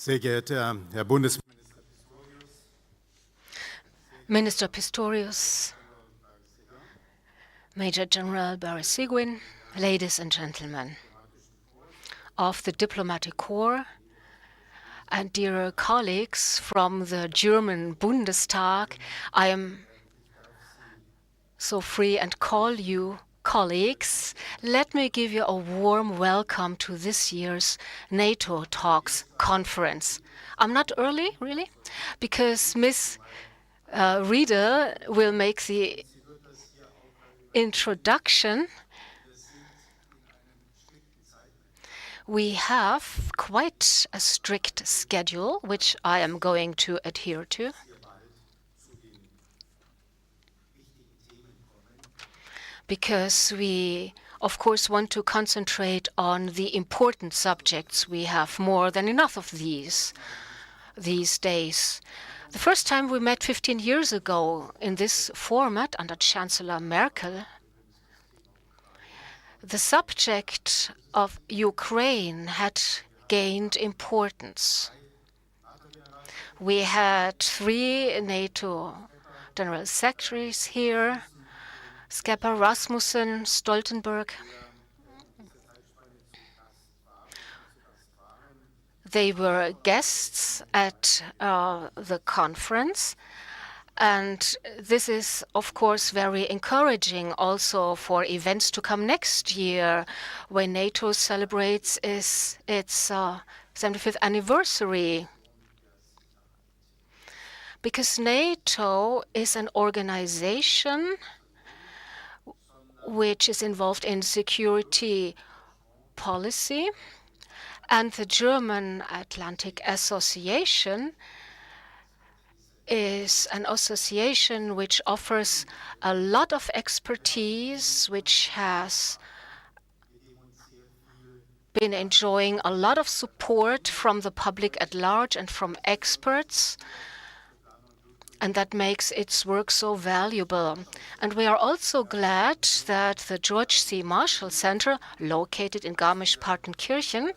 Sehr geehrter Herr Minister Pistorius, Major General Barre Seguin, ladies and gentlemen of the diplomatic corps, and dear colleagues from the German Bundestag, I am so free and call you colleagues. Let me give you a warm welcome to this year's NATO Talks conference. I'm not early, really, because Miss Rieder will make the introduction. We have quite a strict schedule, which I am going to adhere to. Because we, of course, want to concentrate on the important subjects. We have more than enough of these days. The first time we met 15 years ago in this format under Chancellor Merkel, the subject of Ukraine had gained importance. We had 3 NATO General Secretaries here, Skepper, Rasmussen, Stoltenberg. They were guests at the conference, and this is, of course, very encouraging also for events to come next year when NATO celebrates its 75th anniversary. Because NATO is an organization which is involved in security policy, and the German Atlantic Association is an association which offers a lot of expertise, which has been enjoying a lot of support from the public at large and from experts, and that makes its work so valuable. And we are also glad that the George C. Marshall Center, located in Garmisch-Partenkirchen,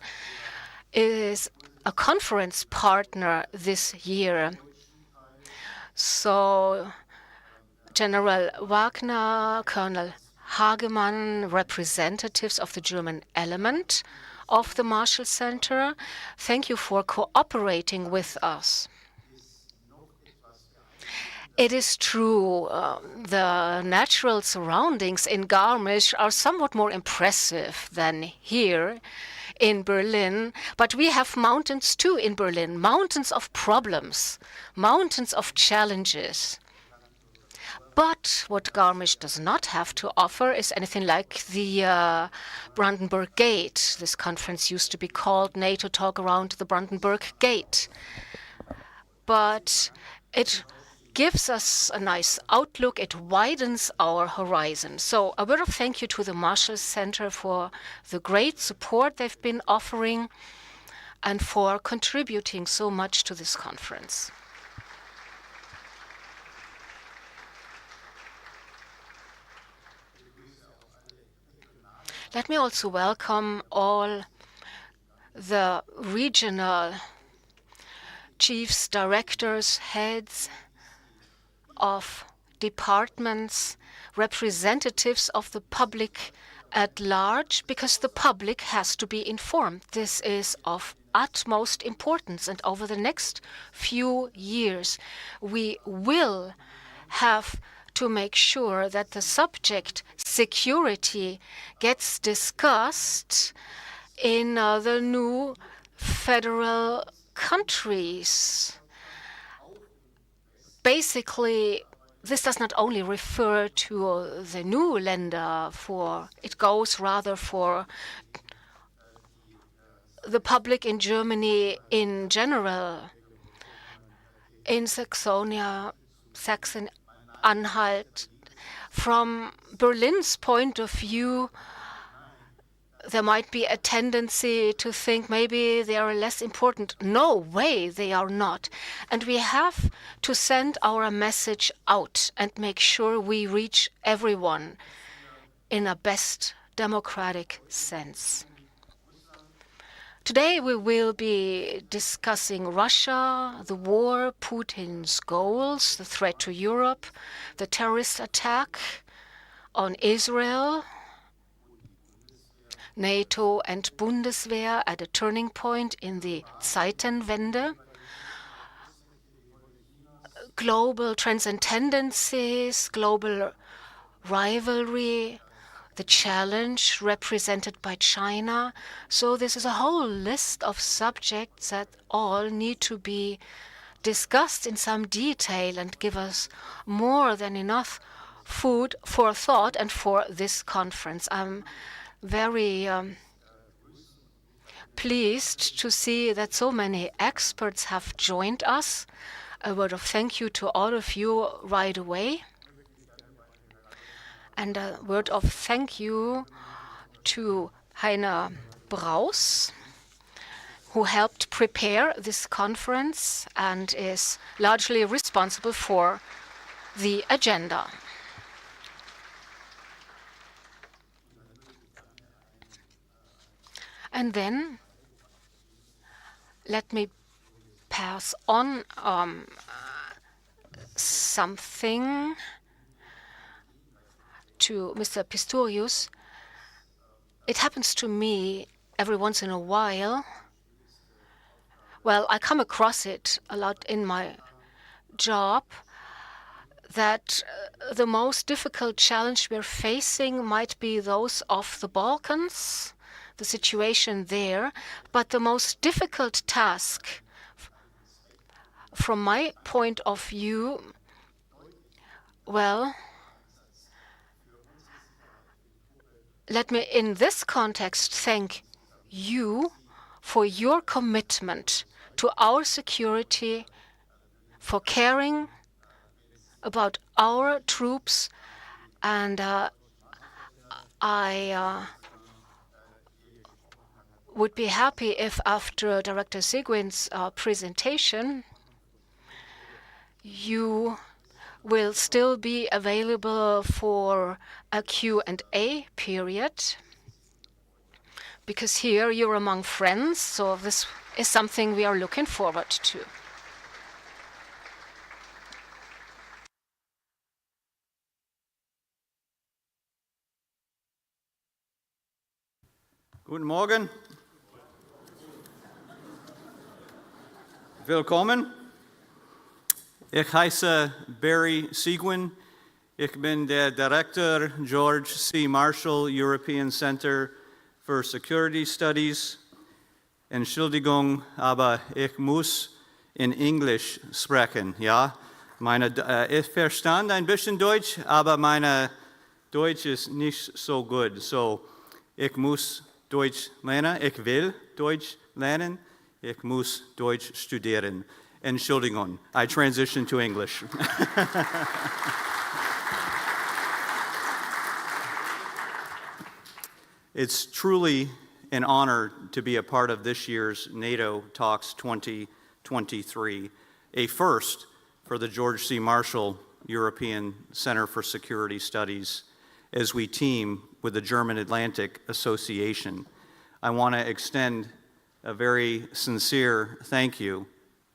is a conference partner this year. So General Wagner, Colonel Hagemann, representatives of the German element of the Marshall Center, thank you for cooperating with us. It is true, the natural surroundings in Garmisch are somewhat more impressive than here in Berlin, but we have mountains too in Berlin, mountains of problems, mountains of challenges. But what Garmisch does not have to offer is anything like the Brandenburg Gate. This conference used to be called NATO Talk around the Brandenburg Gate. But it gives us a nice outlook. It widens our horizon. So a word of thank you to the Marshall Center for the great support they've been offering and for contributing so much to this conference. Let me also welcome all the regional chiefs, directors, heads of departments, representatives of the public at large, because the public has to be informed. This is of utmost importance, and over the next few years, we will have to make sure that the subject security gets discussed in the new federal countries. Basically, this does not only refer to the new Länder, it goes rather for the public in Germany in general. In Saxonia, Saxon-Anhalt, from Berlin's point of view, there might be a tendency to think maybe they are less important. No way, they are not. And we have to send our message out and make sure we reach everyone in a best democratic sense. Today we will be discussing Russia, the war, Putin's goals, the threat to Europe, the terrorist attack on Israel, NATO and Bundeswehr at a turning point in the Zeitenwende, global transcendencies, global rivalry, the challenge represented by China. So this is a whole list of subjects that all need to be discussed in some detail and give us more than enough food for thought and for this conference. I'm very pleased to see that so many experts have joined us. A word of thank you to all of you right away. And a word of thank you to Heinrich Brauß, who helped prepare this conference and is largely responsible for the agenda. And then let me pass on something to Mr. Pistorius. It happens to me every once in a while. Well, I come across it a lot in my job, that the most difficult challenge we're facing might be those of the Balkans, the situation there, but the most difficult task from my point of view, well, let me in this context thank you for your commitment to our security, for caring about our troops, and I would be happy if after Director Seguin's presentation, you will still be available for a Q&A period, because here you're among friends, so this is something we are looking forward to. Guten Morgen. Willkommen. Ich heiße Barry Seguin. Ich bin der Director George C. Marshall European Center for Security Studies. Entschuldigung, aber ich muss in Englisch sprechen. Ja, ich verstand ein bisschen Deutsch, aber meine Deutsch ist nicht so gut. So, ich muss Deutsch lernen. Ich will Deutsch lernen. Ich muss Deutsch studieren. Entschuldigung, I transition to English. It's truly an honor to be a part of this year's NATO Talks 2023, a first for the George C. Marshall European Center for Security Studies as we team with the German Atlantic Association. I want to extend a very sincere thank you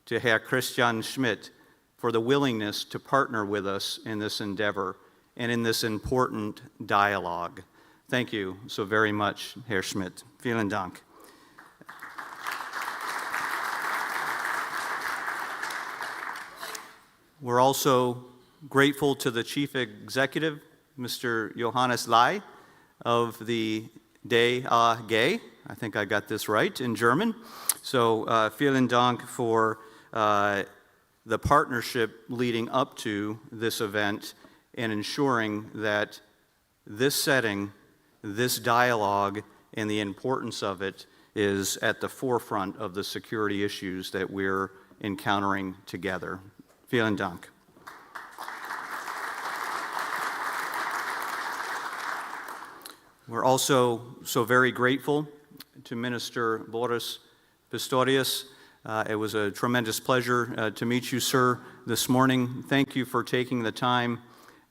to Herr Christian Schmidt for the willingness to partner with us in this endeavor and in this important dialogue. Thank you so very much, Herr Schmidt. Vielen Dank. We're also grateful to the Chief Executive, Mr. Johannes Lai, of the DAG. I think I got this right in German. So vielen Dank for the partnership leading up to this event and ensuring that this setting, this dialogue, and the importance of it is at the forefront of the security issues that we're encountering together. Vielen Dank. We're also so very grateful to Minister Boris Pistorius. It was a tremendous pleasure to meet you, sir, this morning. Thank you for taking the time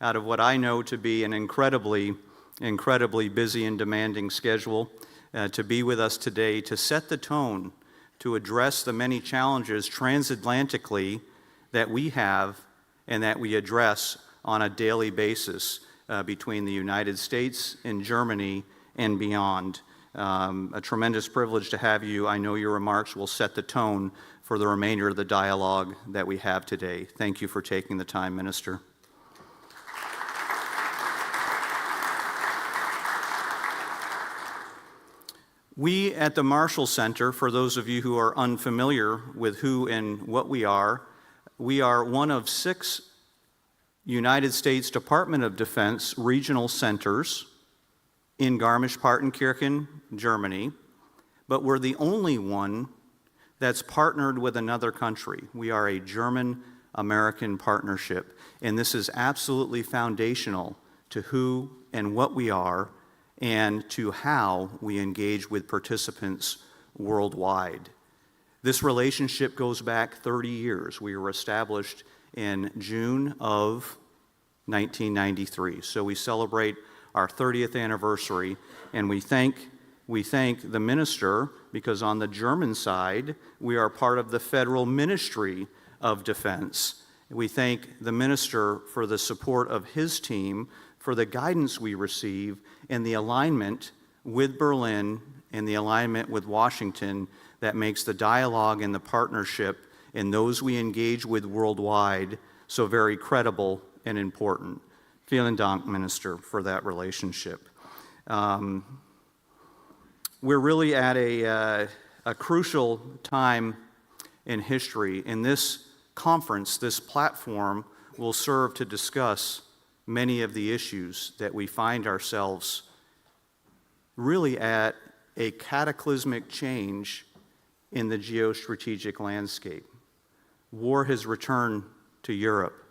out of what I know to be an incredibly busy and demanding schedule to be with us today to set the tone to address the many challenges transatlantically that we have and that we address on a daily basis between the United States and Germany and beyond. A tremendous privilege to have you. I know your remarks will set the tone for the remainder of the dialogue that we have today. Thank you for taking the time, Minister. We at the Marshall Center, for those of you who are unfamiliar with who and what we are one of 6 United States Department of Defense regional centers in Garmisch-Partenkirchen, Germany, but we're the only one that's partnered with another country. We are a German-American partnership, and this is absolutely foundational to who and what we are and to how we engage with participants worldwide. This relationship goes back 30 years. We were established in June of 1993. So we celebrate our 30th anniversary, and we thank the minister because on the German side, we are part of the Federal Ministry of Defense. We thank the minister for the support of his team, for the guidance we receive, and the alignment with Berlin and the alignment with Washington that makes the dialogue and the partnership and those we engage with worldwide so very credible and important. Vielen Dank, Minister, for that relationship. We're really at a crucial time in history. In this conference, this platform will serve to discuss many of the issues that we find ourselves really at a cataclysmic change in the geostrategic landscape. War has returned to Europe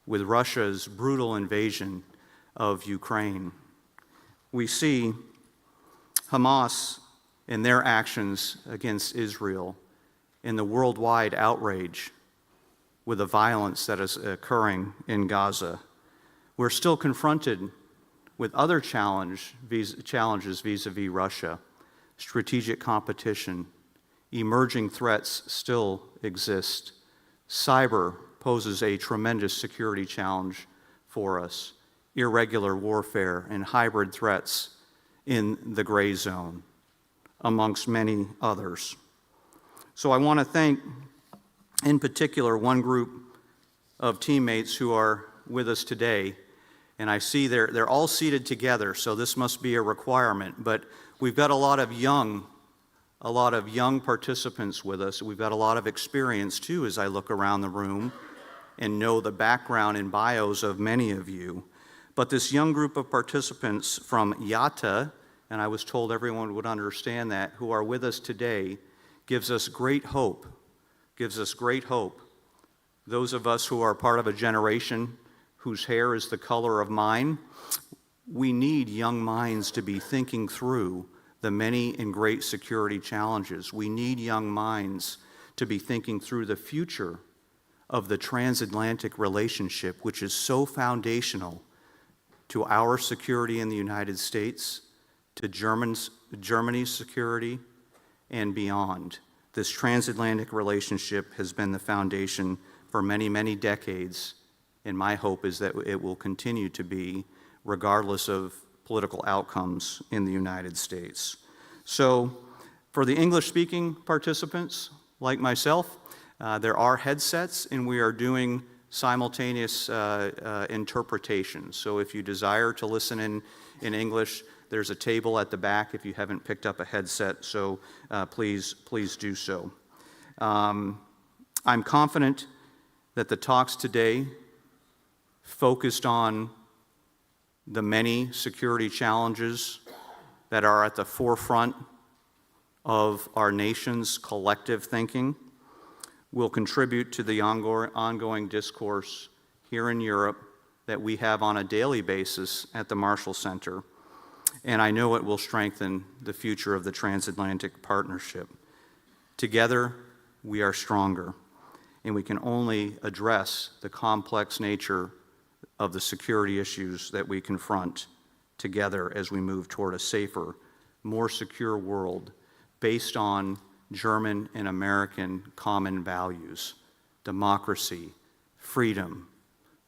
with Russia's brutal invasion of Ukraine. We see Hamas and their actions against Israel and the worldwide outrage with the violence that is occurring in Gaza. We're still confronted with other challenges vis-a-vis Russia. Strategic competition, emerging threats still exist. Cyber poses a tremendous security challenge for us. Irregular warfare and hybrid threats in the gray zone, amongst many others. So I want to thank, in particular, one group of teammates who are with us today. And I see they're all seated together, so this must be a requirement. But we've got a lot of young participants with us. We've got a lot of experience, too, as I look around the room and know the background and bios of many of you. But this young group of participants from YATA, and I was told everyone would understand that, who are with us today, gives us great hope. Those of us who are part of a generation whose hair is the color of mine, we need young minds to be thinking through the many and great security challenges. We need young minds to be thinking through the future of the transatlantic relationship, which is so foundational to our security in the United States, to Germany's security, and beyond. This transatlantic relationship has been the foundation for many, many decades, and my hope is that it will continue to be, regardless of political outcomes in the United States. So, for the English-speaking participants, like myself, there are headsets, and we are doing simultaneous interpretation. So if you desire to listen in English, there's a table at the back if you haven't picked up a headset, so please do so. I'm confident that the talks today focused on the many security challenges that are at the forefront of our nation's collective thinking will contribute to the ongoing discourse here in Europe that we have on a daily basis at the Marshall Center. And I know it will strengthen the future of the transatlantic partnership. Together, we are stronger, and we can only address the complex nature of the security issues that we confront together as we move toward a safer, more secure world based on German and American common values: democracy, freedom,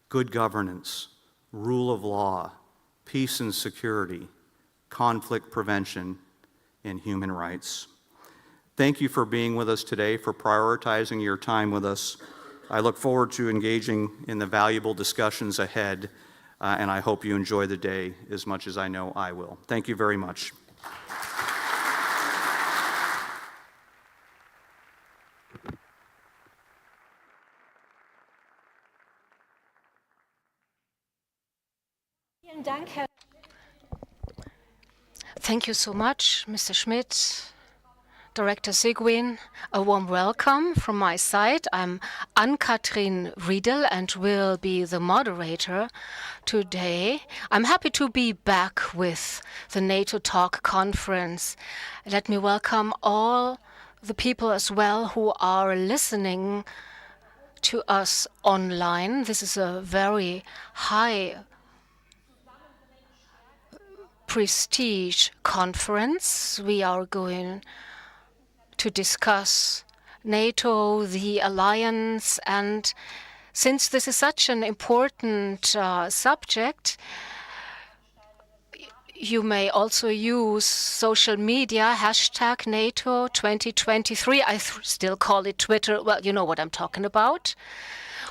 good governance, rule of law, peace and security, conflict prevention, and human rights. Thank you for being with us today, for prioritizing your time with us. I look forward to engaging in the valuable discussions ahead, and I hope you enjoy the day as much as I know I will. Thank you very much. Thank you so much, Mr. Schmidt. Director Seguin, a warm welcome from my side. I'm Ann-Kathrin Riedel and will be the moderator today. I'm happy to be back with the NATO Talk conference. Let me welcome all the people as well who are listening to us online. This is a very high prestige conference. We are going to discuss NATO, the alliance, and since this is such an important subject, you may also use social media, hashtag NATO 2023. I still call it Twitter. Well, you know what I'm talking about.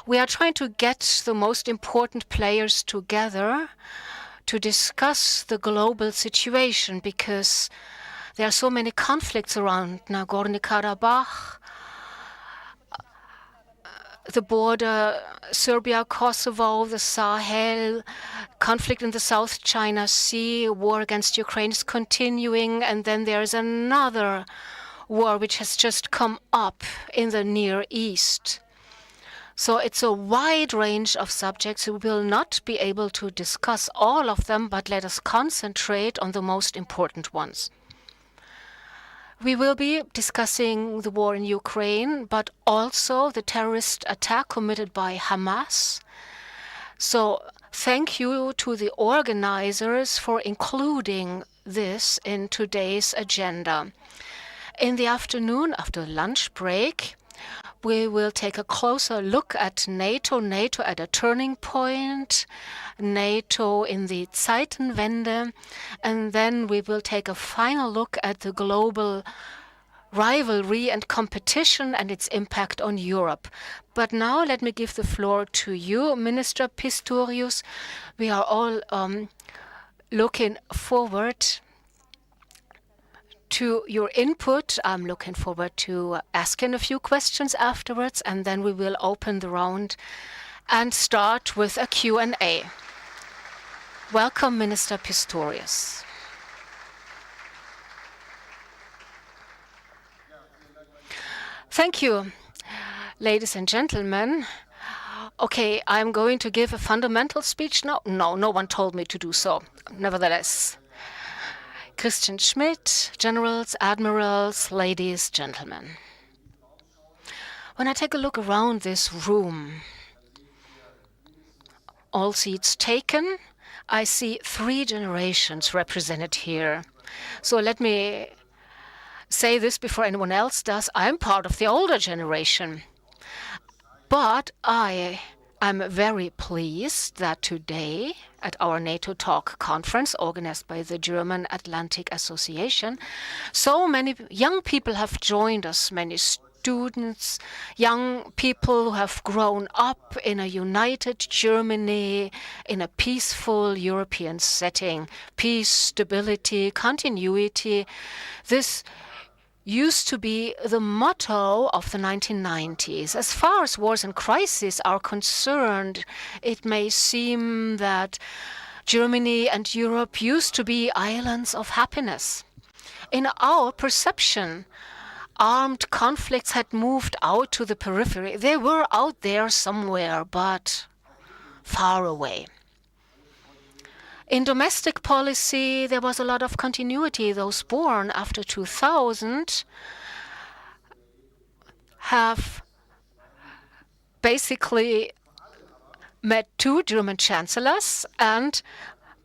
We are trying to get the most important players together to discuss the global situation, because there are so many conflicts around Nagorno-Karabakh, the border, Serbia, Kosovo, the Sahel, conflict in the South China Sea, war against Ukraine is continuing, and then there's another war which has just come up in the Near East. So it's a wide range of subjects. We will not be able to discuss all of them, but let us concentrate on the most important ones. We will be discussing the war in Ukraine, but also the terrorist attack committed by Hamas. So thank you to the organizers for including this in today's agenda. In the afternoon, after lunch break, we will take a closer look at NATO at a turning point, NATO in the Zeitenwende, and then we will take a final look at the global rivalry and competition and its impact on Europe. But now let me give the floor to you, Minister Pistorius. We are all looking forward to your input. I'm looking forward to asking a few questions afterwards, and then we will open the round and start with a Q&A. Welcome, Minister Pistorius. Thank you, ladies and gentlemen. Okay, I'm going to give a fundamental speech now. No one told me to do so. Nevertheless, Christian Schmidt, generals, admirals, ladies, gentlemen. When I take a look around this room, all seats taken, I see 3 generations represented here. So let me say this before anyone else does. I'm part of the older generation. But I'm very pleased that today, at our NATO Talk conference organized by the German Atlantic Association, so many young people have joined us, many students, young people who have grown up in a united Germany, in a peaceful European setting. Peace, stability, continuity. This used to be the motto of the 1990s. As far as wars and crises are concerned, it may seem that Germany and Europe used to be islands of happiness. In our perception, armed conflicts had moved out to the periphery. They were out there somewhere, but far away. In domestic policy, there was a lot of continuity. Those born after 2000 have basically met 2 German chancellors and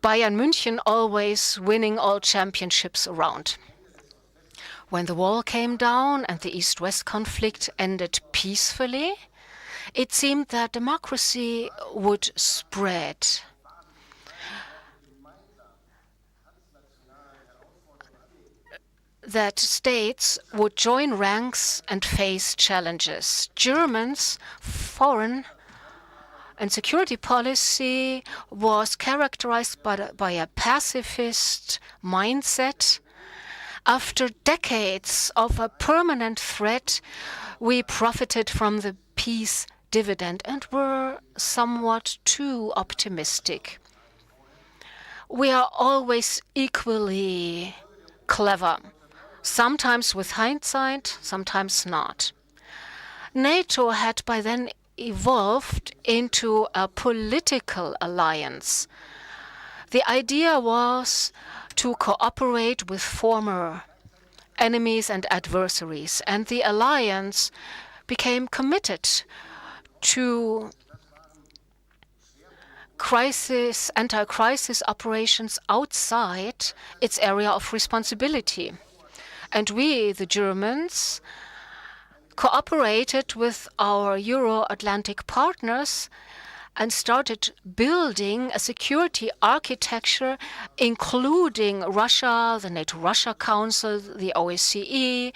Bayern München always winning all championships around. When the wall came down and the East-West conflict ended peacefully, it seemed that democracy would spread. That states would join ranks and face challenges. Germans' foreign and security policy was characterized by a pacifist mindset. After decades of a permanent threat, we profited from the peace dividend and were somewhat too optimistic. We are always equally clever, sometimes with hindsight, sometimes not. NATO had by then evolved into a political alliance. The idea was to cooperate with former enemies and adversaries, and the alliance became committed to anti-crisis operations outside its area of responsibility. And we, the Germans, cooperated with our Euro-Atlantic partners and started building a security architecture, including Russia, the NATO-Russia Council, the OSCE.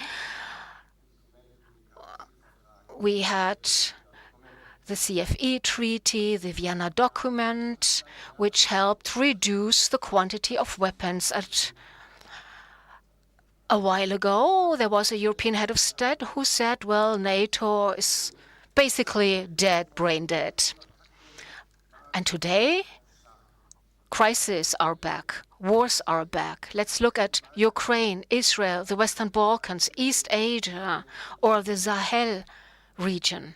We had the CFE Treaty, the Vienna Document, which helped reduce the quantity of weapons. A while ago, there was a European head of state who said, well, NATO is basically dead, brain dead. And today, crises are back, wars are back. Let's look at Ukraine, Israel, the Western Balkans, East Asia, or the Sahel region.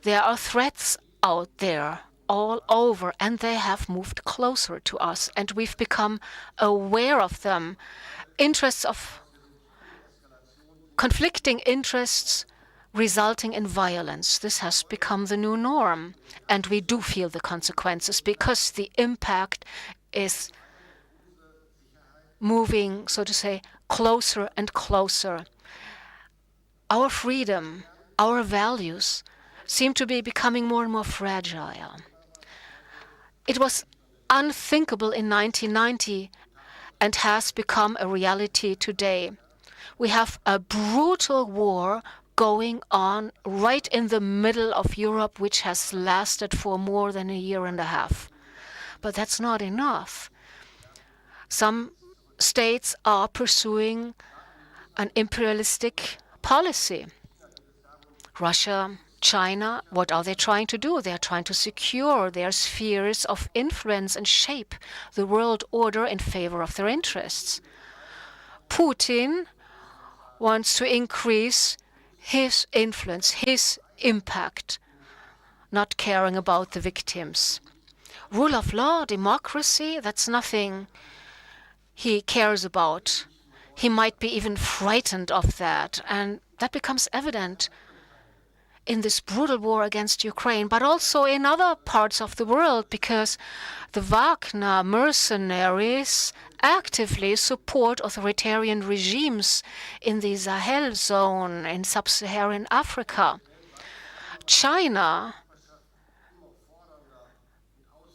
There are threats out there all over, and they have moved closer to us, and we've become aware of them. Conflicting interests resulting in violence. This has become the new norm, and we do feel the consequences because the impact is moving, so to say, closer and closer. Our freedom, our values seem to be becoming more and more fragile. It was unthinkable in 1990 and has become a reality today. We have a brutal war going on right in the middle of Europe, which has lasted for more than a year and a half. But that's not enough. Some states are pursuing an imperialistic policy. Russia, China, what are they trying to do? They are trying to secure their spheres of influence and shape the world order in favor of their interests. Putin wants to increase his influence, his impact, not caring about the victims. Rule of law, democracy, that's nothing he cares about. He might be even frightened of that, and that becomes evident in this brutal war against Ukraine, but also in other parts of the world, because the Wagner mercenaries actively support authoritarian regimes in the Sahel zone in sub-Saharan Africa. China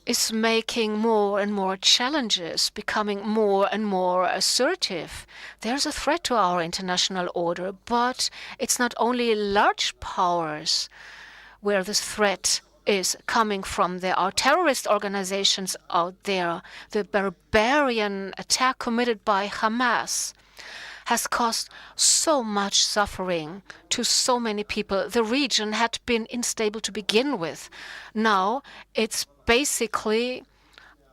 is making more and more challenges, becoming more and more assertive. There's a threat to our international order, but it's not only large powers where this threat is coming from. There are terrorist organizations out there. The barbarian attack committed by Hamas has caused so much suffering to so many people. The region had been unstable to begin with. Now it's basically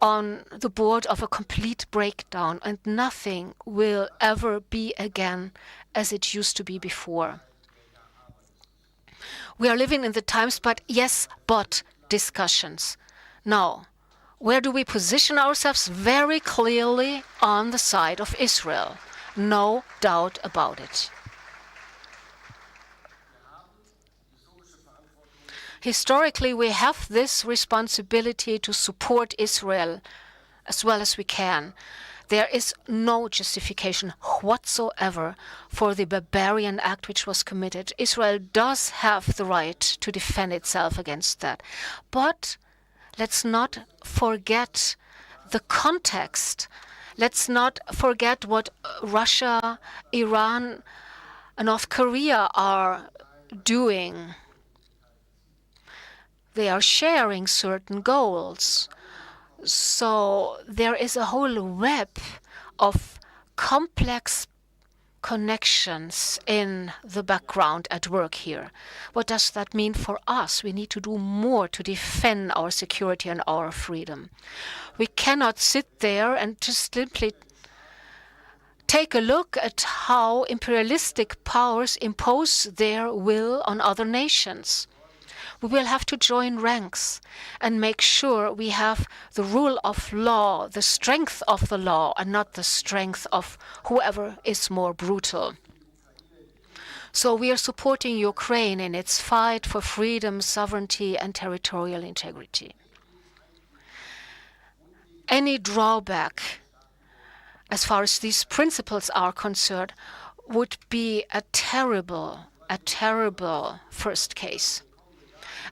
on the board of a complete breakdown, and nothing will ever be again as it used to be before. We are living in the times, but discussions. Now, where do we position ourselves? Very clearly on the side of Israel. No doubt about it. Historically, we have this responsibility to support Israel as well as we can. There is no justification whatsoever for the barbarian act which was committed. Israel does have the right to defend itself against that. But let's not forget the context. Let's not forget what Russia, Iran, and North Korea are doing. They are sharing certain goals. So there is a whole web of complex connections in the background at work here. What does that mean for us? We need to do more to defend our security and our freedom. We cannot sit there and just simply take a look at how imperialistic powers impose their will on other nations. We will have to join ranks and make sure we have the rule of law, the strength of the law, and not the strength of whoever is more brutal. So we are supporting Ukraine in its fight for freedom, sovereignty, and territorial integrity. Any drawback, as far as these principles are concerned, would be a terrible first case.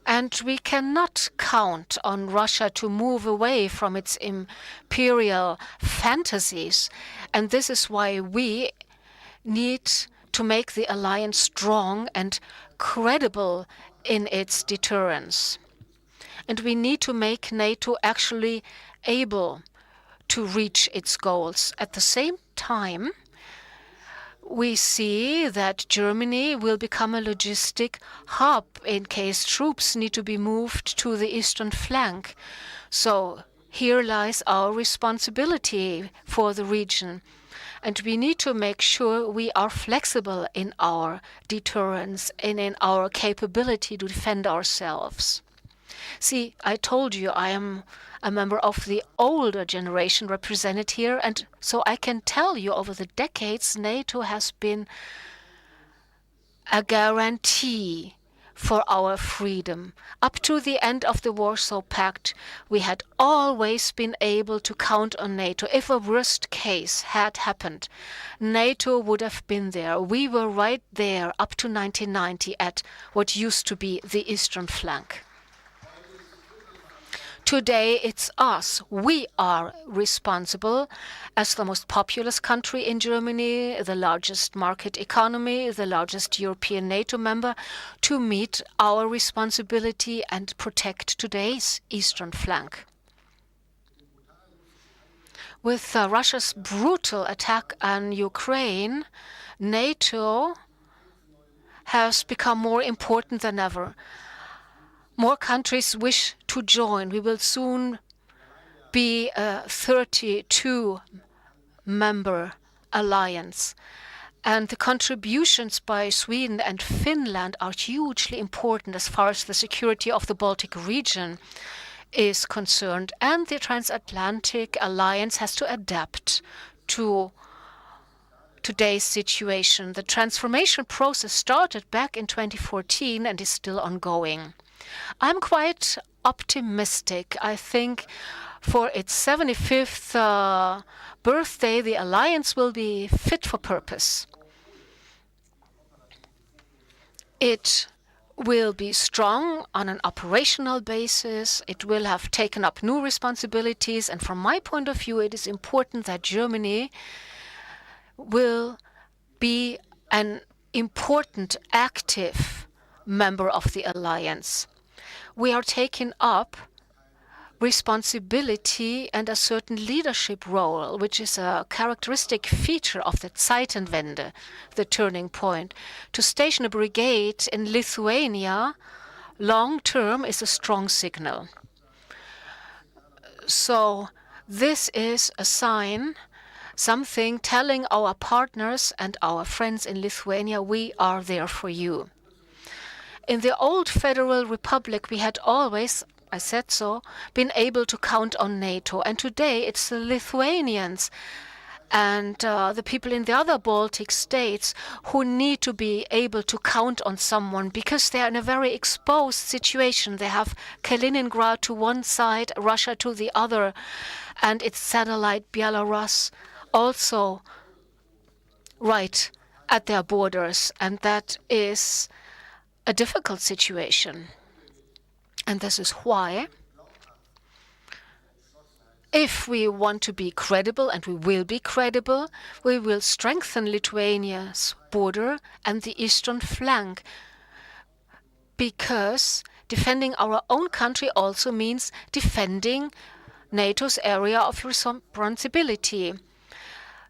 And we cannot count on Russia to move away from its imperial fantasies. And this is why we need to make the alliance strong and credible in its deterrence. And we need to make NATO actually able to reach its goals. At the same time, we see that Germany will become a logistic hub in case troops need to be moved to the eastern flank. So here lies our responsibility for the region. And we need to make sure we are flexible in our deterrence and in our capability to defend ourselves. See, I told you I am a member of the older generation represented here, and so I can tell you over the decades NATO has been a guarantee for our freedom. Up to the end of the Warsaw Pact, we had always been able to count on NATO. If a worst case had happened, NATO would have been there. We were right there up to 1990 at what used to be the eastern flank. Today, it's us. We are responsible as the most populous country in Germany, the largest market economy, the largest European NATO member, to meet our responsibility and protect today's eastern flank. With Russia's brutal attack on Ukraine, NATO has become more important than ever. More countries wish to join. We will soon be a 32-member alliance. And the contributions by Sweden and Finland are hugely important as far as the security of the Baltic region is concerned. And the transatlantic alliance has to adapt to today's situation. The transformation process started back in 2014 and is still ongoing. I'm quite optimistic. I think for its 75th birthday, the alliance will be fit for purpose. It will be strong on an operational basis. It will have taken up new responsibilities. And from my point of view, it is important that Germany will be an important, active member of the alliance. We are taking up responsibility and a certain leadership role, which is a characteristic feature of the Zeitenwende, the turning point. To station a brigade in Lithuania long term is a strong signal. So this is a sign, something telling our partners and our friends in Lithuania, we are there for you. In the old Federal Republic, we had always, I said so, been able to count on NATO. And today it's the Lithuanians and the people in the other Baltic states who need to be able to count on someone because they are in a very exposed situation. They have Kaliningrad to one side, Russia to the other, and its satellite Belarus also right at their borders. And that is a difficult situation. And this is why, if we want to be credible, and we will be credible, we will strengthen Lithuania's border and the eastern flank, because defending our own country also means defending NATO's area of responsibility.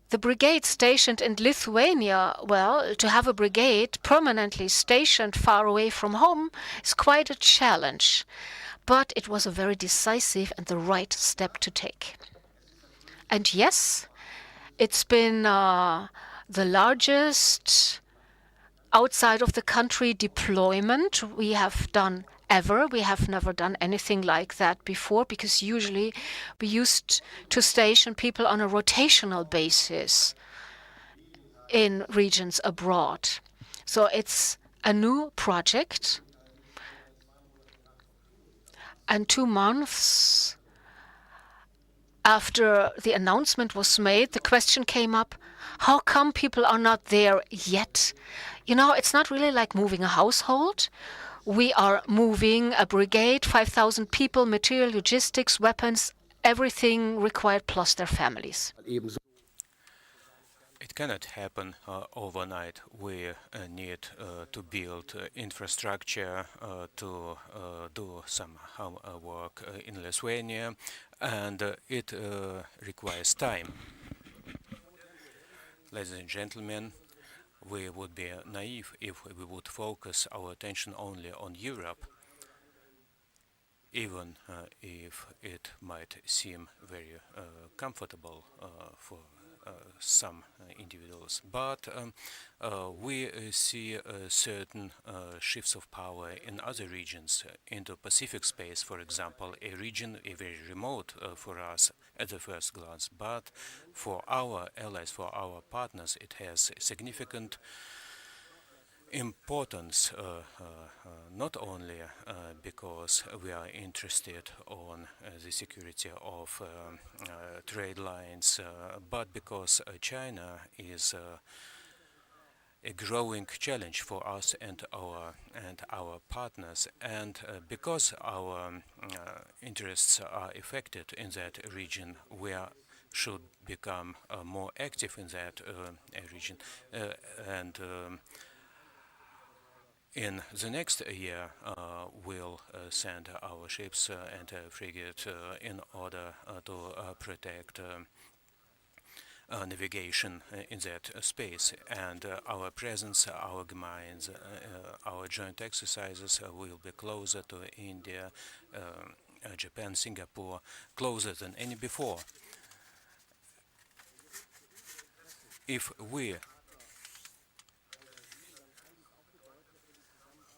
The brigade stationed in Lithuania, well, to have a brigade permanently stationed far away from home is quite a challenge. But it was a very decisive and the right step to take. And yes, it's been the largest outside of the country deployment we have done ever. We have never done anything like that before, because usually we used to station people on a rotational basis in regions abroad. So it's a new project. And 2 months after the announcement was made, the question came up, how come people are not there yet? You know, it's not really like moving a household. We are moving a brigade, 5,000 people, material, logistics, weapons, everything required, plus their families. It cannot happen overnight. We need to build infrastructure, to do some work in Lithuania, and it requires time. Ladies and gentlemen, we would be naive if we would focus our attention only on Europe, even if it might seem very comfortable for some individuals. But we see certain shifts of power in other regions. Into Pacific space, for example, a region very remote for us at the first glance, but for our allies, for our partners, it has significant importance, not only because we are interested on the security of trade lines, but because China is a growing challenge for us and our partners, and because our interests are affected in that region, we should become more active in that region, and in the next year, we'll send our ships and frigate in order to protect navigation in that space. And our presence, our mines, our joint exercises will be closer to India, Japan, Singapore, closer than any before. If we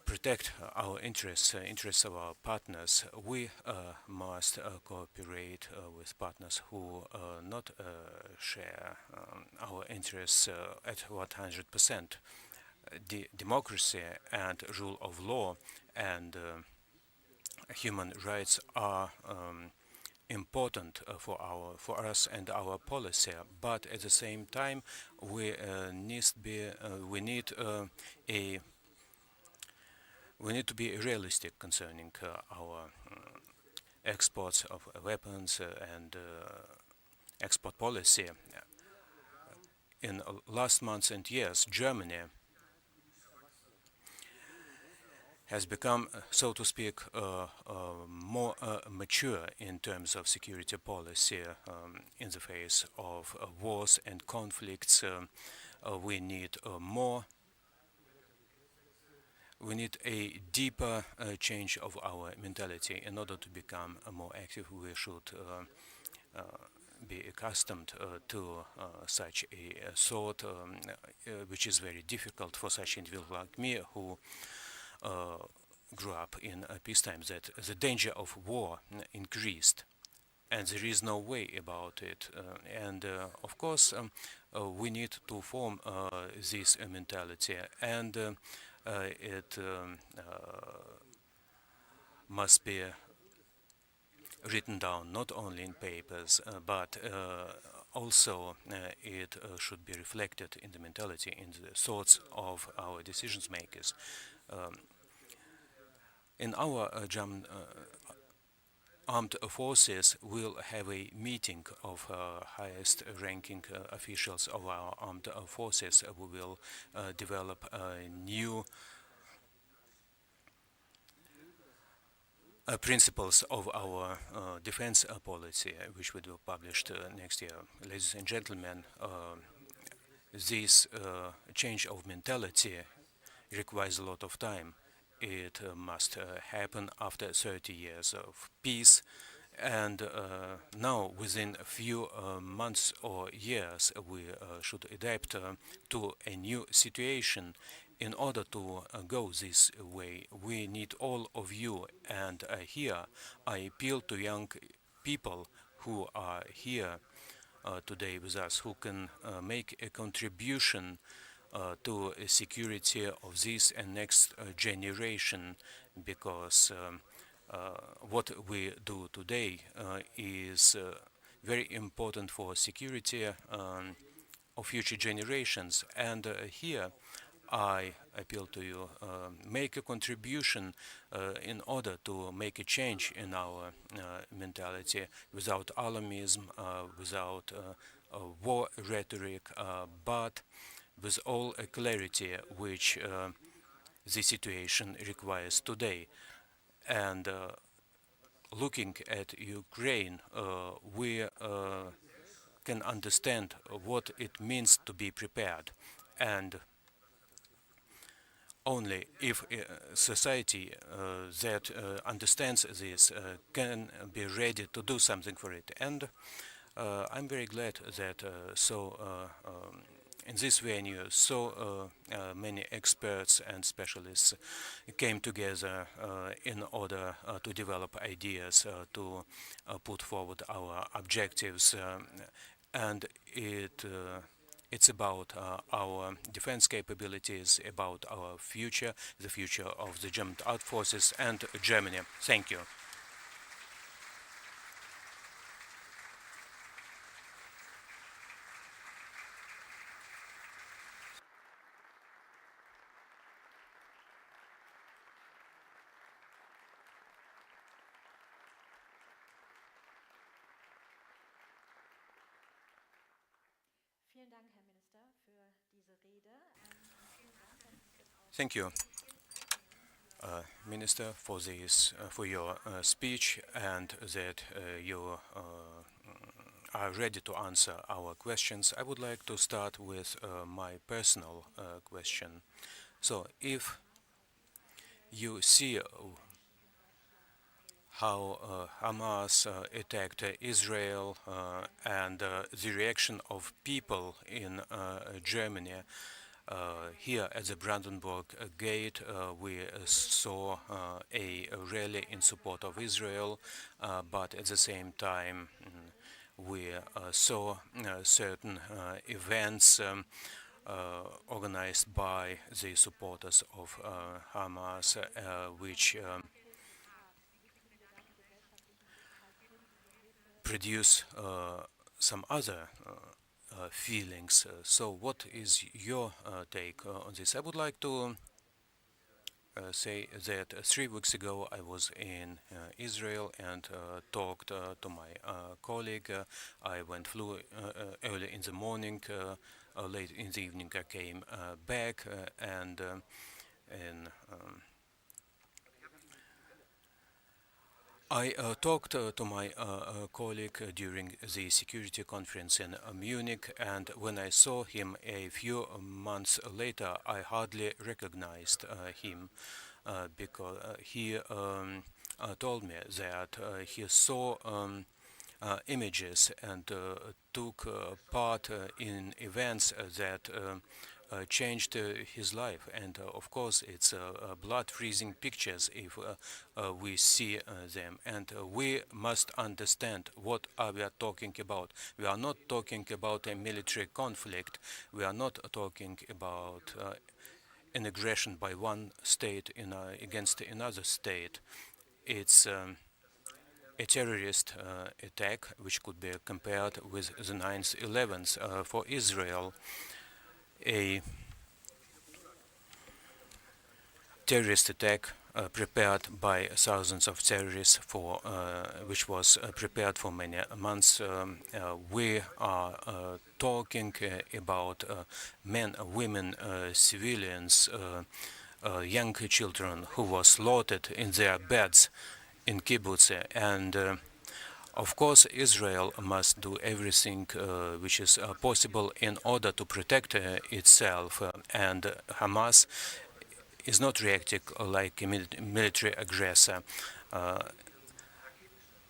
protect our interests, interests of our partners, we must cooperate with partners who not share our interests at 100%. Democracy and rule of law and human rights are important for us and our policy, but at the same time we need to be realistic concerning our exports of weapons and export policy. In last months and years, Germany has become, so to speak, more mature in terms of security policy in the face of wars and conflicts. We need more. We need a deeper change of our mentality. In order to become more active, we should be accustomed to such a thought, which is very difficult for such individuals like me, who grew up in peacetime, that the danger of war increased. and there is no way about it. And of course, we need to form this mentality, and it must be written down not only in papers, but also it should be reflected in the mentality, in the thoughts of our decision makers. In our German armed forces, we'll have a meeting of highest ranking officials of our armed forces. We will develop new principles of our defense policy, which will be published next year. Ladies and gentlemen, this change of mentality requires a lot of time. It must happen after 30 years of peace, and now within a few months or years we should adapt to a new situation. In order to go this way, we need all of you, and here I appeal to young people who are here today with us, who can make a contribution to security of this and next generation, because what we do today is very important for security of future generations. And here I appeal to you, make a contribution in order to make a change in our mentality, without alarmism, without war rhetoric, but with all clarity which the situation requires today. And looking at Ukraine, we can understand what it means to be prepared. And only if society that understands this can be ready to do something for it. And I'm very glad that in this venue, so many experts and specialists came together in order to develop ideas, to put forward our objectives, and it's about our defense capabilities, about our future, the future of the German armed forces and Germany. Thank you. Thank you, Minister, for this, for your speech, and that you are ready to answer our questions. I would like to start with my personal question. So, if you see how Hamas attacked Israel and the reaction of people in Germany, here at the Brandenburg Gate, we saw a rally in support of Israel, but at the same time, we saw certain events organized by the supporters of Hamas, which produce some other feelings. So what is your take on this? I would like to say that 3 weeks ago I was in Israel and talked to my colleague. I flew early in the morning, late in the evening I came back, and I talked to my colleague during the security conference in Munich, and when I saw him a few months later, I hardly recognized him because he told me that he saw images and took part in events that changed his life. And of course, it's blood-freezing pictures if we see them. And we must understand what we are talking about. We are not talking about a military conflict. We are not talking about an aggression by one state against another state. It's a terrorist attack which could be compared with the 9/11 for Israel, a terrorist attack prepared by thousands of terrorists which was prepared for many months. We are talking about men, women, civilians, young children who were slaughtered in their beds in kibbutz, and of course Israel must do everything which is possible in order to protect itself, and Hamas is not reacting like a military aggressor.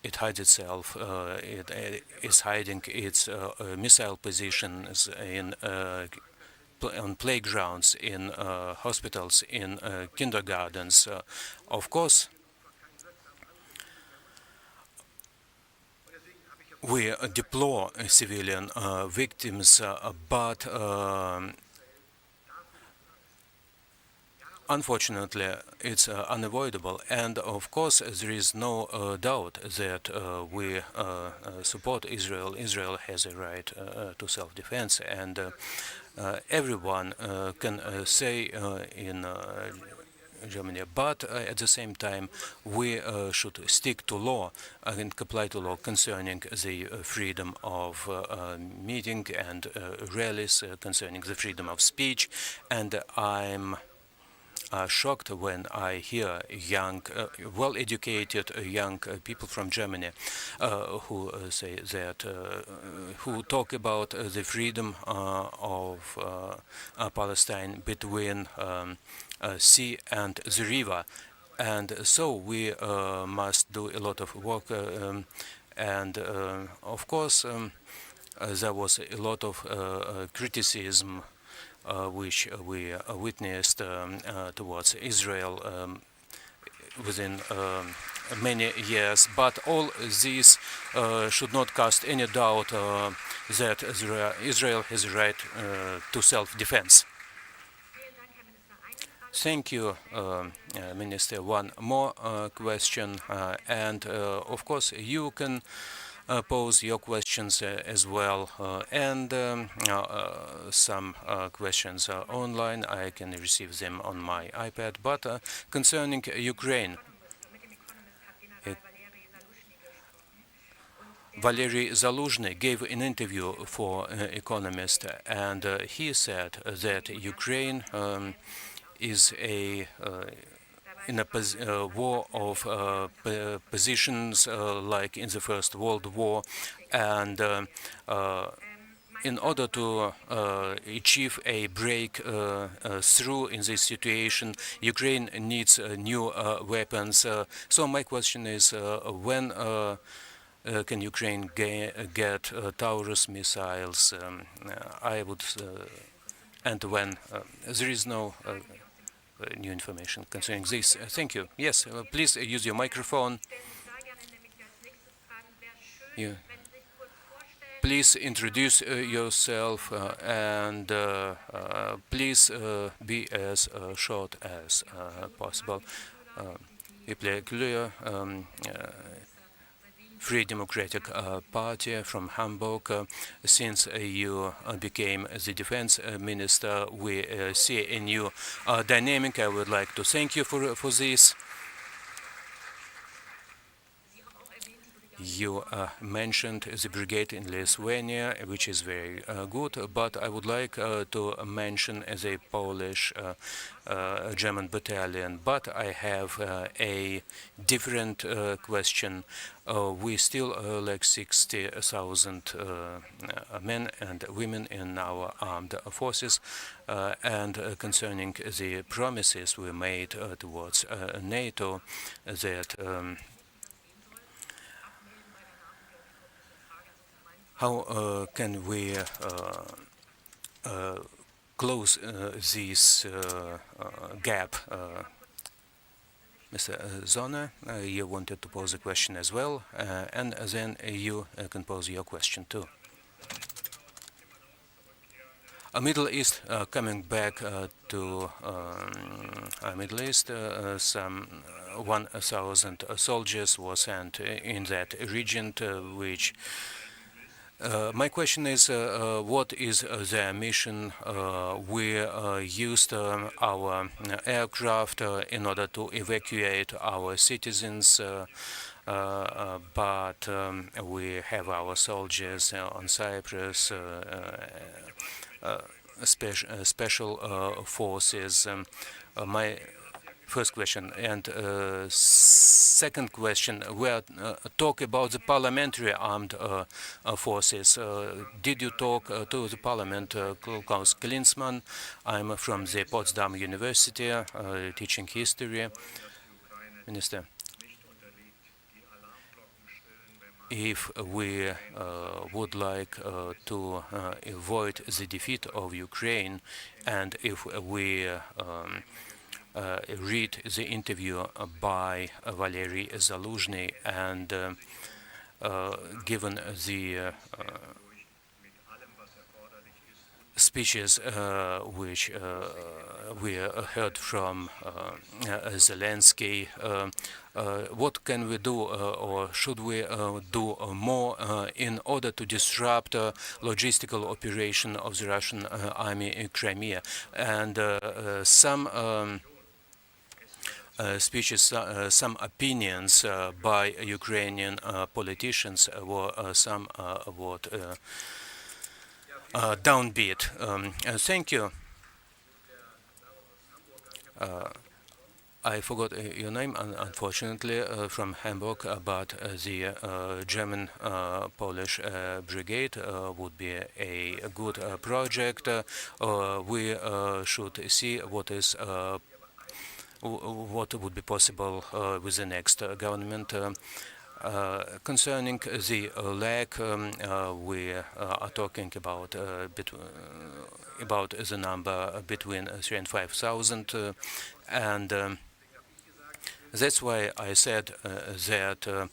It hides itself, it is hiding its missile positions on playgrounds, in hospitals, in kindergartens. Of course, we deplore civilian victims, but unfortunately, it's unavoidable. And of course, there is no doubt that we support Israel. Israel has a right to self-defense, and everyone can say in Germany, but at the same time we should stick to law and comply to law concerning the freedom of meeting and rallies, concerning the freedom of speech. And I'm shocked when I hear young, well-educated young people from Germany who say that, who talk about the freedom of Palestine between sea and the river. And so we must do a lot of work, and of course there was a lot of criticism which we witnessed towards Israel within many years, but all this should not cast any doubt that Israel has a right to self-defense. Thank you, Minister. One more question, and of course you can pose your questions as well, and some questions online. I can receive them on my iPad. But concerning Ukraine, Valery Zaluzhny gave an interview for Economist, and he said that Ukraine is in a war of positions like in the First World War, and in order to achieve a breakthrough in this situation, Ukraine needs new weapons. So my question is, when can Ukraine get Taurus missiles? I would, and when? There is no new information concerning this. Thank you. Yes, please use your microphone. Please introduce yourself, and please be as short as possible. Free Democratic Party from Hamburg. Since you became the defense minister, we see a new dynamic. I would like to thank you for this. You mentioned the brigade in Lithuania, which is very good, but I would like to mention the Polish German battalion. But I have a different question. We still lack 60,000 men and women in our armed forces, and concerning the promises we made towards NATO, that how can we close this gap. Mr. Zona, you wanted to pose a question as well, and then you can pose your question too. Middle East, coming back to Middle East, some 1,000 soldiers were sent in that region, which my question is, what is their mission? We used our aircraft in order to evacuate our citizens, but we have our soldiers on Cyprus, special forces. My first question. And second question, we talk about the parliamentary armed forces. Did you talk to the parliament, Klaus Klinsmann? I'm from the Potsdam University, teaching history. Minister, if we would like to avoid the defeat of Ukraine, and if we read the interview by Valery Zaluzhny, and given the speeches which we heard from Zelensky, what can we do, or should we do more in order to disrupt logistical operation of the Russian army in Crimea? And some speeches, some opinions by Ukrainian politicians were somewhat downbeat. Thank you. I forgot your name, unfortunately, from Hamburg, but the German-Polish brigade would be a good project. We should see what would be possible with the next government. Concerning the lag, we are talking about the number between 3,000 and 5,000, and that's why I said that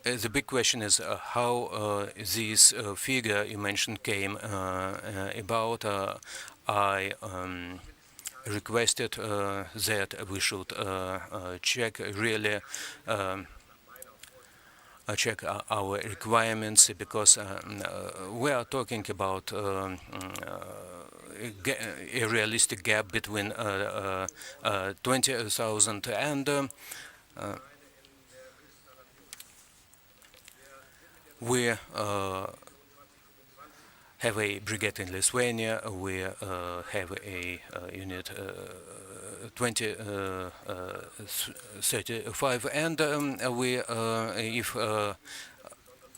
the big question is how this figure you mentioned came about. I requested that we should check really. Check our requirements, because we are talking about a realistic gap between 20,000 and we have a brigade in Lithuania, we have a unit 2035, and we, if I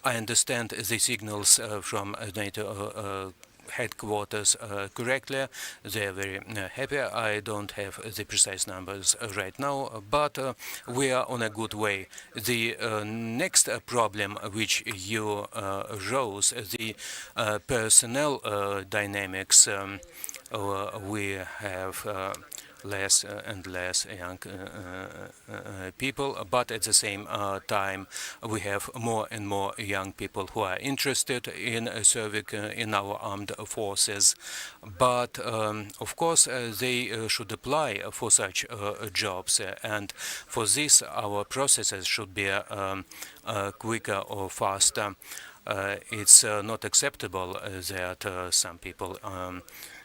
understand the signals from NATO headquarters correctly, they are very happy. I don't have the precise numbers right now, but we are on a good way. The next problem which you rose, the personnel dynamics, we have less and less young people, but at the same time we have more and more young people who are interested in serving in our armed forces. But of course they should apply for such jobs, and for this our processes should be quicker or faster. It's not acceptable that some people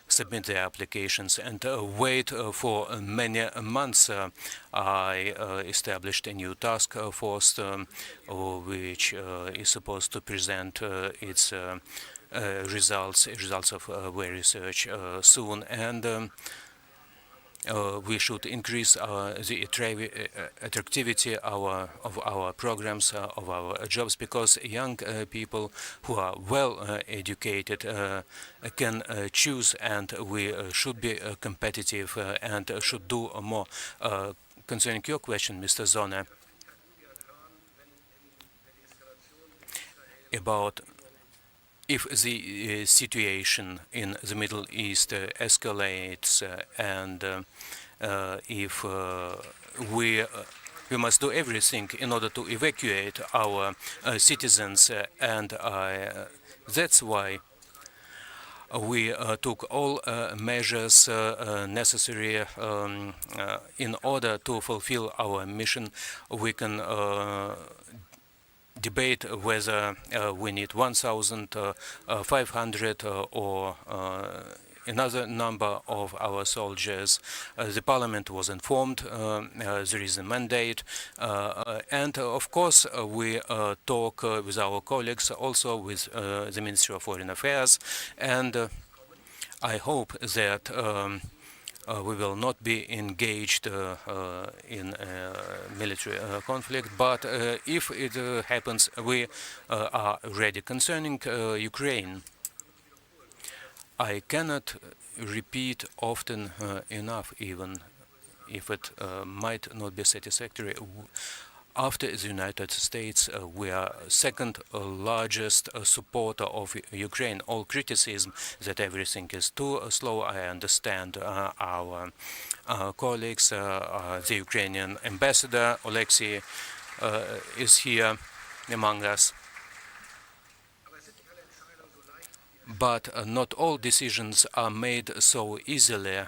submit their applications and wait for many months. I established a new task force which is supposed to present its results of research soon, and we should increase the attractivity of our programs, of our jobs, because young people who are well educated can choose, and we should be competitive and should do more. Concerning your question, Mr. Zona, about if the situation in the Middle East escalates and if we must do everything in order to evacuate our citizens, and that's why we took all measures necessary in order to fulfill our mission. We can debate whether we need 1,500 or another number of our soldiers. The parliament was informed, there is a mandate, and of course we talk with our colleagues, also with the Ministry of Foreign Affairs, and I hope that we will not be engaged in military conflict, but if it happens, we are ready. Concerning Ukraine, I cannot repeat often enough, even if it might not be satisfactory. After the United States, we are second largest supporter of Ukraine. All criticism that everything is too slow, I understand our colleagues. The Ukrainian ambassador, Alexei, is here among us. But not all decisions are made so easily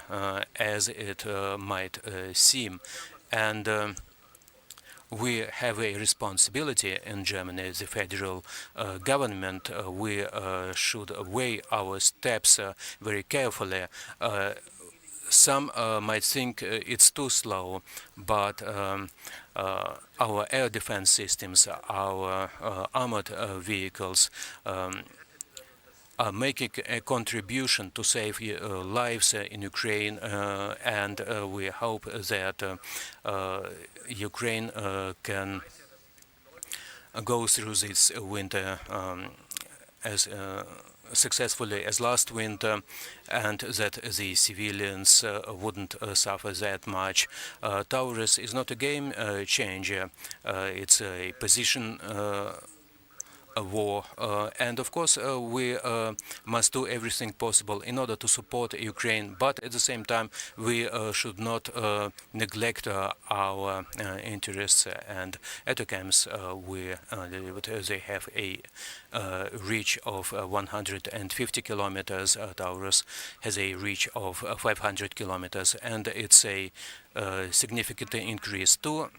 as it might seem. And we have a responsibility in Germany, the federal government. We should weigh our steps very carefully. Some might think it's too slow, but our air defense systems, our armored vehicles, are making a contribution to save lives in Ukraine, and we hope that Ukraine can go through this winter as successfully as last winter, and that the civilians wouldn't suffer that much. Taurus is not a game changer, it's a position war, and of course we must do everything possible in order to support Ukraine, but at the same time we should not neglect our interests. And ATACMS they have a reach of 150 kilometers. Taurus has a reach of 500 kilometers, and it's a significant increase. Two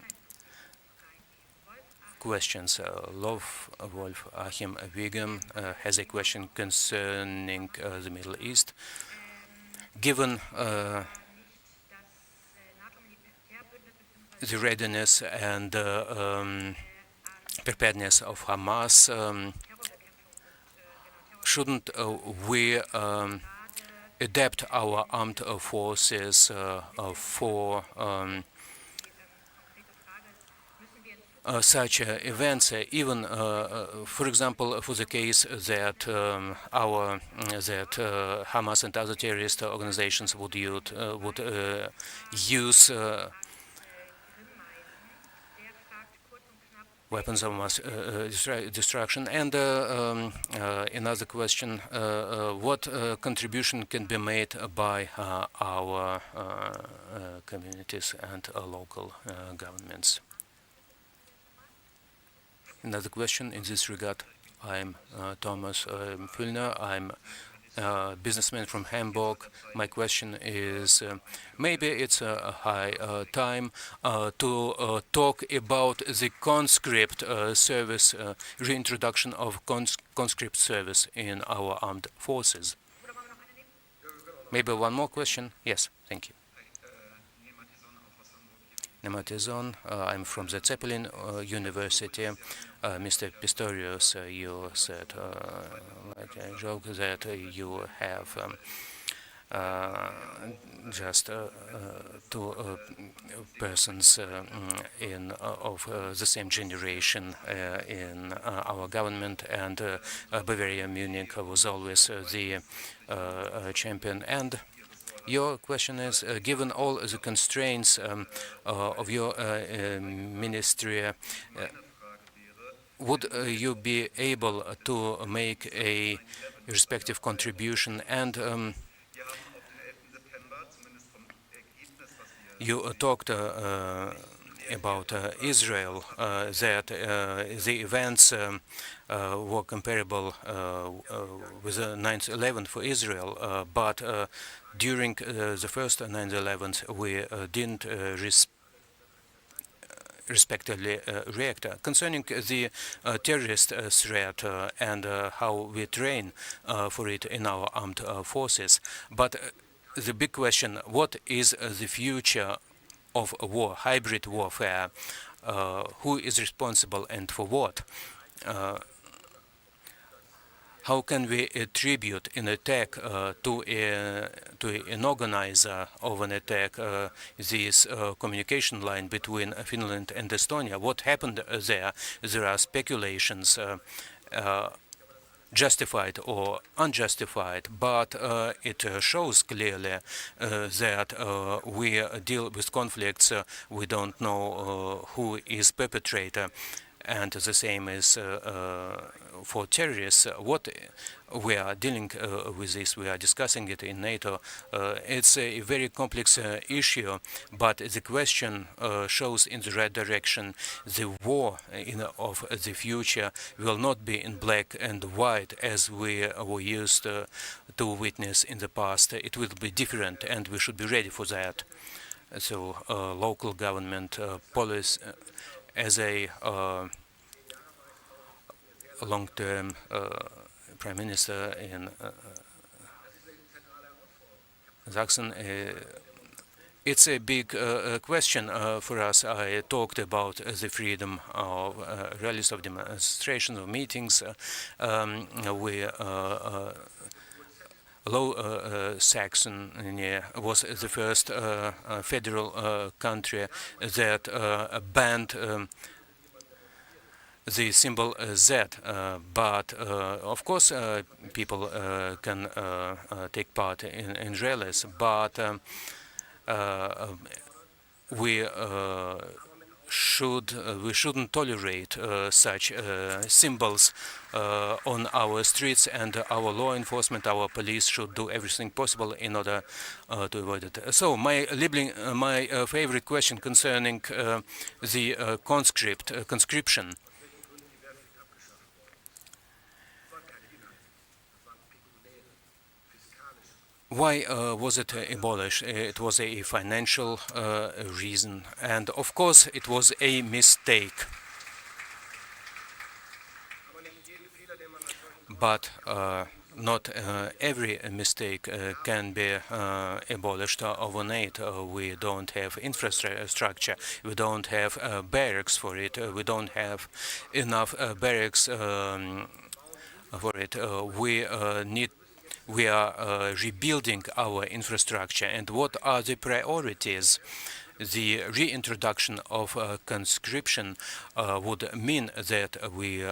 questions. Wolf Achim Wiegem has a question concerning the Middle East. Given the readiness and preparedness of Hamas, shouldn't we adapt our armed forces for such events, even, for example, for the case that Hamas and other terrorist organizations would use weapons of mass destruction. And another question: what contribution can be made by our communities and local governments? Another question in this regard. I'm Thomas Füllner. I'm a businessman from Hamburg. My question is, maybe it's a high time to talk about the conscript service, reintroduction of conscript service in our armed forces. Maybe one more question? Yes, thank you. Nematizon, I'm from the Zeppelin University. Mr. Pistorius, you said, like a joke, that you have just two persons of the same generation in our government, and Bavaria Munich was always the champion. And your question is, given all the constraints of your ministry, would you be able to make a respective contribution? And you talked about Israel, that the events were comparable with 9/11 for Israel, but during the first 9/11 we didn't respectively react. Concerning the terrorist threat and how we train for it in our armed forces, but the big question, what is the future of war, hybrid warfare? Who is responsible and for what? How can we attribute an attack to an organizer of an attack, this communication line between Finland and Estonia? What happened there? There are speculations, justified or unjustified, but it shows clearly that we deal with conflicts. We don't know who is perpetrator, and the same is for terrorists. What we are dealing with this, we are discussing it in NATO. It's a very complex issue, but the question shows in the right direction. The war of the future will not be in black and white as we were used to witness in the past. It will be different, and we should be ready for that. So local government policy as a long-term prime minister in Sachsen. It's a big question for us. I talked about the freedom of rallies, of demonstrations, of meetings. Low Saxony was the first federal country that banned the symbol Z, but of course people can take part in rallies, but we shouldn't tolerate such symbols on our streets, and our law enforcement, our police should do everything possible in order to avoid it. So my favorite question concerning the conscription. Why was it abolished? It was a financial reason, and of course it was a mistake. But not every mistake can be abolished overnight. We don't have infrastructure, we don't have barracks for it, we don't have enough barracks for it. We are rebuilding our infrastructure, and what are the priorities? The reintroduction of conscription would mean that we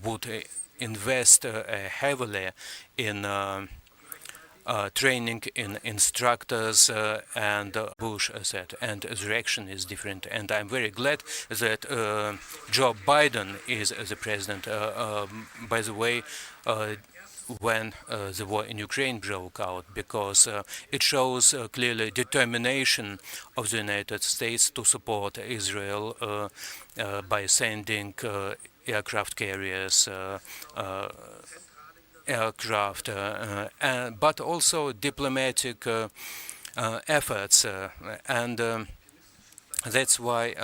would invest heavily in training, in instructors, and Bush said, and the direction is different. And I'm very glad that Joe Biden is the president. By the way, when the war in Ukraine broke out, because it shows clearly determination of the United States to support Israel by sending aircraft carriers, aircraft, but also diplomatic efforts, and that's why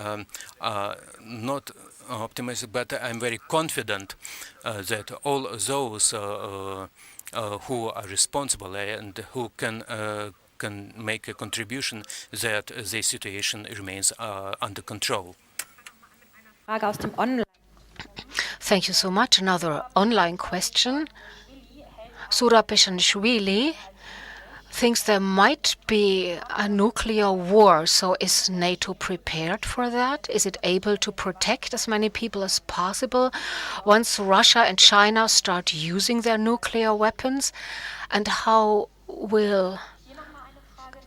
not optimistic, but I'm very confident that all those who are responsible and who can make a contribution, that the situation remains under control. Thank you so much. Another online question. Sura Peshanishvili thinks there might be a nuclear war. So is NATO prepared for that? Is it able to protect as many people as possible once Russia and China start using their nuclear weapons? And how will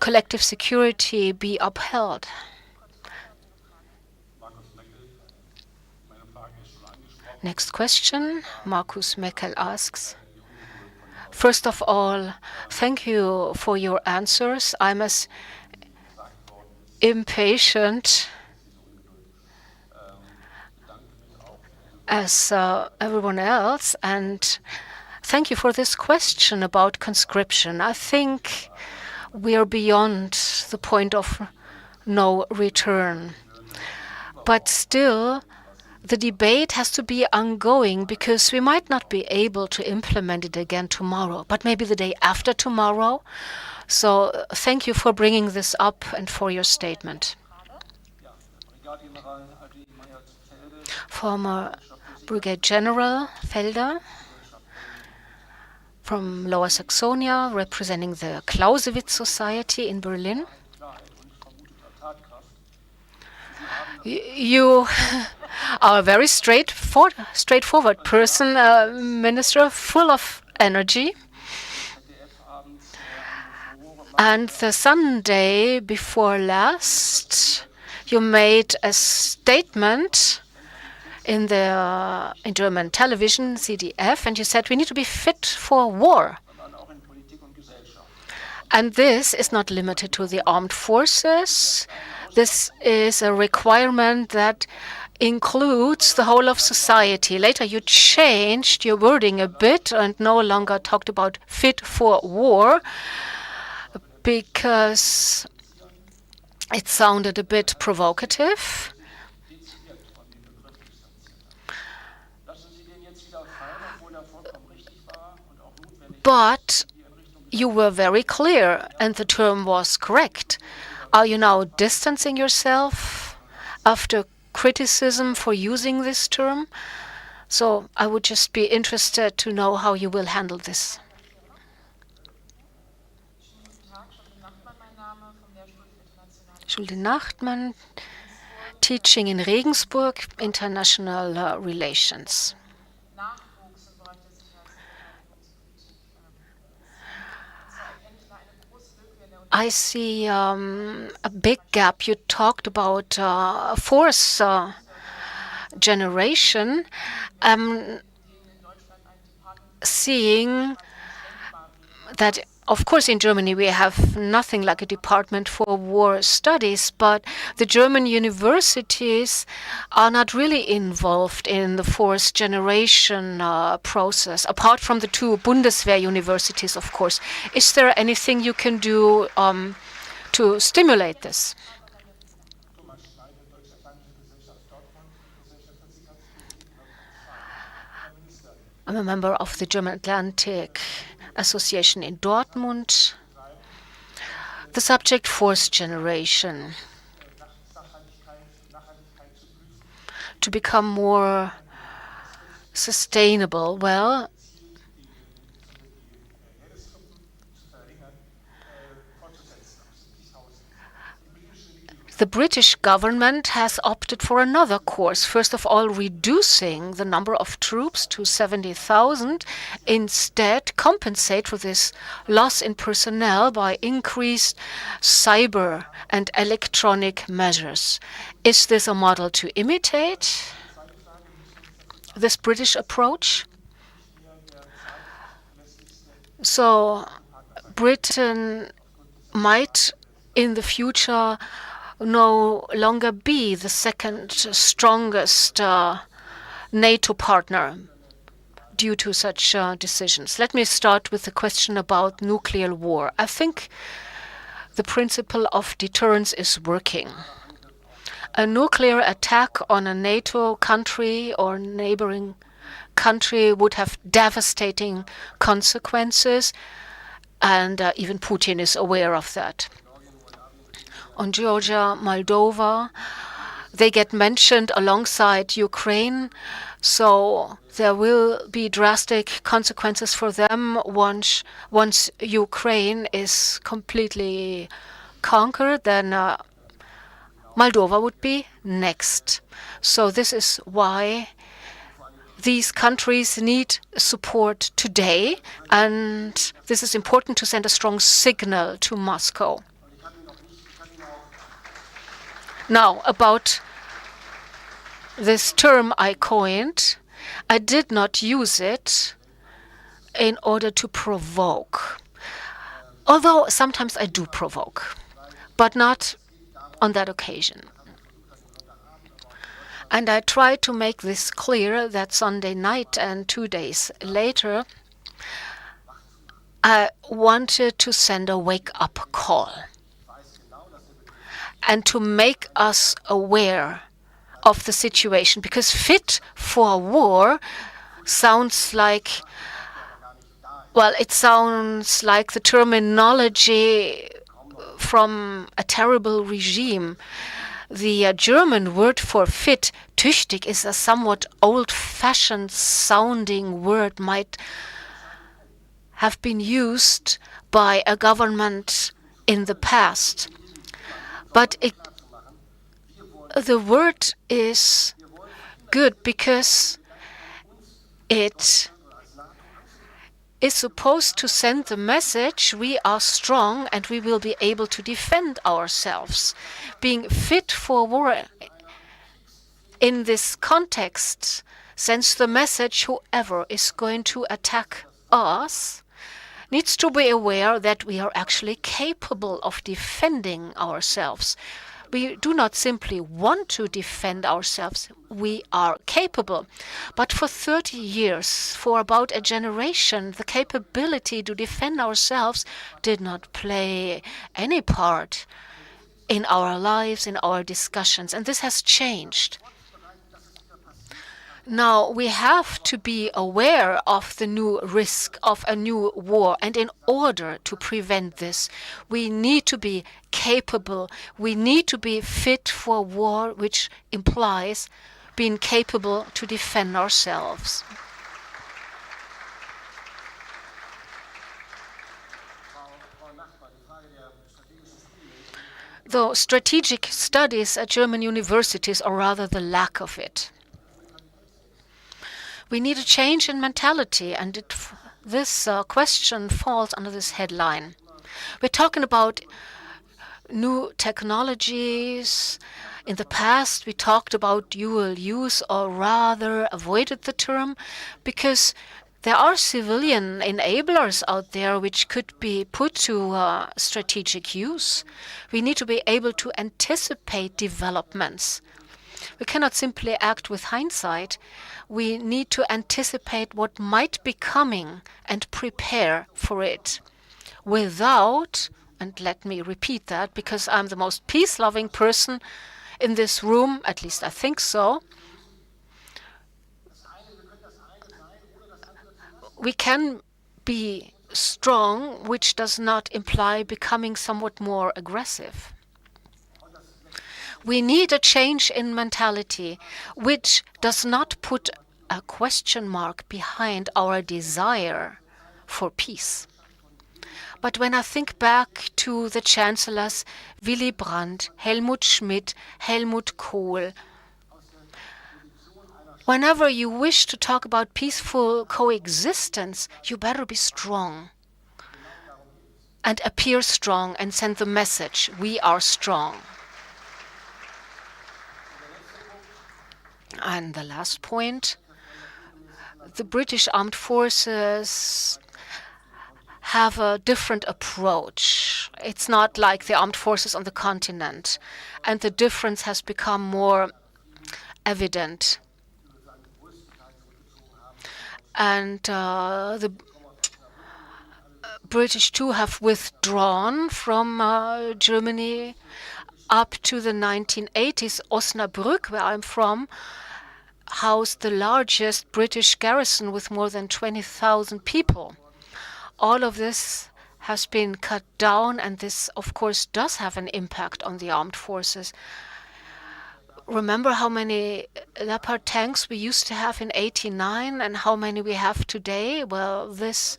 collective security be upheld? Next question, Markus Meckel asks. First of all, thank you for your answers. I'm as impatient as everyone else, and thank you for this question about conscription. I think we are beyond the point of no return. But still, the debate has to be ongoing because we might not be able to implement it again tomorrow, but maybe the day after tomorrow. So thank you for bringing this up and for your statement. Former Brigadier General Felder from Lower Saxonia, representing the Clausewitz Society in Berlin. You are a very straightforward person, Minister, full of energy. And the Sunday before last, you made a statement in German television, CDF, and you said we need to be fit for war. And this is not limited to the armed forces. This is a requirement that includes the whole of society. Later, you changed your wording a bit and no longer talked about fit for war because it sounded a bit provocative. But you were very clear, and the term was correct. Are you now distancing yourself after criticism for using this term? So I would just be interested to know how you will handle this. Schulde Nachtmann, teaching in Regensburg, international relations. I see a big gap. You talked about force generation. Seeing that, of course, in Germany we have nothing like a department for war studies, but the German universities are not really involved in the force generation process, apart from the two Bundeswehr universities, of course. Is there anything you can do to stimulate this? I'm a member of the German Atlantic Association in Dortmund. The subject force generation. To become more sustainable. Well, the British government has opted for another course. First of all, reducing the number of troops to 70,000. Instead, compensate for this loss in personnel by increased cyber and electronic measures. Is this a model to imitate, this British approach? So Britain might, in the future, no longer be the second strongest NATO partner due to such decisions. Let me start with the question about nuclear war. I think the principle of deterrence is working. A nuclear attack on a NATO country or neighboring country would have devastating consequences, and even Putin is aware of that. On Georgia, Moldova, they get mentioned alongside Ukraine, so there will be drastic consequences for them once Ukraine is completely conquered. Then Moldova would be next. So this is why these countries need support today, and this is important to send a strong signal to Moscow. Now, about this term I coined, I did not use it in order to provoke. Although sometimes I do provoke, but not on that occasion. And I tried to make this clear that Sunday night and 2 days later, I wanted to send a wake-up call and to make us aware of the situation, because fit for war sounds like, well, it sounds like the terminology from a terrible regime. The German word for fit, tüchtig, is a somewhat old-fashioned sounding word, might have been used by a government in the past. But the word is good because it is supposed to send the message we are strong and we will be able to defend ourselves. Being fit for war in this context sends the message whoever is going to attack us needs to be aware that we are actually capable of defending ourselves. We do not simply want to defend ourselves, we are capable. But for 30 years, for about a generation, the capability to defend ourselves did not play any part in our lives, in our discussions, and this has changed. Now, we have to be aware of the new risk of a new war, and in order to prevent this, we need to be capable. We need to be fit for war, which implies being capable to defend ourselves. Though strategic studies at German universities, or rather the lack of it, we need a change in mentality, and this question falls under this headline. We're talking about new technologies. In the past, we talked about dual use, or rather avoided the term, because there are civilian enablers out there which could be put to strategic use. We need to be able to anticipate developments. We cannot simply act with hindsight. We need to anticipate what might be coming and prepare for it without, and let me repeat that because I'm the most peace-loving person in this room, at least I think so. We can be strong, which does not imply becoming somewhat more aggressive. We need a change in mentality, which does not put a question mark behind our desire for peace. But when I think back to the chancellors Willy Brandt, Helmut Schmidt, Helmut Kohl, whenever you wish to talk about peaceful coexistence, you better be strong and appear strong and send the message, we are strong. And the last point, the British Armed Forces have a different approach. It's not like the armed forces on the continent, and the difference has become more evident. And the British too have withdrawn from Germany up to the 1980s. Osnabrück, where I'm from, housed the largest British garrison with more than 20,000 people. All of this has been cut down, and this, of course, does have an impact on the armed forces. Remember how many Leopard tanks we used to have in '89 and how many we have today? Well, this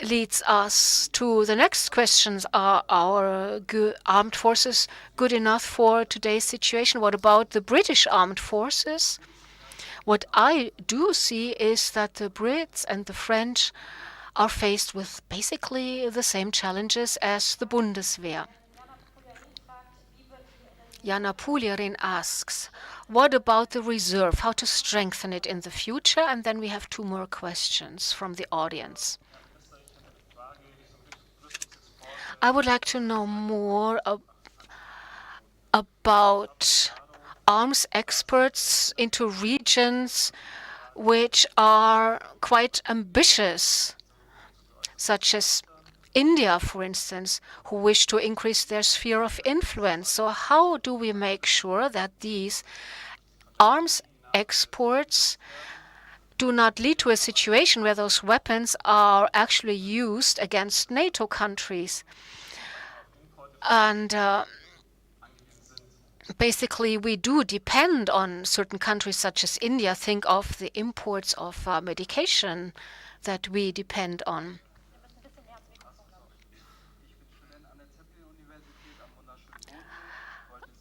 leads us to the next questions. Are our armed forces good enough for today's situation? What about the British armed forces? What I do see is that the Brits and the French are faced with basically the same challenges as the Bundeswehr. Jana Puljarin asks, What about the reserve? How to strengthen it in the future? And then we have 2 more questions from the audience. I would like to know more about arms exports into regions which are quite ambitious, such as India, for instance, who wish to increase their sphere of influence. So how do we make sure that these arms exports do not lead to a situation where those weapons are actually used against NATO countries? And basically, we do depend on certain countries such as India. Think of the imports of medication that we depend on.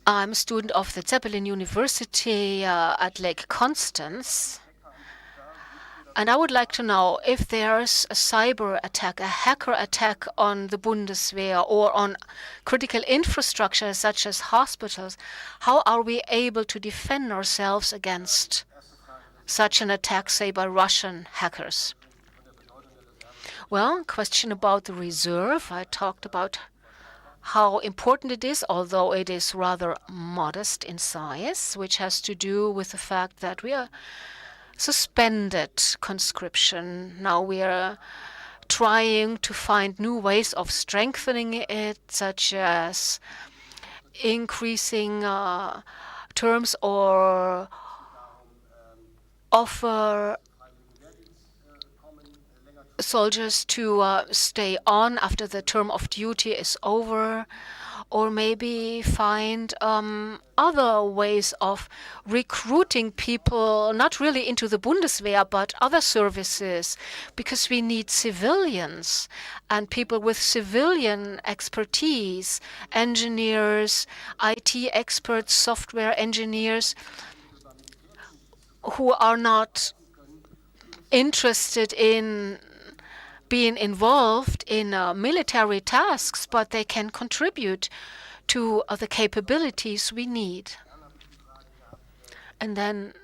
I'm a student of the Zeppelin University at Lake Constance. And I would like to know if there's a cyber attack, a hacker attack on the Bundeswehr or on critical infrastructure such as hospitals, how are we able to defend ourselves against such an attack, say, by Russian hackers? Well, question about the reserve. I talked about how important it is, although it is rather modest in size, which has to do with the fact that we are suspended conscription. Now we are trying to find new ways of strengthening it, such as increasing terms or offer soldiers to stay on after the term of duty is over, or maybe find other ways of recruiting people, not really into the Bundeswehr, but other services, because we need civilians and people with civilian expertise, engineers, IT experts, software engineers, who are not interested in being involved in military tasks, but they can contribute to the capabilities we need. And then,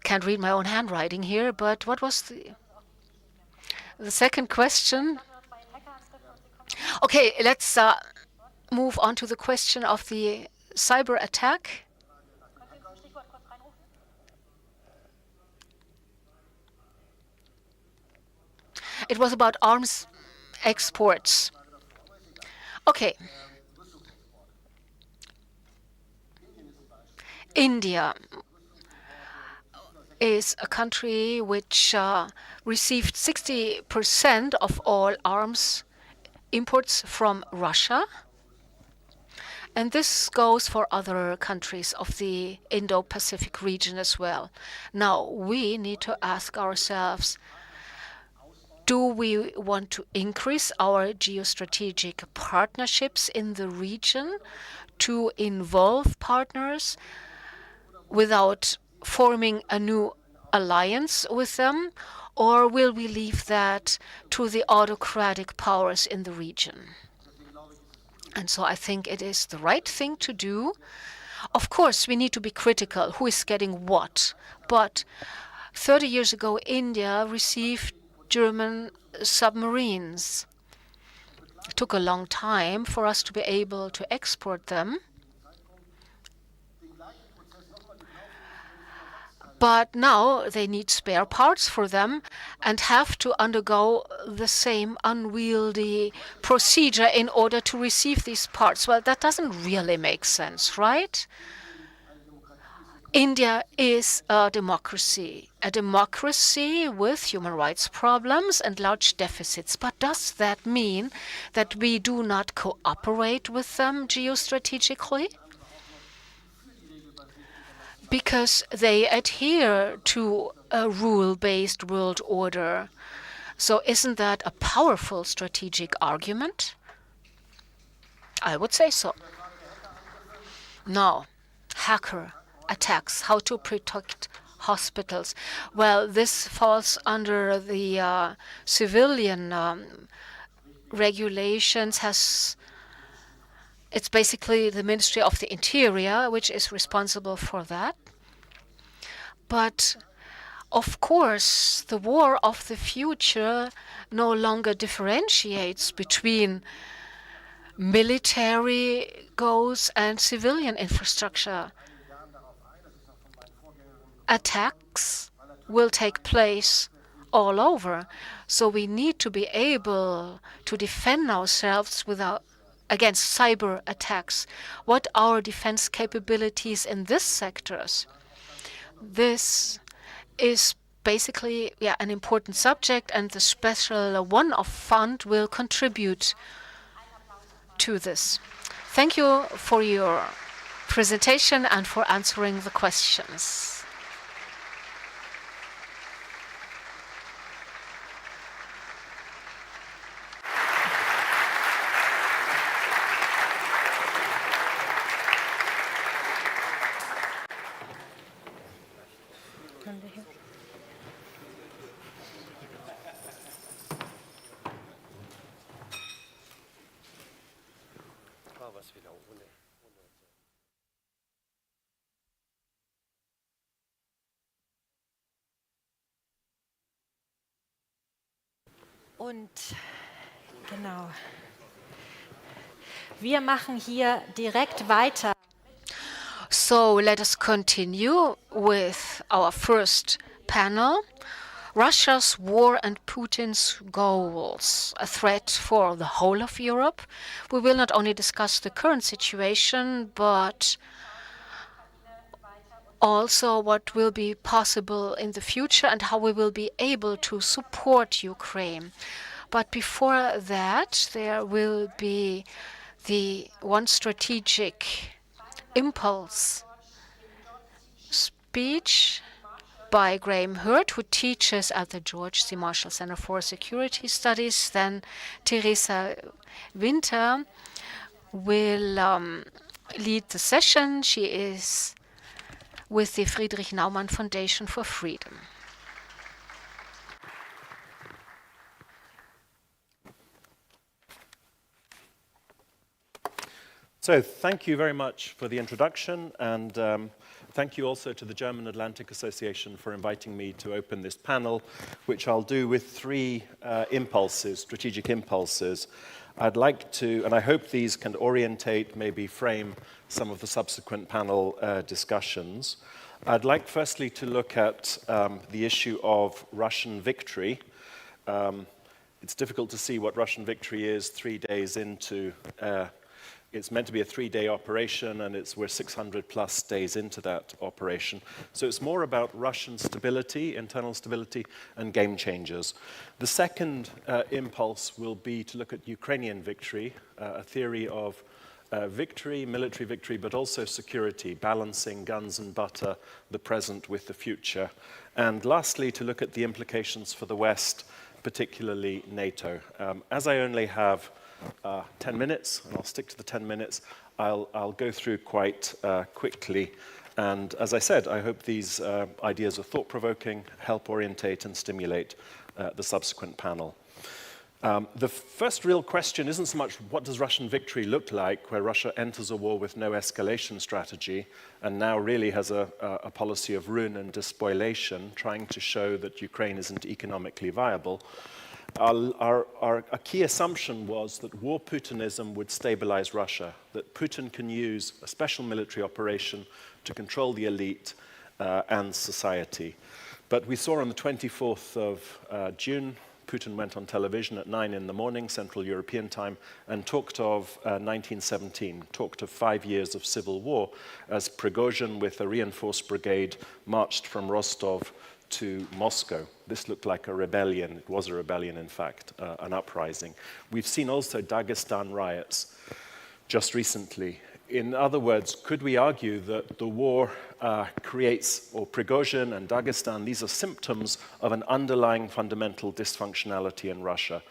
can't read my own handwriting here, but what was the second question? Okay, let's move on to the question of the cyber attack. It was about arms exports. Okay. India is a country which received 60% of all arms imports from Russia. And this goes for other countries of the Indo-Pacific region as well. Now, we need to ask ourselves, do we want to increase our geostrategic partnerships in the region to involve partners without forming a new alliance with them? Or will we leave that to the autocratic powers in the region? And so I think it is the right thing to do. Of course, we need to be critical. Who is getting what? But 30 years ago, India received German submarines. It took a long time for us to be able to export them. But now they need spare parts for them and have to undergo the same unwieldy procedure in order to receive these parts. Well, that doesn't really make sense, right? India is a democracy with human rights problems and large deficits. But does that mean that we do not cooperate with them geostrategically? Because they adhere to a rule-based world order. So isn't that a powerful strategic argument? I would say so. Now, hacker attacks, how to protect hospitals. Well, this falls under the civilian regulations, has It's basically the Ministry of the Interior which is responsible for that. But of course, the war of the future no longer differentiates between military goals and civilian infrastructure. Attacks will take place all over, so we need to be able to defend ourselves against cyber attacks. What are our defense capabilities in these sectors? This is basically an important subject, and the special one-off fund will contribute to this. Thank you for your presentation and for answering the questions. Und genau. Wir machen hier direkt weiter. So let us continue with our first panel. Russia's war and Putin's goals, a threat for the whole of Europe. We will not only discuss the current situation, but also what will be possible in the future and how we will be able to support Ukraine. But before that, there will be the one strategic impulse speech by Graham Hurt, who teaches at the George C. Marshall Center for Security Studies. Then Teresa Winter will lead the session. She is with the Friedrich Naumann Foundation for Freedom. So thank you very much for the introduction, and thank you also to the German Atlantic Association for inviting me to open this panel, which I'll do with three impulses, strategic impulses. I'd like to, and I hope these can orientate, maybe frame some of the subsequent panel discussions. I'd like firstly to look at the issue of Russian victory. It's difficult to see what Russian victory is 3 days into it's meant to be a 3-day operation, and we're 600 plus days into that operation. So it's more about Russian stability, internal stability, and game changers. The second impulse will be to look at Ukrainian victory, a theory of victory, military victory, but also security, balancing guns and butter, the present with the future. And lastly, to look at the implications for the West, particularly NATO. As I only have 10 minutes, and I'll stick to the 10 minutes. I'll go through quite quickly. And as I said, I hope these ideas are thought-provoking, help orientate and stimulate the subsequent panel. The first real question isn't so much what does Russian victory look like, where Russia enters a war with no escalation strategy and now really has a policy of ruin and despoilation, trying to show that Ukraine isn't economically viable. A key assumption was that war Putinism would stabilize Russia, that Putin can use a special military operation to control the elite and society. But we saw on the 24th of June, Putin went on television at 9 in the morning, Central European time, and talked of 1917, talked of 5 years of civil war, as Prigozhin with a reinforced brigade marched from Rostov to Moscow. This looked like a rebellion. It was a rebellion, in fact, an uprising. We've seen also Dagestan riots just recently. In other words, could we argue that the war creates, or Prigozhin and Dagestan, these are symptoms of an underlying fundamental dysfunctionality in Russia,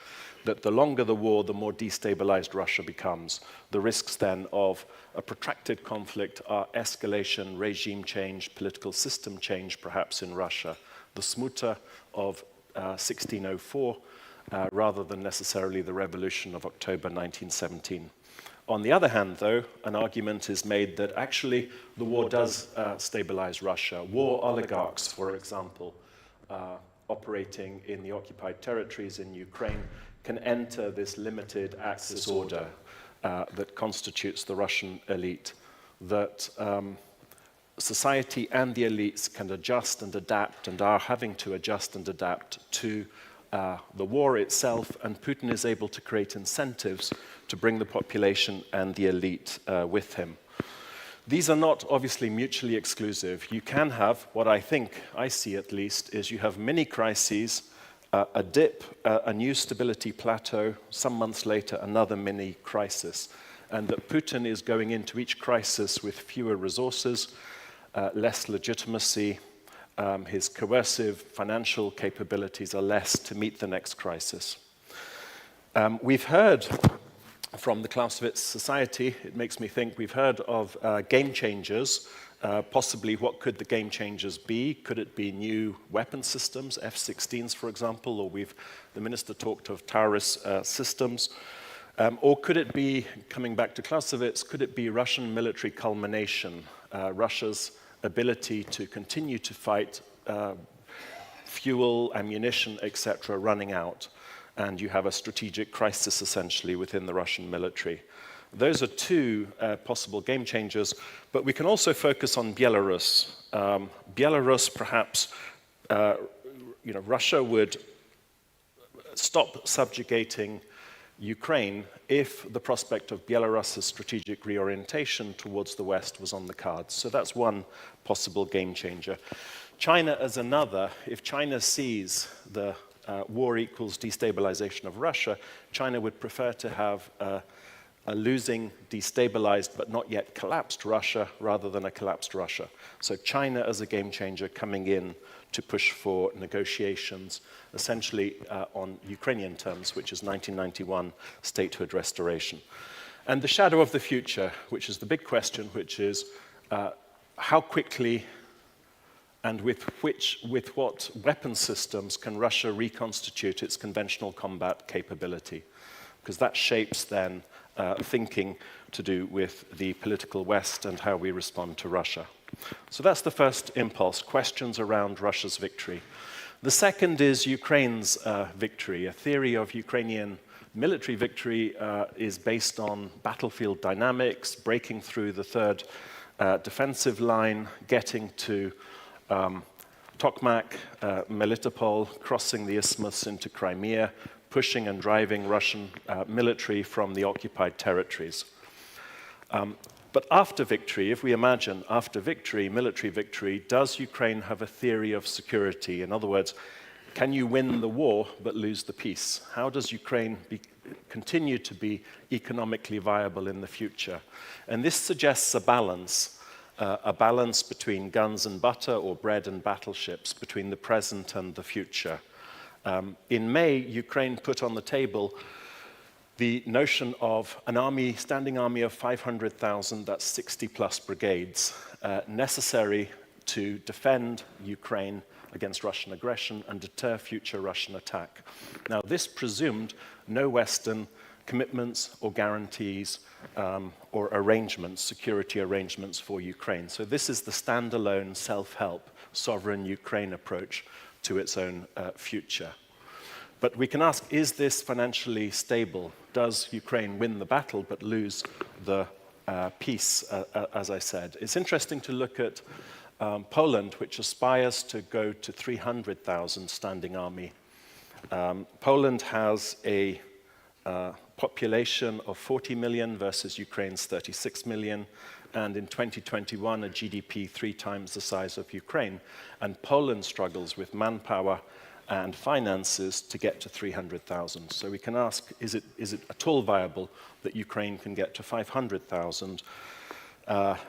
that the longer the war, the more destabilized Russia becomes. The risks then of a protracted conflict are escalation, regime change, political system change, perhaps in Russia. The smuta of 1604, rather than necessarily the revolution of October 1917. On the other hand, though, an argument is made that actually the war does stabilize Russia. War oligarchs, for example, operating in the occupied territories in Ukraine, can enter this limited access order that constitutes the Russian elite, that society and the elites can adjust and adapt and are having to adjust and adapt to the war itself, and Putin is able to create incentives to bring the population and the elite with him. These are not obviously mutually exclusive. You can have, what I see at least, is you have mini crises, a dip, a new stability plateau, some months later another mini crisis, and that Putin is going into each crisis with fewer resources, less legitimacy, his coercive financial capabilities are less to meet the next crisis. We've heard from the Clausewitz Society, it makes me think we've heard of game changers. Possibly what could the game changers be? Could it be new weapon systems, F-16s for example, or the minister talked of Taurus systems. Or could it be, coming back to Clausewitz, could it be Russian military culmination, Russia's ability to continue to fight, fuel, ammunition, etc., running out, and you have a strategic crisis essentially within the Russian military. Those are two possible game changers, but we can also focus on Belarus. Belarus, perhaps, Russia would stop subjugating Ukraine if the prospect of Belarus's strategic reorientation towards the West was on the cards. So that's one possible game changer. China as another. If China sees the war equals destabilization of Russia, China would prefer to have a losing, destabilized, but not yet collapsed Russia rather than a collapsed Russia. So China as a game changer coming in to push for negotiations, essentially on Ukrainian terms, which is 1991 statehood restoration. And the shadow of the future, which is the big question, which is how quickly and with what weapon systems can Russia reconstitute its conventional combat capability? Because that shapes then thinking to do with the political West and how we respond to Russia. So that's the first impulse, questions around Russia's victory. The second is Ukraine's victory. A theory of Ukrainian military victory is based on battlefield dynamics, breaking through the third defensive line, getting to Tokmak, Melitopol, crossing the isthmus into Crimea, pushing and driving Russian military from the occupied territories. But after victory, if we imagine after victory, military victory, does Ukraine have a theory of security? In other words, can you win the war but lose the peace? How does Ukraine continue to be economically viable in the future? And this suggests a balance between guns and butter or bread and battleships, between the present and the future. In May, Ukraine put on the table the notion of an army, standing army of 500,000, that's 60 plus brigades, necessary to defend Ukraine against Russian aggression and deter future Russian attack. Now, this presumed no Western commitments or guarantees or arrangements, security arrangements for Ukraine. So this is the standalone self-help, sovereign Ukraine approach to its own future. But we can ask, is this financially stable? Does Ukraine win the battle but lose the peace, as I said? It's interesting to look at Poland, which aspires to go to 300,000 standing army. Poland has a population of 40 million versus Ukraine's 36 million, and in 2021 a GDP 3 times the size of Ukraine. And Poland struggles with manpower and finances to get to 300,000. So we can ask, is it at all viable that Ukraine can get to 500,000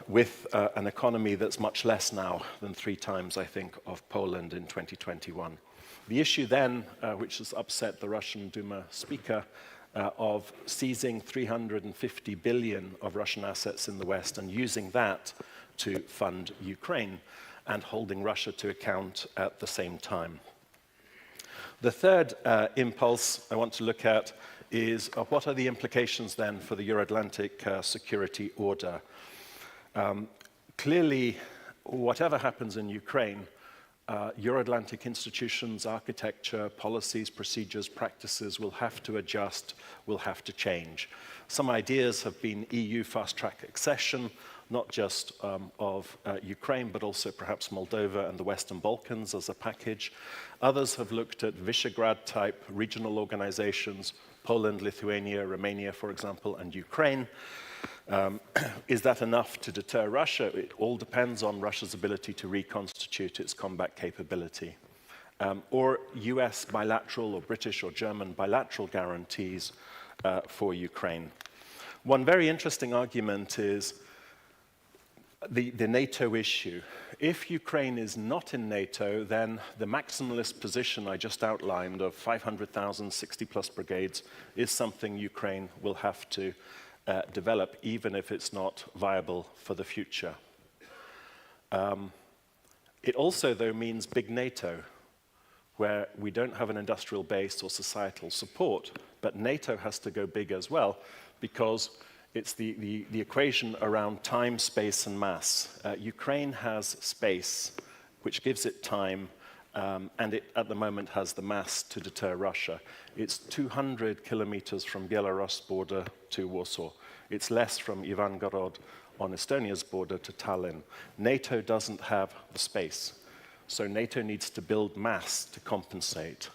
with an economy that's much less now than 3 times, I think, of Poland in 2021? The issue then, which has upset the Russian Duma speaker, of seizing 350 billion of Russian assets in the West and using that to fund Ukraine and holding Russia to account at the same time. The third impulse I want to look at is what are the implications then for the Euro-Atlantic security order? Clearly, whatever happens in Ukraine, Euro-Atlantic institutions, architecture, policies, procedures, practices will have to adjust, will have to change. Some ideas have been EU fast-track accession, not just of Ukraine, but also perhaps Moldova and the Western Balkans as a package. Others have looked at Visegrad-type regional organizations, Poland, Lithuania, Romania, for example, and Ukraine. Is that enough to deter Russia? It all depends on Russia's ability to reconstitute its combat capability. Or US bilateral or British or German bilateral guarantees for Ukraine. One very interesting argument is the NATO issue. If Ukraine is not in NATO, then the maximalist position I just outlined of 500,000, 60-plus brigades is something Ukraine will have to develop, even if it's not viable for the future. It also, though, means big NATO, where we don't have an industrial base or societal support, but NATO has to go big as well, because it's the equation around time, space, and mass. Ukraine has space, which gives it time, and it, at the moment, has the mass to deter Russia. It's 200 kilometers from Belarus border to Warsaw. It's less from Ivangorod on Estonia's border to Tallinn. NATO doesn't have the space, so NATO needs to build mass to compensate.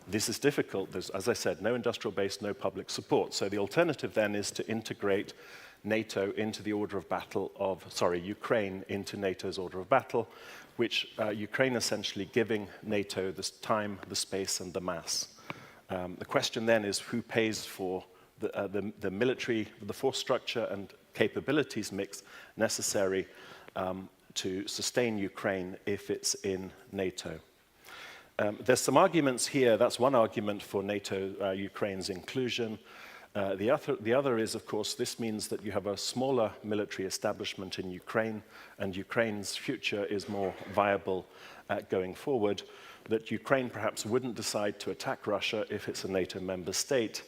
This is difficult. There's, as I said, no industrial base, no public support. So the alternative then is to integrate NATO into the order of battle of, Ukraine into NATO's order of battle, which Ukraine essentially giving NATO this time, the space, and the mass. The question then is who pays for the military, the force structure and capabilities mix necessary to sustain Ukraine if it's in NATO. There's some arguments here. That's one argument for NATO Ukraine's inclusion. The other is, of course, this means that you have a smaller military establishment in Ukraine, and Ukraine's future is more viable going forward, that Ukraine perhaps wouldn't decide to attack Russia if it's a NATO member state.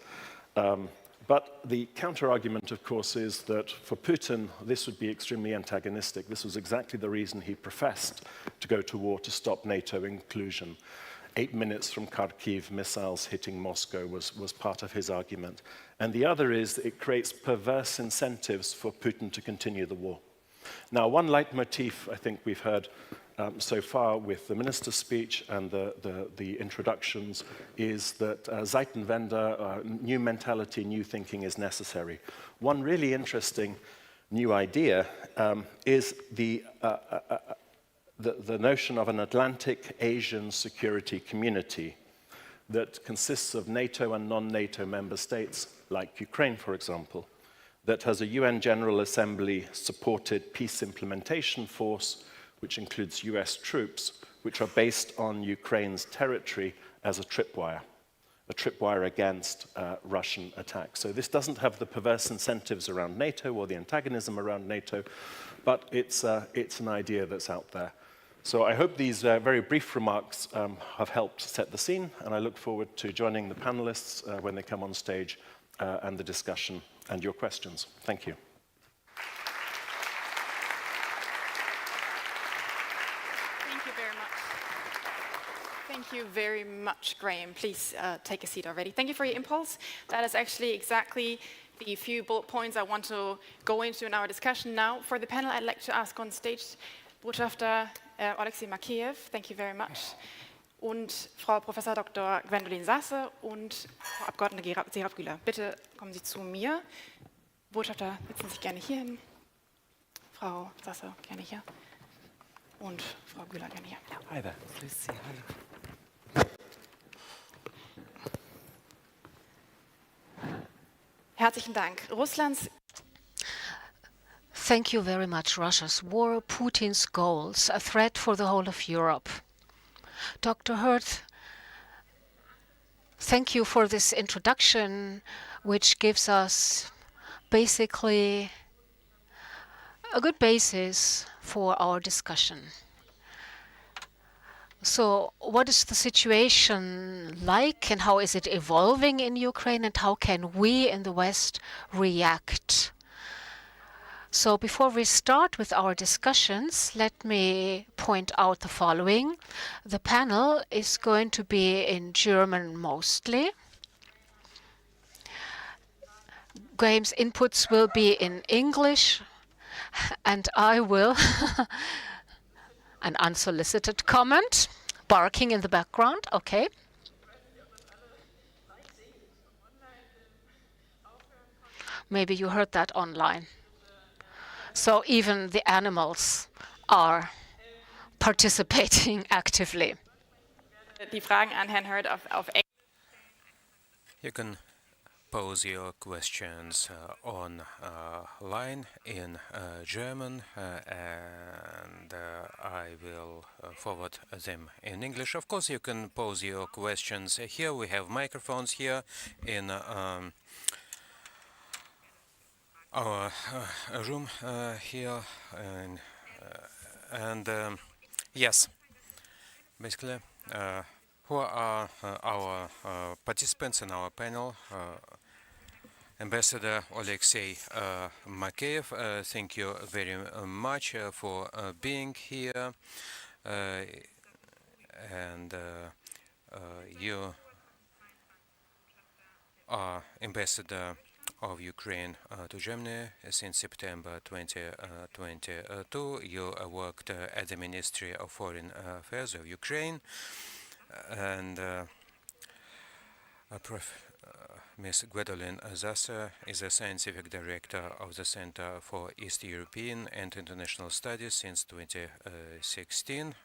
But the counter-argument, of course, is that for Putin, this would be extremely antagonistic. This was exactly the reason he professed to go to war to stop NATO inclusion. 8 minutes from Kharkiv, missiles hitting Moscow was part of his argument. And the other is that it creates perverse incentives for Putin to continue the war. Now, one leitmotif I think we've heard so far with the minister's speech and the introductions is that Zeitenwende, new mentality, new thinking is necessary. One really interesting new idea is the notion of an Atlantic Asian security community that consists of NATO and non-NATO member states, like Ukraine, for example, that has a UN General Assembly supported peace implementation force, which includes US troops, which are based on Ukraine's territory as a tripwire against Russian attacks. So this doesn't have the perverse incentives around NATO or the antagonism around NATO, but it's an idea that's out there. So I hope these very brief remarks have helped set the scene, and I look forward to joining the panelists when they come on stage and the discussion and your questions. Thank you. Thank you very much, Graham. Please take a seat already. Thank you for your impulse. That is actually exactly the few bullet points I want to go into in our discussion now. For the panel, I'd like to ask on stage Botschafter Alexei Makeyev. Thank you very much. Und Frau Professor Dr. Gwendolin Sasse und Frau Abgeordnete Serap-Güler. Bitte kommen Sie zu mir. Botschafter, setzen Sie sich gerne hier hin. Frau Sasse, gerne hier. Und Frau Güler, gerne hier. Ja. Hi there. Please say hello. Herzlichen Dank. Russlands Thank you very much. Russia's war, Putin's goals, a threat for the whole of Europe. Dr. Hurth, thank you for this introduction, which gives us basically a good basis for our discussion. So what is the situation like, and how is it evolving in Ukraine, and how can we in the West react? So before we start with our discussions, let me point out the following. The panel is going to be in German mostly. Graham's inputs will be in English, and I will, an unsolicited comment, barking in the background, okay. Maybe you heard that online. So even the animals are participating actively. Die Fragen an Herrn Hurd auf Englisch. You can pose your questions online in German, and I will forward them in English. Of course, you can pose your questions here. We have microphones here in our room here, and yes, basically, who are our participants in our panel? Ambassador Alexei Makeyev, thank you very much for being here, and you are ambassador of Ukraine to Germany since September 2022. You worked at the Ministry of Foreign Affairs of Ukraine, and Ms. Gwendolyn Zasser is a scientific director of the Center for East European and International Studies since 2016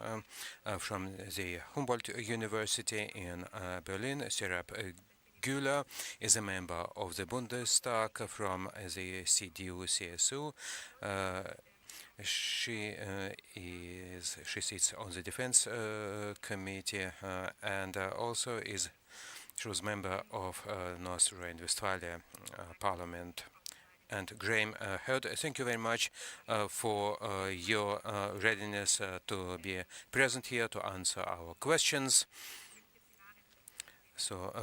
from the Humboldt University in Berlin. Serap Güler is a member of the Bundestag from the CDU-CSU. She sits on the Defense Committee and also she was member of North Rhine-Westphalia Parliament. And Graham Hurd, thank you very much for your readiness to be present here to answer our questions. So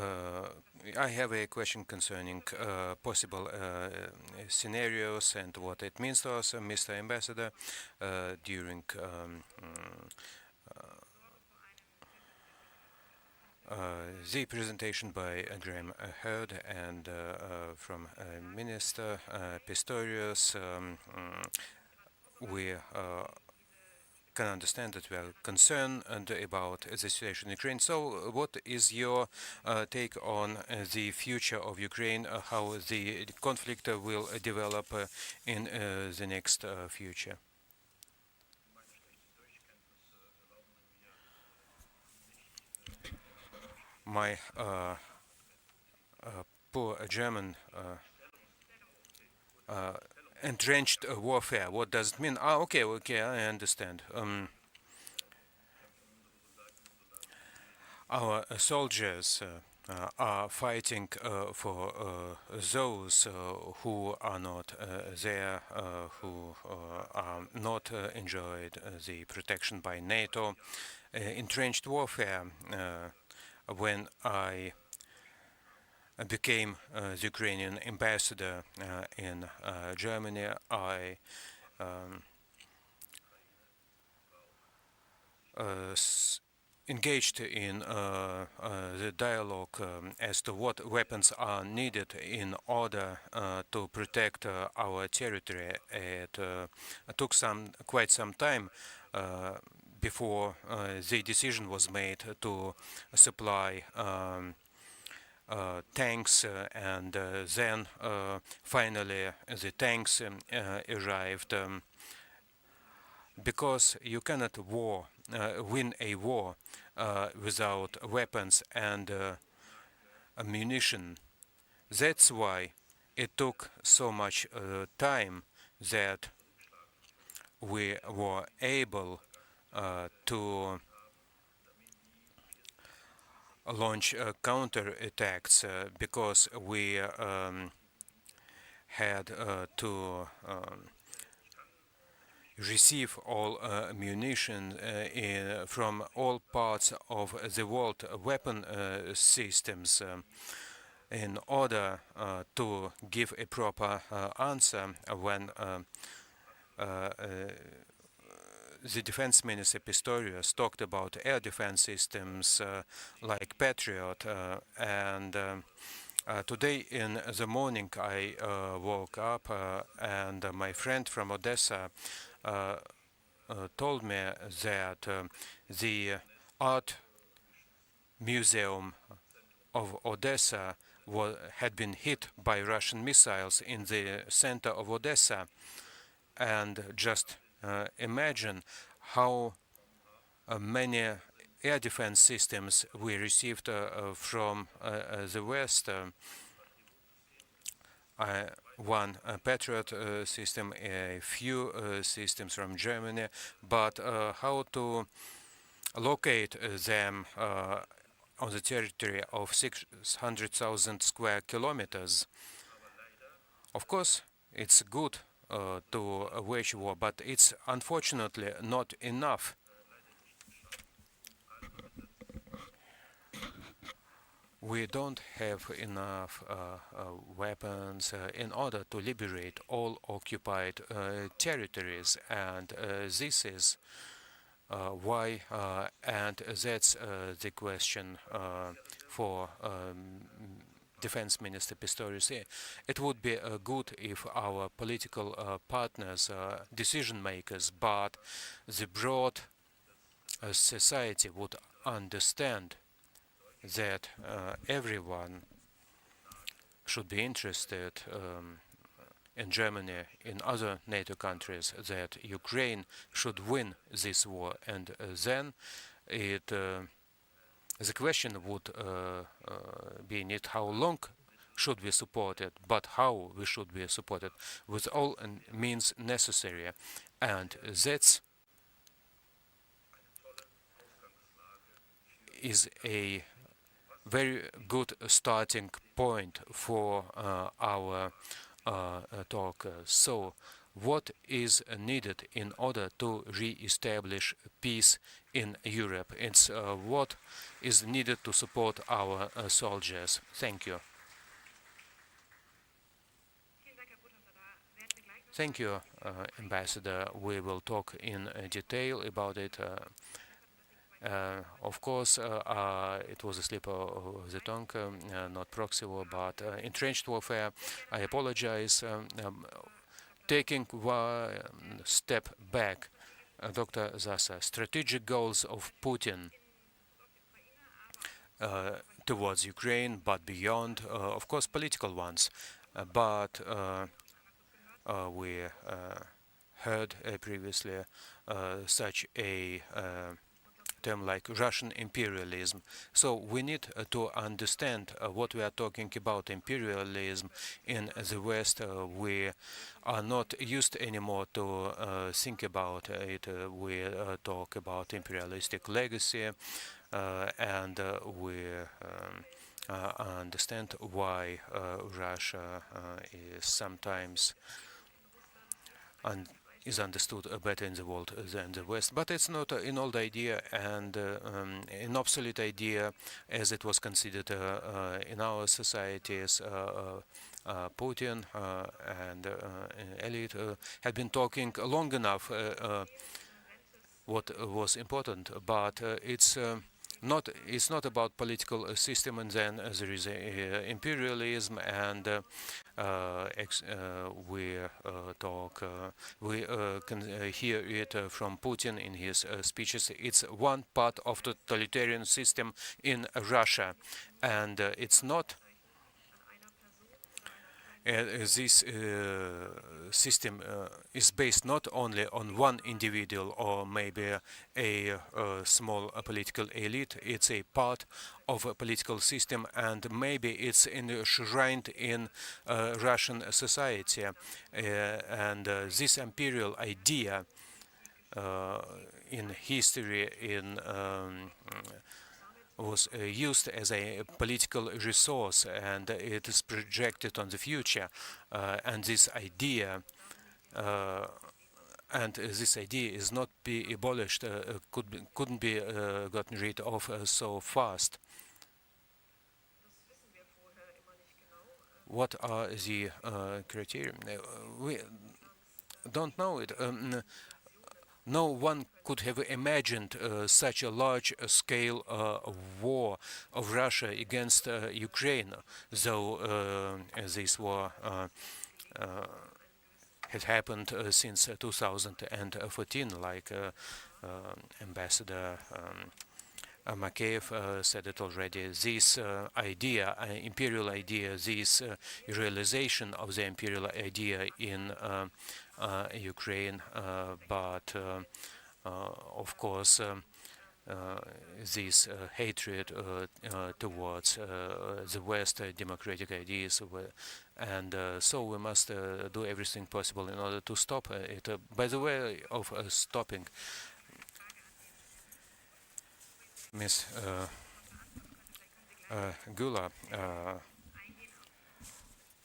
I have a question concerning possible scenarios and what it means to us, Mr. Ambassador, during the presentation by Graham Hurd and from Minister Pistorius. We can understand that we are concerned about the situation in Ukraine. So what is your take on the future of Ukraine, how the conflict will develop in the next future? My poor German entrenched warfare, what does it mean? Okay, I understand. Our soldiers are fighting for those who are not there, who are not enjoyed the protection by NATO. Entrenched warfare, when I became the Ukrainian ambassador in Germany, I engaged in the dialogue as to what weapons are needed in order to protect our territory. It took quite some time before the decision was made to supply tanks, and then finally the tanks arrived, because you cannot win a war without weapons and ammunition. That's why it took so much time that we were able to launch counter-attacks, because we had to receive all ammunition from all parts of the world, weapon systems, in order to give a proper answer when the defense minister Pistorius talked about air defense systems like Patriot, and today in the morning I woke up and my friend from Odessa told me that the art museum of Odessa had been hit by Russian missiles in the center of Odessa, and just imagine how many air defense systems we received from the West. One Patriot system, a few systems from Germany, but how to locate them on the territory of 600,000 square kilometers. Of course, it's good to wage war, but it's unfortunately not enough. We don't have enough weapons in order to liberate all occupied territories, and this is why, and that's the question for Defense Minister Pistorius. It would be good if our political partners, decision makers, but the broad society would understand that everyone should be interested in Germany, in other NATO countries, that Ukraine should win this war, and then the question would be not how long should we support it, but how we should be supported with all means necessary, and that is a very good starting point for our talk. So, what is needed in order to re-establish peace in Europe? It's what is needed to support our soldiers. Thank you. Thank you, Ambassador. We will talk in detail about it. Of course, it was a slip of the tongue, not proxy war, but entrenched warfare. I apologize. Taking one step back, Dr. Zasa, strategic goals of Putin towards Ukraine, but beyond, of course, political ones. But we heard previously such a term like Russian imperialism. So we need to understand what we are talking about. Imperialism in the West, we are not used anymore to think about it. We talk about imperialistic legacy, and we understand why Russia is sometimes is understood better in the world than the West. But it's not an old idea and an obsolete idea as it was considered in our societies. Putin and elite had been talking long enough what was important, but it's not about political system, and then there is imperialism, and we can hear it from Putin in his speeches. It's one part of the totalitarian system in Russia, and it's not. This system is based not only on one individual or maybe a small political elite. It's a part of a political system, and maybe it's enshrined in Russian society. And this imperial idea in history was used as a political resource, and it is projected on the future. And this idea and this idea is not be abolished, couldn't be gotten rid of so fast. What are the criteria? We don't know it. No one could have imagined such a large-scale war of Russia against Ukraine, though this war had happened since 2014, like Ambassador Makeyev said it already. This idea, imperial idea, this realization of the imperial idea in Ukraine, but of course this hatred towards the West, democratic ideas, and so we must do everything possible in order to stop it. By the way of stopping, Ms. Gula,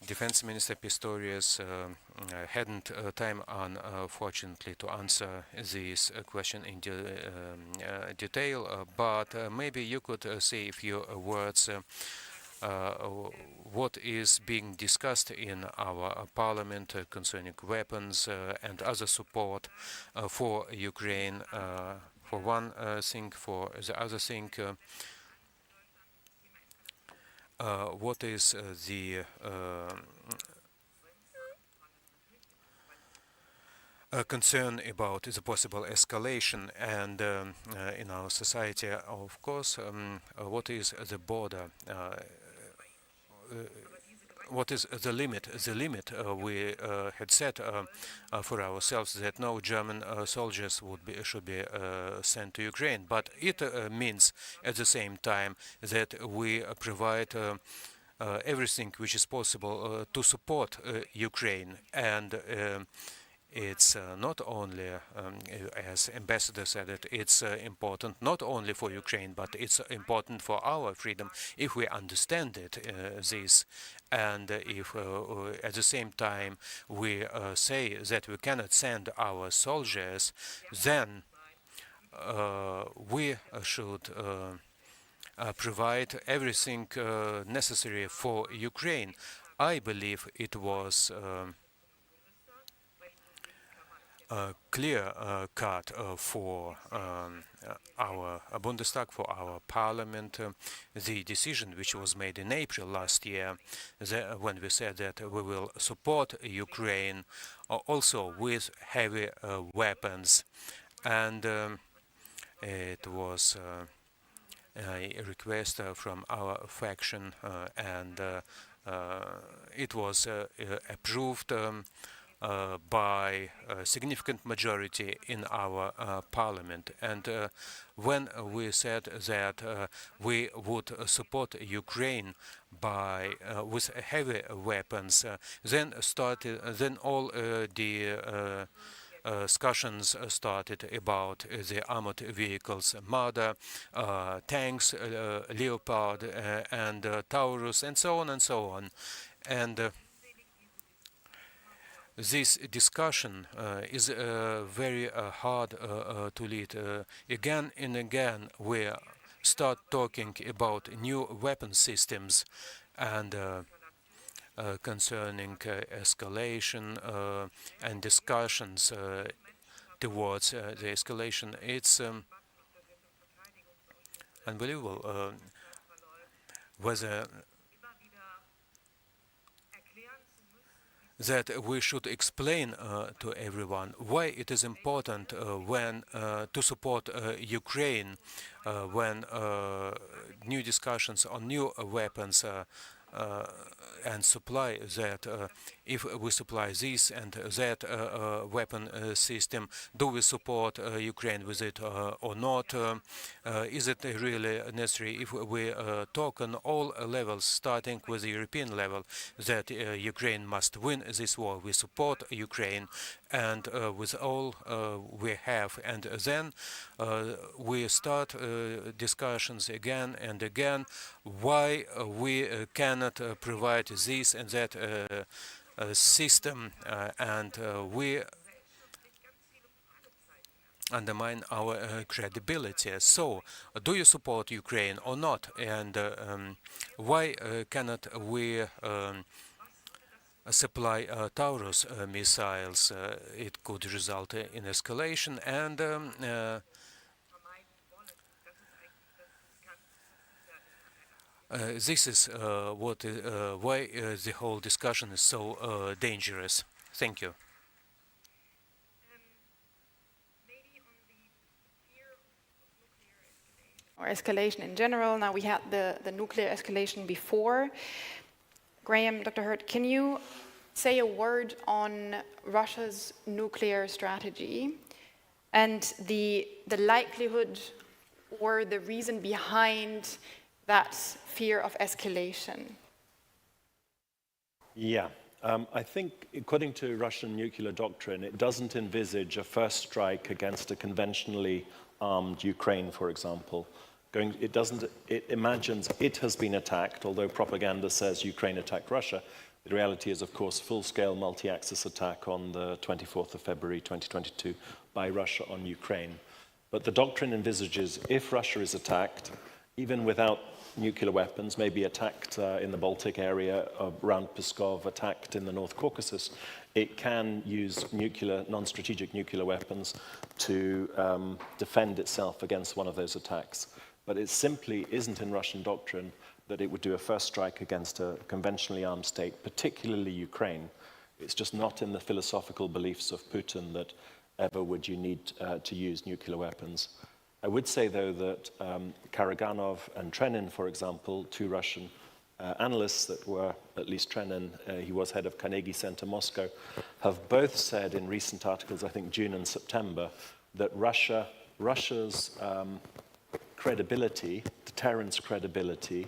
Defense Minister Pistorius hadn't time, unfortunately, to answer this question in detail, but maybe you could say a few words what is being discussed in our parliament concerning weapons and other support for Ukraine, for one thing. For the other thing, what is the concern about the possible escalation, and in our society, of course, what is the border, what is the limit? The limit we had set for ourselves, that no German soldiers should be sent to Ukraine, but it means at the same time that we provide everything which is possible to support Ukraine, and it's not only, as Ambassador said it, it's important not only for Ukraine, but it's important for our freedom if we understand it, this, and if at the same time we say that we cannot send our soldiers, then we should provide everything necessary for Ukraine. I believe it was clear cut for our Bundestag, for our parliament, the decision which was made in April last year, when we said that we will support Ukraine also with heavy weapons, and it was a request from our faction, and it was approved by a significant majority in our parliament. And when we said that we would support Ukraine by with heavy weapons, then all the discussions started about the armored vehicles, Marder, tanks, Leopard, and Taurus, and so on and so on. And this discussion is very hard to lead. Again and again, we start talking about new weapon systems, and concerning escalation and discussions towards the escalation. It's unbelievable whether that we should explain to everyone why it is important when to support Ukraine when new discussions on new weapons and supply, that if we supply this and that weapon system, do we support Ukraine with it or not? Is it really necessary if we talk on all levels, starting with the European level, that Ukraine must win this war? We support Ukraine, and with all we have, and then we start discussions again and again why we cannot provide this and that system, and we undermine our credibility. So, do you support Ukraine or not? And why cannot we supply Taurus missiles? It could result in escalation, and this is why the whole discussion is so dangerous. Thank you. Or escalation in general. Now we had the nuclear escalation before. Graham, Dr. Hurt, can you say a word on Russia's nuclear strategy and the likelihood or the reason behind that fear of escalation? Yeah, I think according to Russian nuclear doctrine, it doesn't envisage a first strike against a conventionally armed Ukraine, for example. It imagines it has been attacked, although propaganda says Ukraine attacked Russia. The reality is, of course, full-scale multi-axis attack on the 24th of February 2022 by Russia on Ukraine. But the doctrine envisages if Russia is attacked, even without nuclear weapons, maybe attacked in the Baltic area around Pskov, attacked in the North Caucasus, it can use non-strategic nuclear weapons to defend itself against one of those attacks. But it simply isn't in Russian doctrine that it would do a first strike against a conventionally armed state, particularly Ukraine. It's just not in the philosophical beliefs of Putin that ever would you need to use nuclear weapons. I would say, though, that Karaganov and Trenin, for example, two Russian analysts that were, at least Trenin, he was head of Carnegie Center Moscow, have both said in recent articles, I think June and September, that Russia's credibility, deterrence credibility,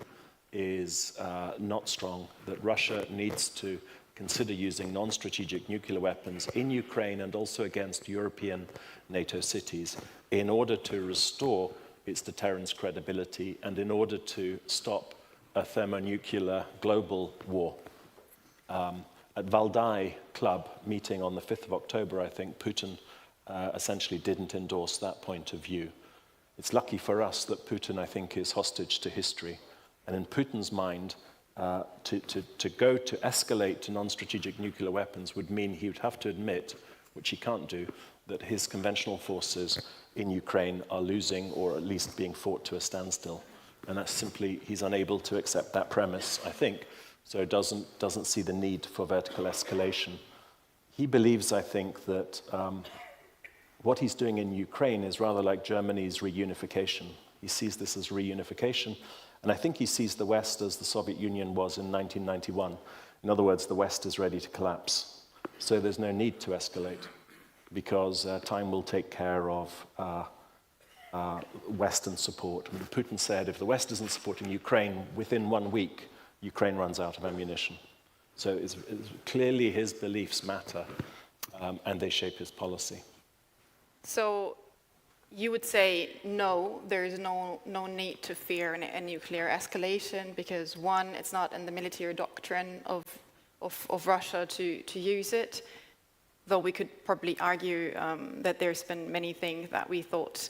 is not strong, that Russia needs to consider using non-strategic nuclear weapons in Ukraine and also against European NATO cities in order to restore its deterrence credibility and in order to stop a thermonuclear global war. At Valdai Club meeting on the 5th of October, I think, Putin essentially didn't endorse that point of view. It's lucky for us that Putin, I think, is hostage to history. And in Putin's mind, to go to escalate to non-strategic nuclear weapons would mean he would have to admit, which he can't do, that his conventional forces in Ukraine are losing or at least being fought to a standstill. And that's simply, he's unable to accept that premise, I think, so doesn't see the need for vertical escalation. He believes, I think, that what he's doing in Ukraine is rather like Germany's reunification. He sees this as reunification, and I think he sees the West as the Soviet Union was in 1991. In other words, the West is ready to collapse. So there's no need to escalate, because time will take care of Western support. I mean, Putin said if the West isn't supporting Ukraine within 1 week, Ukraine runs out of ammunition. So it's clearly his beliefs matter, and they shape his policy. So you would say, no, there is no need to fear a nuclear escalation because, one, it's not in the military doctrine of Russia to use it, though we could probably argue that there's been many things that we thought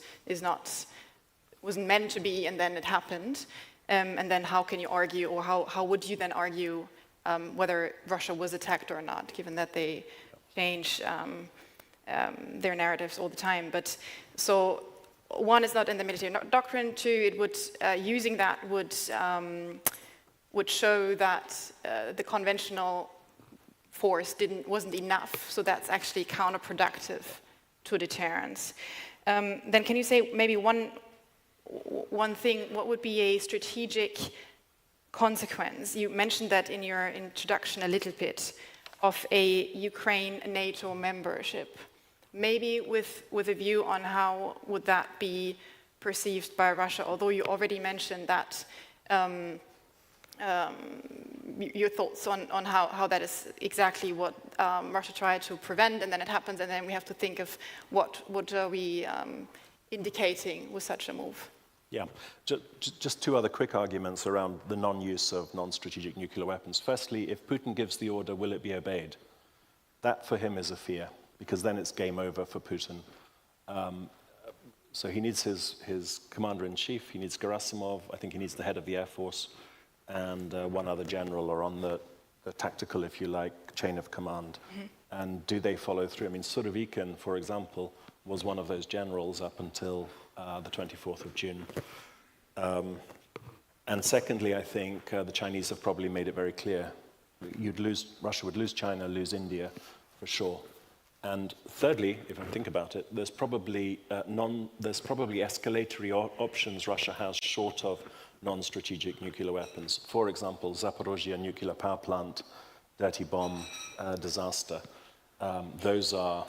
wasn't meant to be, and then it happened. And then how can you argue, or how would you then argue whether Russia was attacked or not, given that they change their narratives all the time? But so one is not in the military doctrine. Two, it would using that would show that the conventional force wasn't enough. So that's actually counterproductive to deterrence. Then can you say maybe one thing? What would be a strategic consequence? You mentioned that in your introduction a little bit of a Ukraine NATO membership. Maybe with a view on how would that be perceived by Russia, although you already mentioned that your thoughts on how that is exactly what Russia tried to prevent, and then it happens, and then we have to think of what are we indicating with such a move. Yeah, just two other quick arguments around the non-use of non-strategic nuclear weapons. Firstly, if Putin gives the order, will it be obeyed? That for him is a fear, because then it's game over for Putin. So he needs his commander-in-chief, he needs Gerasimov, I think he needs the head of the Air Force, and one other general are on the tactical, if you like, chain of command. And do they follow through? I mean, Surovikin, for example, was one of those generals up until the 24th of June. And secondly, I think the Chinese have probably made it very clear. Russia would lose China, lose India, for sure. And thirdly, if I think about it, there's probably escalatory options Russia has short of non-strategic nuclear weapons. For example, Zaporozhye nuclear power plant, dirty bomb, disaster. Those are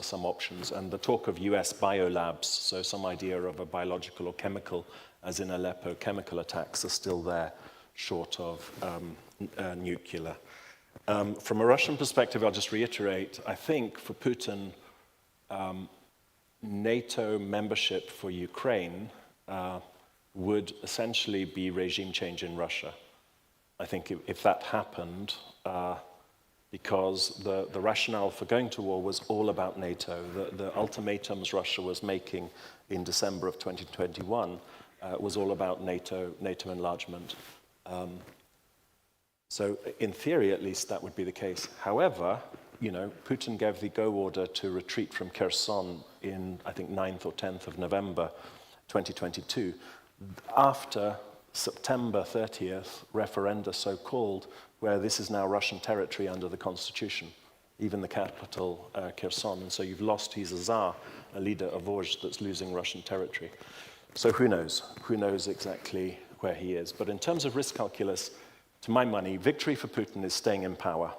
some options. And the talk of US biolabs, so some idea of a biological or chemical, as in Aleppo, chemical attacks are still there, short of nuclear. From a Russian perspective, I'll just reiterate, I think for Putin, NATO membership for Ukraine would essentially be regime change in Russia. I think if that happened, because the rationale for going to war was all about NATO. The ultimatums Russia was making in December of 2021 was all about NATO enlargement. So in theory, at least, that would be the case. However, you know, Putin gave the go order to retreat from Kherson in, I think, 9th or 10th of November 2022, after September 30th referenda, so-called, where this is now Russian territory under the constitution, even the capital, Kherson. And so you've lost, he's a Tsar, a leader of Vosges that's losing Russian territory. So who knows? Who knows exactly where he is? But in terms of risk calculus, to my money, victory for Putin is staying in power.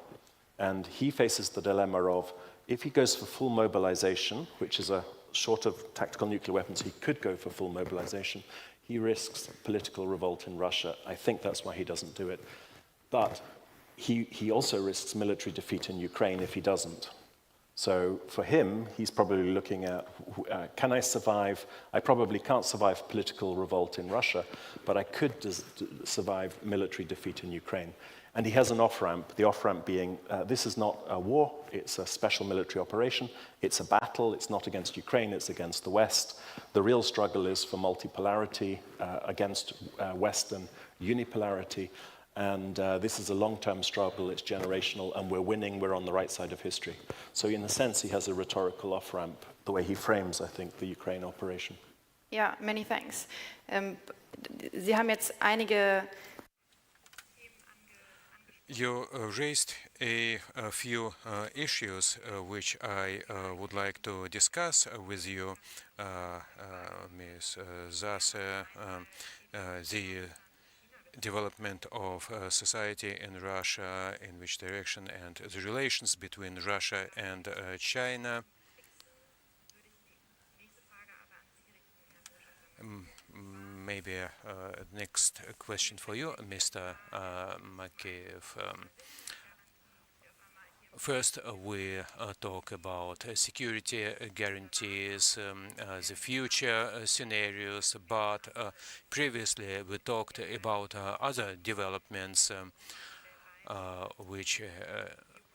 And he faces the dilemma of, if he goes for full mobilization, which is a short of tactical nuclear weapons, he could go for full mobilization, he risks political revolt in Russia. I think that's why he doesn't do it. But he also risks military defeat in Ukraine if he doesn't. So for him, he's probably looking at, can I survive? I probably can't survive political revolt in Russia, but I could survive military defeat in Ukraine. And he has an off-ramp, the off-ramp being, this is not a war, it's a special military operation, it's a battle, it's not against Ukraine, it's against the West. The real struggle is for multipolarity against Western unipolarity. And this is a long-term struggle, it's generational, and we're winning, we're on the right side of history. So in a sense, he has a rhetorical off-ramp, the way he frames, I think, the Ukraine operation. Yeah, many thanks. Sie haben jetzt einige... You raised a few issues which I would like to discuss with you, Ms. Zase, the development of society in Russia, in which direction, and the relations between Russia and China. Maybe next question for you, Mr. Makeyev. First, we talk about security guarantees, the future scenarios, but previously we talked about other developments which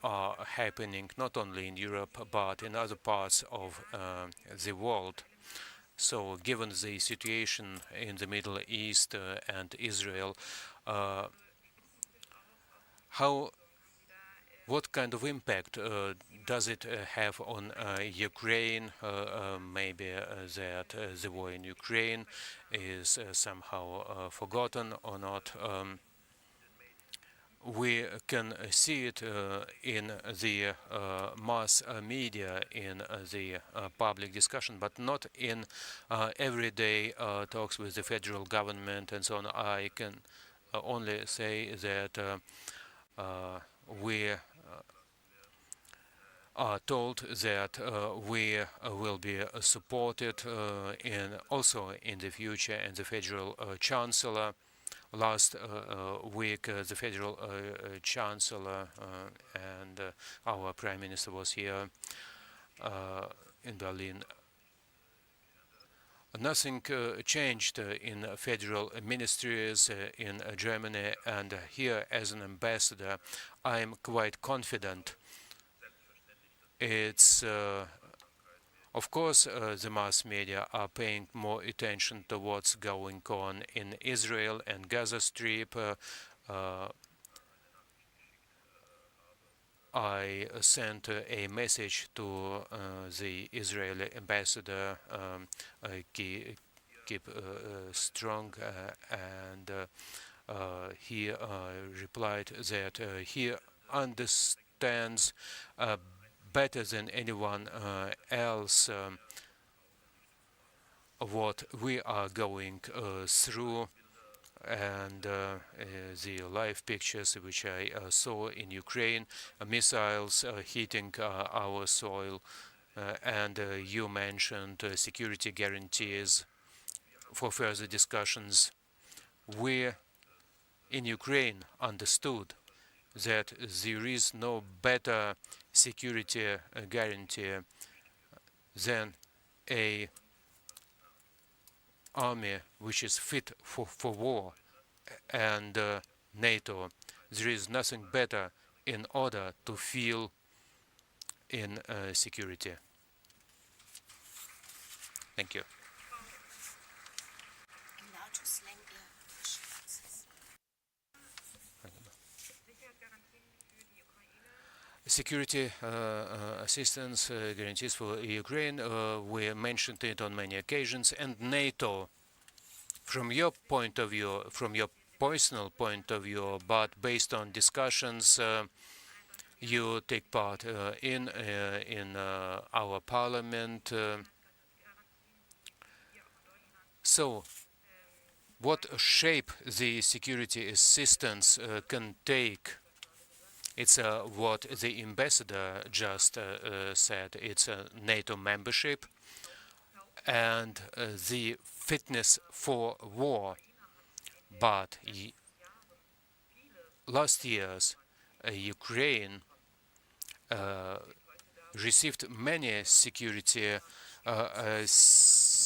are happening not only in Europe but in other parts of the world. So, given the situation in the Middle East and Israel, what kind of impact does it have on Ukraine? Maybe that the war in Ukraine is somehow forgotten or not. We can see it in the mass media, in the public discussion, but not in everyday talks with the federal government and so on. I can only say that we are told that we will be supported also in the future, and the federal chancellor. Last week, the federal chancellor and our prime minister was here in Berlin. Nothing changed in federal ministries in Germany, and here as an ambassador, I'm quite confident. It's Of course, the mass media are paying more attention to what's going on in Israel and Gaza Strip. I sent a message to the Israeli ambassador, keep strong, and he replied that he understands better than anyone else what we are going through, and the live pictures which I saw in Ukraine, missiles hitting our soil, and you mentioned security guarantees for further discussions. We in Ukraine understood that there is no better security guarantee than a army which is fit for war, and NATO. There is nothing better in order to feel in security. Thank you. Security assistance guarantees for Ukraine, we mentioned it on many occasions, and NATO, from your point of view, from your personal point of view, but based on discussions you take part in our parliament. So, what shape the security assistance can take? It's what the ambassador just said. It's a NATO membership and the fitness for war. But last years, Ukraine received many security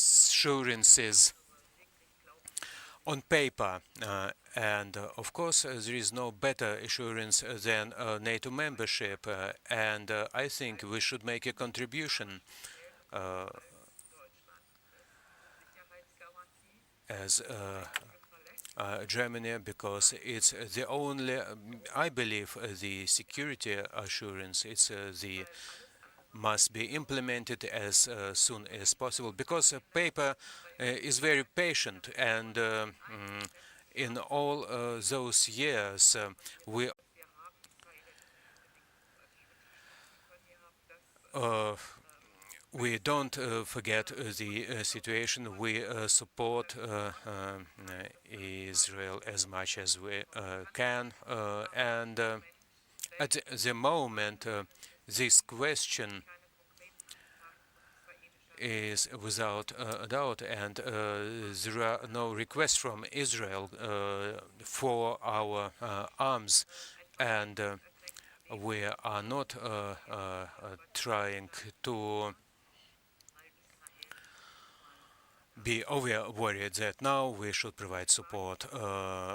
assurances on paper, and of course there is no better assurance than NATO membership, and I think we should make a contribution as Germany, because it's the only, I believe, the security assurance, it's must be implemented as soon as possible, because paper is very patient, and in all those years we don't forget the situation. We support Israel as much as we can, and at the moment this question is without a doubt, and there are no requests from Israel for our arms, and we are not trying to be over worried that now we should provide support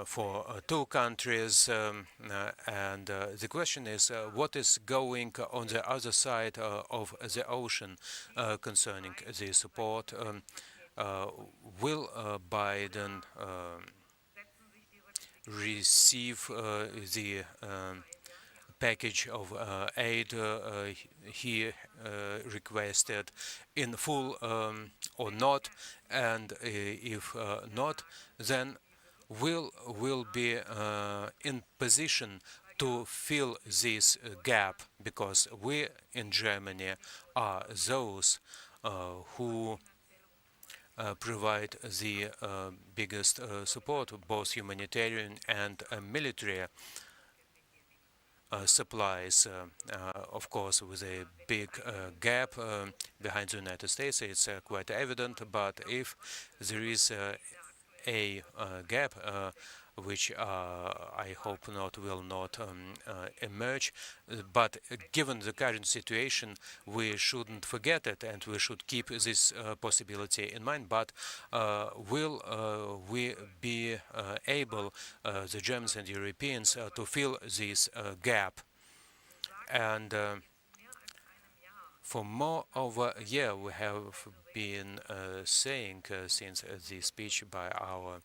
for two countries, and the question is what is going on the other side of the ocean concerning the support. Will Biden receive the package of aid he requested in full or not, and if not, then will be in position to fill this gap, because we in Germany are those who provide the biggest support, both humanitarian and military supplies, of course, with a big gap behind the United States. It's quite evident, but if there is a gap, which I hope will not emerge, but given the current situation, we shouldn't forget it, and we should keep this possibility in mind. But will we be able, the Germans and Europeans, to fill this gap? And For more over a year, we have been saying since the speech by our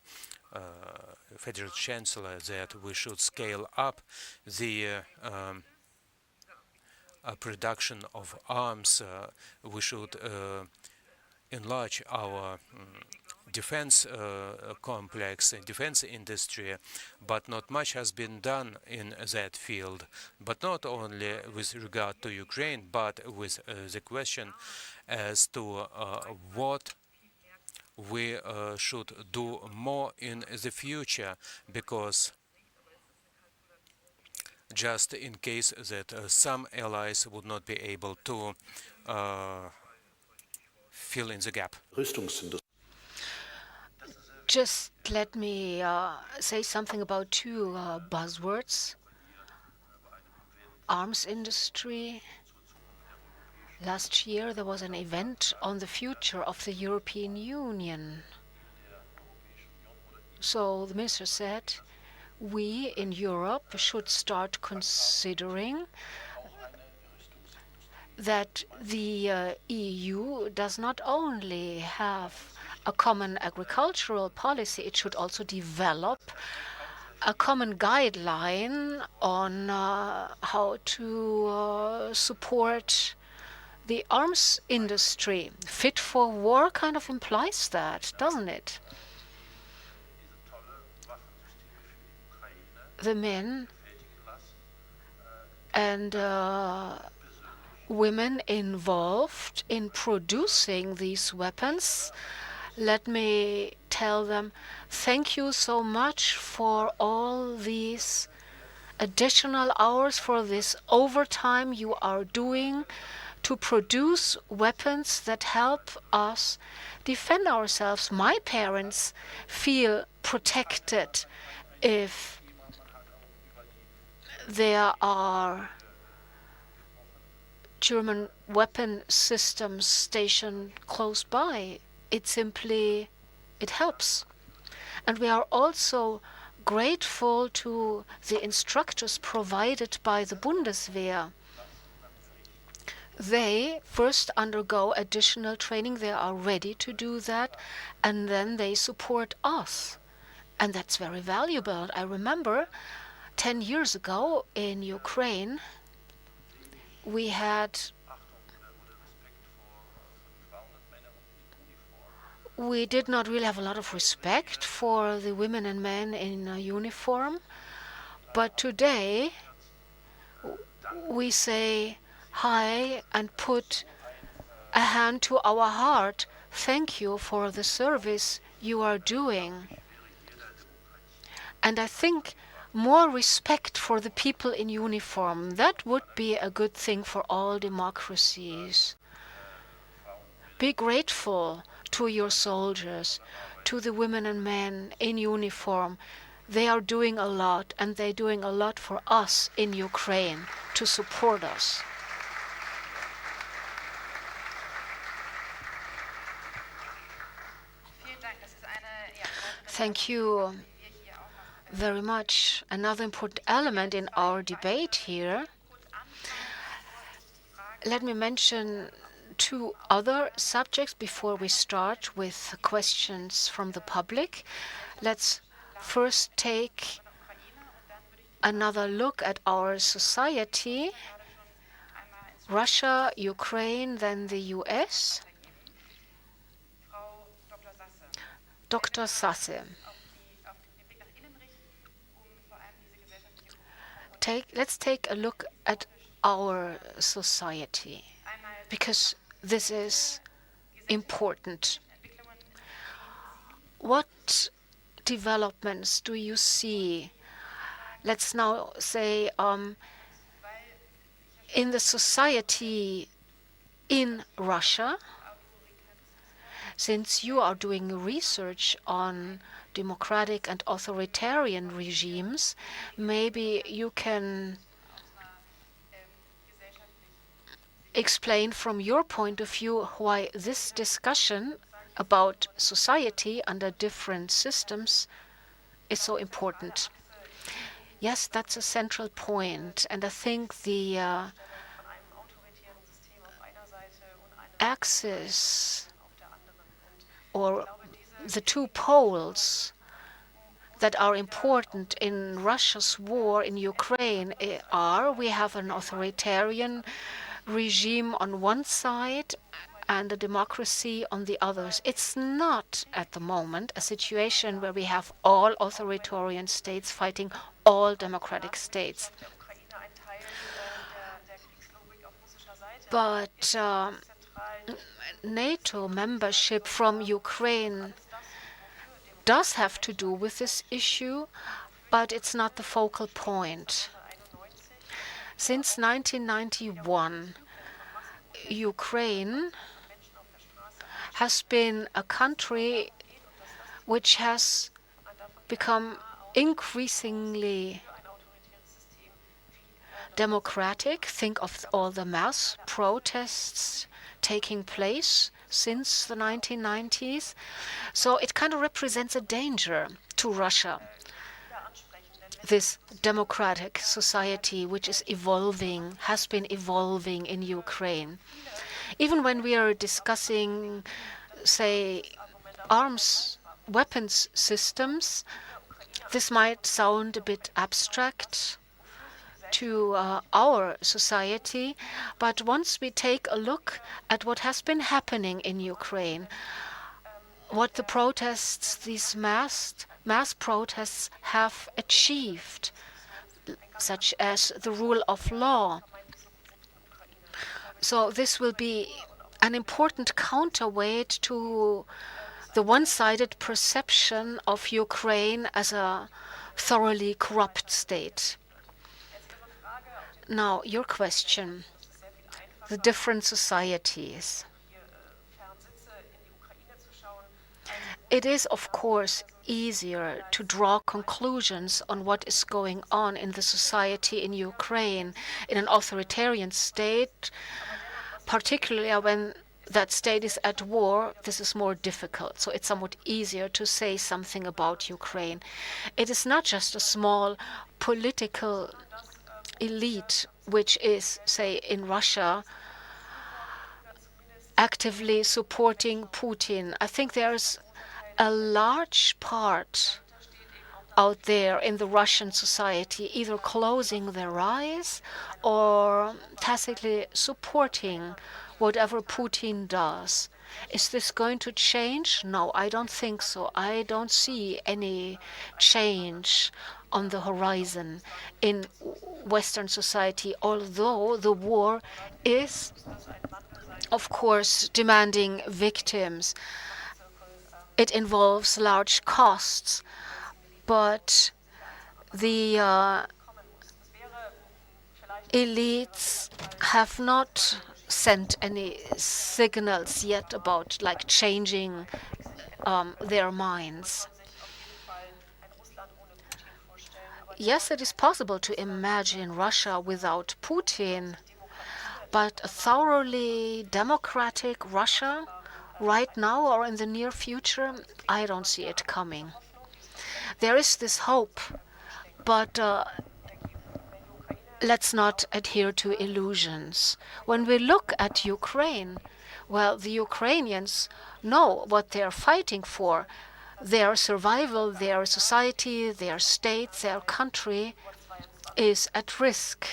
Federal Chancellor that we should scale up the production of arms. We should enlarge our defense complex and defense industry, but not much has been done in that field. But not only with regard to Ukraine, but with the question as to what we should do more in the future, because just in case that some allies would not be able to fill in the gap. Just let me say something about two buzzwords. Arms industry. Last year there was an event on the future of the European Union. So the minister said, we in Europe should start considering that the EU does not only have a common agricultural policy, it should also develop a common guideline on how to support the arms industry. Fit for war kind of implies that, doesn't it? The men and women involved in producing these weapons, let me tell them, thank you so much for all these additional hours, for this overtime you are doing to produce weapons that help us defend ourselves. My parents feel protected if there are German weapon systems stationed close by. It helps. And we are also grateful to the instructors provided by the Bundeswehr. They first undergo additional training, they are ready to do that, and then they support us. And that's very valuable. I remember 10 years ago in Ukraine, we did not really have a lot of respect for the women and men in uniform. But today, we say hi and put a hand to our heart. Thank you for the service you are doing. And I think more respect for the people in uniform, that would be a good thing for all democracies. Be grateful to your soldiers, to the women and men in uniform. They are doing a lot, and they're doing a lot for us in Ukraine to support us. Thank you very much. Another important element in our debate here. Let me mention two other subjects before we start with questions from the public. Let's first take another look at our society. Russia, Ukraine, then the US. Dr. Sasse. Let's take a look at our society, because this is important. What developments do you see? Let's now say in the society in Russia, since you are doing research on democratic and authoritarian regimes, maybe you can explain from your point of view why this discussion about society under different systems is so important. Yes, that's a central point, and I think the axis or the two poles that are important in Russia's war in Ukraine are we have an authoritarian regime on one side and a democracy on the others. It's not at the moment a situation where we have all authoritarian states fighting all democratic states. But NATO membership from Ukraine does have to do with this issue, but it's not the focal point. Since 1991, Ukraine has been a country which has become increasingly democratic. Think of all the mass protests taking place since the 1990s. So it kind of represents a danger to Russia, this democratic society which is evolving, has been evolving in Ukraine. Even when we are discussing, say, weapons systems, this might sound a bit abstract to our society, but once we take a look at what has been happening in Ukraine, what the protests, these mass protests have achieved, such as the rule of law. So this will be an important counterweight to the one-sided perception of Ukraine as a thoroughly corrupt state. Now, your question, the different societies. It is, of course, easier to draw conclusions on what is going on in the society in Ukraine, in an authoritarian state, particularly when that state is at war. This is more difficult, so it's somewhat easier to say something about Ukraine. It is not just a small political elite which is, say, in Russia, actively supporting Putin. I think there's a large part out there in the Russian society either closing their eyes or tacitly supporting whatever Putin does. Is this going to change? No, I don't think so. I don't see any change on the horizon in Western society, although the war is, of course, demanding victims. It involves large costs, but the elites have not sent any signals yet about like changing their minds. Yes, it is possible to imagine Russia without Putin, but a thoroughly democratic Russia right now or in the near future, I don't see it coming. There is this hope, but let's not adhere to illusions. When we look at Ukraine, well, the Ukrainians know what they're fighting for. Their survival, their society, their state, their country is at risk.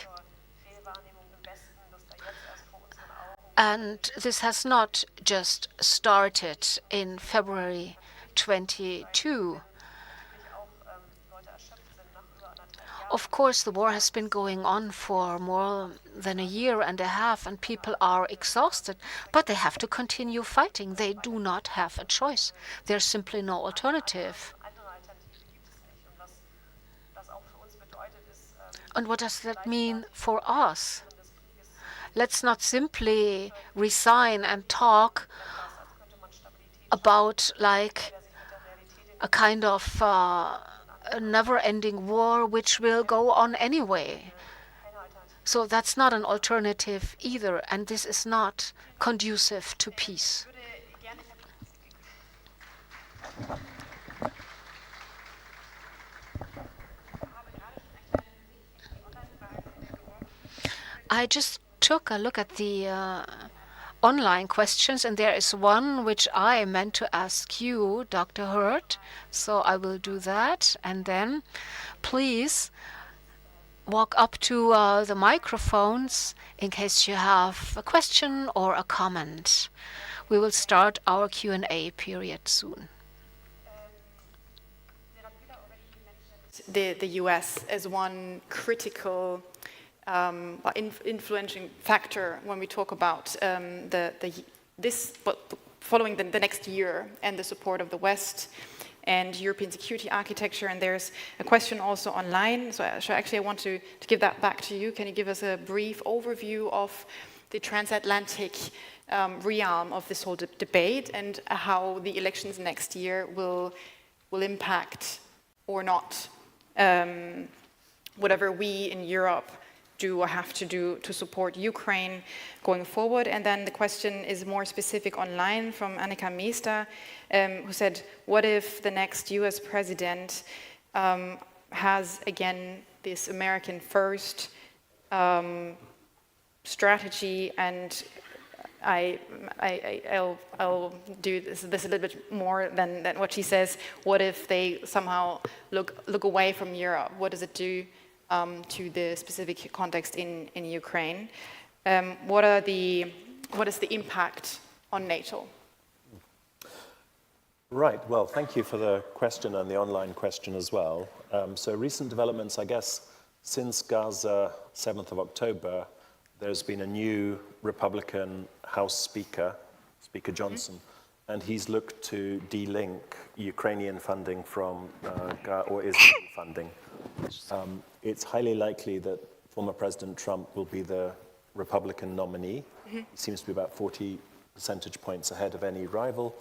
And this has not just started in February 22. Of course, the war has been going on for more than a year and a half, and people are exhausted, but they have to continue fighting. They do not have a choice. There's simply no alternative. And what does that mean for us? Let's not simply resign and talk about like a kind of a never-ending war which will go on anyway. So that's not an alternative either, and this is not conducive to peace. I just took a look at the online questions, and there is one which I meant to ask you, Dr. Hurt. So I will do that, and then please walk up to the microphones in case you have a question or a comment. We will start our Q&A period soon. The US as one critical influencing factor when we talk about following the next year and the support of the West and European security architecture. And there's a question also online. So actually I want to give that back to you. Can you give us a brief overview of the transatlantic realm of this whole debate and how the elections next year will impact or not whatever we in Europe do or have to do to support Ukraine going forward? And then the question is more specific online from Annika Meester, who said, what if the next US president has again this American first strategy? And I'll do this a little bit more than what she says. What if they somehow look away from Europe? What does it do to the specific context in Ukraine? What is the impact on NATO? Right, well, thank you for the question and the online question as well. So recent developments, I guess, since Gaza, 7th of October, there's been a new Republican House Speaker, Speaker Johnson, and he's looked to de-link Ukrainian funding from or Israeli funding. It's highly likely that former President Trump will be the Republican nominee. He seems to be about 40 percentage points ahead of any rival.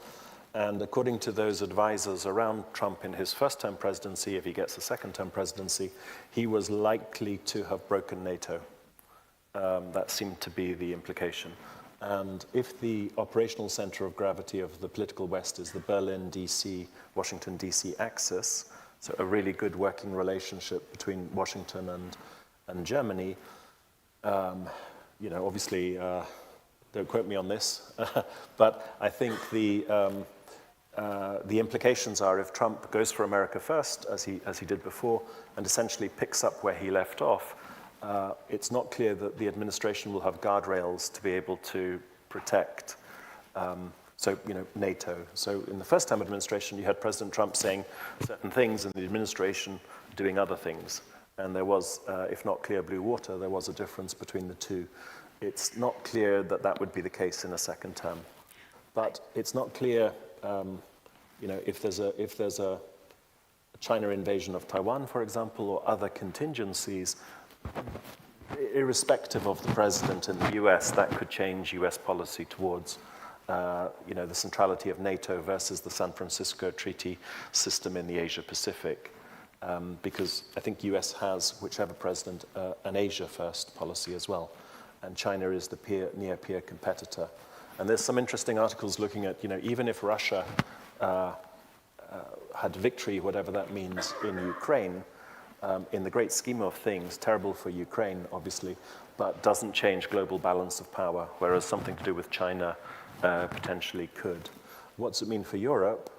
And according to those advisors around Trump in his first-term presidency, if he gets a second-term presidency, he was likely to have broken NATO. That seemed to be the implication. And if the operational center of gravity of the political West is the Berlin, D.C., Washington, D.C. axis, so a really good working relationship between Washington and Germany, obviously, don't quote me on this, but I think the implications are if Trump goes for America first, as he did before, and essentially picks up where he left off, it's not clear that the administration will have guardrails to be able to protect NATO. So in the first-time administration, you had President Trump saying certain things and the administration doing other things. And there was, if not clear blue water, there was a difference between the two. It's not clear that that would be the case in a second term. But it's not clear, if there's a China invasion of Taiwan, for example, or other contingencies, irrespective of the president in the US, that could change US policy towards the centrality of NATO versus the San Francisco Treaty system in the Asia-Pacific. Because I think US has, whichever president, an Asia-first policy as well. And China is the near-peer competitor. And there's some interesting articles looking at, even if Russia had victory, whatever that means, in Ukraine, in the great scheme of things, terrible for Ukraine, obviously, but doesn't change global balance of power, whereas something to do with China potentially could. What's it mean for Europe?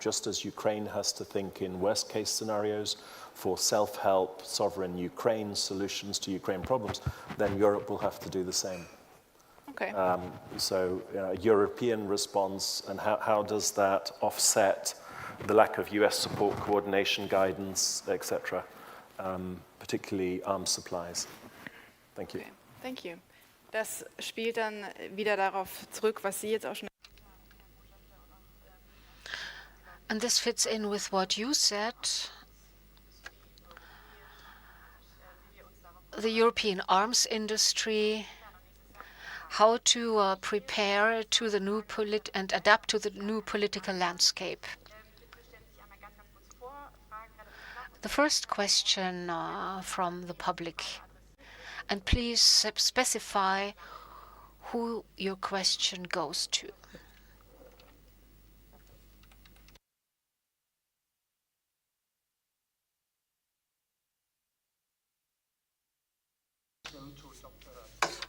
Just as Ukraine has to think in worst-case scenarios for self-help, sovereign Ukraine solutions to Ukraine problems, then Europe will have to do the same. Okay. European response, and how does that offset the lack of US support, coordination, guidance, etc., particularly arms supplies? Thank you. Okay. Thank you. Das spielt dann wieder darauf zurück, was Sie jetzt auch schon. And this fits in with what you said. The European arms industry, how to prepare to the new and adapt to the new political landscape. The first question from the public, and please specify who your question goes to.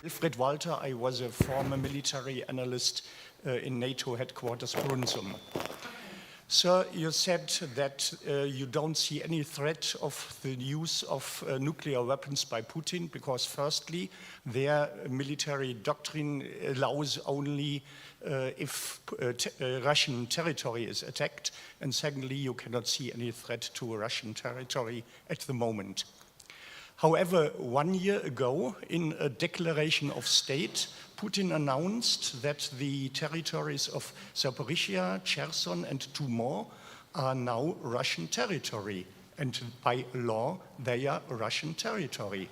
Wilfried Walter, I was a former military analyst in NATO headquarters Brunsum. Sir, you said that you don't see any threat of the use of nuclear weapons by Putin because firstly, their military doctrine allows only if Russian territory is attacked, and secondly, you cannot see any threat to Russian territory at the moment. However, 1 year ago, in a declaration of state, Putin announced that the territories of Zaporizhia, Cherson, and 2 more are now Russian territory. And by law, they are Russian territory.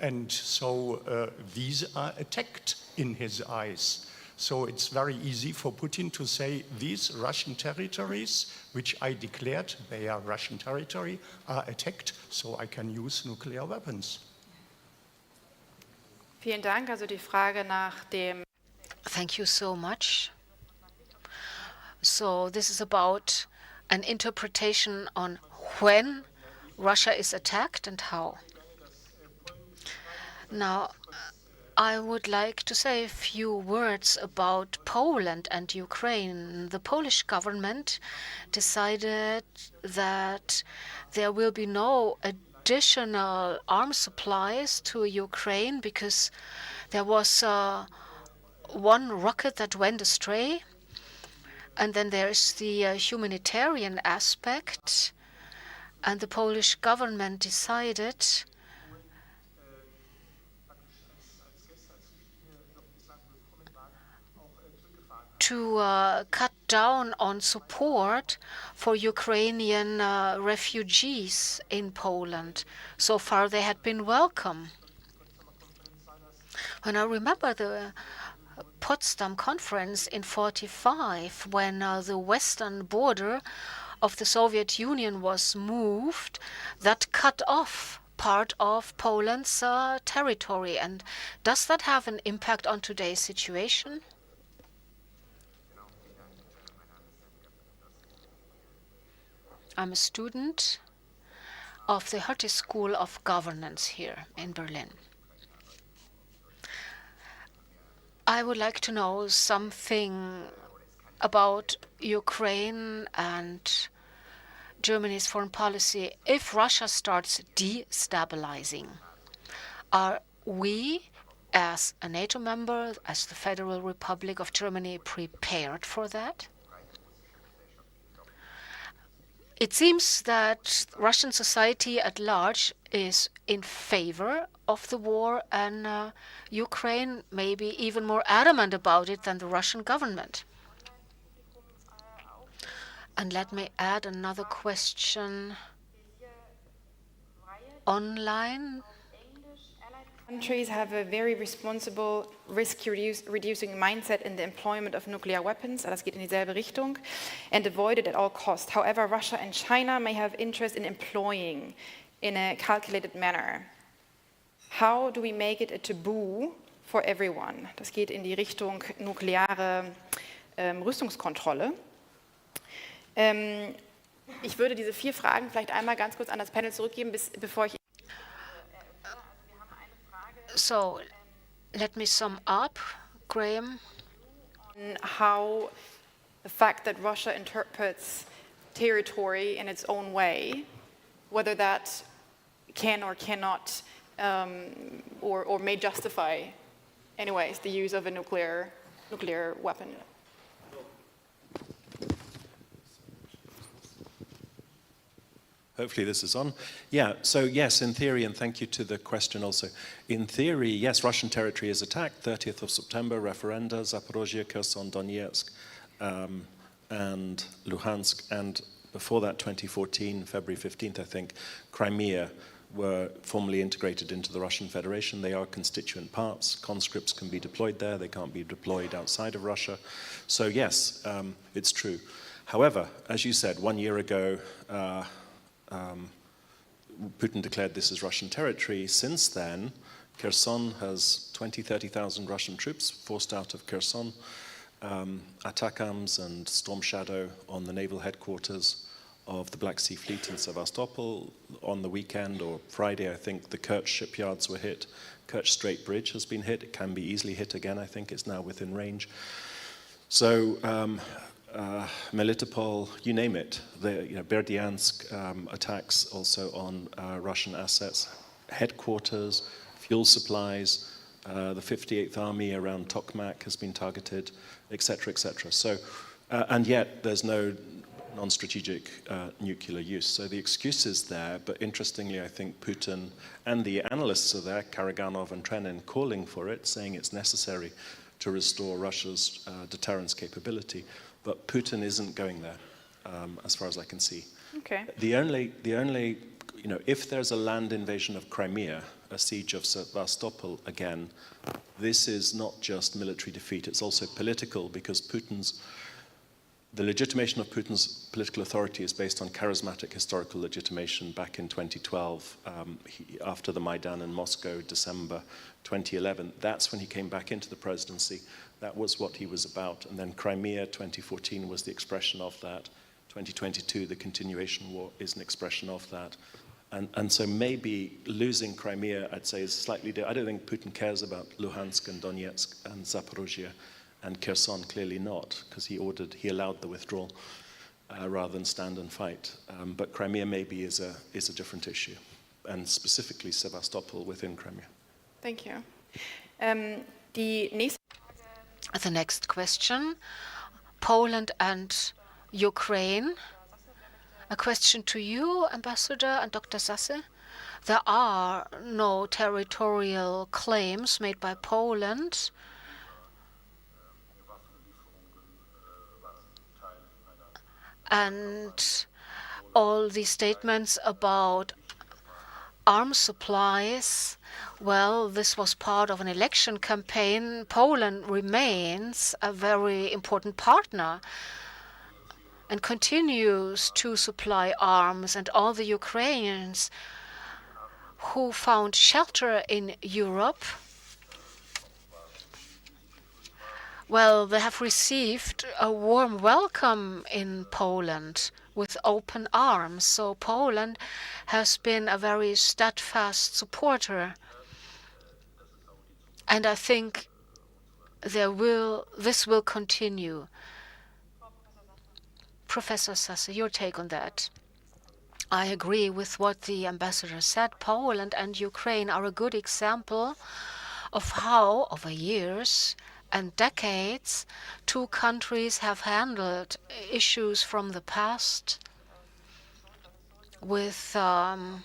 And so these are attacked in his eyes. So it's very easy for Putin to say these Russian territories, which I declared they are Russian territory, are attacked, so I can use nuclear weapons. Vielen Dank. Also die Frage nach dem Thank you so much. So this is about an interpretation on when Russia is attacked and how. Now, I would like to say a few words about Poland and Ukraine. The Polish government decided that there will be no additional arms supplies to Ukraine because there was one rocket that went astray. And then there is the humanitarian aspect. And the Polish government decided to cut down on support for Ukrainian refugees in Poland. So far, they had been welcome. When I remember the Potsdam Conference in 1945, when the western border of the Soviet Union was moved, that cut off part of Poland's territory. And does that have an impact on today's situation? I'm a student of the Hertie School of Governance here in Berlin. I would like to know something about Ukraine and Germany's foreign policy. If Russia starts destabilizing, are we, as a NATO member, as the Federal Republic of Germany, prepared for that? It seems that Russian society at large is in favor of the war, and Ukraine may be even more adamant about it than the Russian government. And let me add another question online. Countries have a very responsible, risk-reducing mindset in the employment of nuclear weapons. Das geht in dieselbe Richtung. And avoid it at all costs. However, Russia and China may have interest in employing in a calculated manner. How do we make it a taboo for everyone? Das geht in die Richtung nukleare Rüstungskontrolle. Ich würde diese 4 Fragen vielleicht einmal ganz kurz an das Panel zurückgeben, bevor ich... So, let me sum up, Graham. How the fact that Russia interprets territory in its own way, whether that can or cannot, or may justify, anyways, the use of a nuclear weapon. Hopefully this is on. Yeah, so yes, in theory, and thank you to the question also. In theory, yes, Russian territory is attacked. 30th of September, referenda, Zaporozhye, Kherson, Donetsk, and Luhansk. And before that, 2014, February 15th, I think, Crimea were formally integrated into the Russian Federation. They are constituent parts. Conscripts can be deployed there. They can't be deployed outside of Russia. So yes, it's true. However, as you said, 1 year ago, Putin declared this as Russian territory. Since then, Kherson has 30,000 Russian troops forced out of Kherson. Atakams and Storm Shadow on the naval headquarters of the Black Sea Fleet in Sevastopol. On the weekend or Friday, I think the Kerch shipyards were hit. Kerch Strait Bridge has been hit. It can be easily hit again. I think it's now within range. So Melitopol, you name it. Berdyansk attacks also on Russian assets, headquarters, fuel supplies. The 58th Army around Tokmak has been targeted, etc., etc. So, and yet there's no non-strategic nuclear use. So the excuse is there, but interestingly, I think Putin and the analysts are there, Karaganov and Trenin, calling for it, saying it's necessary to restore Russia's deterrence capability. But Putin isn't going there, as far as I can see. Okay. The only, if there's a land invasion of Crimea, a siege of Sevastopol again, this is not just military defeat, it's also political, because the legitimation of Putin's political authority is based on charismatic historical legitimation back in 2012, after the Maidan in Moscow, December 2011. That's when he came back into the presidency. That was what he was about. And then Crimea 2014 was the expression of that. 2022, the continuation war, is an expression of that. And so maybe losing Crimea, I'd say, is slightly different. I don't think Putin cares about Luhansk and Donetsk and Zaporozhye and Kherson, clearly not, because he allowed the withdrawal rather than stand and fight. But Crimea maybe is a different issue, and specifically Sevastopol within Crimea. Thank you. The next question, Poland and Ukraine. A question to you, Ambassador and Dr. Sasse. There are no territorial claims made by Poland. And all these statements about arms supplies, well, this was part of an election campaign. Poland remains a very important partner and continues to supply arms, and all the Ukrainians who found shelter in Europe, well, they have received a warm welcome in Poland with open arms. So Poland has been a very steadfast supporter. And I think this will continue. Professor Sasse, your take on that? I agree with what the ambassador said. Poland and Ukraine are a good example of how, over years and decades, two countries have handled issues from the past with an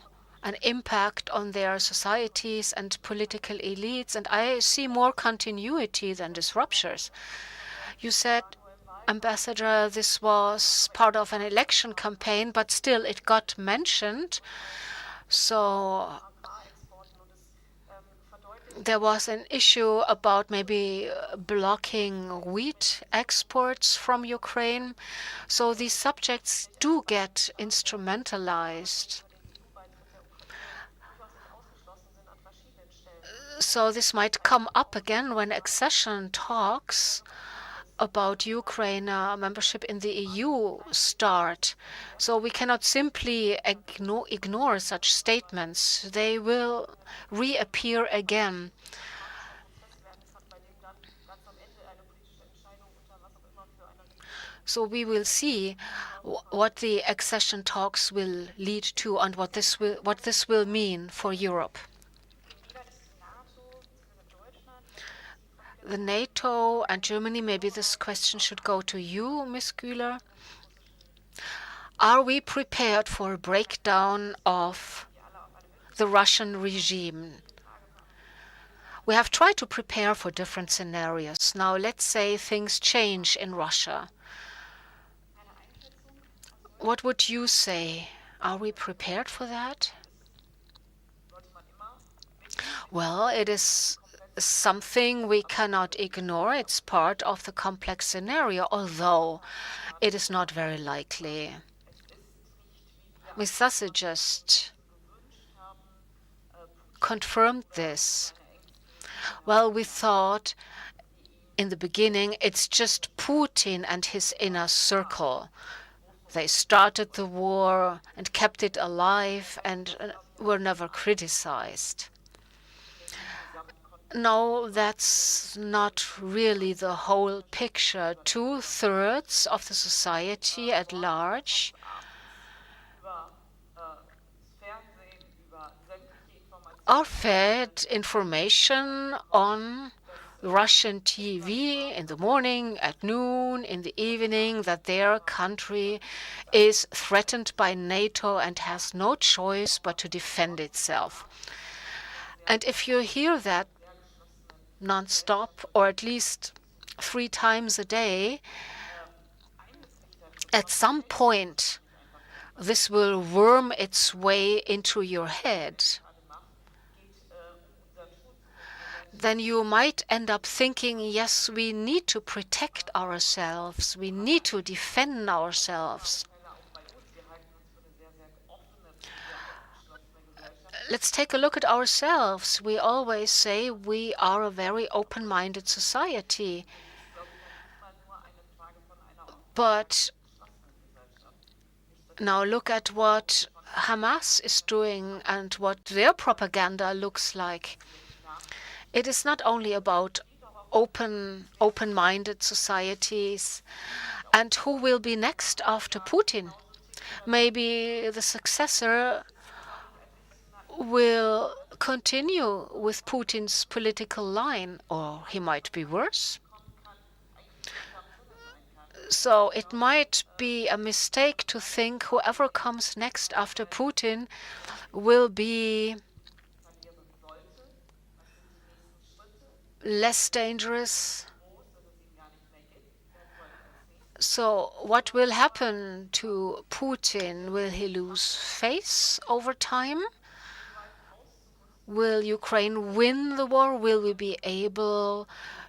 impact on their societies and political elites. And I see more continuity than disruptions. You said, Ambassador, this was part of an election campaign, but still it got mentioned. So there was an issue about maybe blocking wheat exports from Ukraine. So these subjects do get instrumentalized. So this might come up again when accession talks about Ukraine membership in the EU start. So we cannot simply ignore such statements. They will reappear again. So we will see what the accession talks will lead to and what this will mean for Europe. The NATO and Germany, maybe this question should go to you, Ms. Güler. Are we prepared for a breakdown of the Russian regime? We have tried to prepare for different scenarios. Now, let's say things change in Russia. What would you say? Are we prepared for that? Well, it is something we cannot ignore. It's part of the complex scenario, although it is not very likely. Ms. Sasse just confirmed this. Well, we thought in the beginning it's just Putin and his inner circle They started the war and kept it alive and were never criticized. No, that's not really the whole picture. 2/3 of the society at large are fed information on Russian TV in the morning, at noon, in the evening, that their country is threatened by NATO and has no choice but to defend itself. And if you hear that non-stop, or at least 3 times a day, at some point this will worm its way into your head. Then you might end up thinking, yes, we need to protect ourselves, we need to defend ourselves. Let's take a look at ourselves. We always say we are a very open-minded society. But now look at what Hamas is doing and what their propaganda looks like. It is not only about open-minded societies and who will be next after Putin. Maybe the successor will continue with Putin's political line, or he might be worse. So it might be a mistake to think whoever comes next after Putin will be less dangerous. So what will happen to Putin? Will he lose face over time? Will Ukraine win the war? Will we be able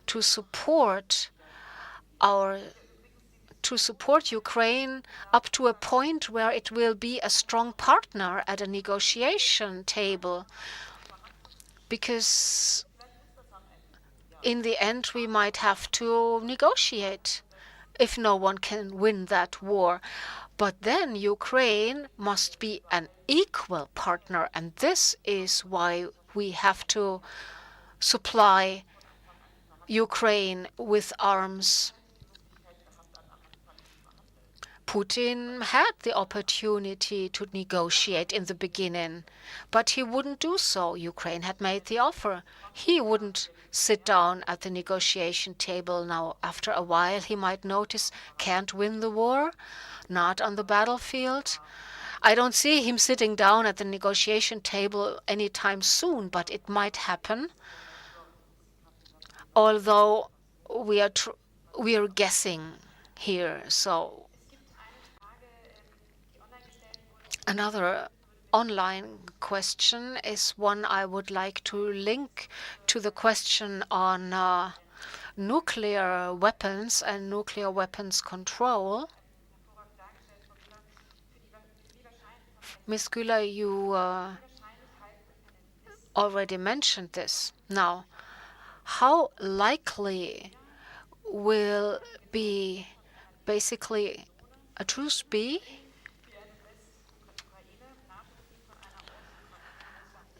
to support Ukraine up to a point where it will be a strong partner at a negotiation table? Because in the end, we might have to negotiate if no one can win that war. But then Ukraine must be an equal partner, and this is why we have to supply Ukraine with arms. Putin had the opportunity to negotiate in the beginning, but he wouldn't do so. Ukraine had made the offer. He wouldn't sit down at the negotiation table. Now, after a while, he might notice, can't win the war, not on the battlefield. I don't see him sitting down at the negotiation table anytime soon, but it might happen. Although we are guessing here. So another online question is one I would like to link to the question on nuclear weapons and nuclear weapons control. Ms. Güler, you already mentioned this. Now, how likely will be basically a truce be?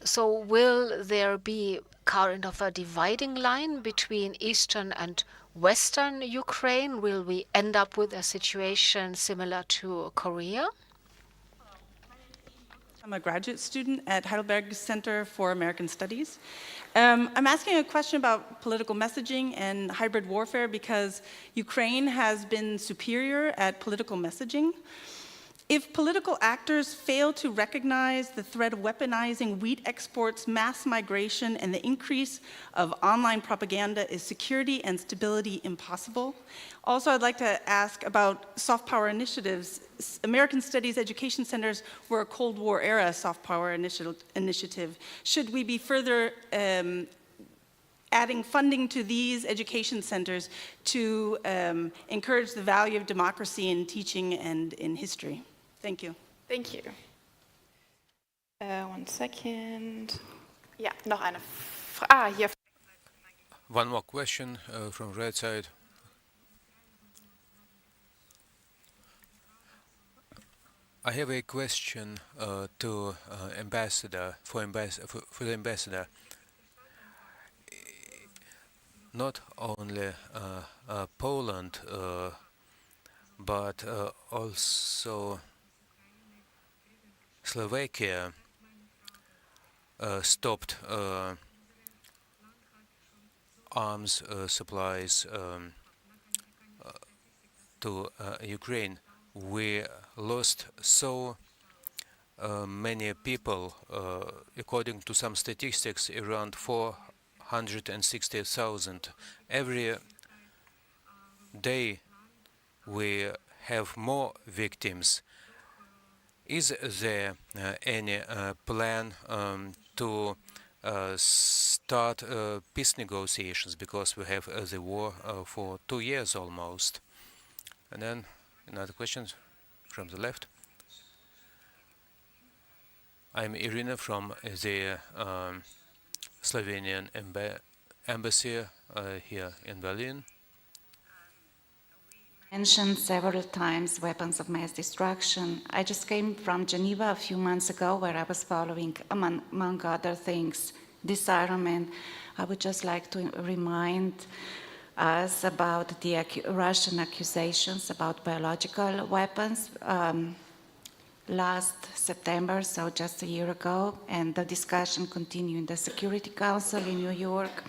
So will there be kind of a dividing line between eastern and western Ukraine? Will we end up with a situation similar to Korea? I'm a graduate student at Heidelberg Center for American Studies. I'm asking a question about political messaging and hybrid warfare because Ukraine has been superior at political messaging. If political actors fail to recognize the threat of weaponizing wheat exports, mass migration, and the increase of online propaganda, is security and stability impossible? Also, I'd like to ask about soft power initiatives. American Studies Education Centers were a Cold War era soft power initiative. Should we be further adding funding to these education centers to encourage the value of democracy in teaching and in history? Thank you. Thank you. 1 second. Ja, noch eine hier. One more question from right side. I have a question to ambassador for the ambassador. Not only Poland, but also Slovakia stopped arms supplies to Ukraine. We lost so many people, according to some statistics, around 460,000. Every day we have more victims. Is there any plan to start peace negotiations, because we have the war for 2 years almost? And then another question from the left. I'm Irina from the Slovenian embassy here in Berlin. Mentioned several times weapons of mass destruction. I just came from Geneva a few months ago, where I was following, among other things, disarmament. I would just like to remind us about the Russian accusations about biological weapons last September, so just a year ago, and the discussion continued in the Security Council in New York.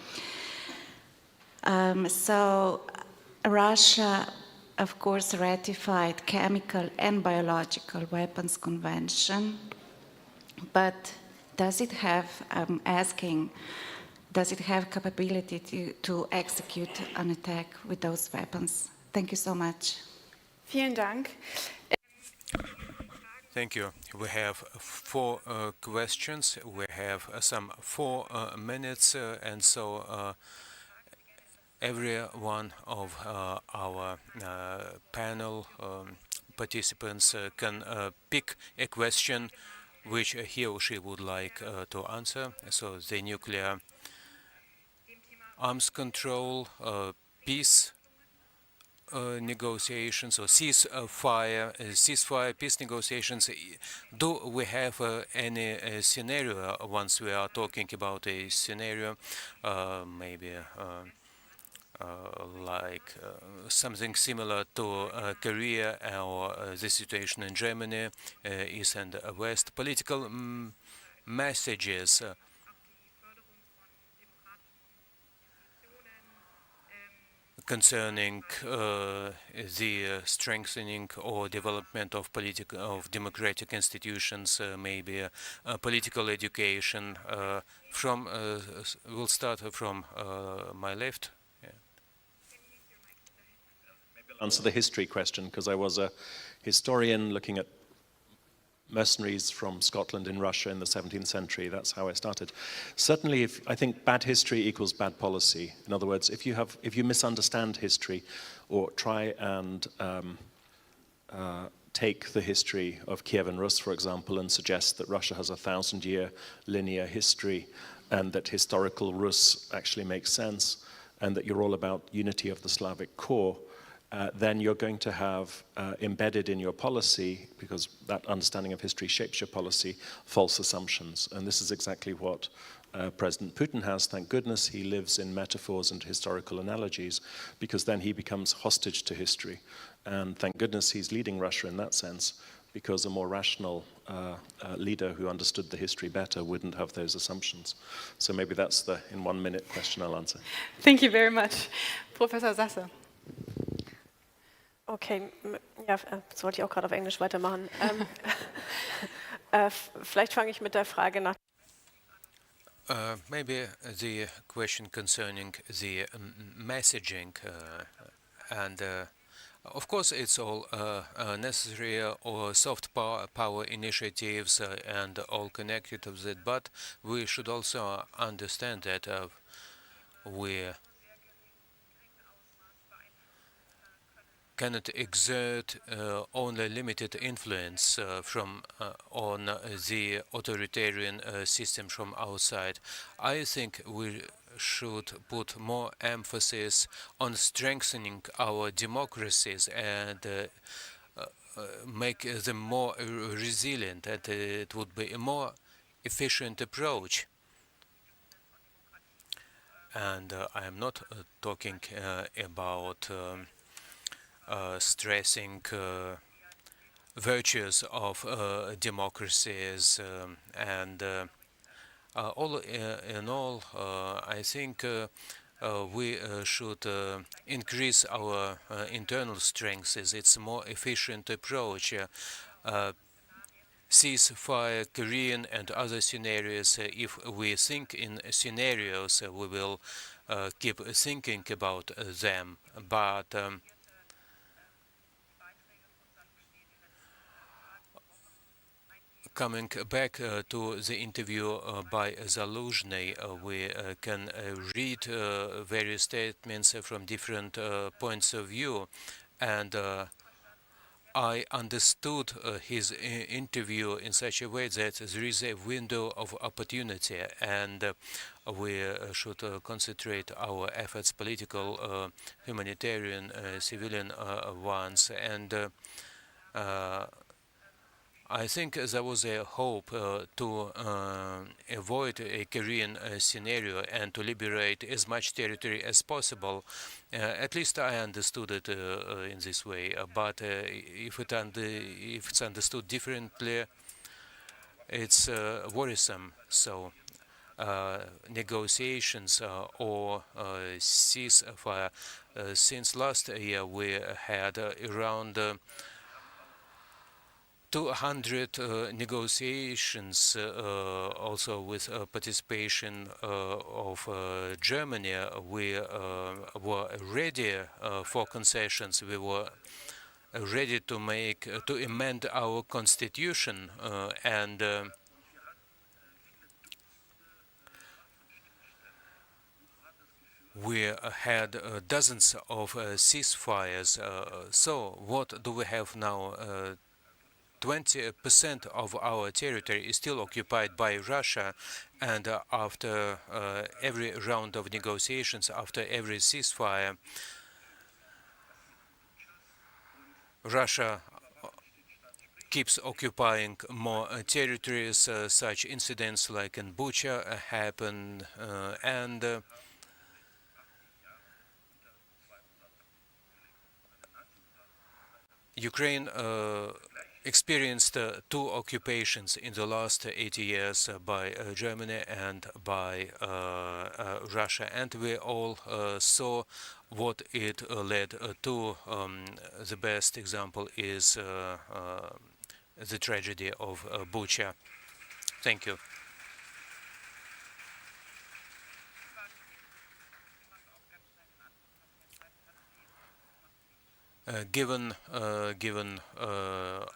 So Russia, of course, ratified chemical and biological weapons convention, but does it have, I'm asking, does it have capability to execute an attack with those weapons? Thank you so much. Vielen Dank. Thank you. We have 4 questions. We have some 4 minutes, and so every one of our panel participants can pick a question which he or she would like to answer. So the nuclear arms control, peace negotiations, or ceasefire, peace negotiations. Do we have any scenario once we are talking about a scenario, maybe like something similar to Korea or the situation in Germany, East and West, political messages concerning the strengthening or development of democratic institutions, maybe political education. We'll start from my left. Answer the history question, because I was a historian looking at mercenaries from Scotland in Russia in the 17th century. That's how I started. Certainly, I think bad history equals bad policy. In other words, if you misunderstand history or try and take the history of Kiev and Rus, for example, and suggest that Russia has a 1,000-year linear history and that historical Rus actually makes sense and that you're all about unity of the Slavic core, then you're going to have embedded in your policy, because that understanding of history shapes your policy, false assumptions. And this is exactly what President Putin has. Thank goodness he lives in metaphors and historical analogies, because then he becomes hostage to history. And thank goodness he's leading Russia in that sense, because a more rational leader who understood the history better wouldn't have those assumptions. So maybe that's the, in 1 minute, question I'll answer. Thank you very much. Professor Sasse. Okay, ja, das wollte ich auch gerade auf Englisch weitermachen. Vielleicht fange ich mit der Frage nach. Maybe the question concerning the messaging, and of course it's all necessary, or soft power initiatives and all connected with it, but we should also understand that we cannot exert only limited influence on the authoritarian system from outside. I think we should put more emphasis on strengthening our democracies and make them more resilient, and it would be a more efficient approach. And I am not talking about stressing virtues of democracies and all in all, I think we should increase our internal strengths. It's a more efficient approach. Ceasefire, Korean and other scenarios, if we think in scenarios, we will keep thinking about them. But coming back to the interview by Zaluzhny, we can read various statements from different points of view, and I understood his interview in such a way that there is a window of opportunity, and we should concentrate our efforts, political, humanitarian, civilian ones, and I think there was a hope to avoid a Korean scenario and to liberate as much territory as possible. At least I understood it in this way. But if it's understood differently, it's worrisome. So negotiations or ceasefire. Since last year, we had around 200 negotiations, also with participation of Germany. We were ready for concessions. We were ready to amend our constitution, and we had dozens of ceasefires. So what do we have now? 20% of our territory is still occupied by Russia, and after every round of negotiations, after every ceasefire, Russia keeps occupying more territories. Such incidents like in Bucha happen, and Ukraine experienced two occupations in the last 80 years by Germany and by Russia, and we all saw what it led to. The best example is the tragedy of Bucha. Thank you. Given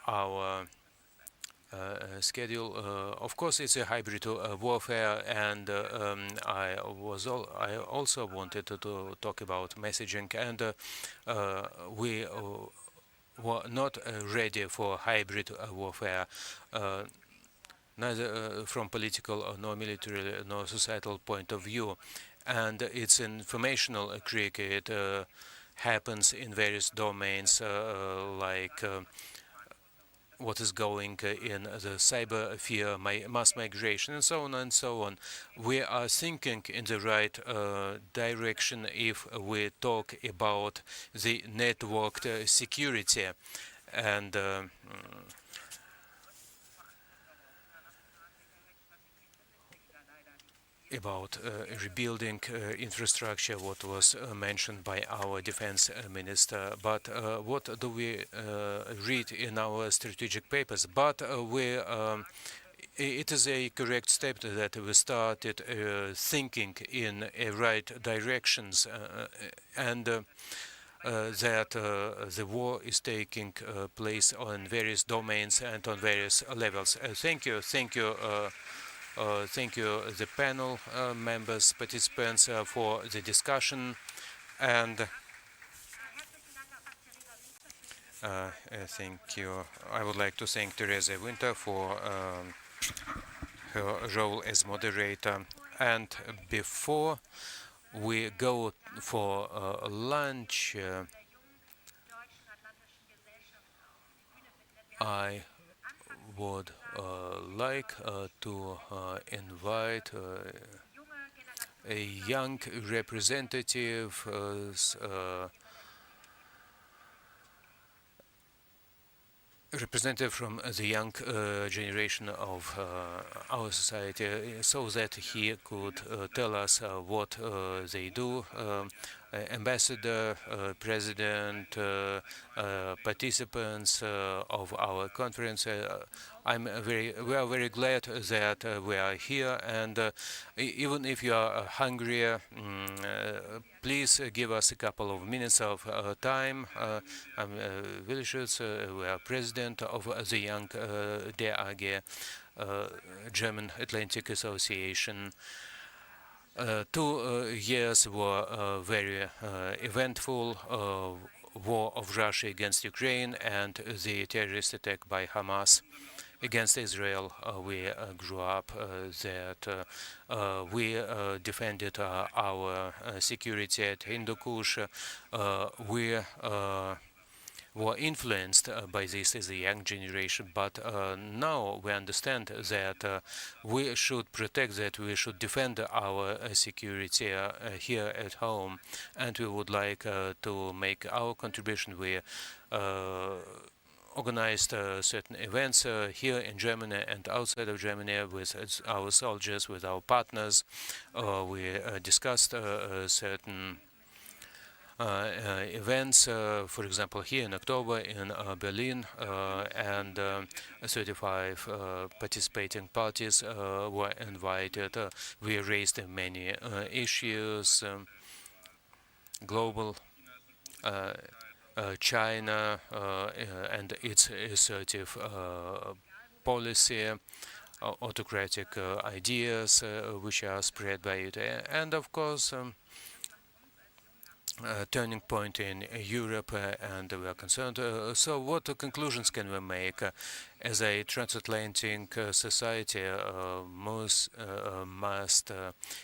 our schedule, of course, it's a hybrid warfare, and I also wanted to talk about messaging, and we were not ready for hybrid warfare, neither from political nor military nor societal point of view, and it's informational cricket. Happens in various domains, like what is going in the cyber fear, mass migration, and so on and so on. We are thinking in the right direction if we talk about the networked security, and about rebuilding infrastructure, what was mentioned by our defense minister. But what do we read in our strategic papers? But it is a correct step that we started thinking in a right directions, and that the war is taking place on various domains and on various levels. Thank you. Thank you, the panel members, participants, for the discussion, and thank you. I would like to thank Teresa Winter for her role as moderator. And before we go for lunch, I would like to invite a young representative from the young generation of our society, so that he could tell us what they do. Ambassador, President, participants of our conference. We are very glad that we are here, and even if you are hungry, please give us a couple of minutes of time. I'm Willis, we are president of the Young DAG, German Atlantic Association. 2 years were very eventful. War of Russia against Ukraine and the terrorist attack by Hamas against Israel. We grew up that we defended our security at Hindu Kush. We were influenced by this as a young generation, but now we understand that we should protect that, we should defend our security here at home, and we would like to make our contribution. We organized certain events here in Germany and outside of Germany with our soldiers, with our partners. We discussed certain events, for example, here in October in Berlin, and 35 participating parties were invited. We raised many issues, global, China and its assertive policy, autocratic ideas which are spread by it, and of course turning point in Europe, and we are concerned. So what conclusions can we make? As a transatlantic society, must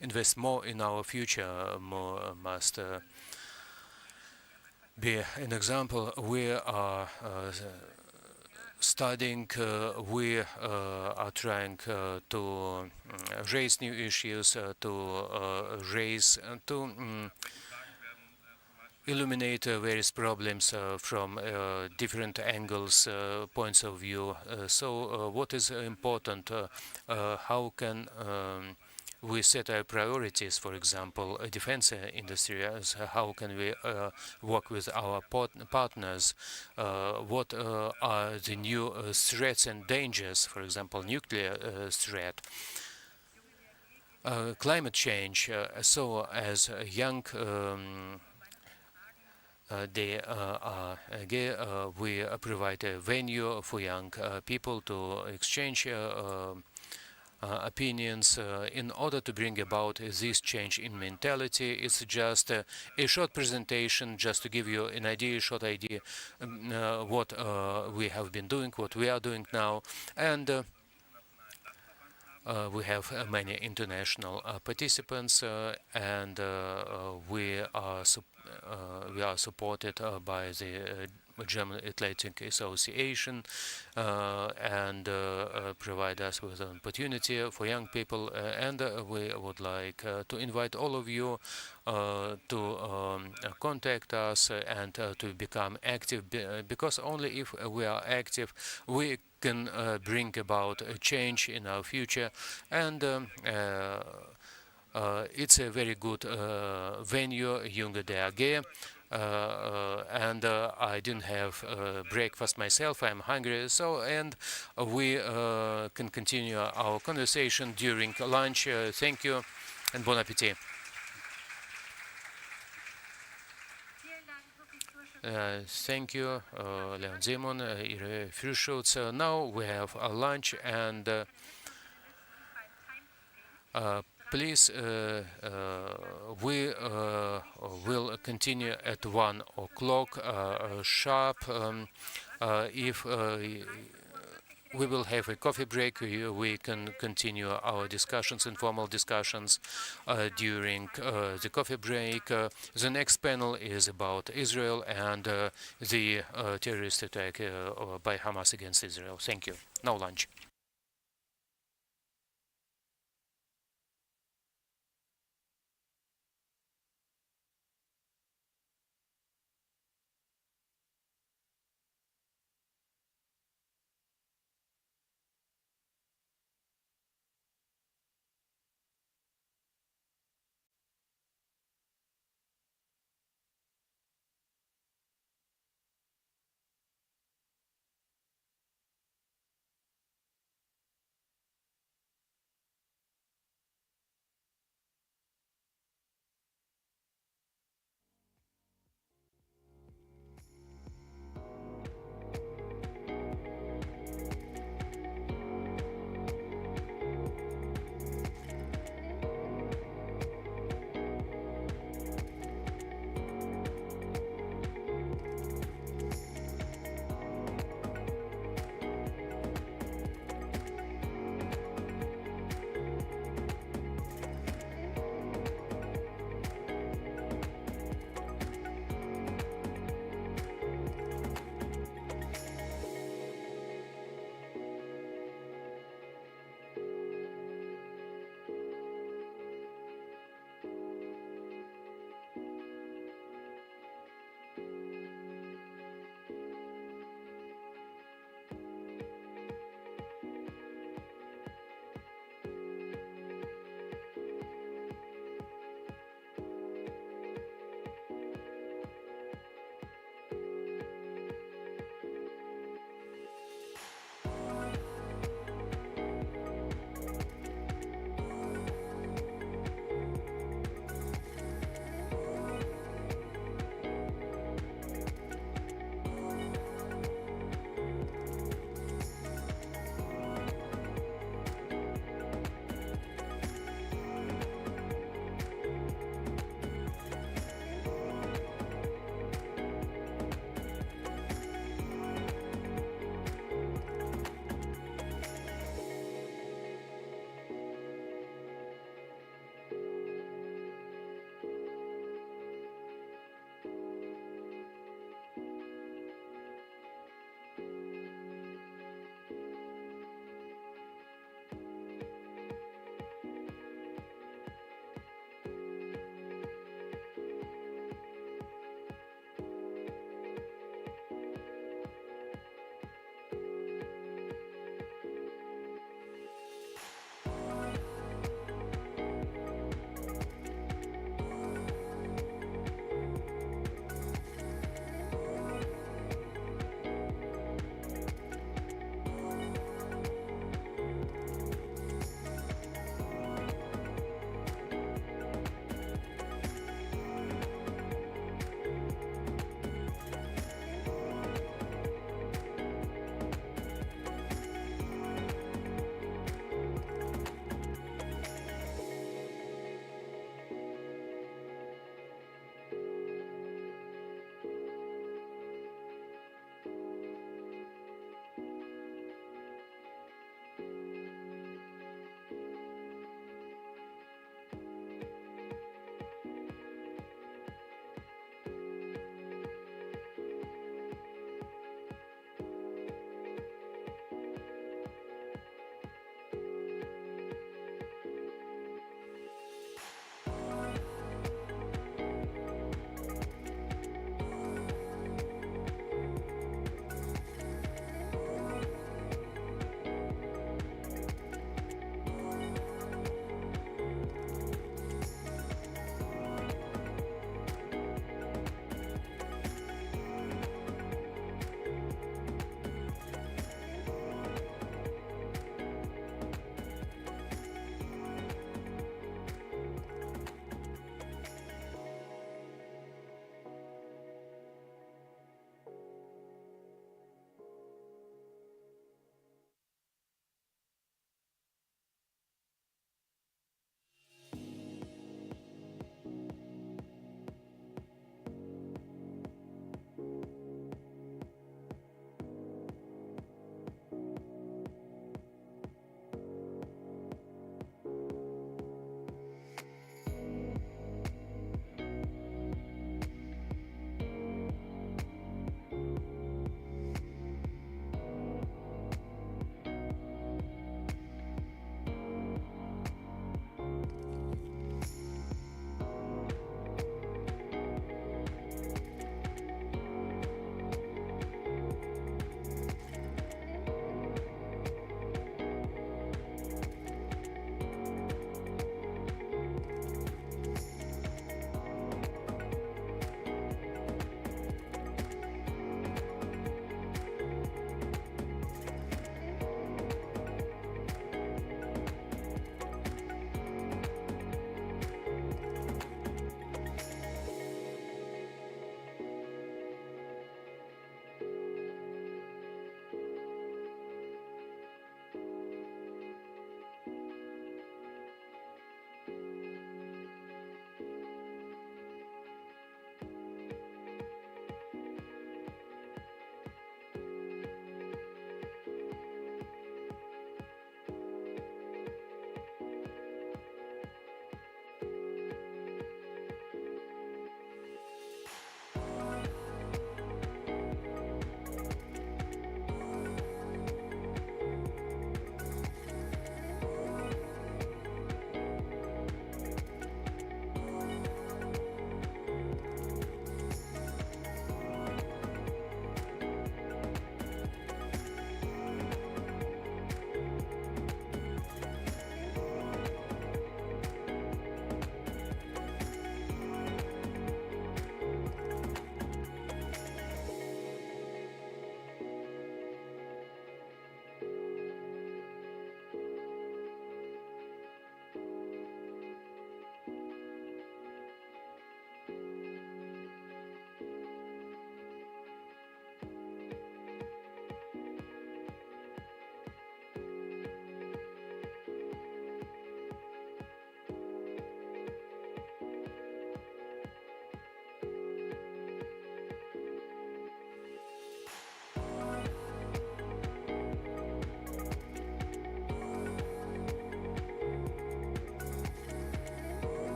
invest more in our future, must be an example. We are studying, we are trying to raise new issues, to illuminate various problems from different angles, points of view. So what is important? How can we set our priorities? For example, a defense industry. How can we work with our partners? What are the new threats and dangers? For example, nuclear threat. Climate change. So as a young we provide a venue for young people to exchange opinions in order to bring about this change in mentality. It's just a short presentation, just to give you an idea, short idea, what we have been doing, what we are doing now, and we have many international participants, and we are supported by the German Atlantic Association, and provide us with an opportunity for young people, and we would like to invite all of you to contact us and to become active, because only if we are active we can bring about a change in our future. And it's a very good venue, Junge DAG, and I didn't have breakfast myself. I'm hungry, so and we can continue our conversation during lunch. Thank you and bon appétit. Thank you, Leon Simon, Ihre Frühschutz. Now we have a lunch, and please, we will continue at 1 o'clock sharp. If we will have a coffee break. We can continue our discussions, informal discussions, during the coffee break. The next panel is about Israel and the terrorist attack by Hamas against Israel. Thank you. Now lunch.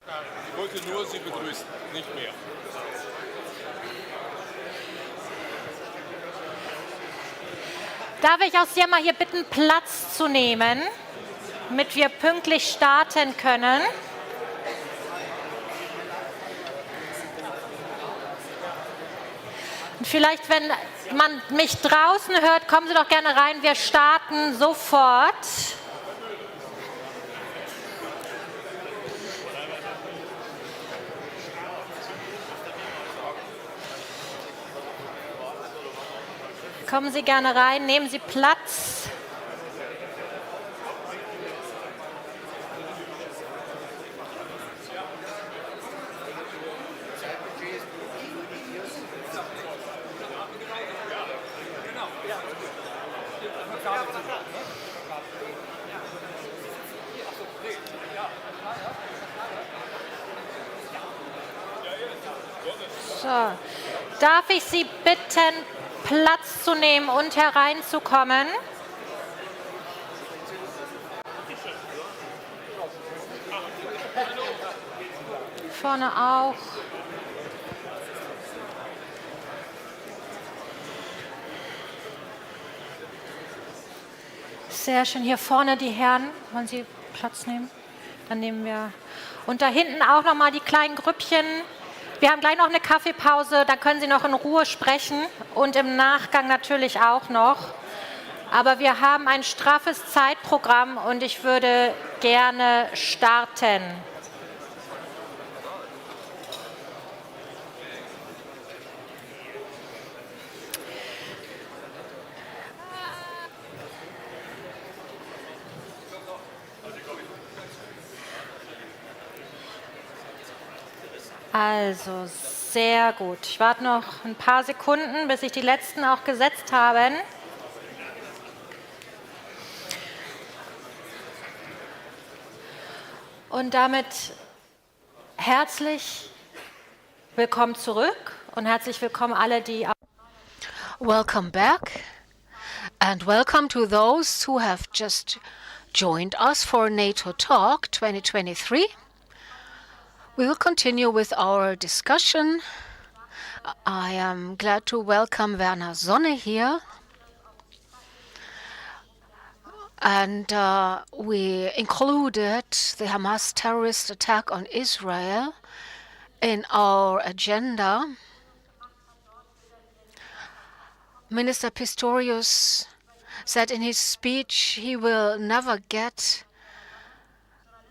Ich wollte nur Sie begrüßen, nicht mehr. Darf ich auch Sie mal hier bitten, Platz zu nehmen, damit wir pünktlich starten können? Und vielleicht, wenn man mich draußen hört, kommen Sie doch gerne rein. Wir starten sofort. Kommen Sie gerne rein, nehmen Sie Platz. So, darf ich Sie bitten, Platz zu nehmen und hereinzukommen? Vorne auch. Sehr schön. Hier vorne die Herren. Wollen Sie Platz nehmen? Dann nehmen wir. Und da hinten auch noch mal die kleinen Grüppchen. Wir haben gleich noch eine Kaffeepause, da können Sie noch in Ruhe sprechen und im Nachgang natürlich auch noch. Aber wir haben ein straffes Zeitprogramm und ich würde gerne starten. Also, sehr gut. Ich warte noch ein paar Sekunden, bis sich die letzten auch gesetzt haben. Und damit herzlich willkommen zurück und herzlich willkommen alle, die... Welcome back, and welcome to those who have just joined us for NATO Talk 2023. We will continue with our discussion. I am glad to welcome Werner Sonne here. And we included the Hamas terrorist attack on Israel in our agenda. Minister Pistorius said in his speech he will never get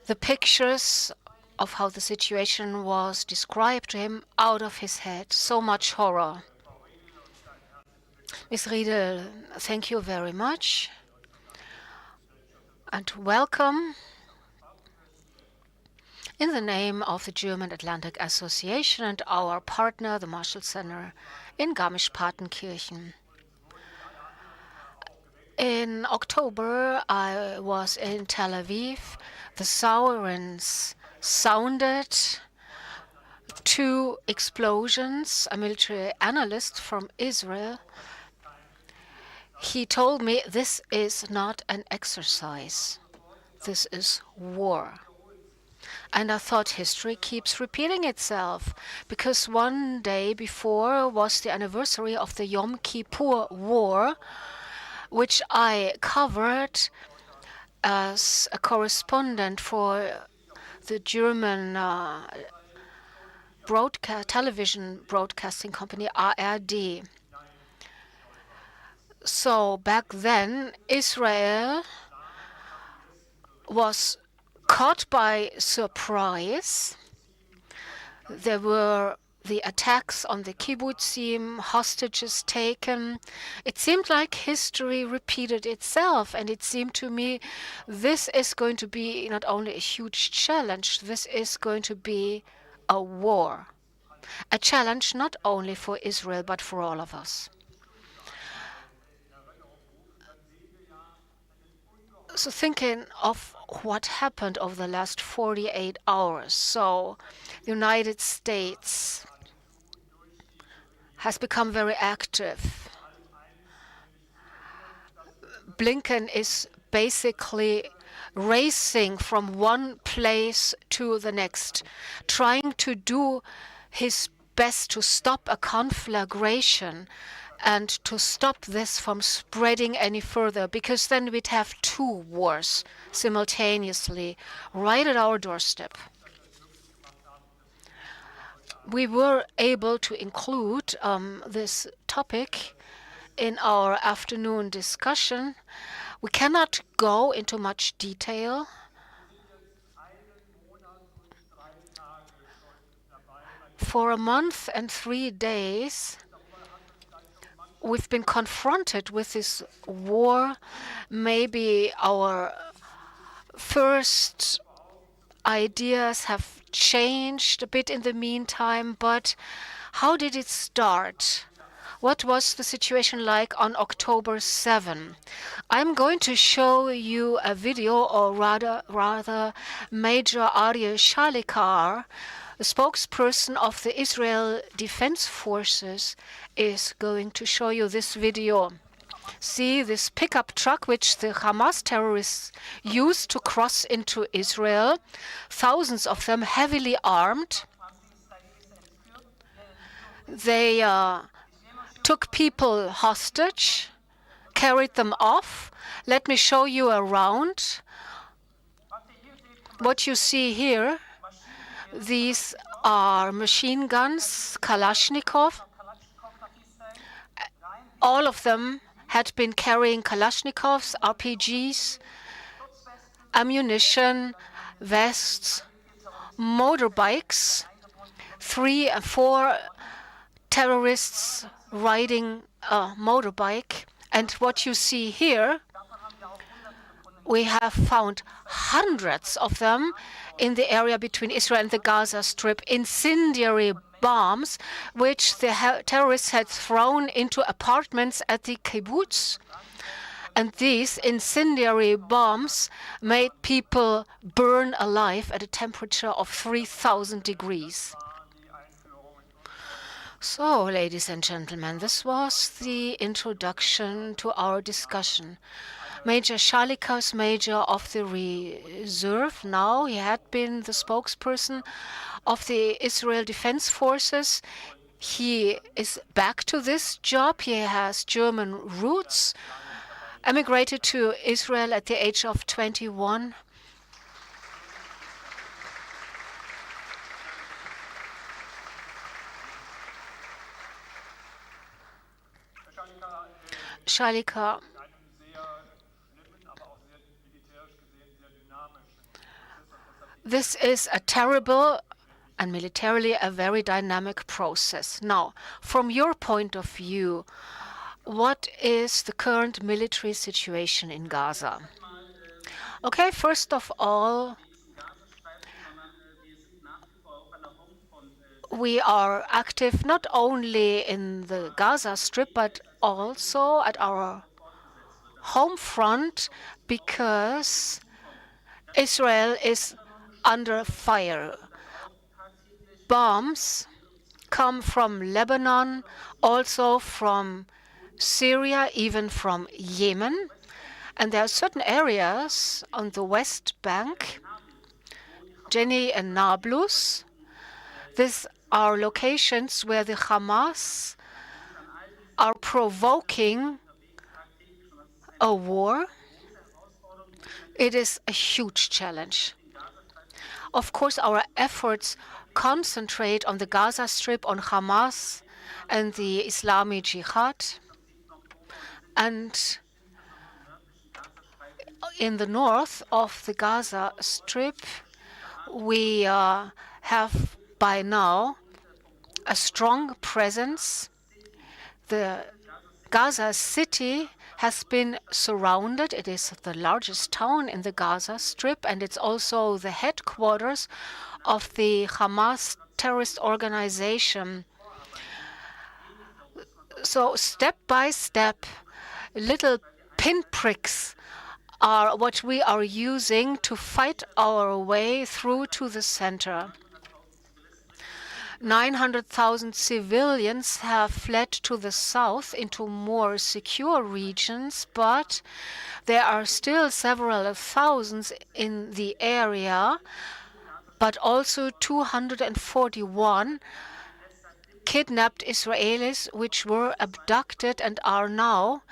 the pictures of how the situation was described to him out of his head. So much horror. Ms. Riedel, thank you very much. And welcome in the name of the German Atlantic Association and our partner, the Marshall Center in Garmisch-Partenkirchen. In October, I was in Tel Aviv. The sirens sounded, 2 explosions. A military analyst from Israel, he told me this is not an exercise, this is war. And I thought history keeps repeating itself, because one day before was the anniversary of the Yom Kippur War, which I covered as a correspondent for the German television broadcasting company ARD. So back then, Israel was caught by surprise. There were the attacks on the kibbutzim, hostages taken. It seemed like history repeated itself, and it seemed to me this is going to be not only a huge challenge, this is going to be a war. A challenge not only for Israel, but for all of us. So thinking of what happened over the last 48 hours, so the United States has become very active. Blinken is basically racing from one place to the next, trying to do his best to stop a conflagration and to stop this from spreading any further, because then we'd have two wars simultaneously right at our doorstep. We were able to include this topic in our afternoon discussion. We cannot go into much detail. For a month and 3 days, we've been confronted with this war. Maybe our first ideas have changed a bit in the meantime, but how did it start? What was the situation like on October 7? I'm going to show you a video, or rather Major Aryeh Shalikar, the spokesperson of the Israel Defense Forces, is going to show you this video. See this pickup truck which the Hamas terrorists used to cross into Israel, thousands of them heavily armed. They took people hostage, carried them off. Let me show you around. What you see here, these are machine guns, Kalashnikov. All of them had been carrying Kalashnikovs, RPGs, ammunition, vests, motorbikes, 3 and 4 terrorists riding a motorbike. And what you see here, we have found hundreds of them in the area between Israel and the Gaza Strip, incendiary bombs which the terrorists had thrown into apartments at the kibbutz. And these incendiary bombs made people burn alive at a temperature of 3,000 degrees. So, ladies and gentlemen, this was the introduction to our discussion. Major Shalikar is Major of the Reserve now. He had been the spokesperson of the Israel Defense Forces. He is back to this job. He has German roots, emigrated to Israel at the age of 21. Shalikar This is a terrible and militarily a very dynamic process. Now, from your point of view, what is the current military situation in Gaza? Okay, first of all, we are active not only in the Gaza Strip, but also at our home front, because Israel is under fire. Bombs come from Lebanon, also from Syria, even from Yemen. And there are certain areas on the West Bank, Jenin and Nablus. These are locations where the Hamas are provoking a war. It is a huge challenge. Of course, our efforts concentrate on the Gaza Strip, on Hamas and the Islamic Jihad. And in the north of the Gaza Strip, we have by now a strong presence. The Gaza city has been surrounded. It is the largest town in the Gaza Strip, and it's also the headquarters of the Hamas terrorist organization. So step by step, little pinpricks are what we are using to fight our way through to the center. 900,000 civilians have fled to the south into more secure regions, but there are still several thousands in the area, but also 241 kidnapped Israelis which were abducted and are now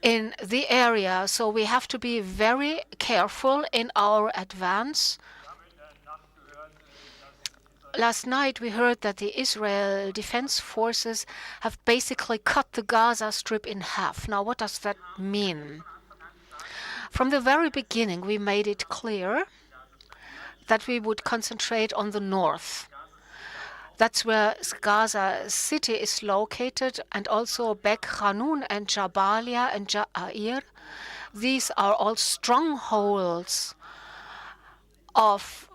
in the area. So we have to be very careful in our advance. Last night we heard that the Israel Defense Forces have basically cut the Gaza Strip in half. Now, what does that mean? From the very beginning, we made it clear that we would concentrate on the north. That's where Gaza City is located, and also Bek Hanun and Jabalia and Ja'ir. These are all strongholds of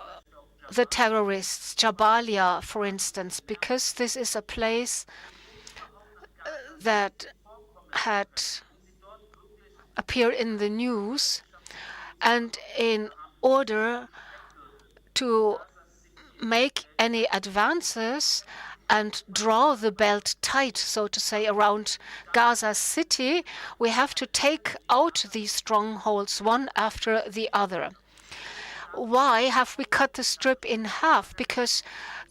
the terrorists, Jabalia, for instance, because this is a place that had appeared in the news, and in order to make any advances and draw the belt tight, so to say, around Gaza City, we have to take out these strongholds one after the other. Why have we cut the strip in half? Because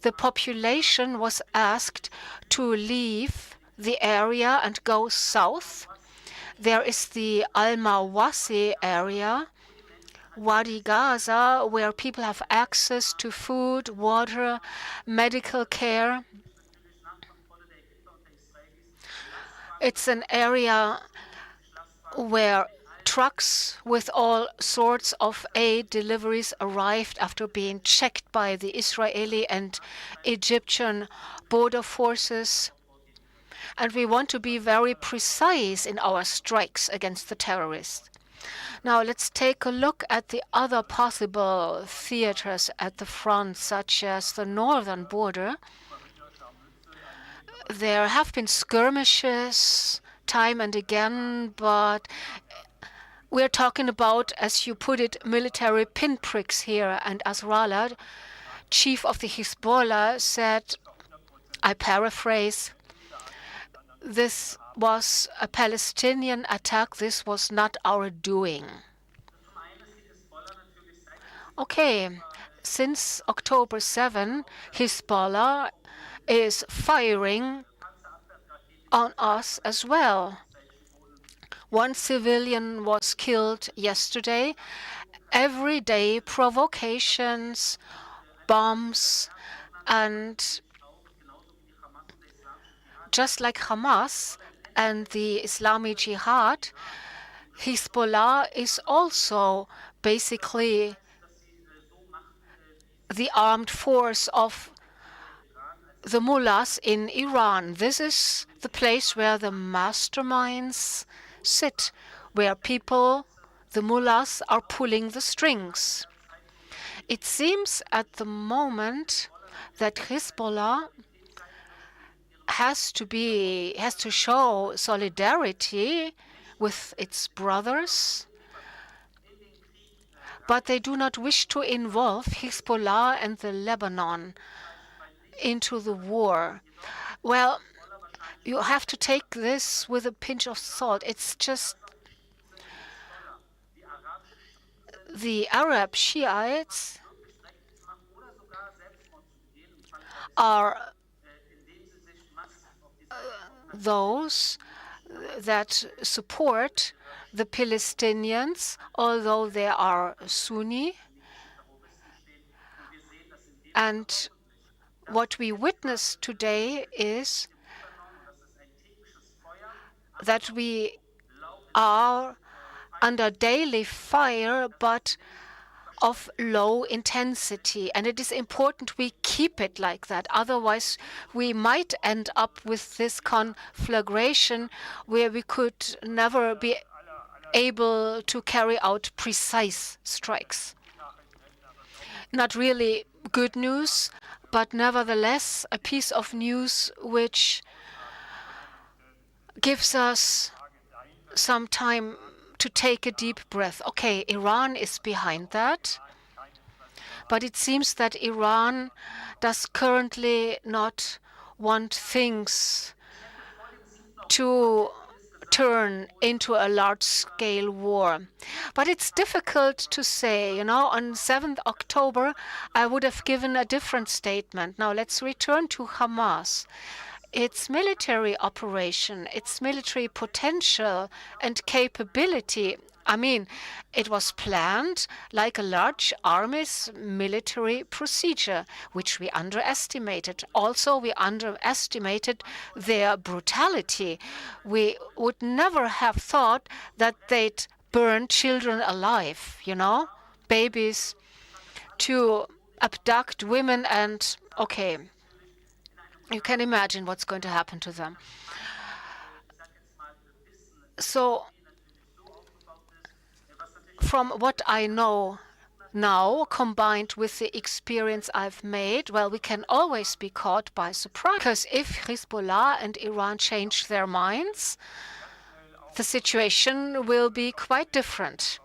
the population was asked to leave the area and go south. There is the Al-Mawasi area, Wadi Gaza, where people have access to food, water, medical care. It's an area where trucks with all sorts of aid deliveries arrived after being checked by the Israeli and Egyptian border forces. And we want to be very precise in our strikes against the terrorists. Now let's take a look at the other possible theaters at the front, such as the northern border. There have been skirmishes time and again, but we're talking about, as you put it, military pinpricks here. And Nasrallah, chief of the Hezbollah, said, I paraphrase, this was a Palestinian attack. This was not our doing. Okay, since October 7, Hezbollah is firing on us as well. One civilian was killed yesterday. Every day, provocations, bombs, and just like Hamas and the Islamic Jihad, Hezbollah is also basically the armed force of the mullahs in Iran. This is the place where the masterminds sit, where people, the mullahs, are pulling the strings. It seems at the moment that Hezbollah has to show solidarity with its brothers, but they do not wish to involve Hezbollah and the Lebanon into the war. Well, you have to take this with a pinch of salt. It's just the Arab Shiites are those that support the Palestinians, although they are Sunni. And what we witness today is that we are under daily fire, but of low intensity. And it is important we keep it like that. Otherwise, we might end up with this conflagration where we could never be able to carry out precise strikes. Not really good news, but nevertheless a piece of news which gives us some time to take a deep breath. Okay, Iran is behind that. But it seems that Iran does currently not want things to turn into a large-scale war. But it's difficult to say. On 7th October, I would have given a different statement. Now let's return to Hamas. Its military operation, its military potential and capability. It was planned like a large army's military procedure, which we underestimated. Also, we underestimated their brutality. We would never have thought that they'd burn children alive, babies, to abduct women, and okay, you can imagine what's going to happen to them. So, from what I know now, combined with the experience I've made, well, we can always be caught by surprise. Because if Hezbollah and Iran change their minds, the situation will be quite different.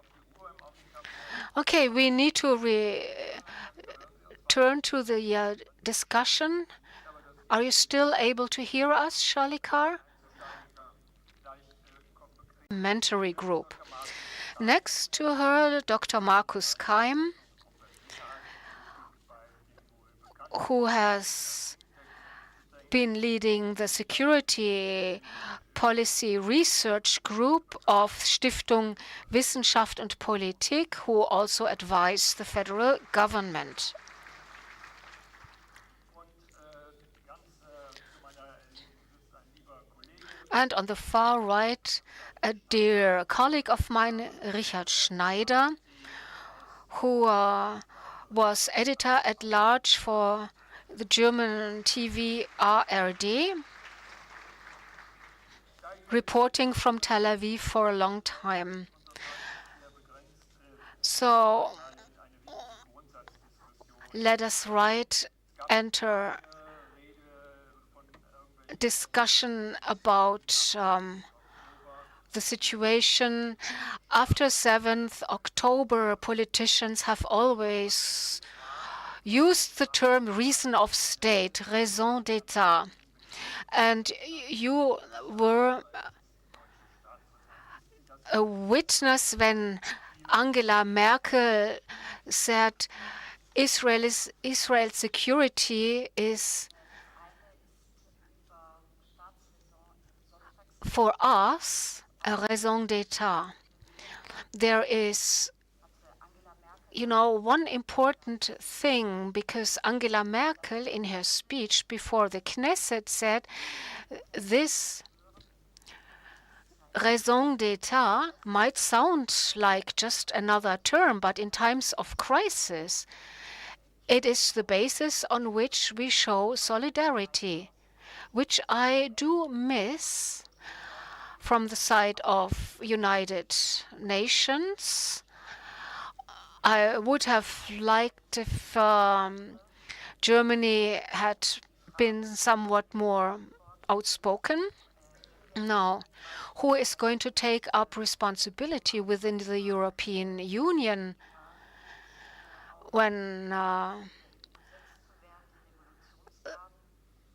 Okay, we need to return to the discussion. Are you still able to hear us, Shalikar? Mentoring group. Next to her, Dr. Markus Keim, who has been leading the security policy research group of Stiftung Wissenschaft und Politik, who also advised the federal government. And on the far right, a dear colleague of mine, Richard Schneider, who was editor-at-large for the German TV ARD, reporting from Tel Aviv for a long time. So let us enter discussion about the situation. After 7th October, politicians have always used the term reason of state, raison d'etat. And you were a witness when Angela Merkel said Israel's security is for us a raison d'etat. There is, one important thing, because Angela Merkel in her speech before the Knesset said this raison d'etat might sound like just another term, but in times of crisis, it is the basis on which we show solidarity, which I do miss from the side of United Nations. I would have liked if Germany had been somewhat more outspoken. Now, who is going to take up responsibility within the European Union when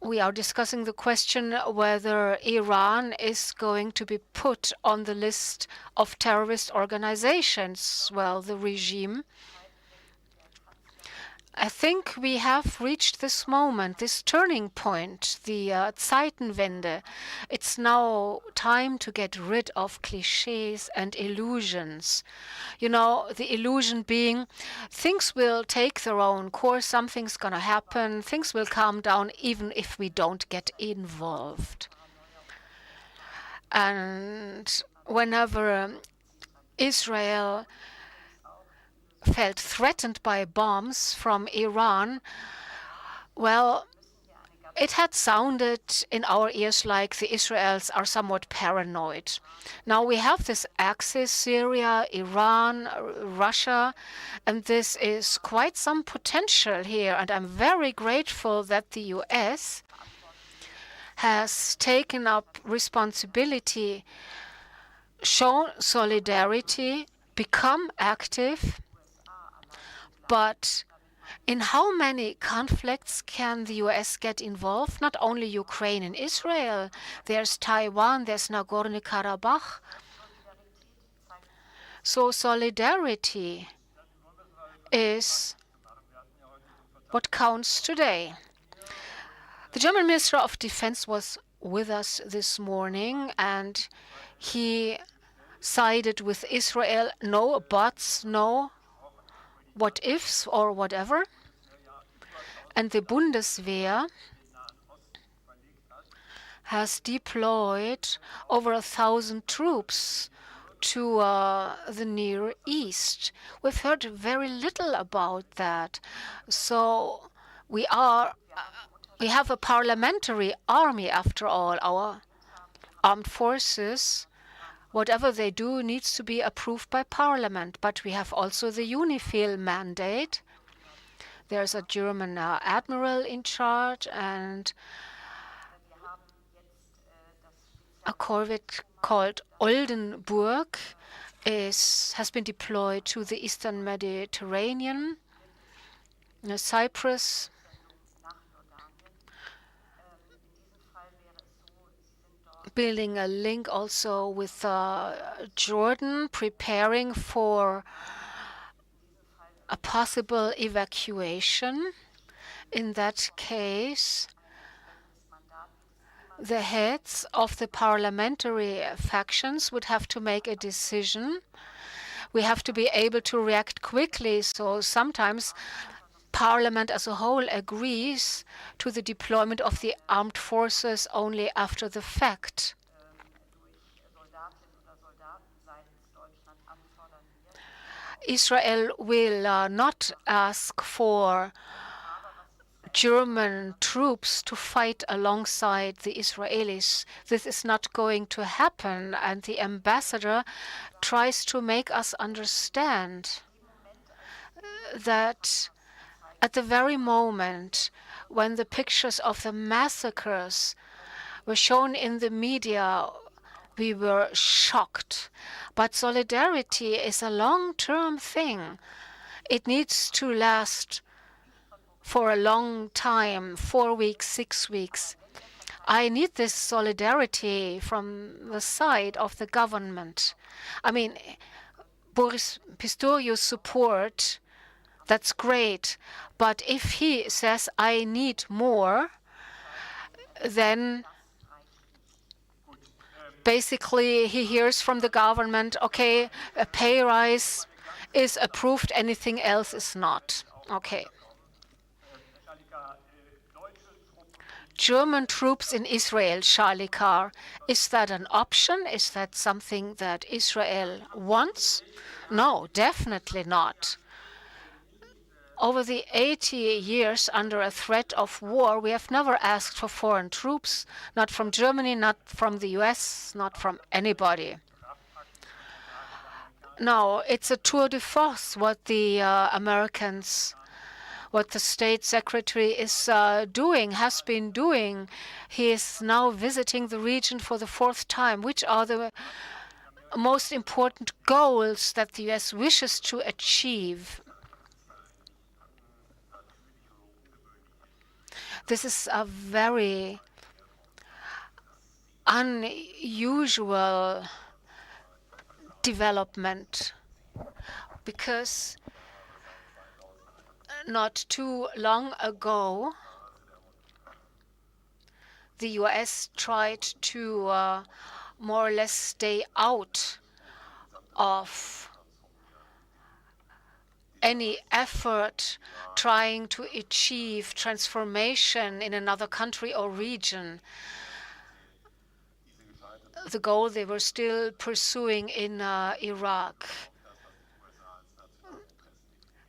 we are discussing the question whether Iran is going to be put on the list of terrorist organizations? Well, the regime. I think we have reached this moment, this turning point, the Zeitenwende. It's now time to get rid of cliches and illusions. The illusion being things will take their own course, something's going to happen, things will calm down even if we don't get involved. And whenever Israel felt threatened by bombs from Iran, well, it had sounded in our ears like the Israelis are somewhat paranoid. Now we have this axis, Syria, Iran, Russia, and this is quite some potential here. And I'm very grateful that the US has taken up responsibility, shown solidarity, become active. But In how many conflicts can the US get involved? Not only Ukraine and Israel, there's Taiwan, there's Nagorno-Karabakh. So solidarity is what counts today. The German Minister of Defense was with us this morning, and he sided with Israel. No buts, no what ifs or whatever. And the Bundeswehr has deployed over 1,000 troops to the Near East. We've heard very little about that. So we have a parliamentary army after all. Our armed forces, whatever they do, needs to be approved by parliament. But we have also the UNIFIL mandate. There's a German admiral in charge, and a corvette called Oldenburg has been deployed to the Eastern Mediterranean, Cyprus. Building a link also with Jordan, preparing for a possible evacuation. In that case, the heads of the parliamentary factions would have to make a decision. We have to be able to react quickly, so sometimes Parliament as a whole agrees to the deployment of the armed forces only after the fact. Israel will not ask for German troops to fight alongside the Israelis. This is not going to happen, and the ambassador tries to make us understand that at the very moment when the pictures of the massacres were shown in the media, we were shocked. But solidarity is a long-term thing. It needs to last for a long time, 4 weeks, 6 weeks. I need this solidarity from the side of the government. I mean, Boris Pistorius' support, that's great. But if he says, I need more, then basically he hears from the government, okay, a pay rise is approved, anything else is not. Okay. German troops in Israel, Charlie Carr, is that an option? Is that something that Israel wants? No, definitely not. Over the 80 years under a threat of war, we have never asked for foreign troops, not from Germany, not from the US, not from anybody. No, it's a tour de force what the Americans, what the State Secretary is doing, has been doing. He is now visiting the region for the 4th time. Which are the most important goals that the US wishes to achieve? This is a very unusual development, because not too long ago, the US tried to more or less stay out of any effort trying to achieve transformation in another country or region. The goal they were still pursuing in Iraq.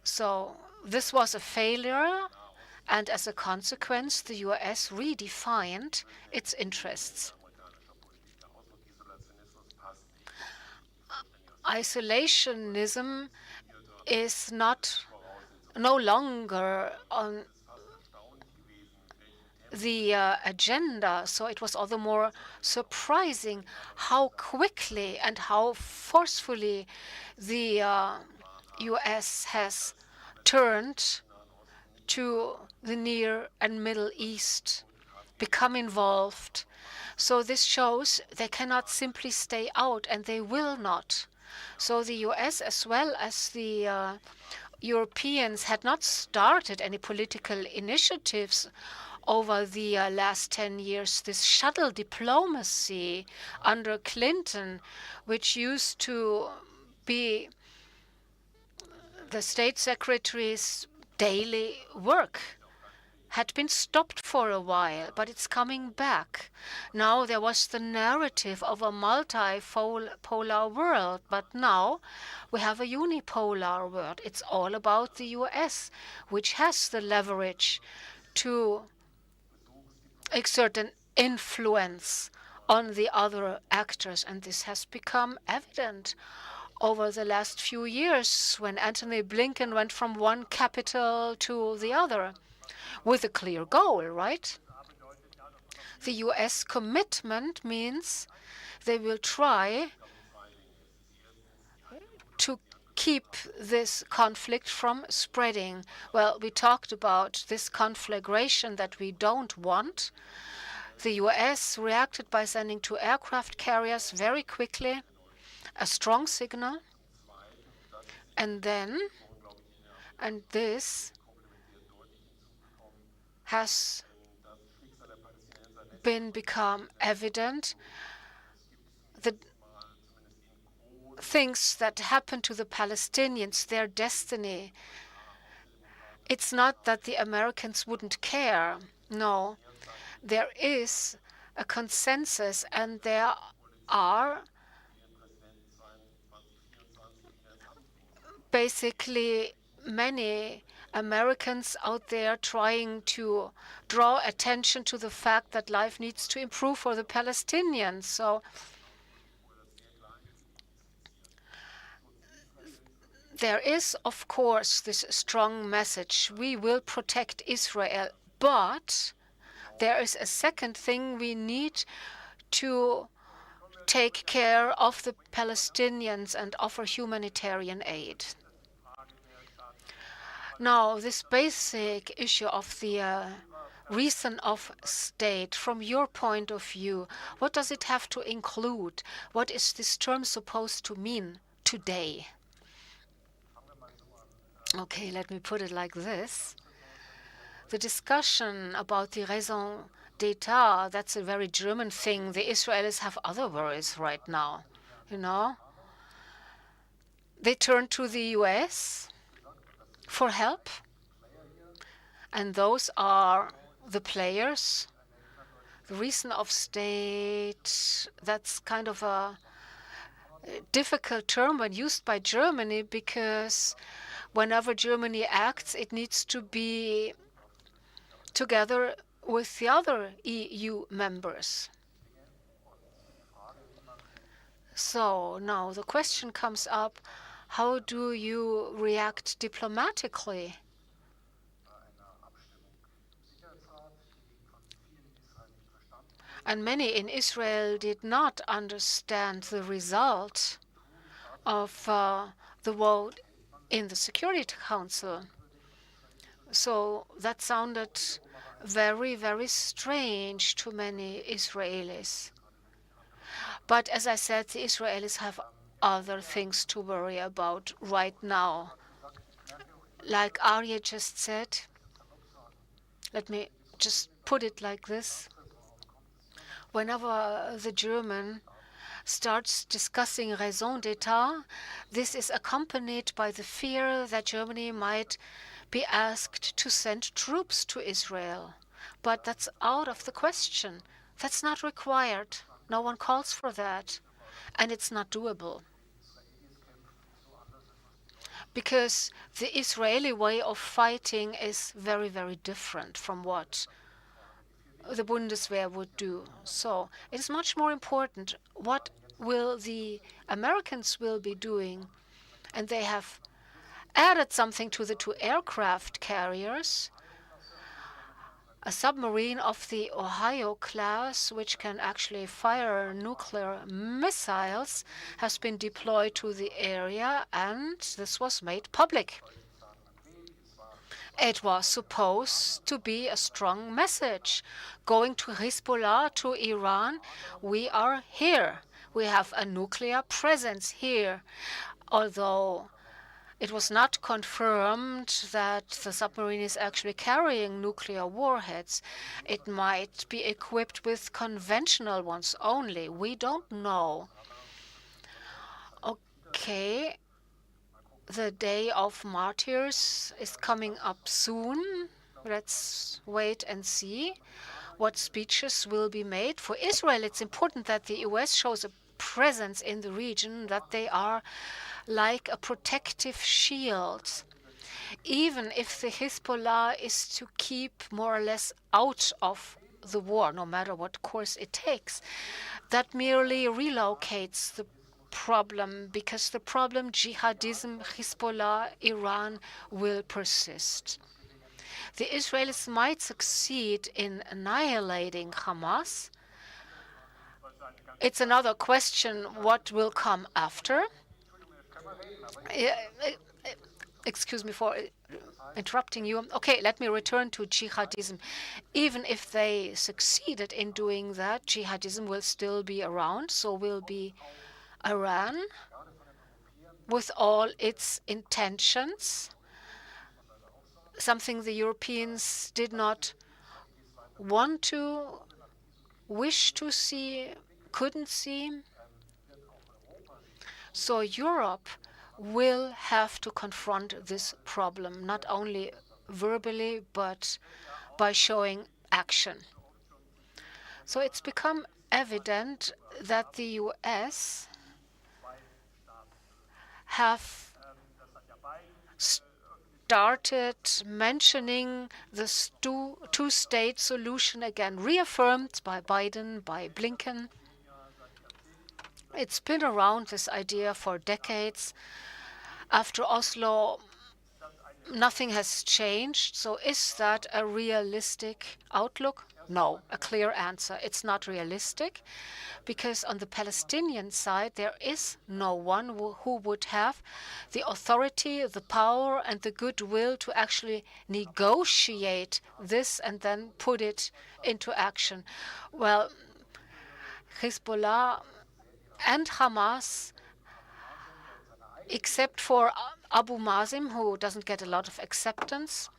So this was a failure, and as a consequence, the US redefined its interests. Isolationism is no longer on the agenda, so it was all the more surprising how quickly and how forcefully the US has turned to the Near and Middle East, become involved. So this shows they cannot simply stay out, and they will not. So the US as well as the Europeans had not started any political initiatives over the last 10 years. This shuttle diplomacy under Clinton, which used to be the state secretary's daily work, had been stopped for a while, but it's coming back. Now there was the narrative of a multipolar world, but now we have a unipolar world. It's all about the US, which has the leverage to exert an influence on the other actors, and this has become evident over the last few years when Antony Blinken went from one capital to the other with a clear goal, right? The US commitment means they will try to keep this conflict from spreading. Well, we talked about this conflagration that we don't want. The US reacted by sending 2 aircraft carriers very quickly, a strong signal, and this has become evident. The things that happen to the Palestinians, their destiny, it's not that the Americans wouldn't care. No, there is a consensus, and there are basically many Americans out there trying to draw attention to the fact that life needs to improve for the Palestinians. So there is, of course, this strong message: we will protect Israel. But there is a second thing: we need to take care of the Palestinians and offer humanitarian aid. Now, this basic issue of the reason of state, from your point of view, what does it have to include? What is this term supposed to mean today? Okay, let me put it like this. The discussion about the raison d'etat, that's a very German thing. The Israelis have other worries right now, you know. They turn to the US for help, and those are the players. The reason of state, that's kind of a difficult term when used by Germany, because whenever Germany acts, it needs to be together with the other EU members. So now the question comes up: how do you react diplomatically? And many in Israel did not understand the result of the vote in the Security Council. So that sounded very, very strange to many Israelis. But as I said, the Israelis have other things to worry about right now. Like Arya just said, let me just put it like this. Whenever the German starts discussing raison d'etat, this is accompanied by the fear that Germany might be asked to send troops to Israel. But that's out of the question. That's not required. No one calls for that. And it's not doable. Because the Israeli way of fighting is very, very different from what the Bundeswehr would do. So it is much more important what will the Americans will be doing. And they have added something to the 2 aircraft carriers. A submarine of the Ohio class, which can actually fire nuclear missiles, has been deployed to the area, and this was made public. It was supposed to be a strong message. Going to Hezbollah, to Iran, we are here. We have a nuclear presence here. Although it was not confirmed that the submarine is actually carrying nuclear warheads. It might be equipped with conventional ones only. We don't know. Okay. The Day of Martyrs is coming up soon. Let's wait and see what speeches will be made. For Israel, it's important that the US shows a presence in the region, that they are like a protective shield. Even if the Hezbollah is to keep more or less out of the war, no matter what course it takes, that merely relocates the problem, because the problem, jihadism, Hezbollah, Iran, will persist. The Israelis might succeed in annihilating Hamas. It's another question what will come after. Excuse me for interrupting you. Okay, let me return to jihadism. Even if they succeeded in doing that, jihadism will still be around, so will be Iran with all its intentions, something the Europeans did not want to, wish to see, couldn't see. So Europe will have to confront this problem, not only verbally, but by showing action. So it's become evident that the US have started mentioning the two-state solution again, reaffirmed by Biden, by Blinken. It's been around, this idea, for decades. After Oslo, nothing has changed. So is that a realistic outlook? No, a clear answer. It's not realistic, because on the Palestinian side, there is no one who would have the authority, the power, and the goodwill to actually negotiate this and then put it into action. Well, Hezbollah and Hamas, except for Abu Mazen, who doesn't get a lot of acceptance,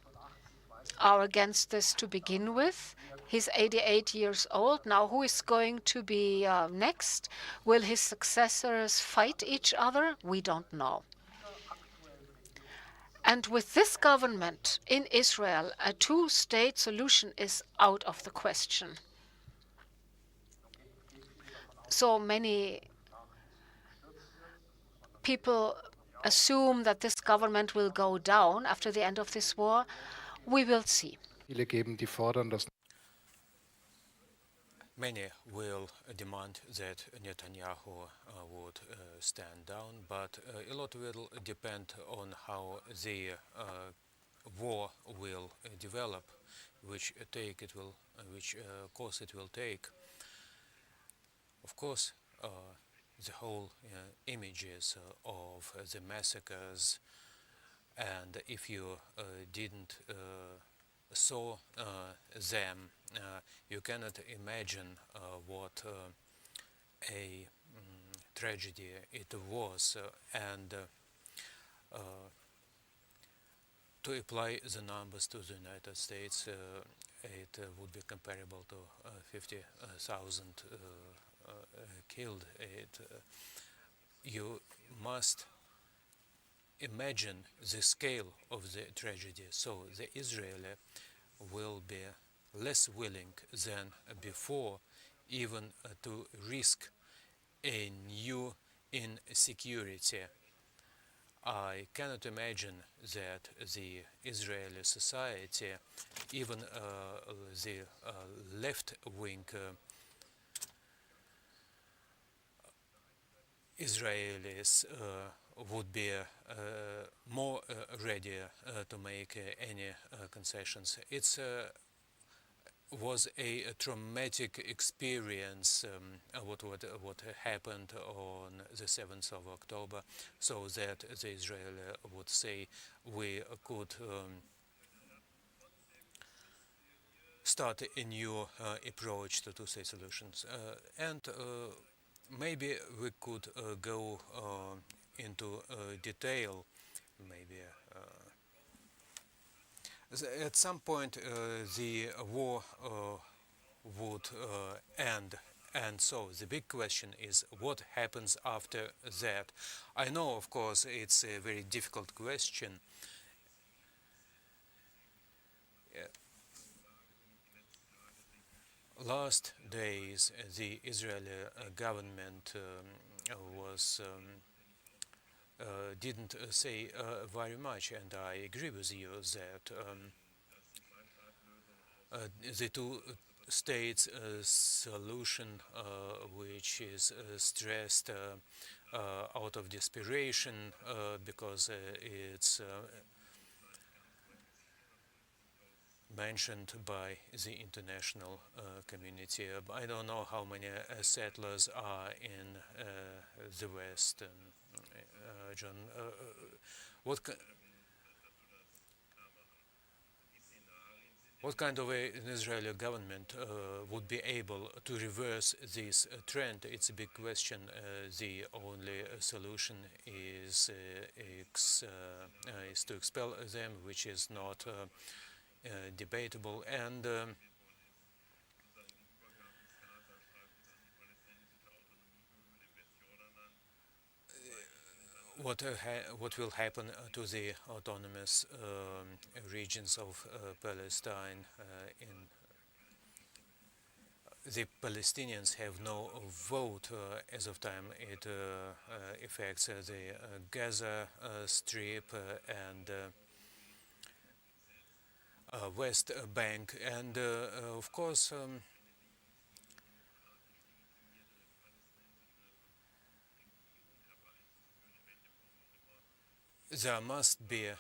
are against this to begin with. He's 88 years old. Now, who is going to be next? Will his successors fight each other? We don't know. And with this government in Israel, a two-state solution is out of the question. So many people assume that this government will go down after the end of this war. We will see. Many will demand that Netanyahu would stand down, but a lot will depend on how the war will develop, which course it will take. Of course, the whole images of the massacres, and if you didn't saw them, you cannot imagine what a tragedy it was, and to apply the numbers to the United States, it would be comparable to 50,000 killed. You must imagine the scale of the tragedy. So the Israeli will be less willing than before even to risk a new insecurity. I cannot imagine that the Israeli society, even the left-wing Israelis would be more ready to make any concessions. It was a traumatic experience, what happened on the 7th of October, so that the Israeli would say we could start a new approach to two-state solutions. And maybe we could go into detail, maybe at some point the war would end. And so the big question is what happens after that. I know, of course, it's a very difficult question. Last days, the Israeli government didn't say very much, and I agree with you that the two states solution, which is stressed out of desperation because it's mentioned by the international community. I don't know how many settlers are in the West. John, what kind of an Israeli government would be able to reverse this trend? It's a big question. The only solution is to expel them, which is not debatable. And what will happen to the autonomous regions of Palestine? The Palestinians have no vote as of time. It affects the Gaza Strip and West Bank, and of course there must be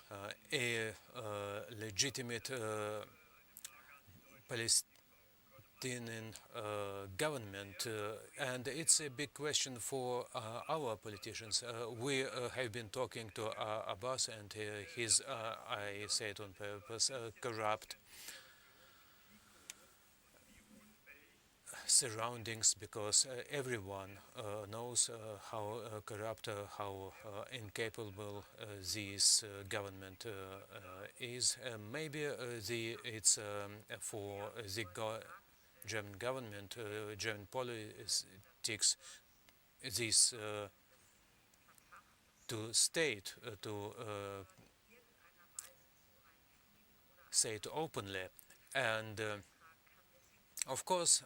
a legitimate Palestinian government, and it's a big question for our politicians. We have been talking to Abbas, and his, I say it on purpose, corrupt surroundings, because everyone knows how corrupt, how incapable this government is. Maybe it's for the German government, German politics, this to state, to say it openly, and of course,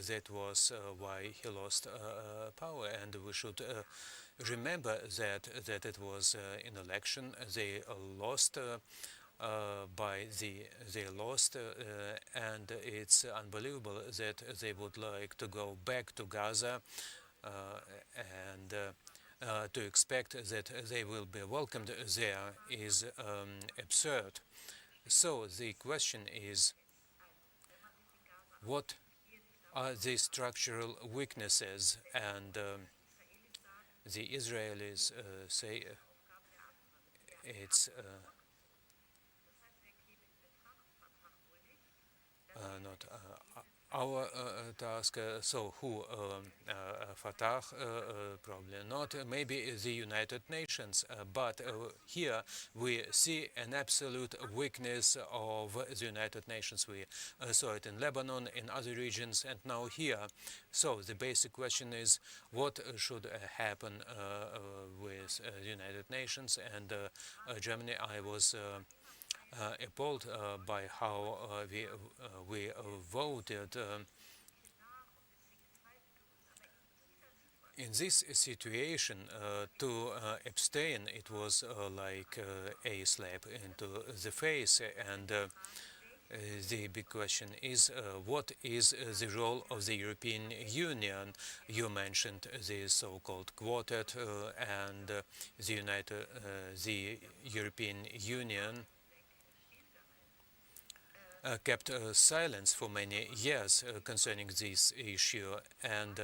that was why he lost power, and we should remember that it was an election. They lost and it's unbelievable that they would like to go back to Gaza and to expect that they will be welcomed there is absurd. So the question is, what are the structural weaknesses? And the Israelis say it's not our task. So who? Fatah? Probably not. Maybe the United Nations. But here we see an absolute weakness of the United Nations. We saw it in Lebanon, in other regions, and now here. So the basic question is, what should happen with the United Nations and Germany? I was appalled by how we voted in this situation. To abstain, it was like a slap into the face, and the big question is, what is the role of the European Union? You mentioned the so-called quartet, and the European Union kept silence for many years concerning this issue, and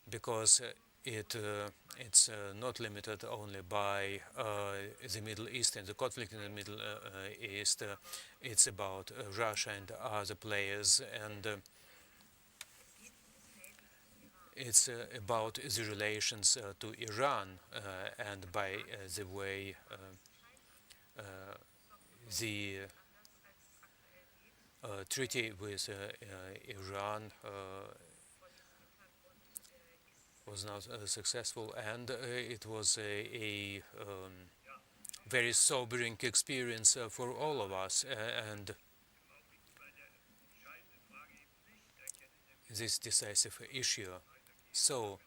because it's not limited only by the Middle East and the conflict in the Middle East. It's about Russia and other players, and it's about the relations to Iran, and by the way, the treaty with Iran was not successful, and it was a very sobering experience for all of us, and this decisive issue. So,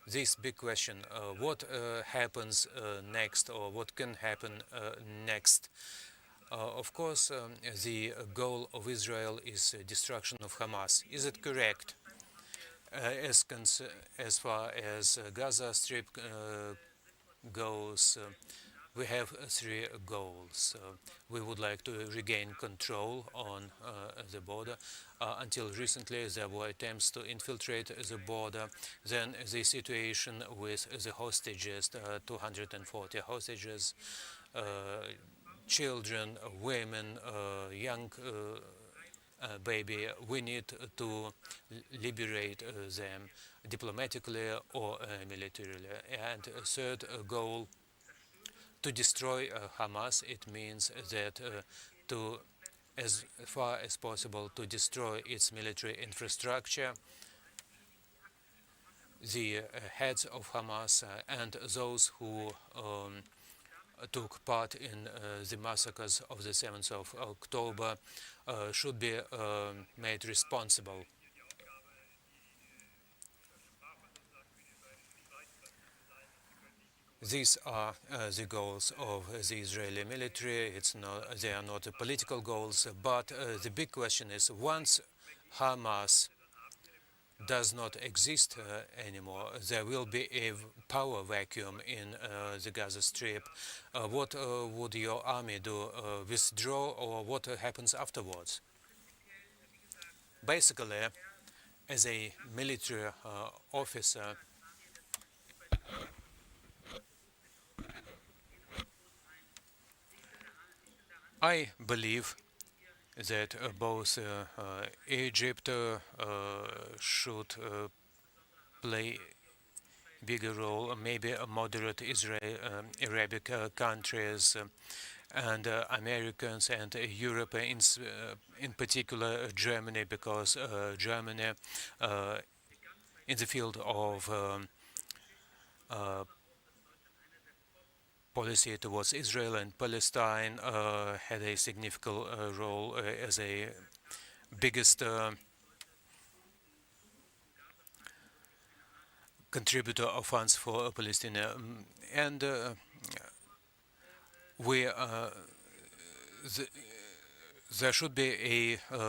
this big question, what happens next, or what can happen next? Of course, the goal of Israel is destruction of Hamas. Is it correct? As far as Gaza Strip goes, we have three goals. We would like to regain control on the border. Until recently, there were attempts to infiltrate the border. Then the situation with the hostages, 240 hostages, children, women, young baby, we need to liberate them diplomatically or militarily. And a third goal, to destroy Hamas. It means that to, as far as possible, to destroy its military infrastructure. The heads of Hamas and those who took part in the massacres of the 7th of October should be made responsible. These are the goals of the Israeli military. They are not political goals, but the big question is, once Hamas does not exist anymore, there will be a power vacuum in the Gaza Strip. What would your army do? Withdraw, or what happens afterwards? Basically, as a military officer, I believe that both Egypt should play a bigger role, maybe a moderate Arabic countries, and Americans and Europe, in particular Germany, because Germany in the field of policy towards Israel and Palestine had a significant role as a biggest contributor of funds for Palestine, and there should be a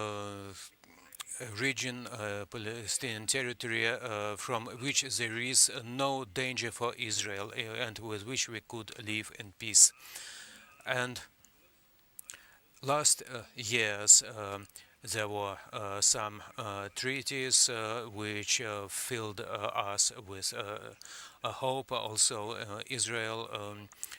region, Palestinian territory, from which there is no danger for Israel and with which we could live in peace. And last years there were some treaties which filled us with hope. Also, Israel,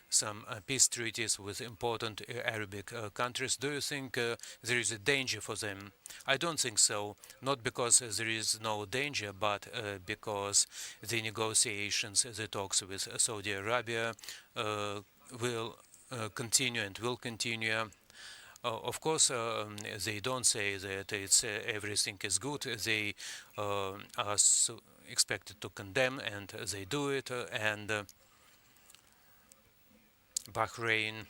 some peace treaties with important Arabic countries. Do you think there is a danger for them? I don't think so. Not because there is no danger, but because the negotiations, the talks with Saudi Arabia will continue and will continue. Of course, they don't say that everything is good. They are expected to condemn, and they do it. And Bahrain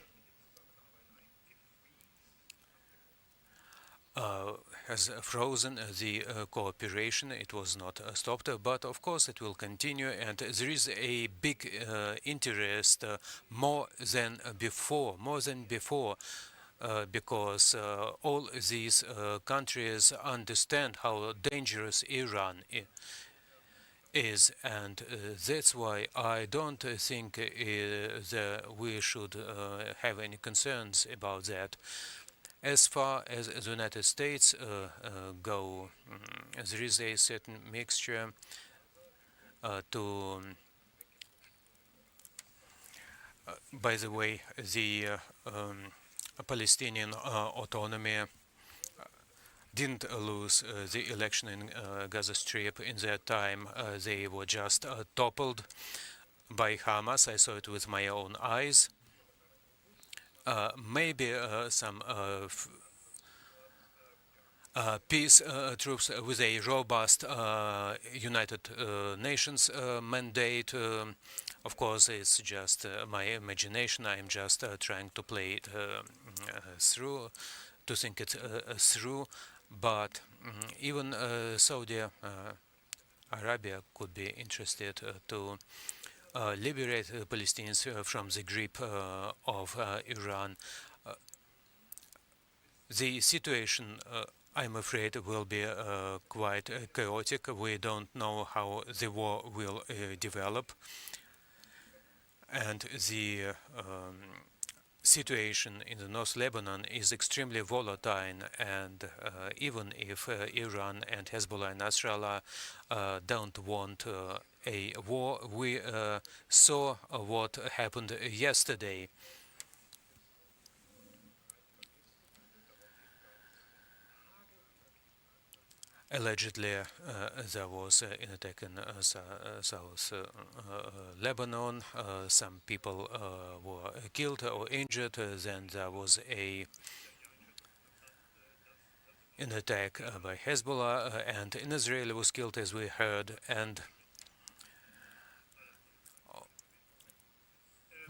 has frozen the cooperation. It was not stopped, but of course it will continue. And there is a big interest, more than before. Because all these countries understand how dangerous Iran is, and that's why I don't think we should have any concerns about that. As far as the United States go, there is a certain mixture. to by the way, the Palestinian autonomy didn't lose the election in Gaza Strip in their time. They were just toppled by Hamas. I saw it with my own eyes. Maybe some peace troops with a robust United Nations mandate. Of course, it's just my imagination. I'm just trying to play it through, to think it through. But even Saudi Arabia could be interested to liberate the Palestinians from the grip of Iran. The situation, I'm afraid, will be quite chaotic. We don't know how the war will develop. And the situation in the North Lebanon is extremely volatile, and even if Iran and Hezbollah and Nasrallah don't want a war, we saw what happened yesterday. Allegedly, there was an attack in South Lebanon. Some people were killed or injured. Then there was an attack by Hezbollah, and an Israeli was killed, as we heard. And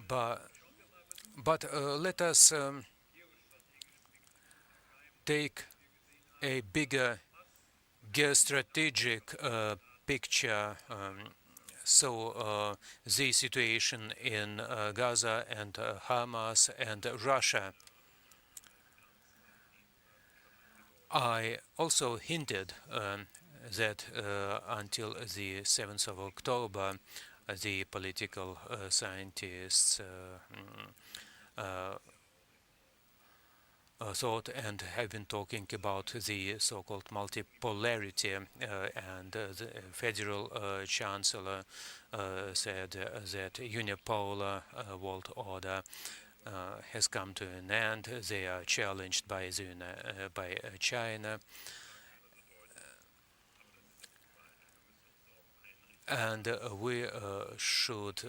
but let us take a bigger geostrategic picture. So the situation in Gaza and Hamas and Russia. I also hinted that until the 7th of October, the political scientists thought and have been talking about the so-called multipolarity, and the federal chancellor said that unipolar world order has come to an end. They are challenged by China, and we should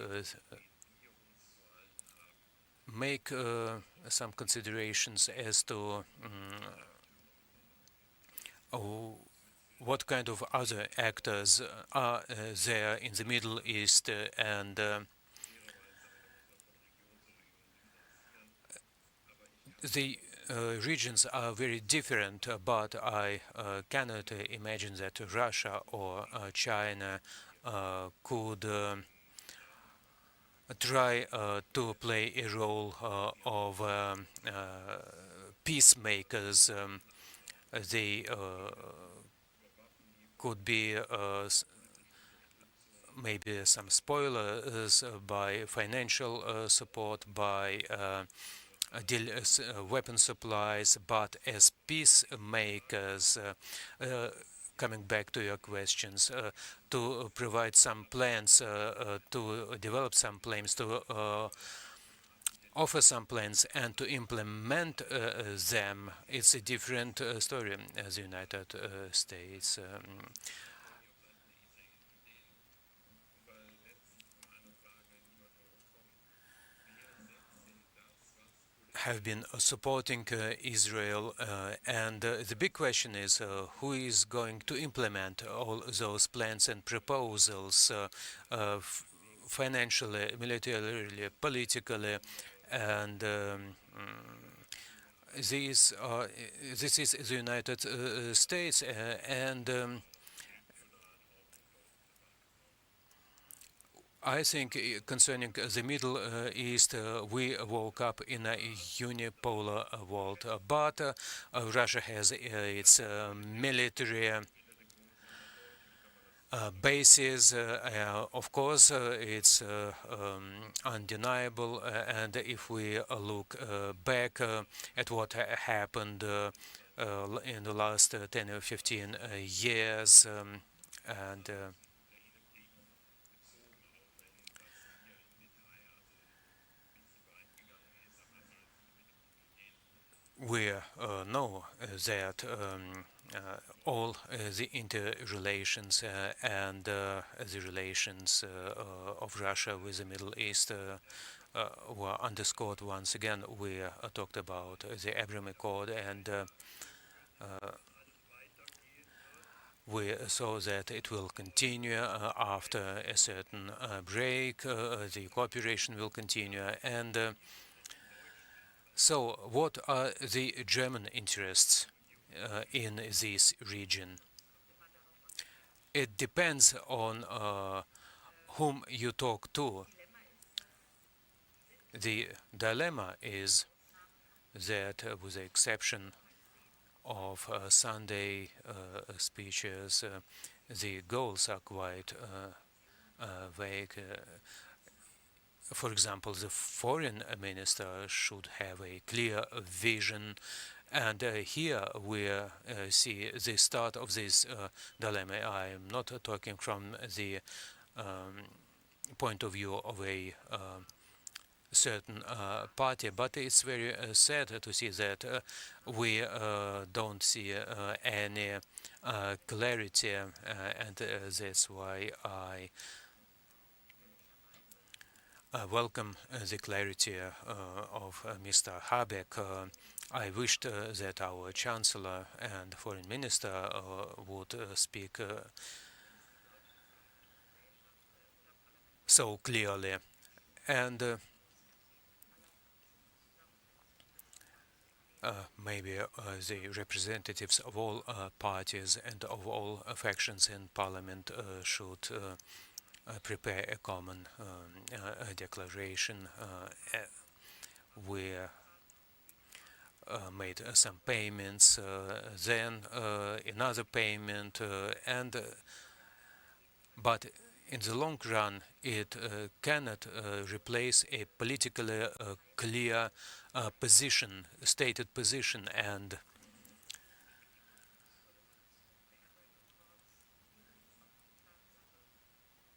make some considerations as to what kind of other actors are there in the Middle East, and the regions are very different, but I cannot imagine that Russia or China could try to play a role of peacemakers. They could be maybe some spoilers by financial support, by weapon supplies, but as peacemakers, coming back to your questions, to provide some plans, to develop some plans, to offer some plans and to implement them, it's a different story as the United States. Have been supporting Israel, and the big question is who is going to implement all those plans and proposals, financially, militarily, politically, and this is the United States, and I think concerning the Middle East, we woke up in a unipolar world, but Russia has its military bases. Of course, it's undeniable, and if we look back at what happened in the last 10 or 15 years, and that all the interrelations and the relations of Russia with the Middle East were underscored once again. We talked about the Abraham Accord, and we saw that it will continue after a certain break. The cooperation will continue, and so what are the German interests in this region? It depends on whom you talk to. The dilemma is that, with the exception of Sunday speeches, the goals are quite vague. For example, the foreign minister should have a clear vision, and here we see the start of this dilemma. I am not talking from the point of view of a certain party, but it's very sad to see that we don't see any clarity, and that's why I welcome the clarity of Mr. Habeck. I wished that our Chancellor and Foreign Minister would speak so clearly, and maybe the representatives of all parties and of all factions in Parliament should prepare a common declaration. We made some payments, then another payment, but in the long run, it cannot replace a politically clear position, stated position, and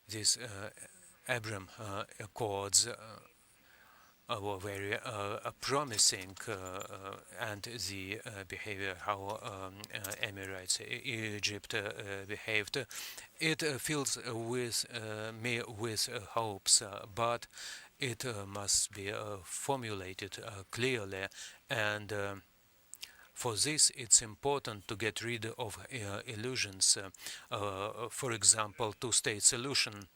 these Abraham Accords were very promising, and the behavior, how Emirates, Egypt behaved, it fills with me with hopes, but it must be formulated clearly, and for this it's important to get rid of illusions. For example, two-state solution.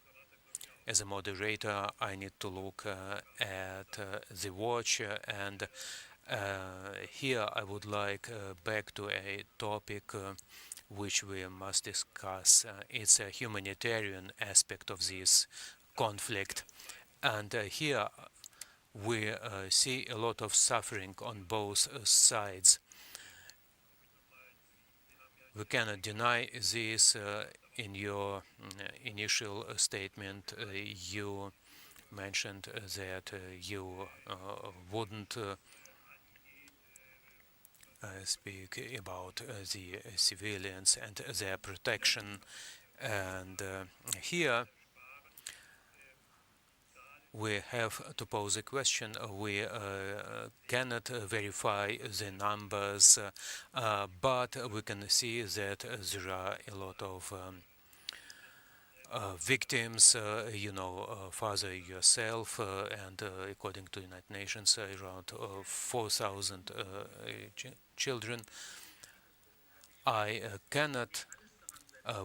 As a moderator, I need to look at the watch, and here I would like back to a topic which we must discuss. It's a humanitarian aspect of this conflict, and here we see a lot of suffering on both sides. We cannot deny this. In your initial statement, you mentioned that you wouldn't speak about the civilians and their protection, and here we have to pose a question. We cannot verify the numbers, but we can see that there are a lot of victims. You know, father yourself, and according to the United Nations, around 4,000 children. I cannot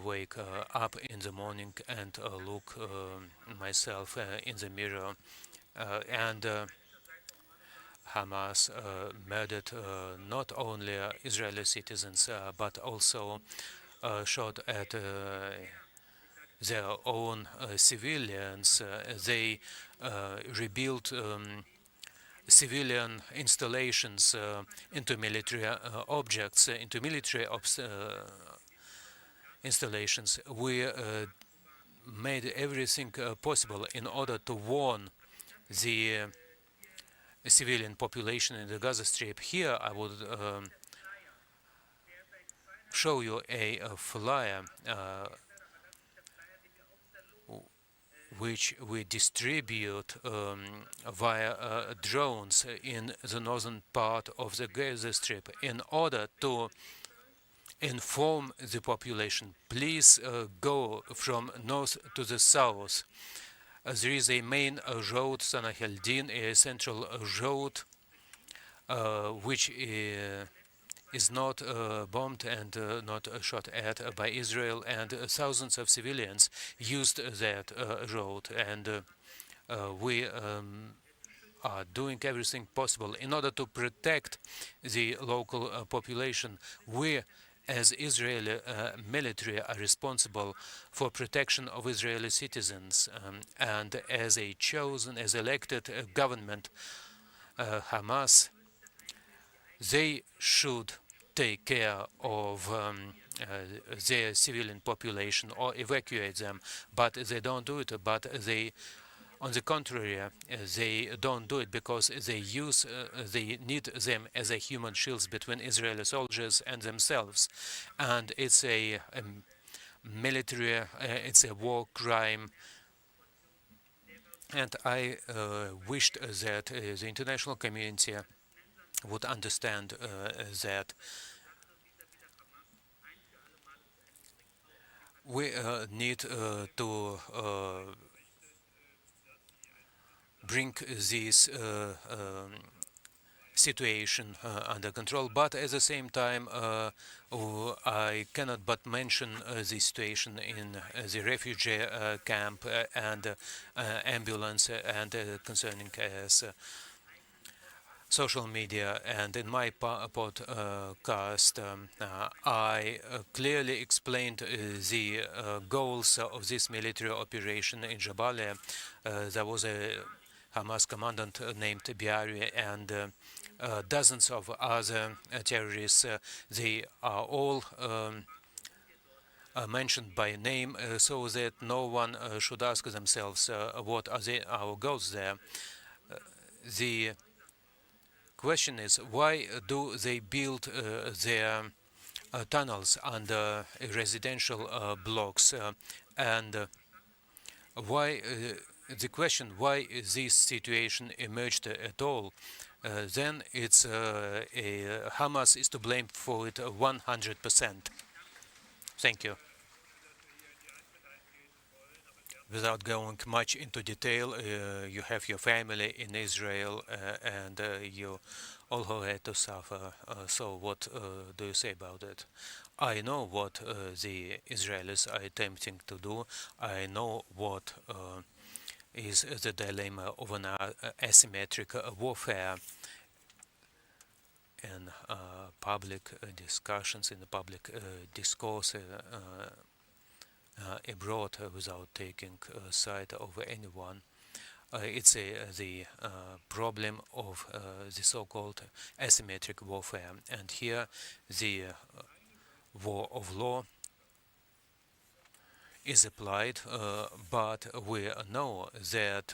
wake up in the morning and look myself in the mirror, and Hamas murdered not only Israeli citizens but also shot at their own civilians. They rebuilt civilian installations into military objects, into military installations. We made everything possible in order to warn the civilian population in the Gaza Strip. Here I would show you a flyer which we distribute via drones in the northern part of the Gaza Strip in order to inform the population. Please go from north to the south. There is a main road, Sana Heldin, a central road, which is not bombed and not shot at by Israel, and thousands of civilians used that road, and we are doing everything possible in order to protect the local population. We, as Israeli military, are responsible for protection of Israeli citizens, and as a chosen, as elected government, Hamas, they should take care of their civilian population or evacuate them, but they don't do it. But they, on the contrary, they don't do it because they need them as a human shields between Israeli soldiers and themselves, and it's a military, it's a war crime. And I wished that the international community would understand that we need to bring this situation under control, but at the same time I cannot but mention the situation in the refugee camp and ambulance and concerning as social media. And in my podcast I clearly explained the goals of this military operation in Jabalia. There was a Hamas commandant named Barre and dozens of other terrorists. They are all mentioned by name, so that no one should ask themselves what are our goals there. The question is, why do they build their tunnels under residential blocks, and why the question why this situation emerged at all, then it's Hamas is to blame for it 100%. Thank you. Without going much into detail, you have your family in Israel, and you all who had to suffer. So what do you say about it? I know what the Israelis are attempting to do. I know what is the dilemma of an asymmetric warfare. In public discussions, in the public discourse abroad, without taking side over anyone, it's the problem of the so-called asymmetric warfare. And here the war of law is applied, but we know that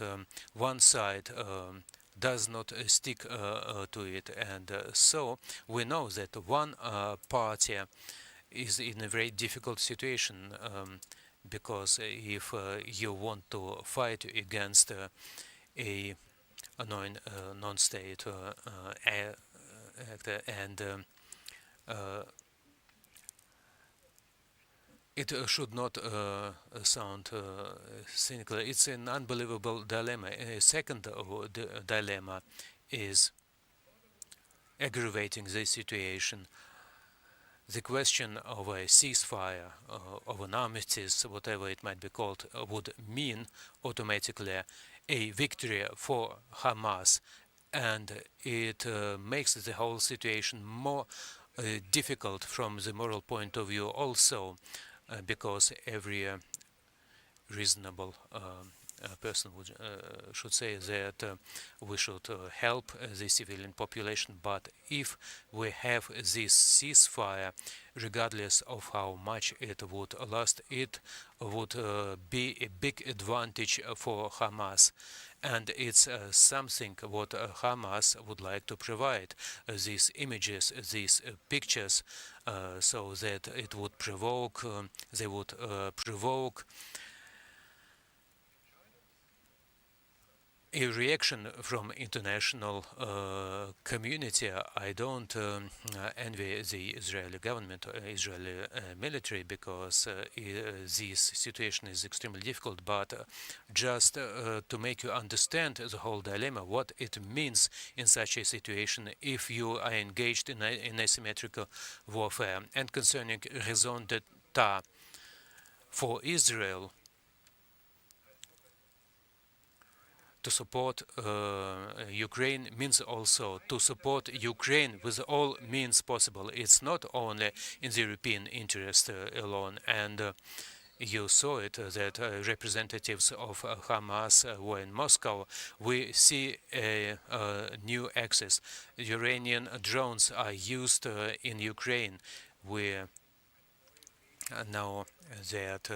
one side does not stick to it, and so we know that one party is in a very difficult situation, because if you want to fight against a non-state actor, and it should not sound cynical. It's an unbelievable dilemma. A second dilemma is aggravating the situation. The question of a ceasefire, of an armistice, whatever it might be called, would mean automatically a victory for Hamas, and it makes the whole situation more difficult from the moral point of view also, because every reasonable person should say that we should help the civilian population, but if we have this ceasefire, regardless of how much it would last, it would be a big advantage for Hamas. And it's something what Hamas would like to provide, these images, these pictures, so that it would provoke, they would provoke a reaction from international community. I don't envy the Israeli government or Israeli military, because this situation is extremely difficult, but just to make you understand the whole dilemma, what it means in such a situation if you are engaged in asymmetrical warfare. And concerning raison d'etat for Israel, to support Ukraine means also to support Ukraine with all means possible. It's not only in the European interest alone. And you saw it, that representatives of Hamas were in Moscow. We see a new access. Iranian drones are used in Ukraine. We know that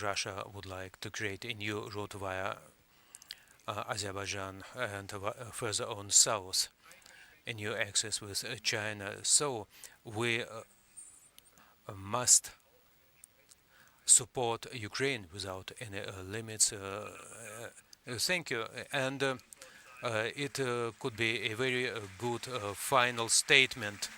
Russia would like to create a new route via Azerbaijan and further on south, a new access with China. So we must support Ukraine without any limits. Thank you. And it could be a very good final statement.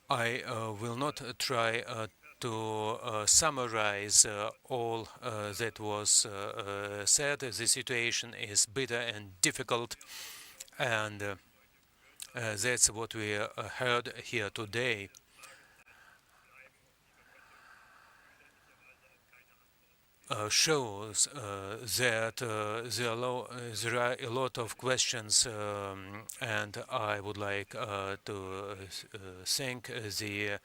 I will not try to summarize all that was said. The situation is bitter and difficult, and that's what we heard here today. Shows that there are a lot of questions, and I would like to thank the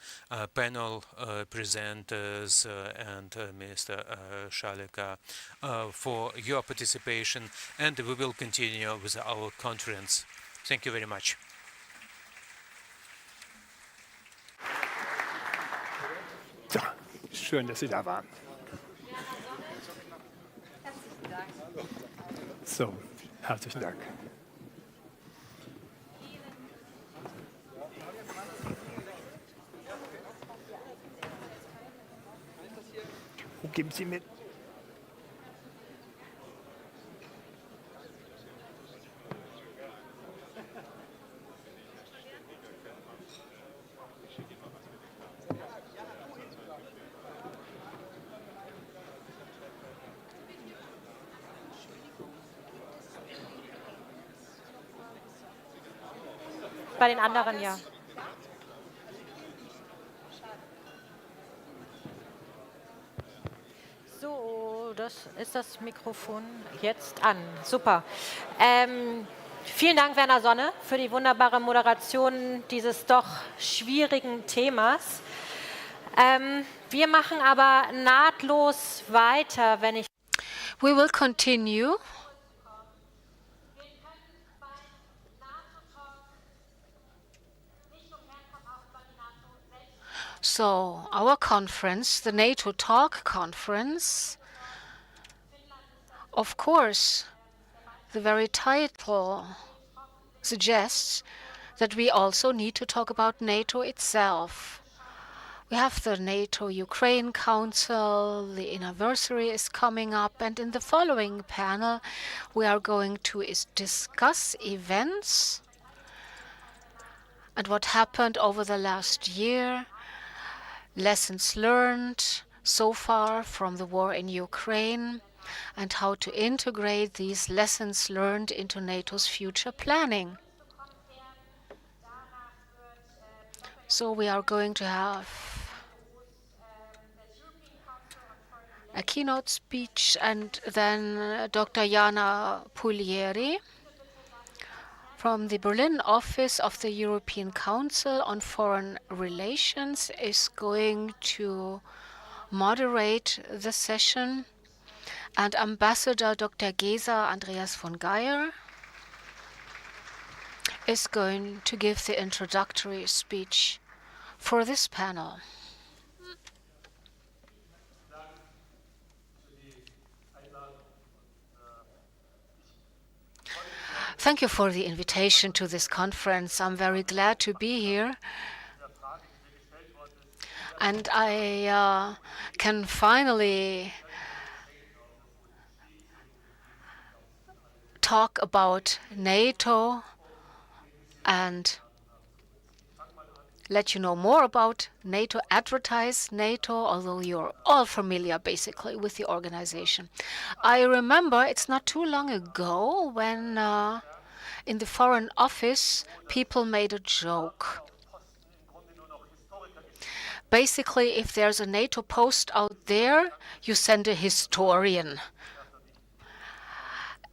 panel presenters and Mr. Shalika for your participation, and we will continue with our conference. Thank you very much. So, schön, dass Sie da waren. So, herzlichen Dank. Wo geben Sie mit? Bei den anderen ja. So, ist das Mikrofon jetzt an. Super. Vielen Dank, Werner Sonne, für die wunderbare Moderation dieses doch schwierigen Themas. Wir machen aber nahtlos weiter, wenn ich... We will continue. So, our conference, the NATO Talk conference, of course, the very title suggests that we also need to talk about NATO itself. We have the NATO Ukraine Council, the anniversary is coming up, and in the following panel, we are going to discuss events and what happened over the last year, lessons learned so far from the war in Ukraine, and how to integrate these lessons learned into NATO's future planning. So we are going to have a keynote speech, and then Dr. Jana Pulieri from the Berlin office of the European Council on Foreign Relations is going to moderate the session, and Ambassador Dr. Gesa Andreas von Geyer is going to give the introductory speech for this panel. Thank you for the invitation to this conference. I'm very glad to be here. And I can finally talk about NATO and let you know more about NATO, advertise NATO, although you're all familiar basically with the organization. I remember it's not too long ago when in the Foreign Office people made a joke. Basically, if there's a NATO post out there, you send a historian.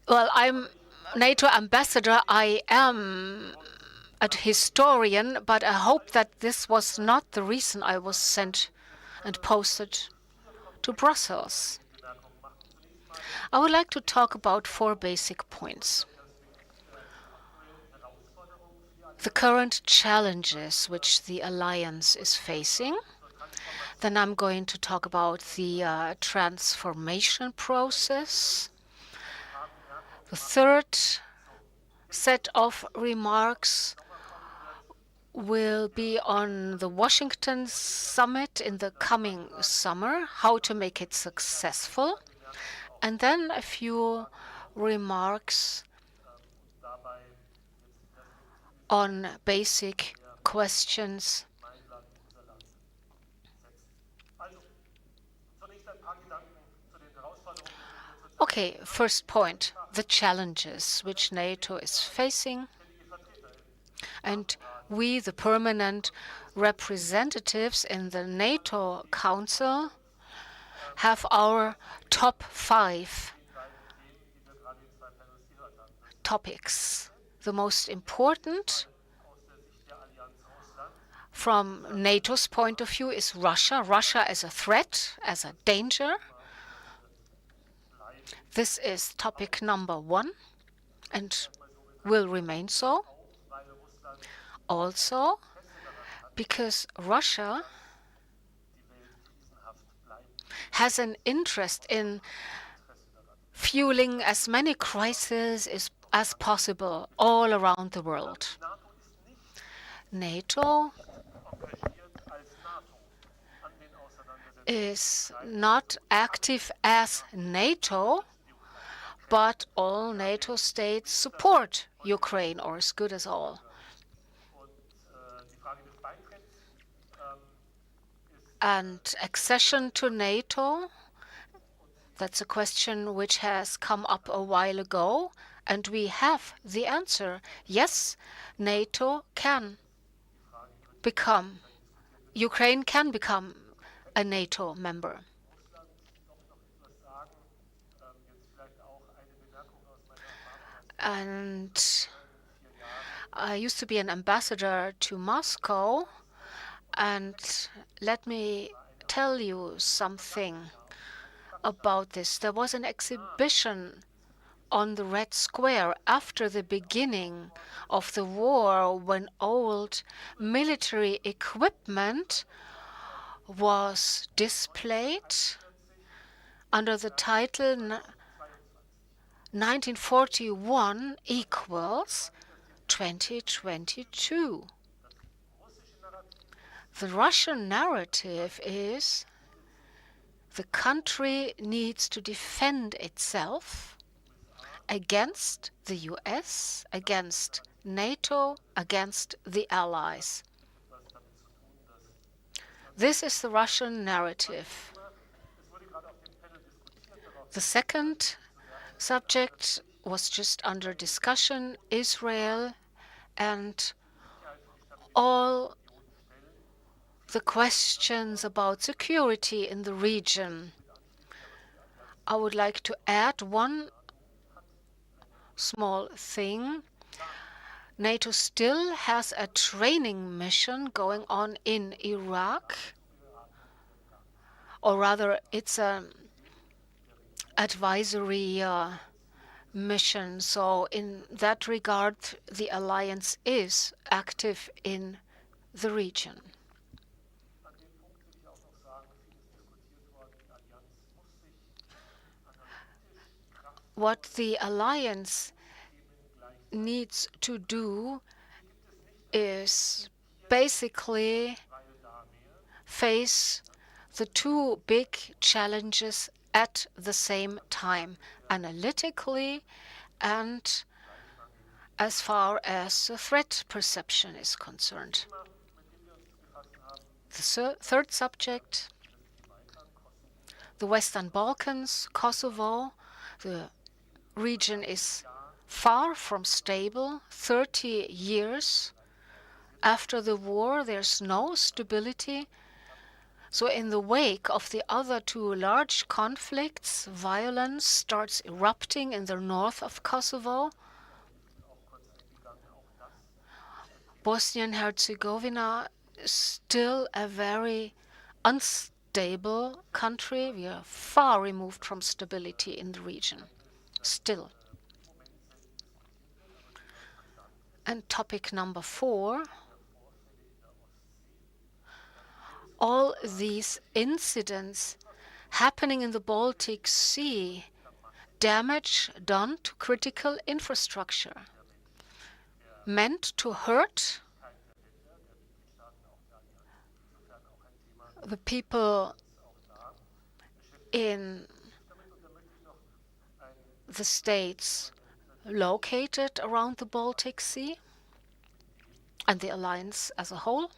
Well, I'm NATO ambassador. I am a historian, but I hope that this was not the reason I was sent and posted to Brussels. I would like to talk about 4 basic points. The current challenges which the alliance is facing. Then I'm going to talk about the transformation process. The third set of remarks will be on the Washington summit in the coming summer, how to make it successful. And then a few remarks on basic questions. Okay, first point, the challenges which NATO is facing. And we, the permanent representatives in the NATO Council, have our top 5 topics. The most important from NATO's point of view is Russia. Russia as a threat, as a danger. This is topic number 1 and will remain so. Also, because Russia has an interest in fueling as many crises as possible all around the world. NATO is not active as NATO, but all NATO states support Ukraine, or as good as all. And accession to NATO, that's a question which has come up a while ago, and we have the answer. Yes, NATO can become, Ukraine can become a NATO member. And I used to be an ambassador to Moscow, and let me tell you something about this. There was an exhibition on the Red Square after the beginning of the war when old military equipment was displayed under the title 1941 equals 2022. The Russian narrative is the country needs to defend itself against the US, against NATO, against the Allies. This is the Russian narrative. The second subject was just under discussion, Israel and all the questions about security in the region. I would like to add one small thing. NATO still has a training mission going on in Iraq, or rather it's an advisory mission. So in that regard, the alliance is active in the region. What the alliance needs to do is basically face the two big challenges at the same time, analytically and as far as the threat perception is concerned. The third subject, the Western Balkans, Kosovo. The region is far from stable. 30 years after the war, there's no stability. So in the wake of the other two large conflicts, violence starts erupting in the north of Kosovo. Bosnia and Herzegovina is still a very unstable country. We are far removed from stability in the region, still. And topic number 4, all these incidents happening in the Baltic Sea, damage done to critical infrastructure, meant to hurt the people in the states located around the Baltic Sea and the alliance as a whole.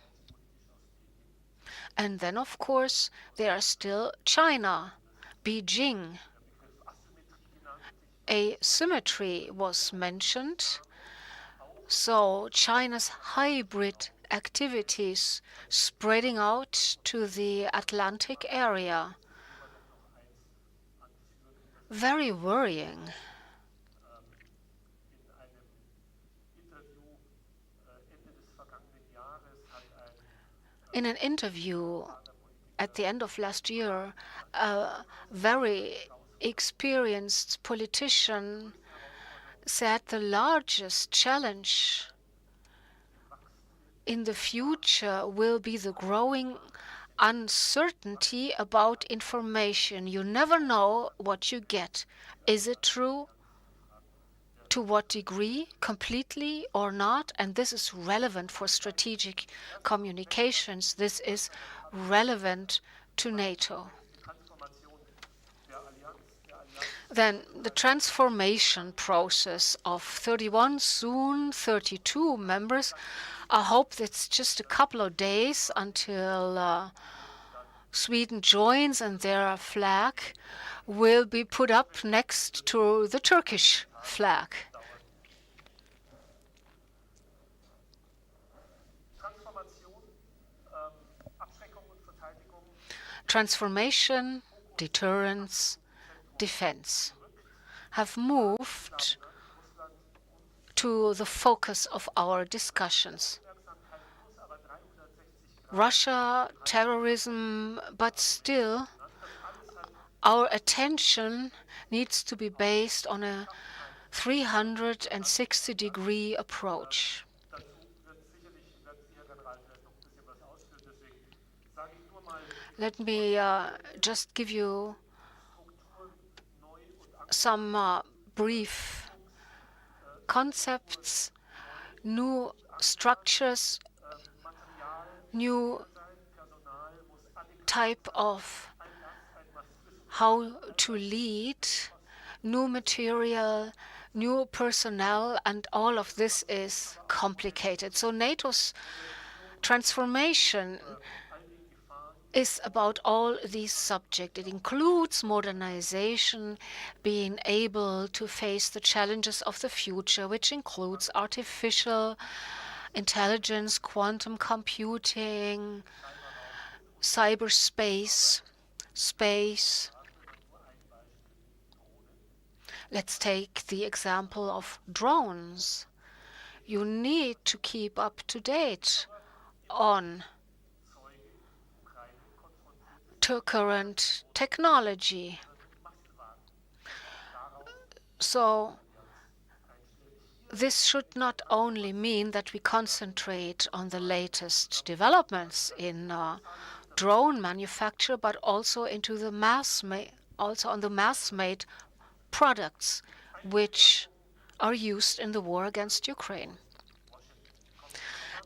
And then, of course, there are still China, Beijing. Asymmetry was mentioned. So China's hybrid activities spreading out to the Atlantic area. Very worrying. In an interview at the end of last year, a very experienced politician said the largest challenge in the future will be the growing uncertainty about information. You never know what you get. Is it true? To what degree? Completely or not? And this is relevant for strategic communications. This is relevant to NATO. Then the transformation process of 31, soon 32 members. I hope it's just a couple of days until Sweden joins and their flag will be put up next to the Turkish flag. Transformation, deterrence, defense have moved to the focus of our discussions. Russia, terrorism, but still our attention needs to be based on a 360-degree approach. Let me just give you some brief concepts, new structures, new type of how to lead, new material, new personnel, and all of this is complicated. So NATO's transformation is about all these subjects. It includes modernization, being able to face the challenges of the future, which includes artificial intelligence, quantum computing, cyberspace, space. Let's take the example of drones. You need to keep up to date on current technology. So this should not only mean that we concentrate on the latest developments in drone manufacture, but also into the on the mass-made products, which are used in the war against Ukraine.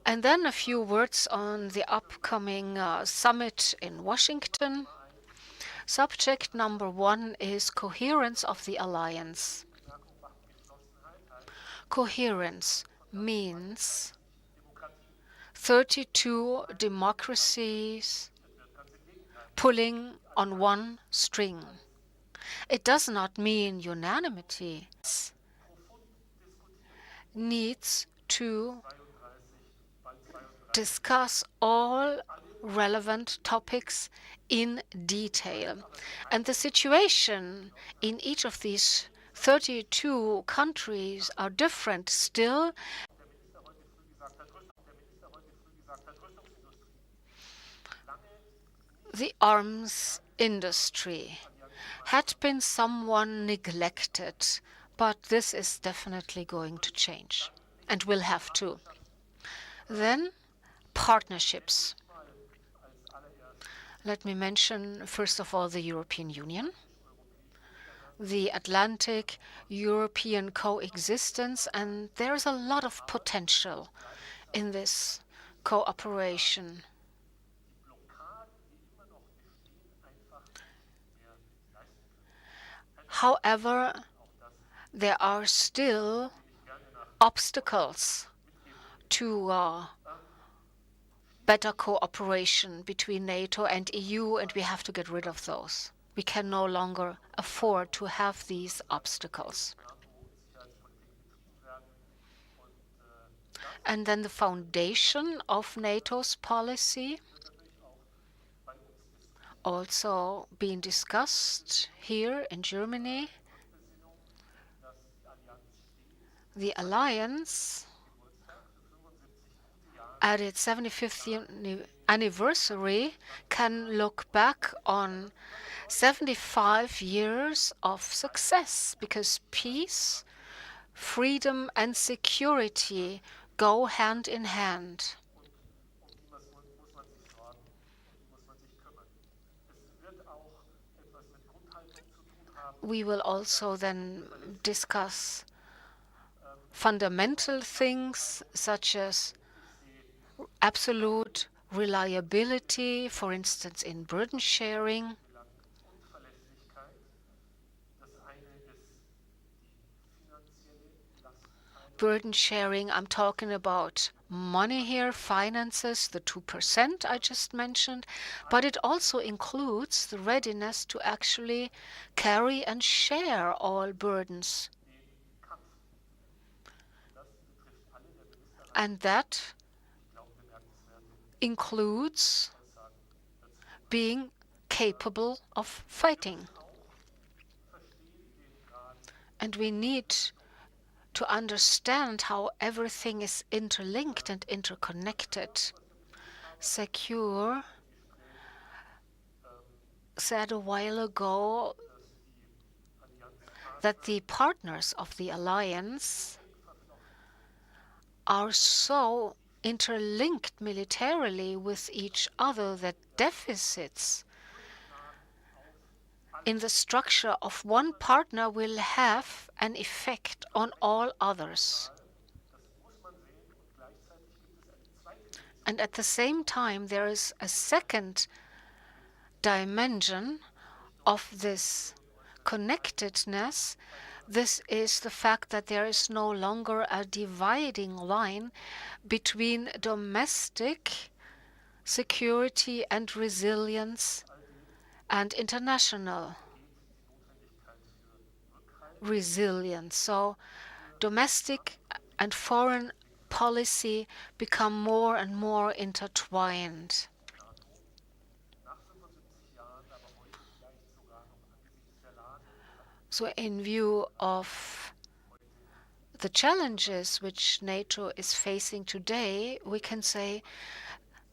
And then a few words on the upcoming summit in Washington. Subject number 1 is coherence of the alliance. Coherence means 32 democracies pulling on one string. It does not mean unanimity. It needs to discuss all relevant topics in detail. And the situation in each of these 32 countries are different still. The arms industry had been someone neglected, but this is definitely going to change and will have to. Then partnerships. Let me mention, first of all, the European Union, the Atlantic European coexistence, and there's a lot of potential in this cooperation. However, there are still obstacles to better cooperation between NATO and EU, and we have to get rid of those. We can no longer afford to have these obstacles. And then the foundation of NATO's policy, also being discussed here in Germany. The alliance, at its 75th anniversary, can look back on 75 years of success, because peace, freedom, and security go hand in hand. We will also then discuss fundamental things such as absolute reliability, for instance, in burden sharing. Burden sharing, I'm talking about money here, finances, the 2% I just mentioned, but it also includes the readiness to actually carry and share all burdens. And that includes being capable of fighting. And we need to understand how everything is interlinked and interconnected. Secure said a while ago that the partners of the alliance are so interlinked militarily with each other that deficits in the structure of one partner will have an effect on all others. And at the same time, there is a second dimension of this connectedness. This is the fact that there is no longer a dividing line between domestic security and resilience and international resilience. So domestic and foreign policy become more and more intertwined. So in view of the challenges which NATO is facing today, we can say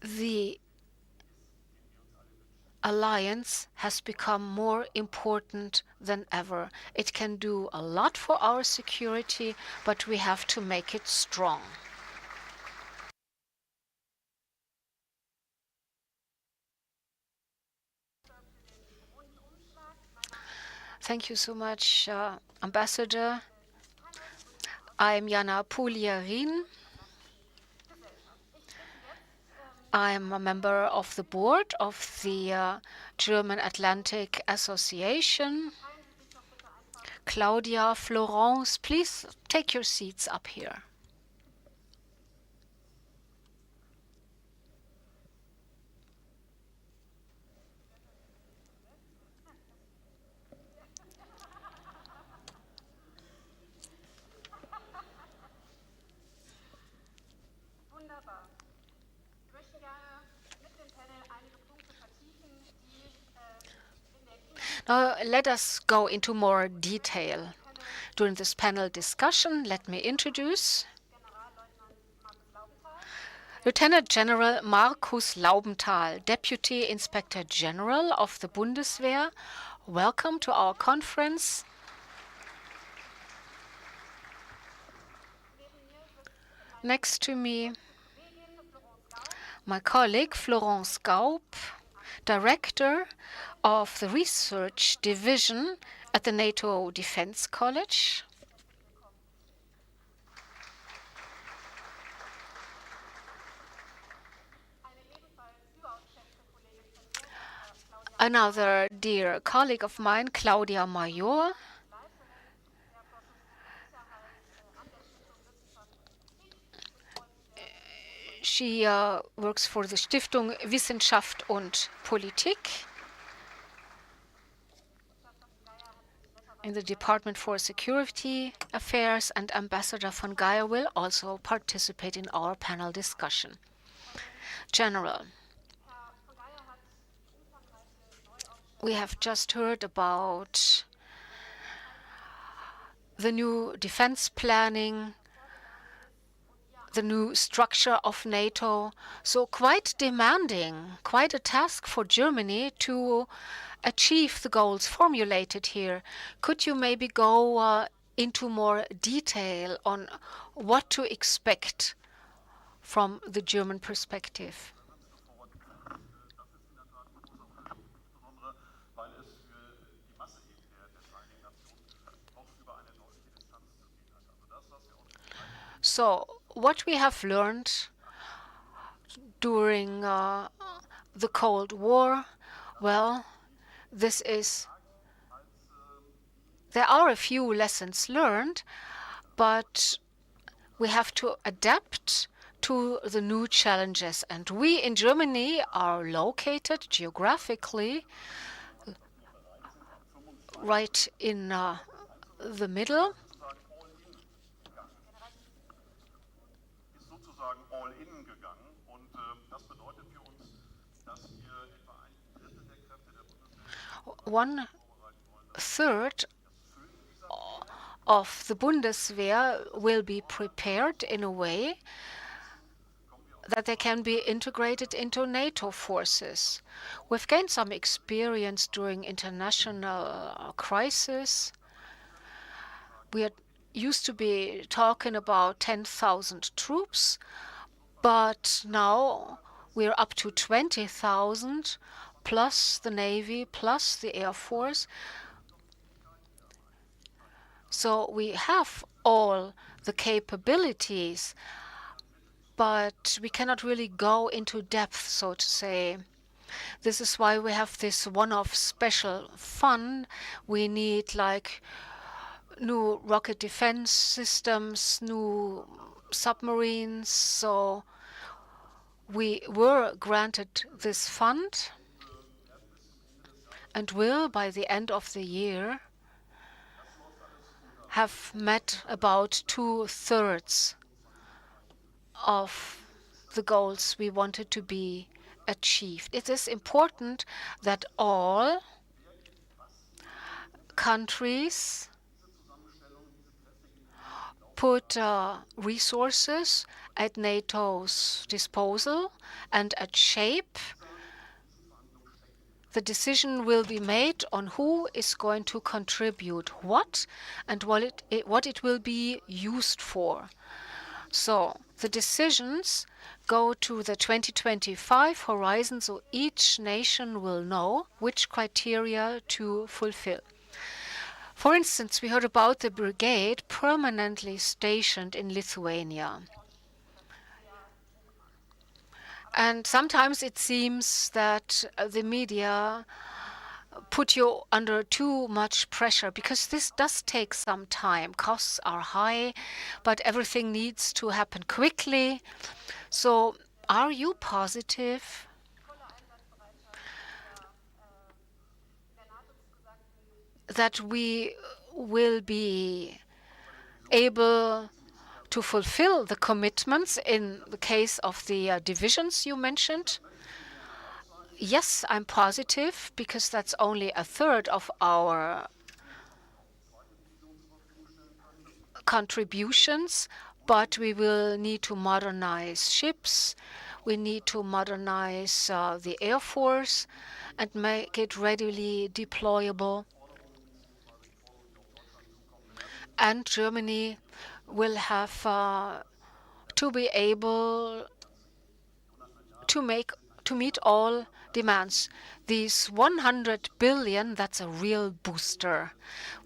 the alliance has become more important than ever. It can do a lot for our security, but we have to make it strong. Thank you so much, Ambassador. I'm Jana Puliarin. I'm a member of the board of the German Atlantic Association. Claudia, Florence, please take your seats up here. Now, let us go into more detail. During this panel discussion, let me introduce Lieutenant General Markus Laubenthal, Deputy Inspector General of the Bundeswehr. Welcome to our conference. Next to me, my colleague Florence Gaub, Director of the Research Division at the NATO Defense College. Another dear colleague of mine, Claudia Major, she works for the Stiftung Wissenschaft und Politik in the Department for Security Affairs, and Ambassador von Geyer will also participate in our panel discussion. General, we have just heard about the new defense planning, the new structure of NATO, so quite demanding, quite a task for Germany to achieve the goals formulated here. Could you maybe go into more detail on what to expect from the German perspective? So, what we have learned during the Cold War, well, there are a few lessons learned, but we have to adapt to the new challenges. And we in Germany are located geographically right in the middle. One third of the Bundeswehr will be prepared in a way that they can be integrated into NATO forces. We've gained some experience during international crisis. We used to be talking about 10,000 troops, but now we're up to 20,000, plus the Navy, plus the Air Force. So we have all the capabilities, but we cannot really go into depth, so to say. This is why we have this one-off special fund. We need like new rocket defense systems, new submarines. So we were granted this fund and will, by the end of the year, have met about 2/3 of the goals we wanted to be achieved. It is important that all countries put resources at NATO's disposal and at shape. The decision will be made on who is going to contribute what and what it will be used for. So the decisions go to the 2025 horizon, so each nation will know which criteria to fulfill. For instance, we heard about the brigade permanently stationed in Lithuania. And sometimes it seems that the media put you under too much pressure, because this does take some time. Costs are high, but everything needs to happen quickly. So are you positive that we will be able to fulfill the commitments in the case of the divisions you mentioned? Yes, I'm positive, because that's only a third of our contributions, but we will need to modernize ships, we need to modernize the Air Force and make it readily deployable. And Germany will have to be able to meet all demands. These 100 billion, that's a real booster.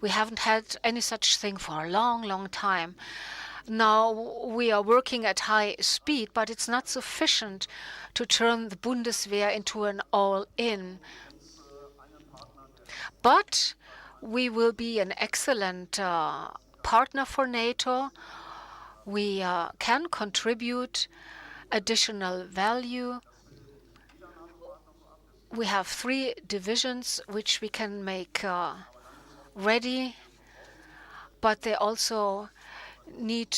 We haven't had any such thing for a long, long time. Now we are working at high speed, but it's not sufficient to turn the Bundeswehr into an all-in. But we will be an excellent partner for NATO. We can contribute additional value. We have 3 divisions which we can make ready, but they also need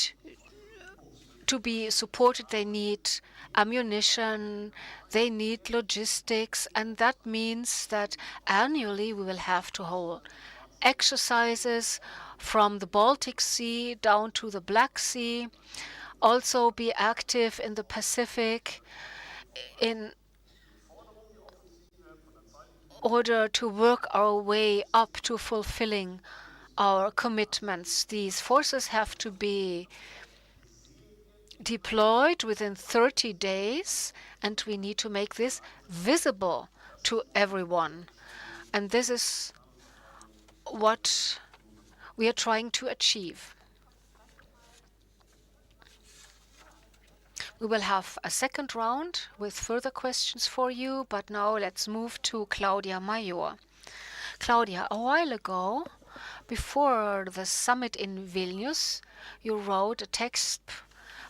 to be supported. They need ammunition, they need logistics, and that means that annually we will have to hold exercises from the Baltic Sea down to the Black Sea, also be active in the Pacific in order to work our way up to fulfilling our commitments. These forces have to be deployed within 30 days, and we need to make this visible to everyone. And this is what we are trying to achieve. We will have a second round with further questions for you, but now let's move to Claudia Major. Claudia, a while ago, before the summit in Vilnius, you wrote a text,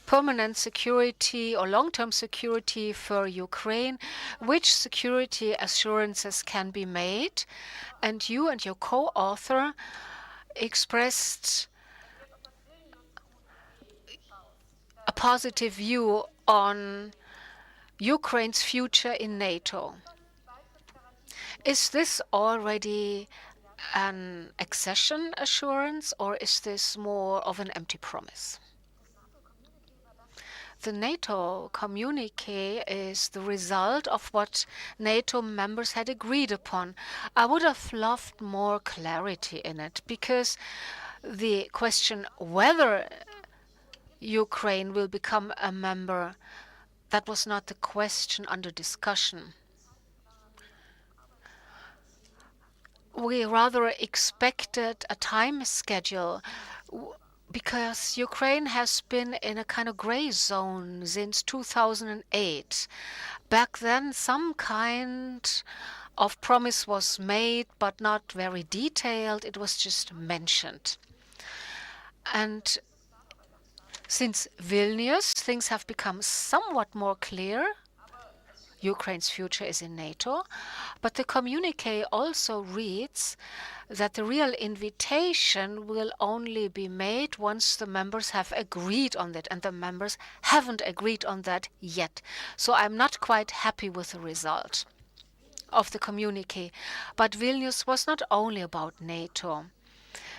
Permanent Security or Long-Term Security for Ukraine, which security assurances can be made, and you and your co-author expressed a positive view on Ukraine's future in NATO. Is this already an accession assurance, or is this more of an empty promise? The NATO communique is the result of what NATO members had agreed upon. I would have loved more clarity in it, because the question whether Ukraine will become a member, that was not the question under discussion. We rather expected a time schedule, because Ukraine has been in a kind of gray zone since 2008. Back then, some kind of promise was made, but not very detailed. It was just mentioned. And since Vilnius, things have become somewhat more clear. Ukraine's future is in NATO, but the communique also reads that the real invitation will only be made once the members have agreed on it, and the members haven't agreed on that yet. So I'm not quite happy with the result of the communique. But Vilnius was not only about NATO.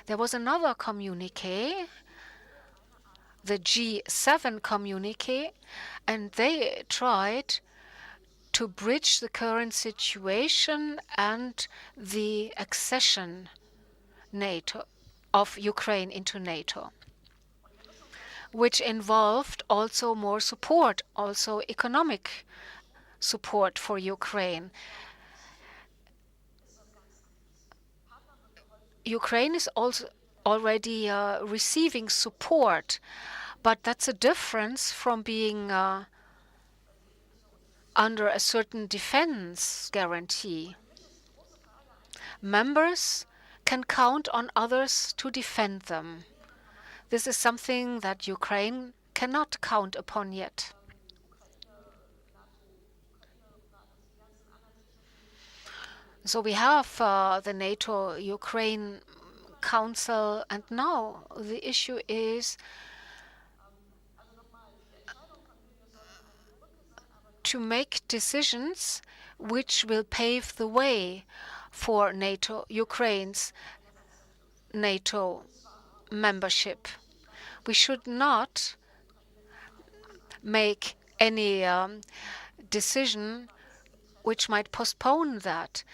There was another communique, the G7 communique, and they tried to bridge the current situation and the accession of Ukraine into NATO, which involved also more support, also economic support for Ukraine. Ukraine is also already receiving support, but that's a difference from being under a certain defense guarantee. Members can count on others to defend them. This is something that Ukraine cannot count upon yet. So we have the NATO-Ukraine Council, and now the issue is to make decisions which will pave the way for Ukraine's NATO membership. We should not make any decision which might postpone that.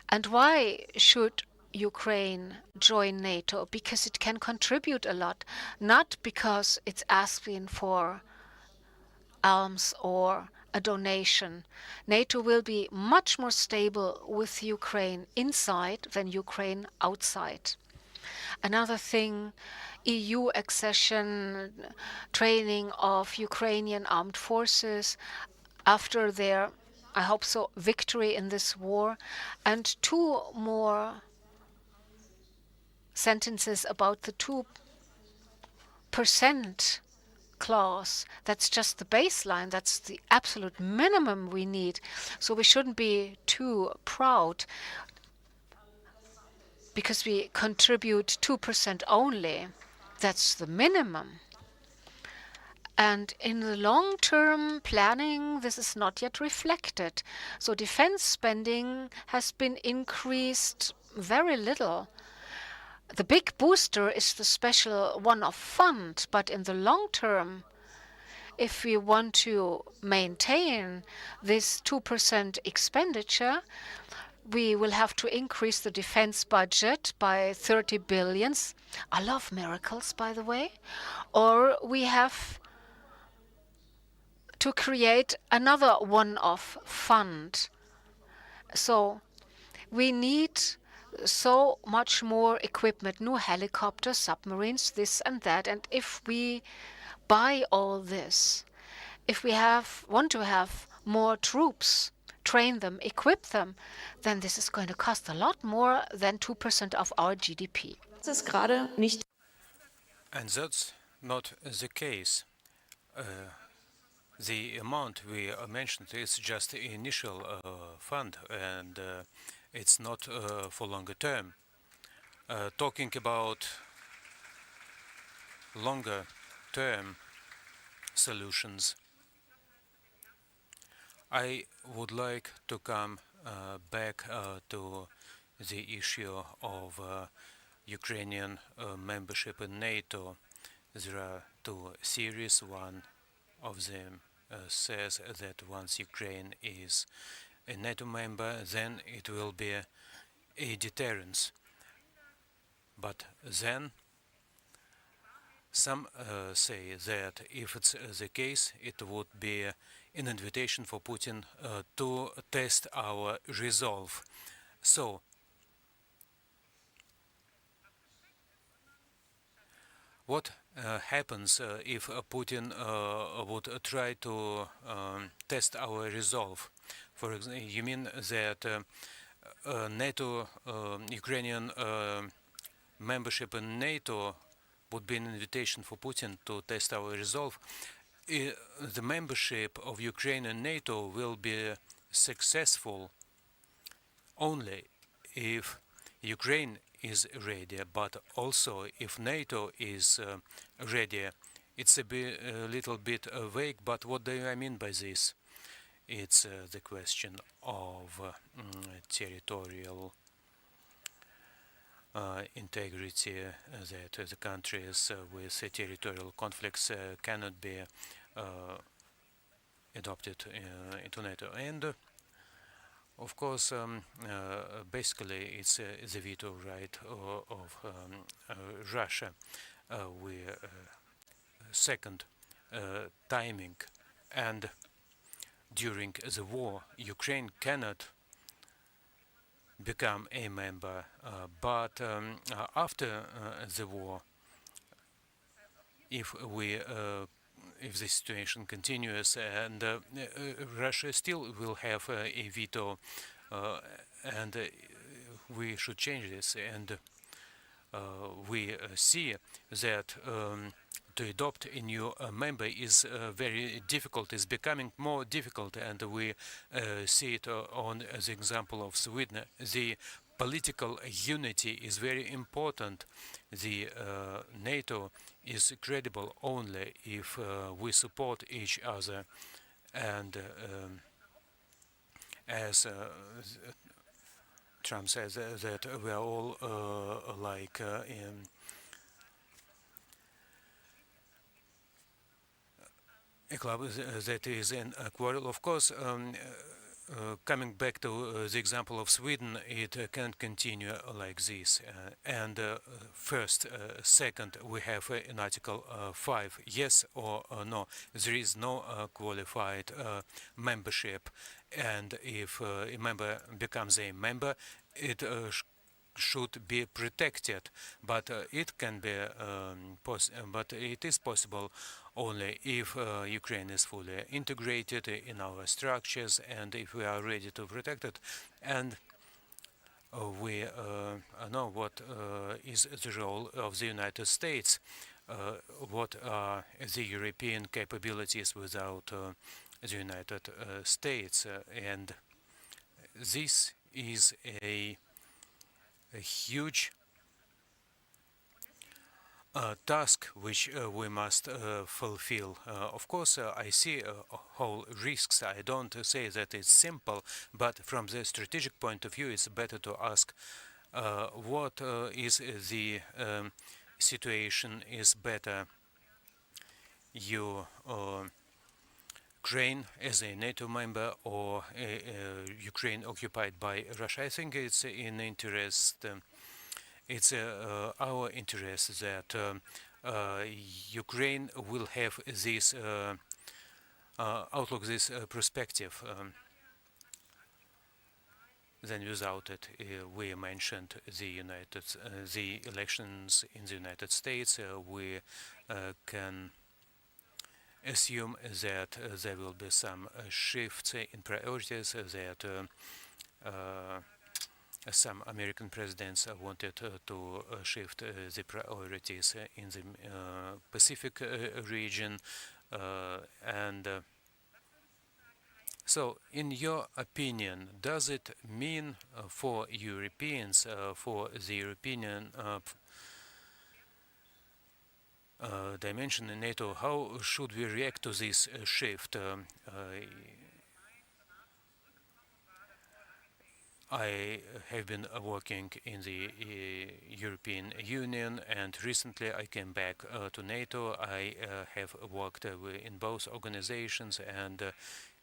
And why should Ukraine join NATO? Because it can contribute a lot, not because it's asking for arms or a donation. NATO will be much more stable with Ukraine inside than Ukraine outside. Another thing, EU accession, training of Ukrainian armed forces after their, I hope so, victory in this war, and 2 more sentences about the 2% clause. That's just the baseline. That's the absolute minimum we need. So we shouldn't be too proud because we contribute 2% only. That's the minimum. And in the long-term planning, this is not yet reflected. So defense spending has been increased very little. The big booster is the special one-off fund, but in the long term, if we want to maintain this 2% expenditure, we will have to increase the defense budget by 30 billion. I love miracles, by the way. Or we have to create another one-off fund. So we need so much more equipment, new helicopters, submarines, this and that. And if we buy all this, if we want to have more troops, train them, equip them, then this is going to cost a lot more than 2% of our GDP. And that's not the case. The amount we mentioned is just the initial fund, and it's not for longer term. Talking about longer term solutions, I would like to come back to the issue of Ukrainian membership in NATO. There are 2 theories. One of them says that once Ukraine is a NATO member, then it will be a deterrence. But then some say that if it's the case, it would be an invitation for Putin to test our resolve. So, what happens if Putin would try to test our resolve? For example, you mean that NATO, Ukrainian membership in NATO would be an invitation for Putin to test our resolve? The membership of Ukraine in NATO will be successful only if Ukraine is ready, but also if NATO is ready. It's a little bit vague, but what do I mean by this? It's the question of territorial integrity, that the countries with territorial conflicts cannot be adopted into NATO. And of course, basically, it's the veto right of Russia. We second timing, and during the war, Ukraine cannot become a member. But after the war, if the situation continues, and Russia still will have a veto, and we should change this. And we see that to adopt a new member is very difficult, is becoming more difficult, and we see it on the example of Sweden. The political unity is very important. The NATO is credible only if we support each other, and as Trump says that we are all like in a club that is in a quarrel. Of course, coming back to the example of Sweden, it can't continue like this. And first, second, we have in Article 5, yes or no. There is no qualified membership. And if a member becomes a member, it should be protected, but it can be but it is possible only if Ukraine is fully integrated in our structures, and if we are ready to protect it, and we know what is the role of the United States, what are the European capabilities without the United States, and this is a huge task which we must fulfill. Of course, I see whole risks. I don't say that it's simple, but from the strategic point of view, it's better to ask what is the situation is better. Ukraine as a NATO member, or Ukraine occupied by Russia. I think it's in interest. It's our interest that Ukraine will have this outlook, this perspective. Then without it, we mentioned the elections in the United States. We can assume that there will be some shifts in priorities, that some American presidents wanted to shift the priorities in the Pacific region, and so in your opinion, does it mean for Europeans, for the European dimension in NATO, how should we react to this shift? I have been working in the European Union, and recently I came back to NATO. I have worked in both organizations, and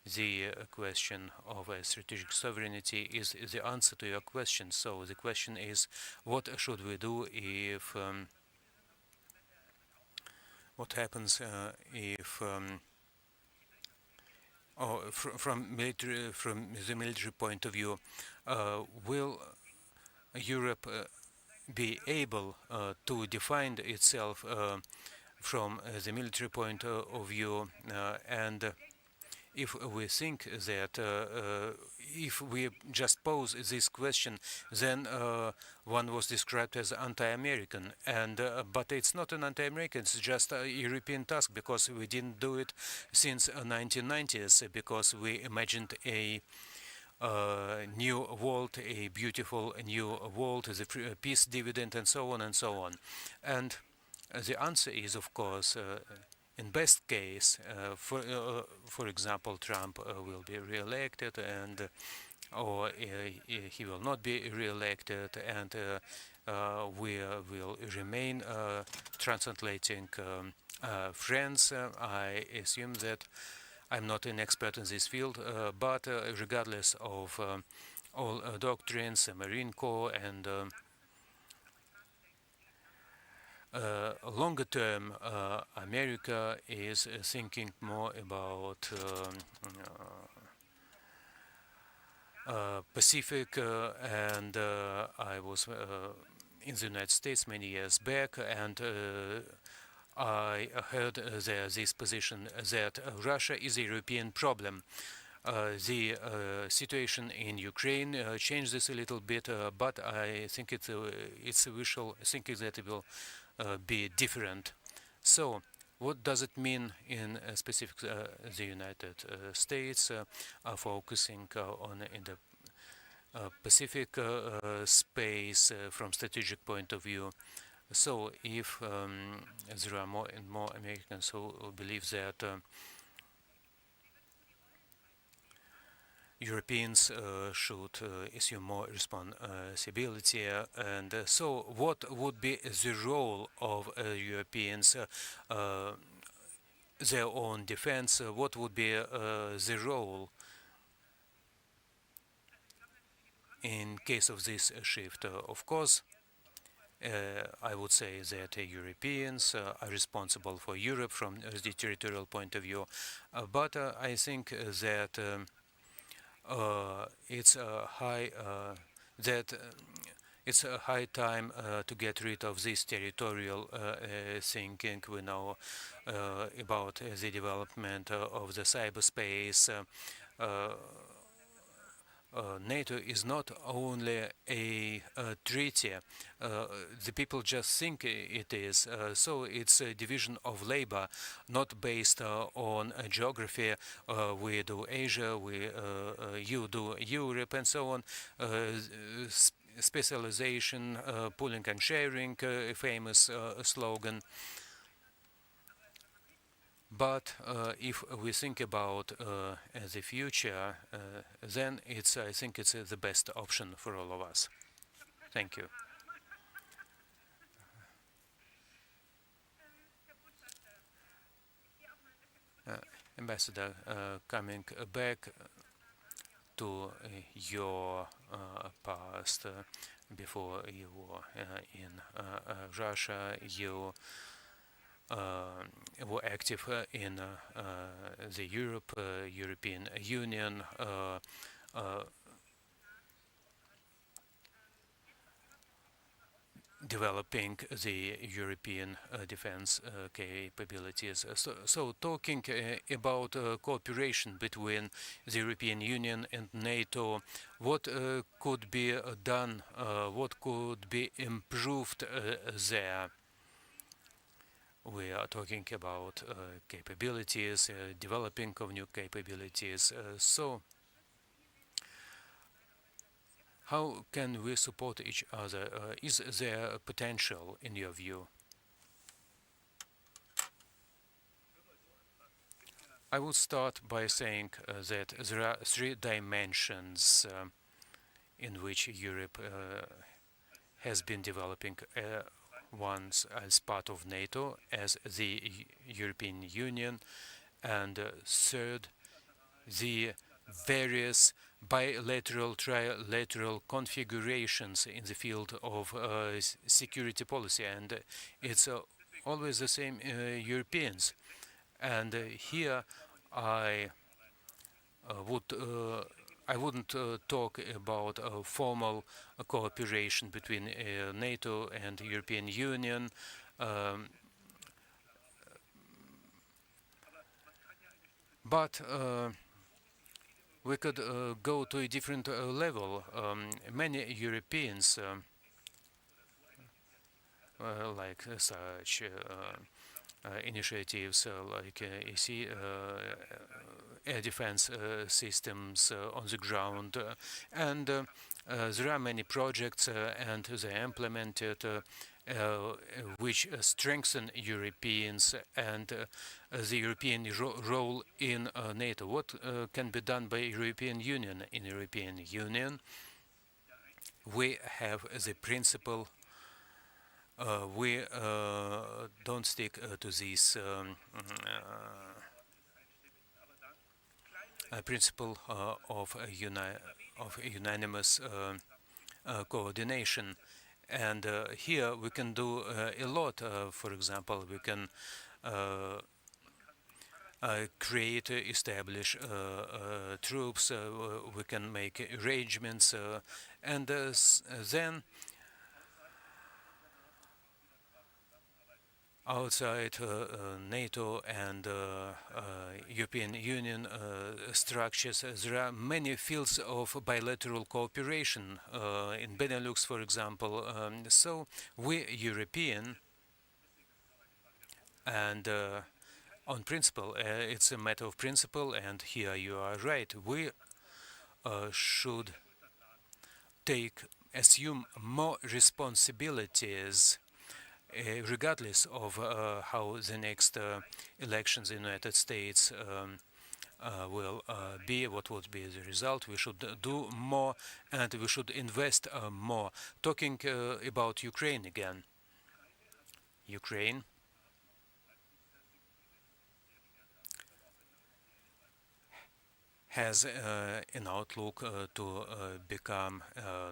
the question of strategic sovereignty is the answer to your question. So the question is, what should we do if what happens if from the military point of view, will Europe be able to define itself from the military point of view, and if we think that if we just pose this question, then one was described as anti-American, and but it's not an anti-American, it's just a European task, because we didn't do it since 1990s, because we imagined a new world, a beautiful new world, the peace dividend, and so on and so on. And the answer is, of course, in best case, for example, Trump will be re-elected, and or he will not be re-elected, and we will remain transatlantic friends. I assume that I'm not an expert in this field, but regardless of all doctrines, Marine Corps, and longer term, America is thinking more about Pacific, and I was in the United States many years back, and I heard this position that Russia is a European problem. The situation in Ukraine changed this a little bit, but I think it's wishful thinking that it will be different. So, what does it mean in specific the United States focusing in the Pacific space from strategic point of view? So, if there are more and more Americans who believe that Europeans should assume more responsibility, and so what would be the role of Europeans, their own defense? What would be the role in case of this shift? Of course, I would say that Europeans are responsible for Europe from the territorial point of view, but I think that it's a high time to get rid of this territorial thinking. We know about the development of the cyberspace. NATO is not only a treaty, the people just think it is, so it's a division of labor, not based on geography. We do Asia, you do Europe, and so on. Specialization, pooling and sharing, a famous slogan. But if we think about the future, then I think it's the best option for all of us. Thank you. Ambassador, coming back to your past, before you were in Russia, you were active in the European Union, developing the European defense capabilities. So talking about cooperation between the European Union and NATO, what could be done, what could be improved there? We are talking about capabilities, developing of new capabilities. So, how can we support each other? Is there potential in your view? I will start by saying that there are three dimensions in which Europe has been developing. Once as part of NATO, as the European Union, and third, the various bilateral, trilateral configurations in the field of security policy, and it's always the same Europeans. And here I wouldn't talk about formal cooperation between NATO and the European Union. But we could go to a different level. Many Europeans, like such initiatives like EC, air defense systems on the ground, and there are many projects and they are implemented which strengthen Europeans and the European role in NATO. What can be done by European Union? In European Union, we have the principle. We don't stick to this principle of unanimous coordination, and here we can do a lot. For example, we can create, establish troops, we can make arrangements, and then outside NATO and European Union structures, there are many fields of bilateral cooperation, in Benelux, for example. So we European, and on principle, it's a matter of principle, and here you are right, we should assume more responsibilities regardless of how the next elections in the United States will be, what would be the result. We should do more, and we should invest more. Talking about Ukraine again. Ukraine has an outlook to become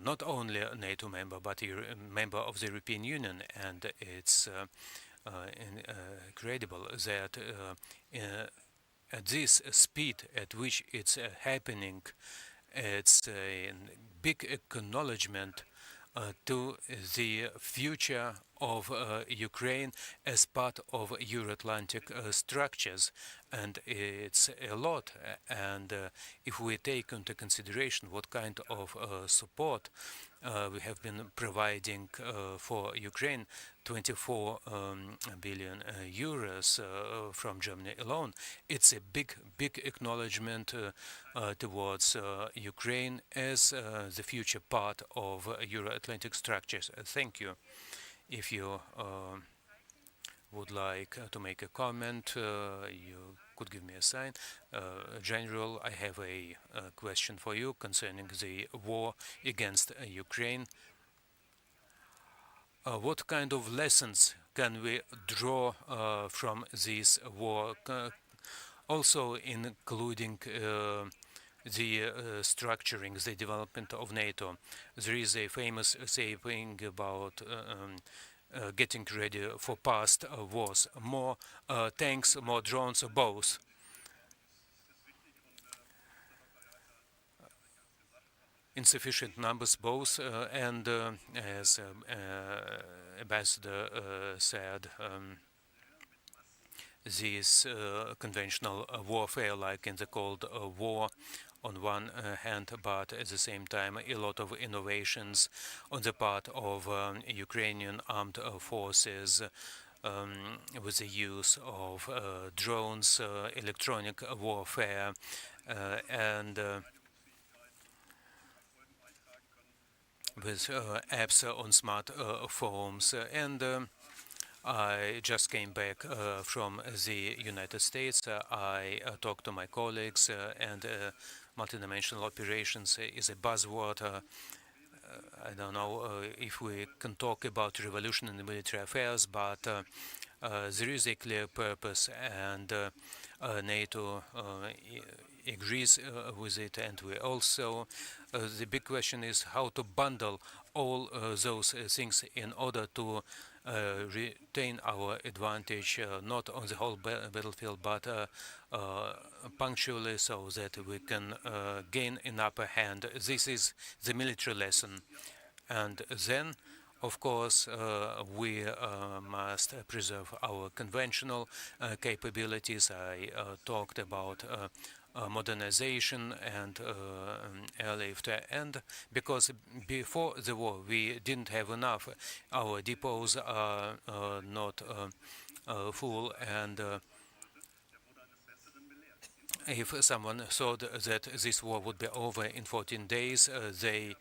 not only a NATO member, but a member of the European Union, and it's incredible that at this speed at which it's happening, it's a big acknowledgement to the future of Ukraine as part of Euro-Atlantic structures, and it's a lot. And if we take into consideration what kind of support we have been providing for Ukraine, 24 billion euros from Germany alone, it's a big acknowledgement towards Ukraine as the future part of Euro-Atlantic structures. Thank you. If you would like to make a comment, you could give me a sign. General, I have a question for you concerning the war against Ukraine. What kind of lessons can we draw from this war, also including the structuring, the development of NATO? There is a famous saying about getting ready for past wars. More tanks, more drones, both. Insufficient numbers, both, and as Ambassador said, this conventional warfare, like in the Cold War, on one hand, but at the same time a lot of innovations on the part of Ukrainian armed forces with the use of drones, electronic warfare, and with apps on smartphones. And I just came back from the United States. I talked to my colleagues, and multidimensional operations is a buzzword. I don't know if we can talk about revolution in the military affairs, but there is a clear purpose, and NATO agrees with it, and we also. The big question is how to bundle all those things in order to retain our advantage, not on the whole battlefield, but punctually, so that we can gain an upper hand. This is the military lesson. And then, of course, we must preserve our conventional capabilities. I talked about modernization and airlift, and because before the war we didn't have enough, our depots are not full, and if someone thought that this war would be over in 14 days, they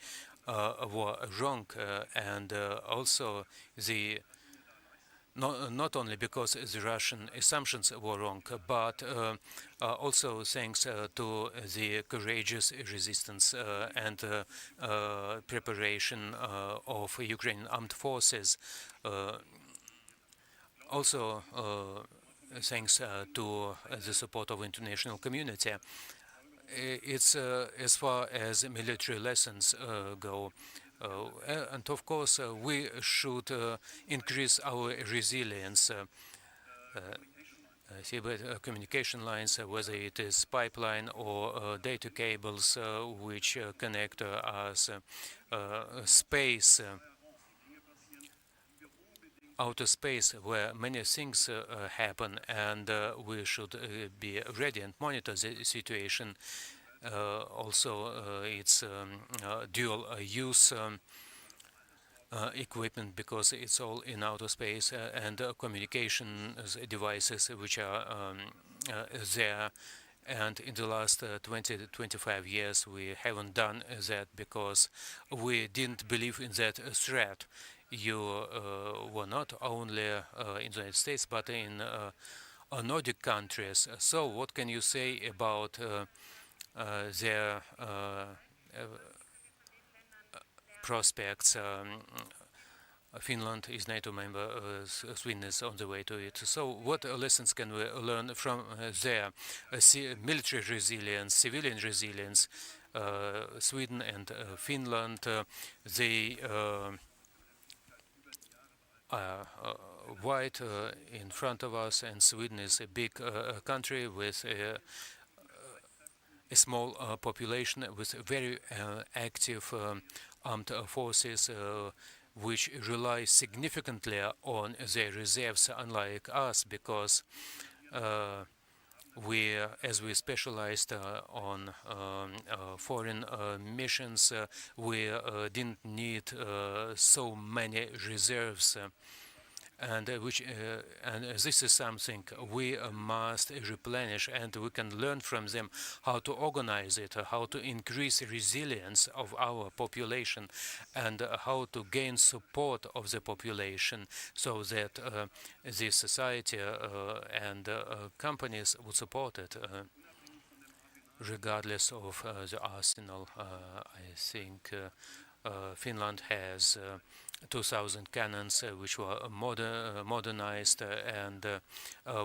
were wrong, and also the not only because the Russian assumptions were wrong, but also thanks to the courageous resistance and preparation of Ukrainian armed forces. Also thanks to the support of international community. It's as far as military lessons go. And of course, we should increase our resilience. communication lines, whether it is pipeline or data cables which connect us, space, outer space, where many things happen, and we should be ready and monitor the situation. Also, it's dual use equipment, because it's all in outer space, and communication devices which are there. And in the last 20 to 25 years, we haven't done that because we didn't believe in that threat. You were not only in the United States, but in Nordic countries. So what can you say about their prospects? Finland is NATO member, Sweden is on the way to it. So what lessons can we learn from there? Military resilience, civilian resilience, Sweden and Finland, they are wide in front of us, and Sweden is a big country with a small population with very active armed forces, which rely significantly on their reserves, unlike us, because as we specialized on foreign missions, we didn't need so many reserves. And this is something we must replenish, and we can learn from them how to organize it, how to increase resilience of our population, and how to gain support of the population, so that the society and companies would support it, regardless of the arsenal. I think Finland has 2,000 cannons which were modernized, and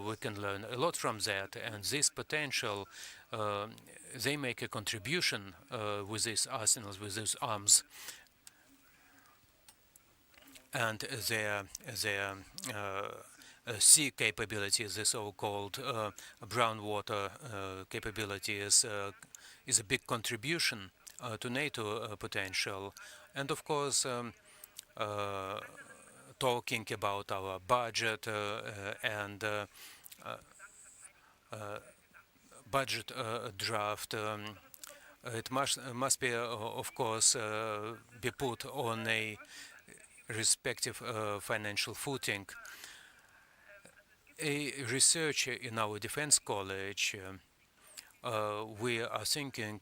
we can learn a lot from that. And this potential, they make a contribution with these arsenals, with these arms, and their sea capabilities, the so-called brown water capabilities, is a big contribution to NATO potential. And of course, talking about our budget and budget draft, it must be, of course, be put on a respective financial footing. A researcher in our defense college, we are thinking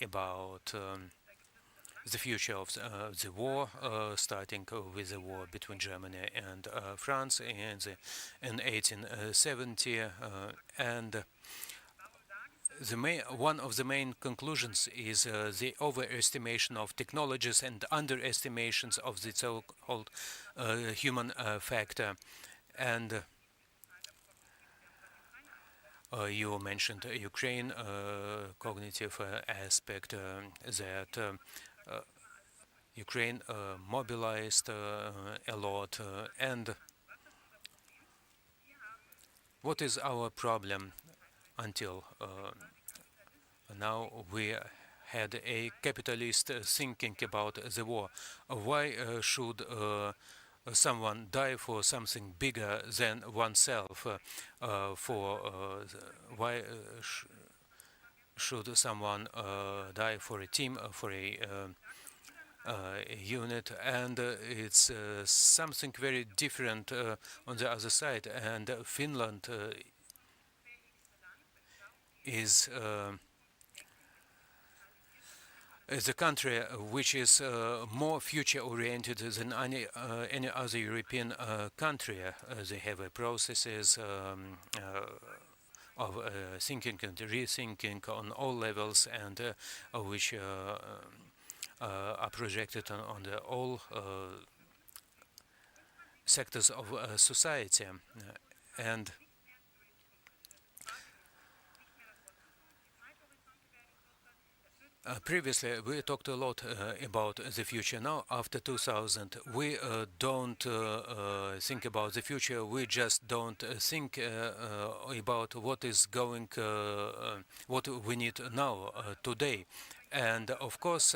about the future of the war, starting with the war between Germany and France in 1870, and one of the main conclusions is the overestimation of technologies and underestimations of the so-called human factor. And you mentioned Ukraine, cognitive aspect, that Ukraine mobilized a lot, and what is our problem until now? We had a capitalist thinking about the war. Why should someone die for something bigger than oneself? Why should someone die for a team, for a unit? And it's something very different on the other side. And Finland is a country which is more future-oriented than any other European country. They have processes of thinking and rethinking on all levels, and which are projected on the all sectors of society. And Previously, we talked a lot about the future. Now, after 2000, we don't think about the future. We just don't think about what is going, what we need now, today. And of course,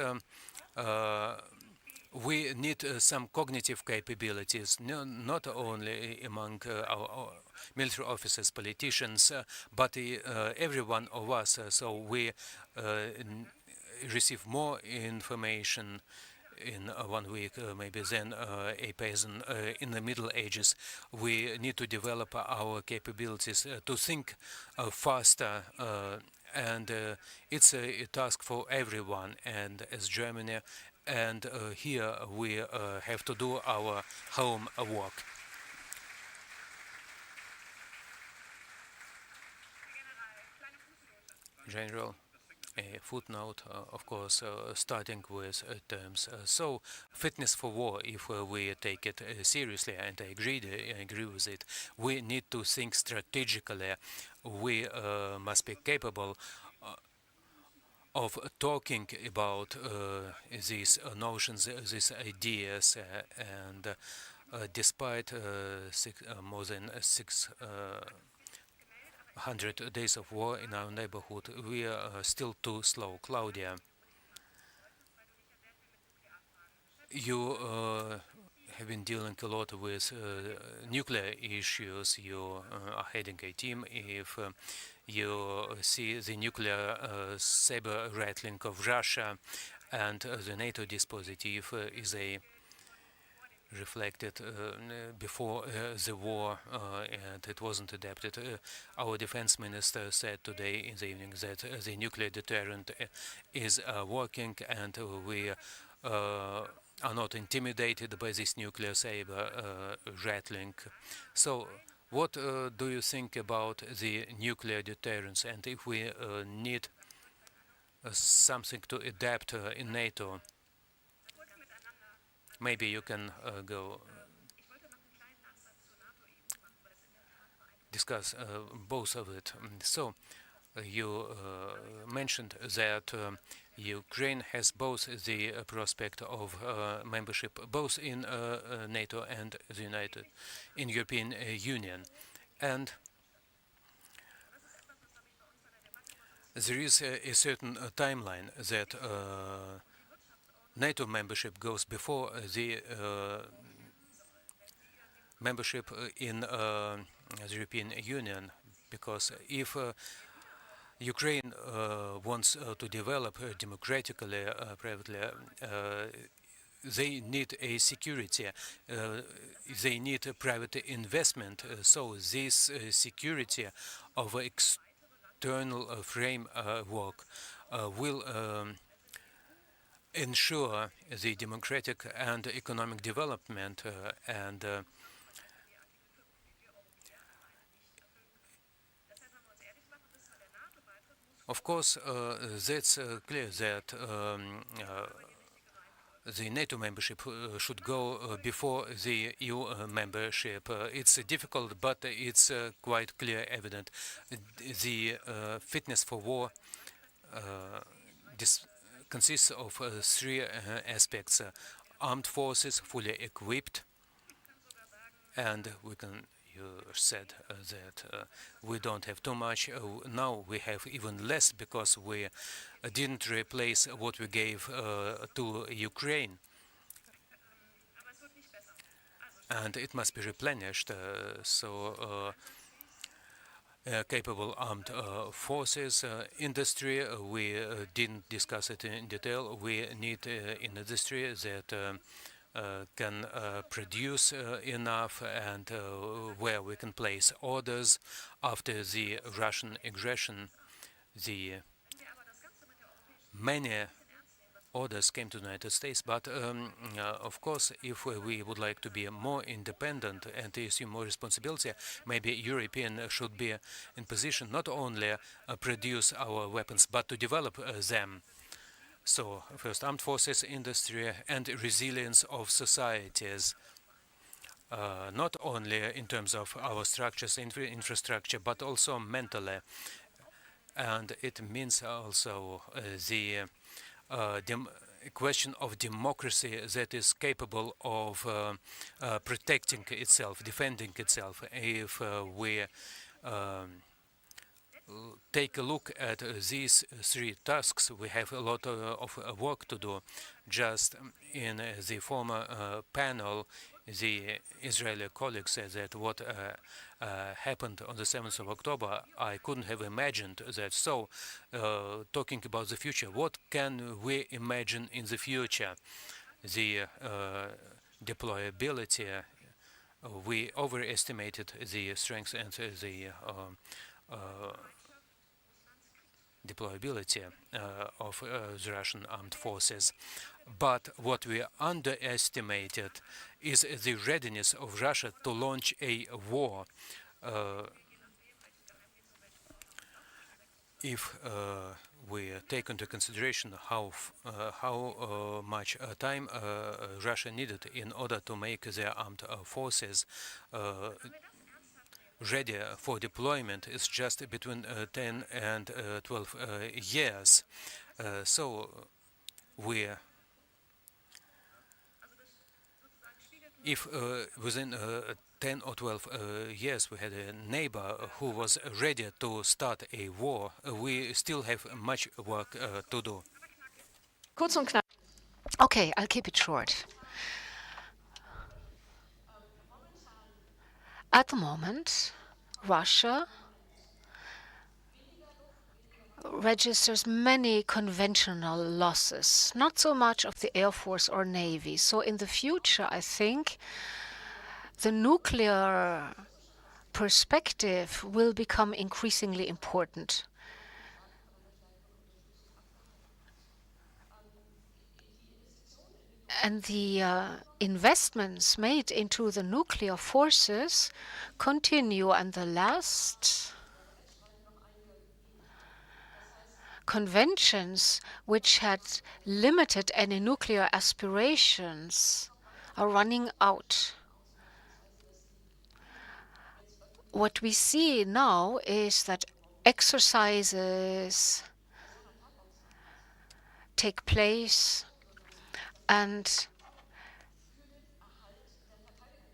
we need some cognitive capabilities, not only among our military officers, politicians, but every one of us. So we receive more information in 1 week, maybe than a person in the Middle Ages. We need to develop our capabilities to think faster, and it's a task for everyone. And as Germany, and here we have to do our homework. General. A footnote, of course, starting with terms. So, fitness for war, if we take it seriously, and I agree with it, we need to think strategically. We must be capable of talking about these notions, these ideas, and despite more than 600 days of war in our neighborhood, we are still too slow. Claudia, you have been dealing a lot with nuclear issues. You are heading a team. If you see the nuclear saber rattling of Russia, and the NATO dispositif is a reflected before the war, and it wasn't adapted. Our defense minister said today in the evening that the nuclear deterrent is working, and we are not intimidated by this nuclear saber rattling. So, what do you think about the nuclear deterrence, and if we need something to adapt in NATO? Maybe you can go discuss both of it. So, you mentioned that Ukraine has both the prospect of membership, both in NATO and the European Union, and there is a certain timeline that NATO membership goes before the membership in the European Union, because if Ukraine wants to develop democratically, privately, they need a security, they need a private investment. So this security of external framework will ensure the democratic and economic development, and of course that's clear that the NATO membership should go before the EU membership. It's difficult, but it's quite clear, evident. The fitness for war consists of three aspects: armed forces fully equipped, and you said that we don't have too much. Now we have even less because we didn't replace what we gave to Ukraine, and it must be replenished. Capable armed forces, industry, we didn't discuss it in detail. We need an industry that can produce enough, and where we can place orders after the Russian aggression. The many orders came to the United States, but of course, if we would like to be more independent and to assume more responsibility, maybe European should be in position not only produce our weapons, but to develop them. So, first, armed forces, industry, and resilience of societies, not only in terms of our structures, infrastructure, but also mentally. and it means also the question of democracy that is capable of protecting itself, defending itself. If we take a look at these three tasks, we have a lot of work to do. Just in the former panel, the Israeli colleague said that what happened on the 7th of October, I couldn't have imagined that. So, talking about the future, what can we imagine in the future? The deployability, we overestimated the strength and the deployability of the Russian armed forces. But what we underestimated is the readiness of Russia to launch a war. If we take into consideration how much time Russia needed in order to make their armed forces ready for deployment, is just between 10 and 12 years. So we, if within 10 or 12 years we had a neighbor who was ready to start a war, we still have much work to do. Kurz und knapp. Okay, I'll keep it short. At the moment, Russia registers many conventional losses, not so much of the Air Force or Navy. So in the future, I think the nuclear perspective will become increasingly important. And the investments made into the nuclear forces continue, and the last conventions which had limited any nuclear aspirations are running out. What we see now is that exercises take place, and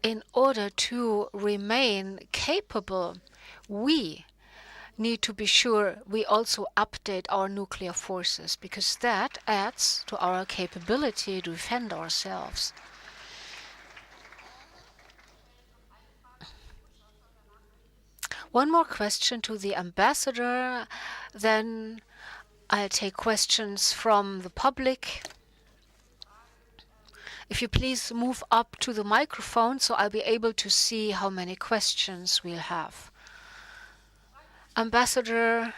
in order to remain capable, we need to be sure we also update our nuclear forces, because that adds to our capability to defend ourselves. One more question to the ambassador, then I'll take questions from the public. If you please move up to the microphone so I'll be able to see how many questions we'll have. Ambassador,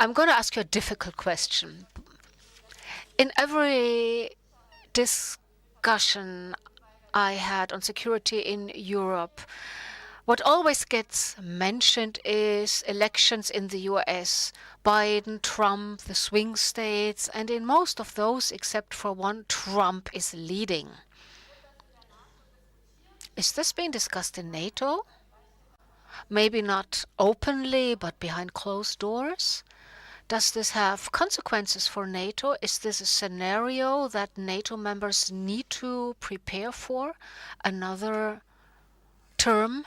I'm going to ask you a difficult question. In every discussion I had on security in Europe, what always gets mentioned is elections in the US, Biden, Trump, the swing states, and in most of those, except for one, Trump is leading. Is this being discussed in NATO? Maybe not openly, but behind closed doors? Does this have consequences for NATO? Is this a scenario that NATO members need to prepare for? Another term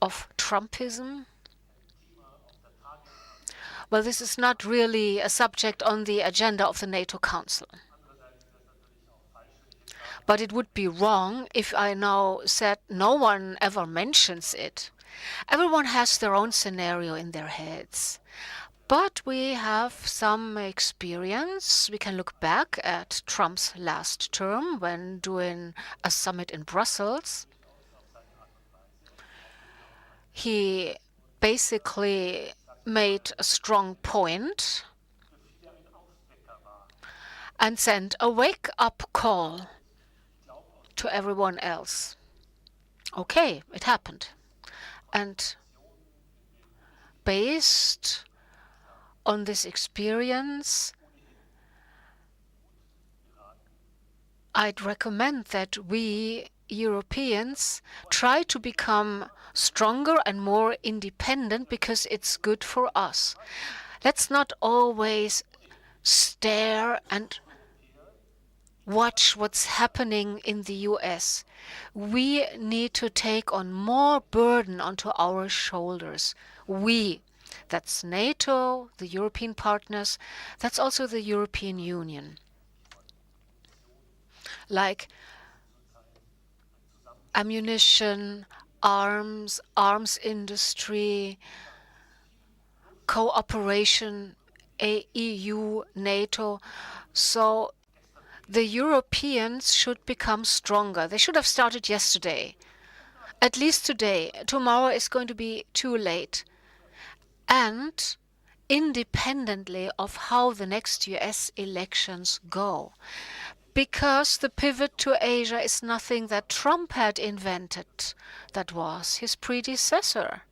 of Trumpism? Well, this is not really a subject on the agenda of the NATO Council. But it would be wrong if I now said no one ever mentions it. Everyone has their own scenario in their heads. But we have some experience. We can look back at Trump's last term when doing a summit in Brussels. He basically made a strong point and sent a wake-up call to everyone else. Okay, it happened. And based on this experience, I'd recommend that we Europeans try to become stronger and more independent because it's good for us. Let's not always stare and watch what's happening in the US. We need to take on more burden onto our shoulders. We, that's NATO, the European partners, that's also the European Union. Like ammunition, arms industry, cooperation, EU, NATO. So the Europeans should become stronger. They should have started yesterday. At least today. Tomorrow is going to be too late. And independently of how the next US elections go. Because the pivot to Asia is nothing that Trump had invented. That was his predecessor.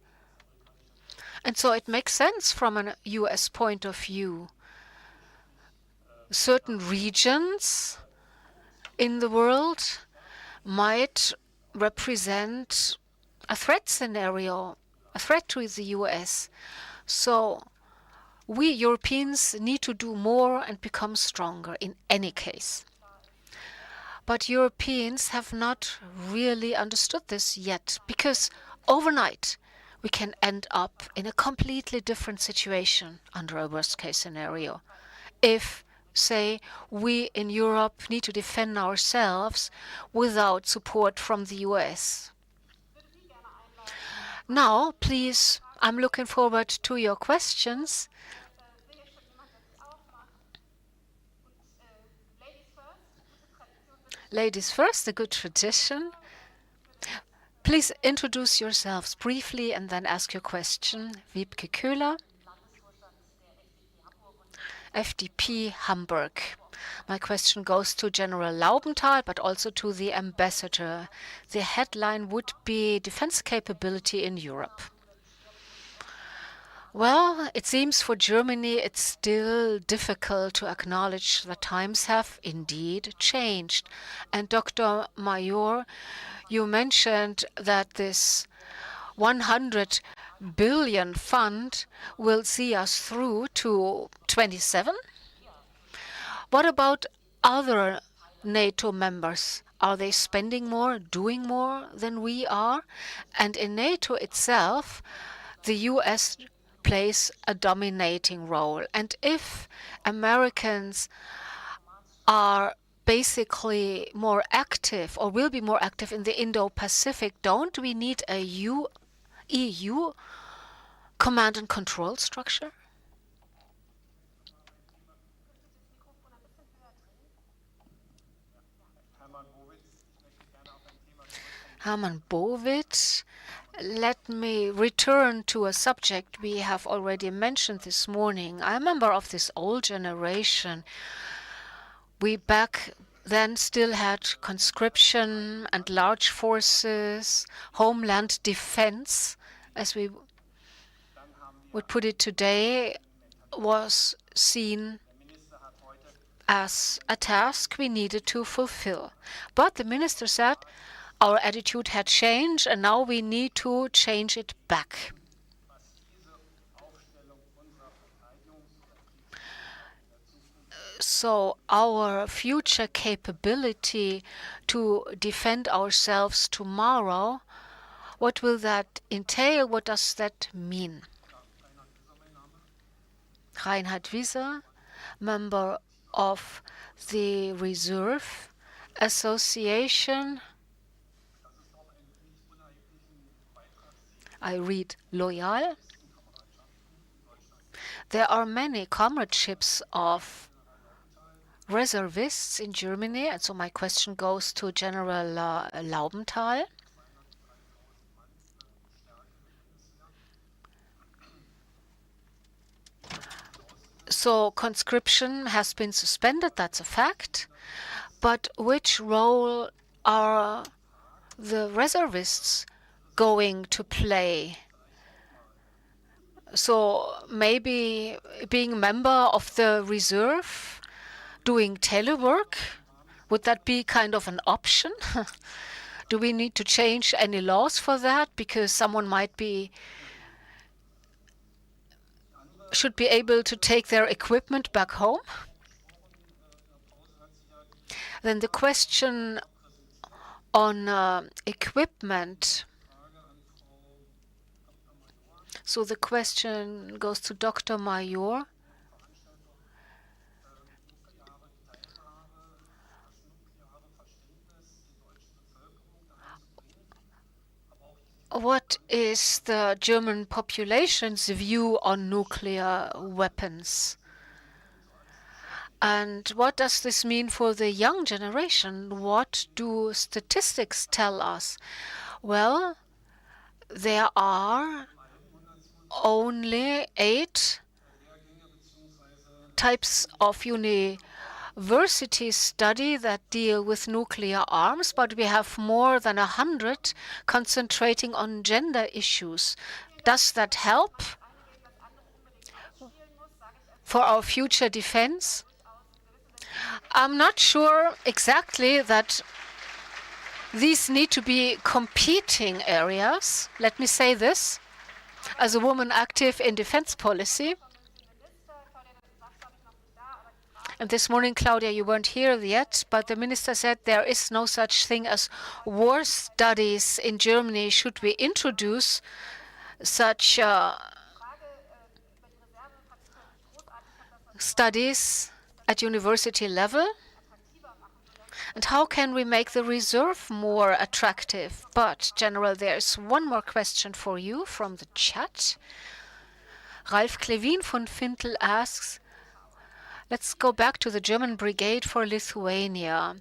And so it makes sense from a US point of view. Certain regions in the world might represent a threat scenario, a threat to the US. So we Europeans need to do more and become stronger in any case. But Europeans have not really understood this yet, because overnight we can end up in a completely different situation under a worst-case scenario. If, say, we in Europe need to defend ourselves without support from the US. Now, please, I'm looking forward to your questions. Ladies first, a good tradition. Please introduce yourselves briefly and then ask your question. Wiebke Köhler, FDP Hamburg. My question goes to General Laubenthal, but also to the ambassador. The headline would be defense capability in Europe. Well, it seems for Germany it's still difficult to acknowledge that times have indeed changed. And Dr. Major, you mentioned that this 100 billion fund will see us through to 27. What about other NATO members? Are they spending more, doing more than we are? And in NATO itself, the US plays a dominating role. And if Americans are basically more active or will be more active in the Indo-Pacific, don't we need a EU command and control structure? Hermann Bowitz. Let me return to a subject we have already mentioned this morning. I'm a member of this old generation. We back then still had conscription and large forces, homeland defense, as we would put it today, was seen as a task we needed to fulfill. But the minister said, our attitude had changed, and now we need to change it back. So our future capability to defend ourselves tomorrow, what will that entail? What does that mean? Reinhard Wieser, member of the Reserve Association. I read loyal. There are many comradeships of reservists in Germany, and so my question goes to General Laubenthal. So conscription has been suspended, that's a fact, but which role are the reservists going to play? So maybe being a member of the reserve, doing telework, would that be kind of an option? Do we need to change any laws for that? Because someone should be able to take their equipment back home? Then the question on equipment. So the question goes to Dr. Major. What is the German population's view on nuclear weapons? And what does this mean for the young generation? What do statistics tell us? Well, there are only 8 types of university study that deal with nuclear arms, but we have more than 100 concentrating on gender issues. Does that help for our future defense? I'm not sure exactly that these need to be competing areas. Let me say this, as a woman active in defense policy. And this morning, Claudia, you weren't here yet, but the minister said there is no such thing as war studies in Germany. Should we introduce such studies at university level? And how can we make the reserve more attractive? But, General, there's one more question for you from the chat. Ralf Klevin von Fintel asks, let's go back to the German brigade for Lithuania,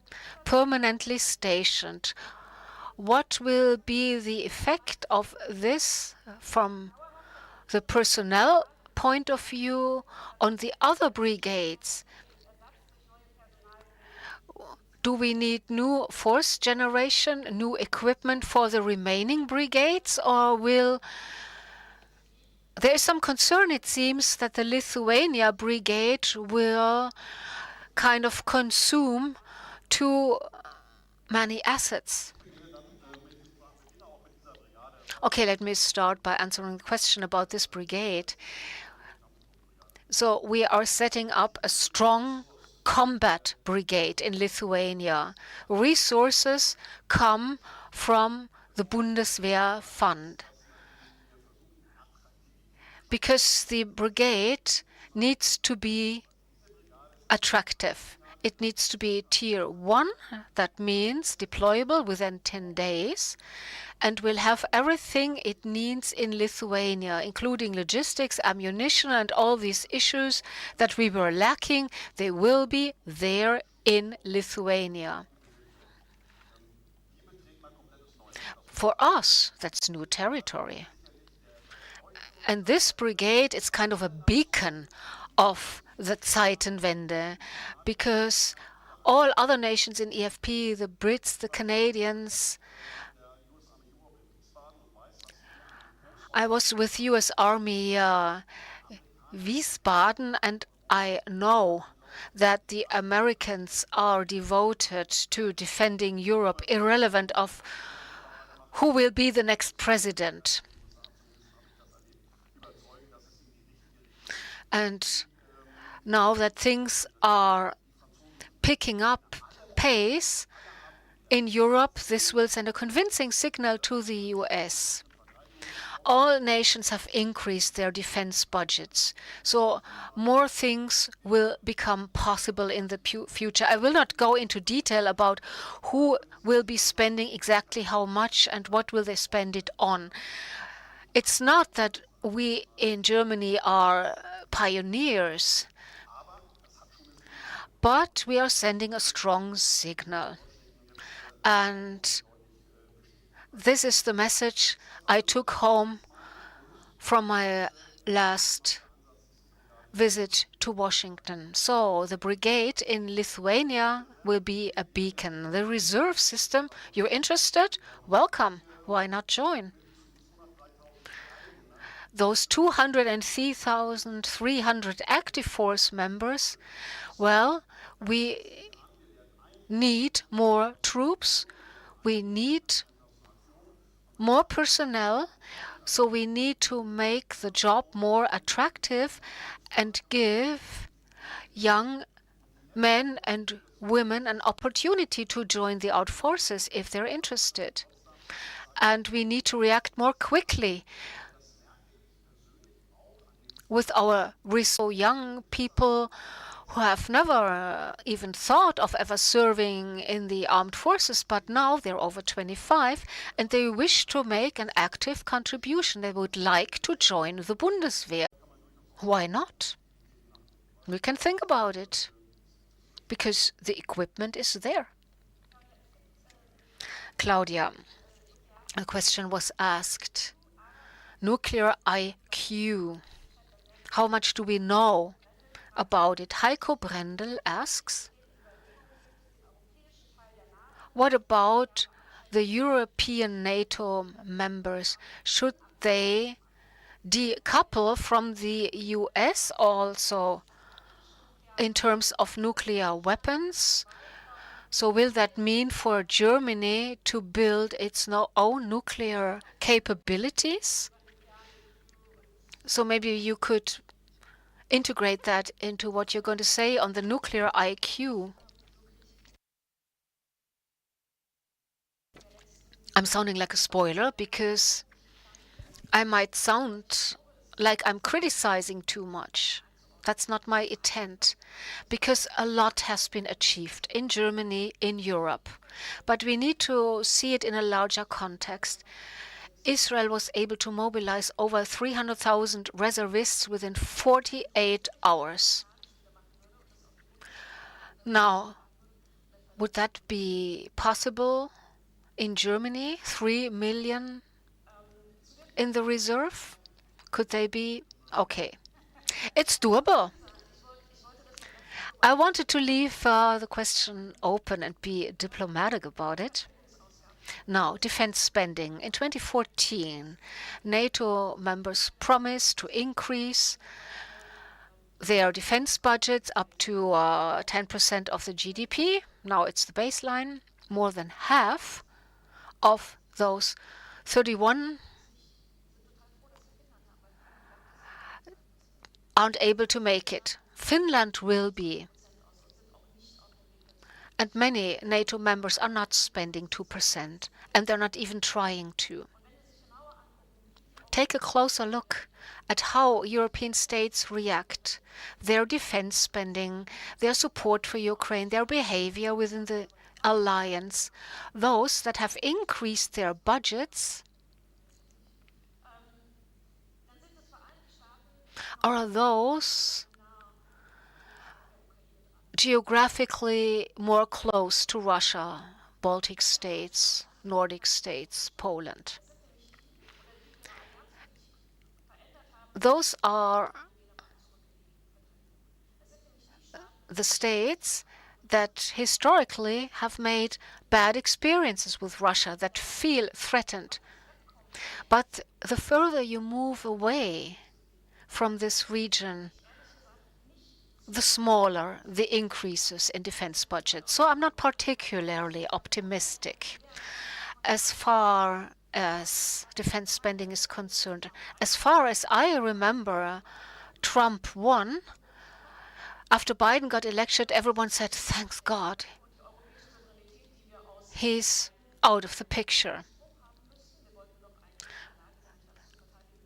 permanently stationed. What will be the effect of this from the personnel point of view on the other brigades? Do we need new force generation, new equipment for the remaining brigades, or will... There is some concern, it seems, that the Lithuania brigade will kind of consume too many assets. Okay, let me start by answering the question about this brigade. So we are setting up a strong combat brigade in Lithuania. Resources come from the Bundeswehr fund, because the brigade needs to be attractive. It needs to be tier 1, that means deployable within 10 days, and will have everything it needs in Lithuania, including logistics, ammunition, and all these issues that we were lacking. They will be there in Lithuania. For us, that's new territory. And this brigade is kind of a beacon of the Zeitenwende, because all other nations in EFP, the Brits, the Canadians, I was with US Army Wiesbaden, and I know that the Americans are devoted to defending Europe, irrelevant of who will be the next president. And now that things are picking up pace in Europe, this will send a convincing signal to the US. All nations have increased their defense budgets, so more things will become possible in the future. I will not go into detail about who will be spending exactly how much and what will they spend it on. It's not that we in Germany are pioneers, but we are sending a strong signal. And this is the message I took home from my last visit to Washington. So the brigade in Lithuania will be a beacon. The reserve system, you're interested? Welcome. Why not join? Those 203,300 active force members, well, we need more troops. We need more personnel, so we need to make the job more attractive and give young men and women an opportunity to join the armed forces if they're interested. And we need to react more quickly with our so young people who have never even thought of ever serving in the armed forces, but now they're over 25 and they wish to make an active contribution. They would like to join the Bundeswehr. Why not? We can think about it because the equipment is there. Claudia, a question was asked. Nuclear IQ. How much do we know about it? Heiko Brendel asks, what about the European NATO members? Should they decouple from the US also in terms of nuclear weapons? So will that mean for Germany to build its own nuclear capabilities? So maybe you could integrate that into what you're going to say on the nuclear IQ. I'm sounding like a spoiler because I might sound like I'm criticizing too much. That's not my intent, because a lot has been achieved in Germany, in Europe. But we need to see it in a larger context. Israel was able to mobilize over 300,000 reservists within 48 hours. Now, would that be possible in Germany? 3 million in the reserve? Could they be? Okay. It's doable. I wanted to leave the question open and be diplomatic about it. Now, defense spending. In 2014, NATO members promised to increase their defense budgets up to 10% of the GDP. Now it's the baseline. More than half of those 31 aren't able to make it. Finland will be. And many NATO members are not spending 2%, and they're not even trying to. Take a closer look at how European states react, their defense spending, their support for Ukraine, their behavior within the alliance. Those that have increased their budgets are those geographically more close to Russia, Baltic states, Nordic states, Poland. Those are the states that historically have made bad experiences with Russia, that feel threatened. But the further you move away from this region, the smaller the increases in defense budgets. So I'm not particularly optimistic as far as defense spending is concerned. As far as I remember, Trump won. After Biden got elected, everyone said, thanks God, he's out of the picture.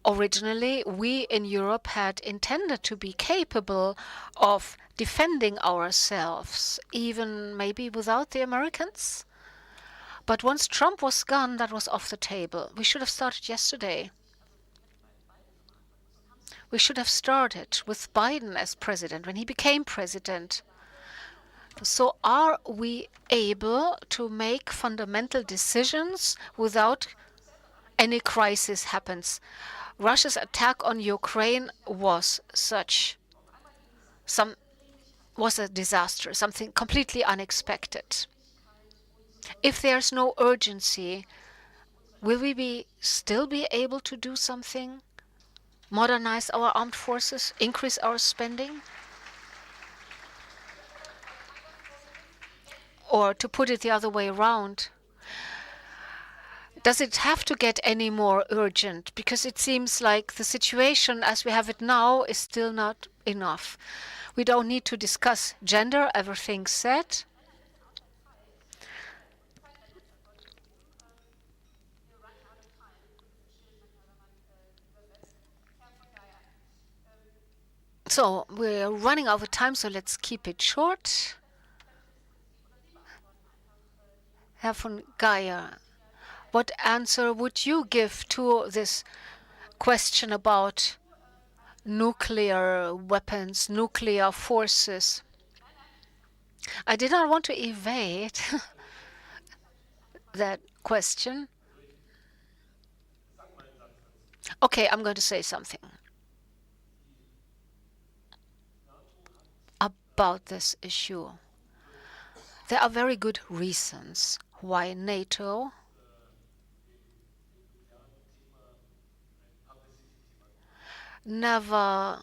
Originally, we in Europe had intended to be capable of defending ourselves, even maybe without the Americans. But once Trump was gone, that was off the table. We should have started yesterday. We should have started with Biden as president, when he became president. So are we able to make fundamental decisions without any crisis happens? Russia's attack on Ukraine was was a disaster, something completely unexpected. If there's no urgency, will we still be able to do something? Modernize our armed forces, increase our spending? Or to put it the other way around, does it have to get any more urgent? Because it seems like the situation as we have it now is still not enough. We don't need to discuss gender, everything's said. So we're running out of time, so let's keep it short. Herr von Geyer, what answer would you give to this question about nuclear weapons, nuclear forces? I did not want to evade that question. Okay, I'm going to say something about this issue. There are very good reasons why NATO never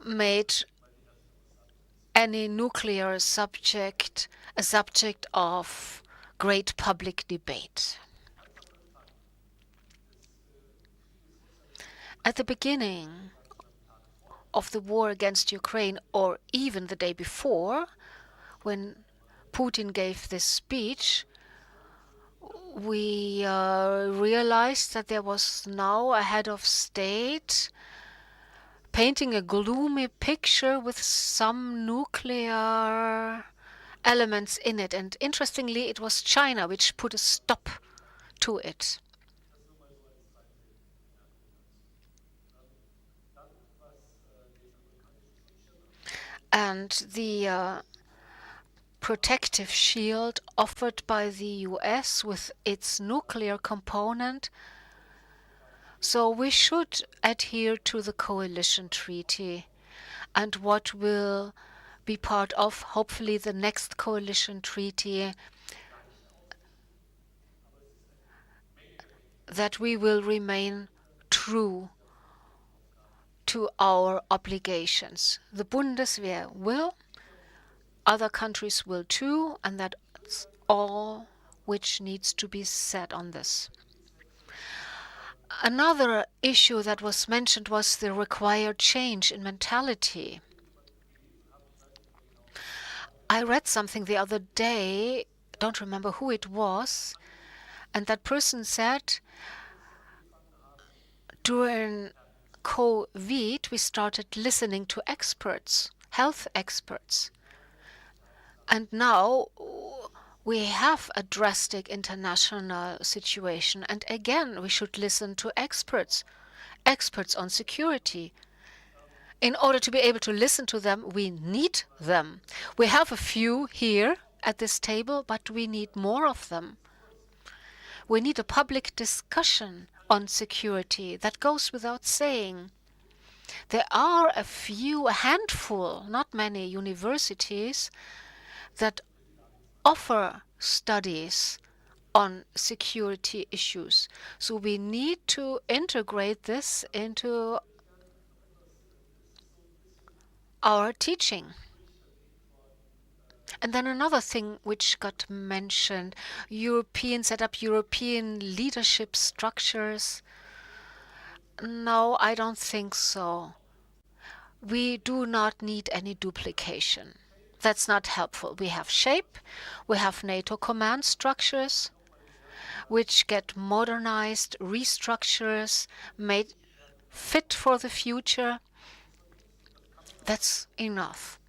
made any nuclear subject a subject of great public debate. At the beginning of the war against Ukraine, or even the day before, when Putin gave this speech, we realized that there was now a head of state painting a gloomy picture with some nuclear elements in it. And interestingly, it was China which put a stop to it. And the protective shield offered by the US with its nuclear component. So we should adhere to the coalition treaty and what will be part of, hopefully, the next coalition treaty, that we will remain true to our obligations. The Bundeswehr will, other countries will too, and that's all which needs to be said on this. Another issue that was mentioned was the required change in mentality. I read something the other day, don't remember who it was, and that person said, during COVID, we started listening to experts, health experts. And now we have a drastic international situation. And again, we should listen to experts, experts on security. In order to be able to listen to them, we need them. We have a few here at this table, but we need more of them. We need a public discussion on security. That goes without saying. There are a handful, not many universities that offer studies on security issues. So we need to integrate this into our teaching. And then another thing which got mentioned, set up European leadership structures. No, I don't think so. We do not need any duplication. That's not helpful. We have SHAPE, we have NATO command structures, which get modernized, restructures, made fit for the future. That's enough.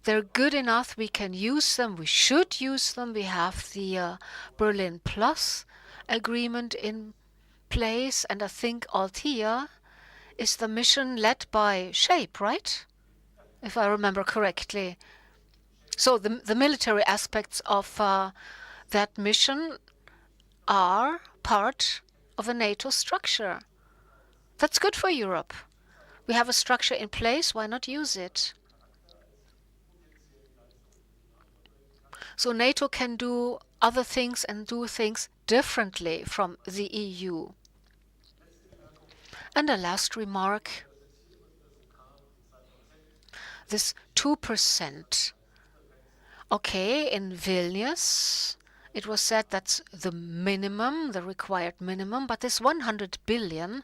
They're good enough. We can use them. We should use them. We have the Berlin Plus agreement in place, and I think Althea is the mission led by SHAPE, right? If I remember correctly. So the military aspects of that mission are part of a NATO structure. That's good for Europe. We have a structure in place. Why not use it? So NATO can do other things and do things differently from the EU. And a last remark. This 2% Okay, in Vilnius, it was said that's the minimum, the required minimum, but this 100 billion,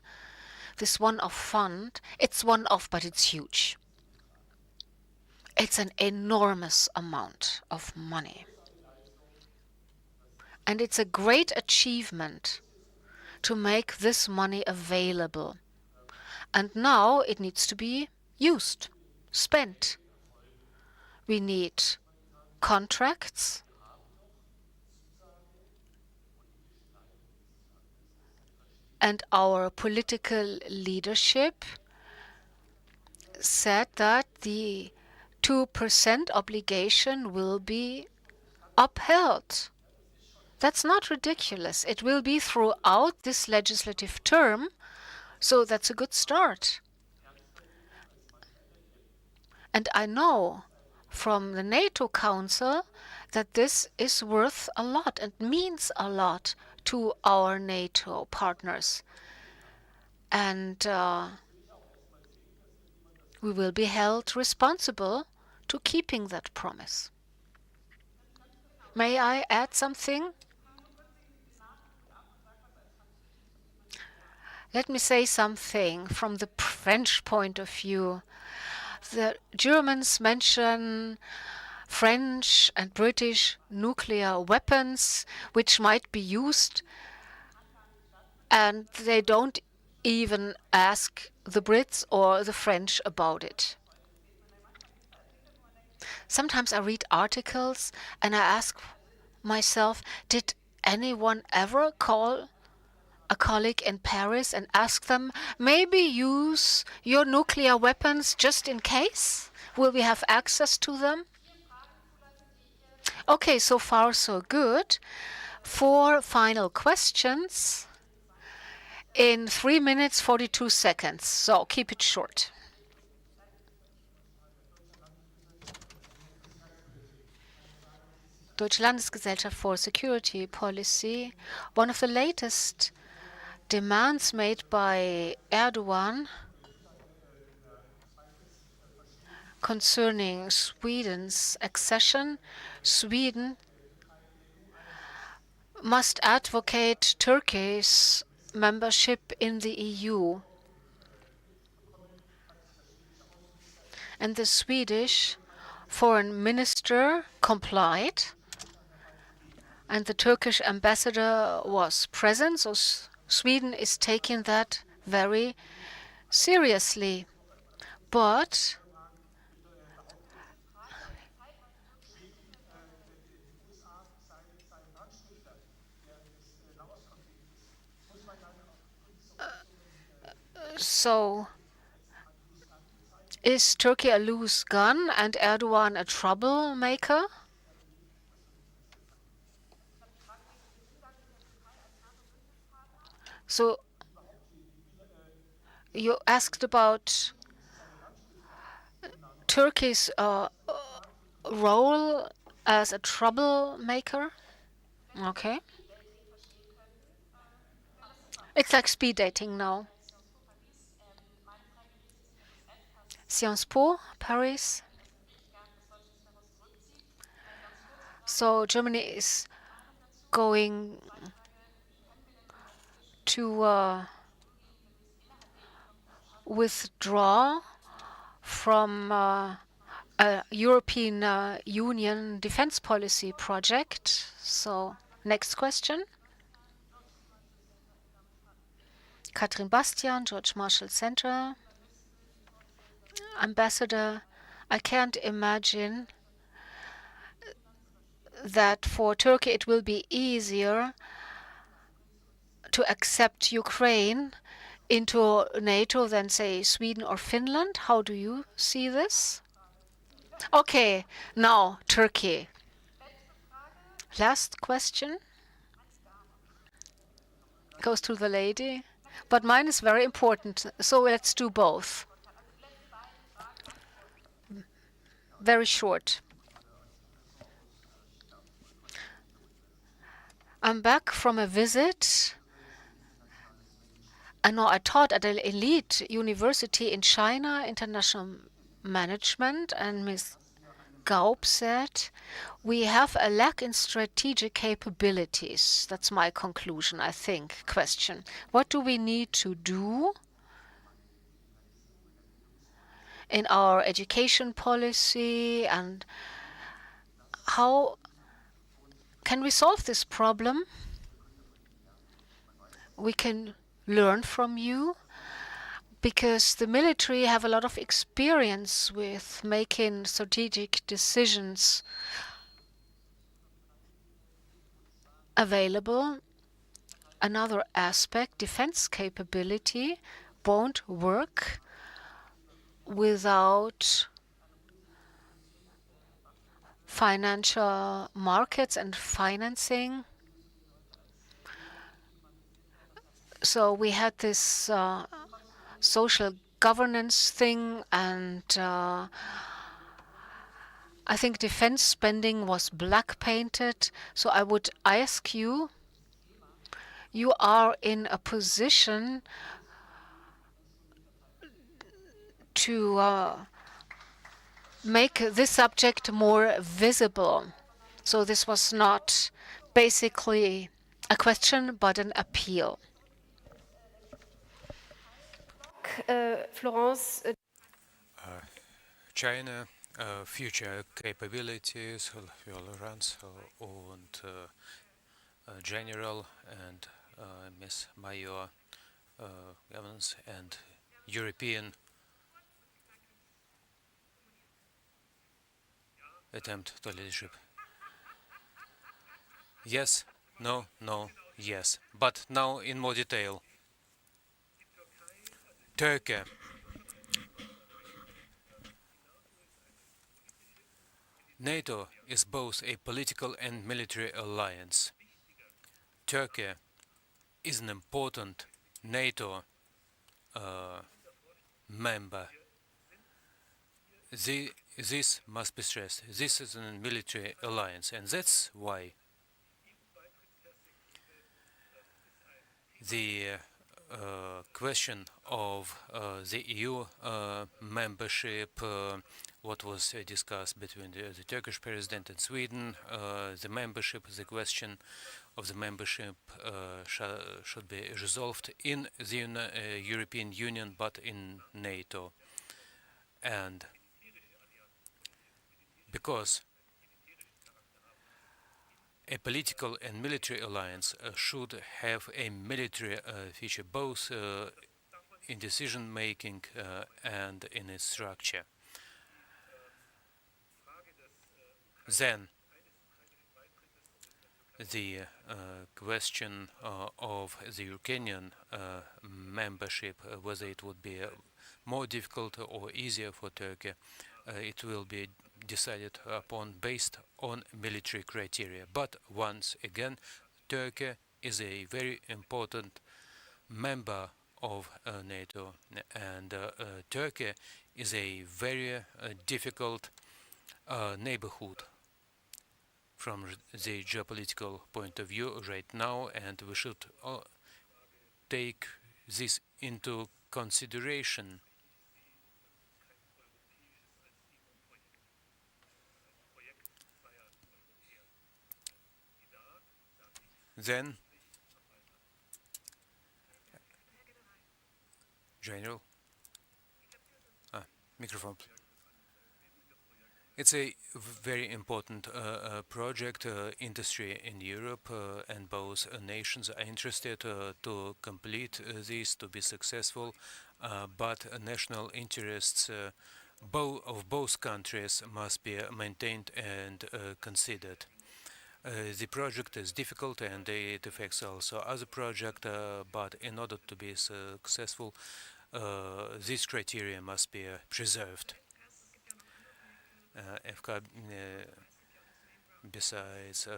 this one-off fund, it's one-off, but it's huge. It's an enormous amount of money. And it's a great achievement to make this money available. And now it needs to be used, spent. We need contracts. And our political leadership said that the 2% obligation will be upheld. That's not ridiculous. It will be throughout this legislative term, so that's a good start. And I know from the NATO Council that this is worth a lot and means a lot to our NATO partners. And we will be held responsible to keeping that promise. May I add something? Let me say something from the French point of view. The Germans mention French and British nuclear weapons which might be used, and they don't even ask the Brits or the French about it. Sometimes I read articles and I ask myself, did anyone ever call a colleague in Paris and ask them, maybe use your nuclear weapons just in case? Will we have access to them? Okay, so far so good. 4 final questions in 3 minutes, 42 seconds. So keep it short. Deutsche Landesgesellschaft for Security Policy. One of the latest demands made by Erdogan concerning Sweden's accession, Sweden must advocate Turkey's membership in the EU. And the Swedish foreign minister complied, and the Turkish ambassador was present, so Sweden is taking that very seriously. But so is Turkey a loose gun and Erdogan a troublemaker? So you asked about Turkey's role as a troublemaker? Okay. It's like speed dating now. Sciences Po, Paris. So Germany is going to withdraw from a European Union defense policy project. So next question. Katrin Bastian, George Marshall Center. Ambassador, I can't imagine that for Turkey it will be easier to accept Ukraine into NATO than, say, Sweden or Finland. How do you see this? Okay, now Turkey. Last question goes to the lady, but mine is very important, so let's do both. Very short. I'm back from a visit. I taught at an elite university in China, international management, and Ms. Gaub said, we have a lack in strategic capabilities. That's my conclusion, I think. Question. What do we need to do in our education policy, and how can we solve this problem? We can learn from you, because the military have a lot of experience with making strategic decisions available. Another aspect, defense capability, won't work without financial markets and financing. So we had this social governance thing, and I think defense spending was black painted. So I would ask you, you are in a position to make this subject more visible. So this was not basically a question, but an appeal. Florence, China, future capabilities, tolerance, und General and Miss Major governance and European attempt to leadership. Yes, no, no, yes. But now in more detail. Turkey. NATO is both a political and military alliance. Turkey is an important NATO member. This must be stressed. This is a military alliance, and that's why the question of the EU membership, what was discussed between the Turkish president and Sweden, the membership, the question of the membership should be resolved in the European Union, but in NATO. And because a political and military alliance should have a military feature, both in decision-making and in its structure. Then the question of the Ukrainian membership, whether it would be more difficult or easier for Turkey, it will be decided upon based on military criteria. But once again, Turkey is a very important member of NATO, and Turkey is a very difficult neighborhood from the geopolitical point of view right now, and we should take this into consideration. Then, General, microphone. It's a very important project. Industry in Europe and both nations are interested to complete this, to be successful, but national interests of both countries must be maintained and considered. The project is difficult and it affects also other projects, but in order to be successful, these criteria must be preserved. FK, besides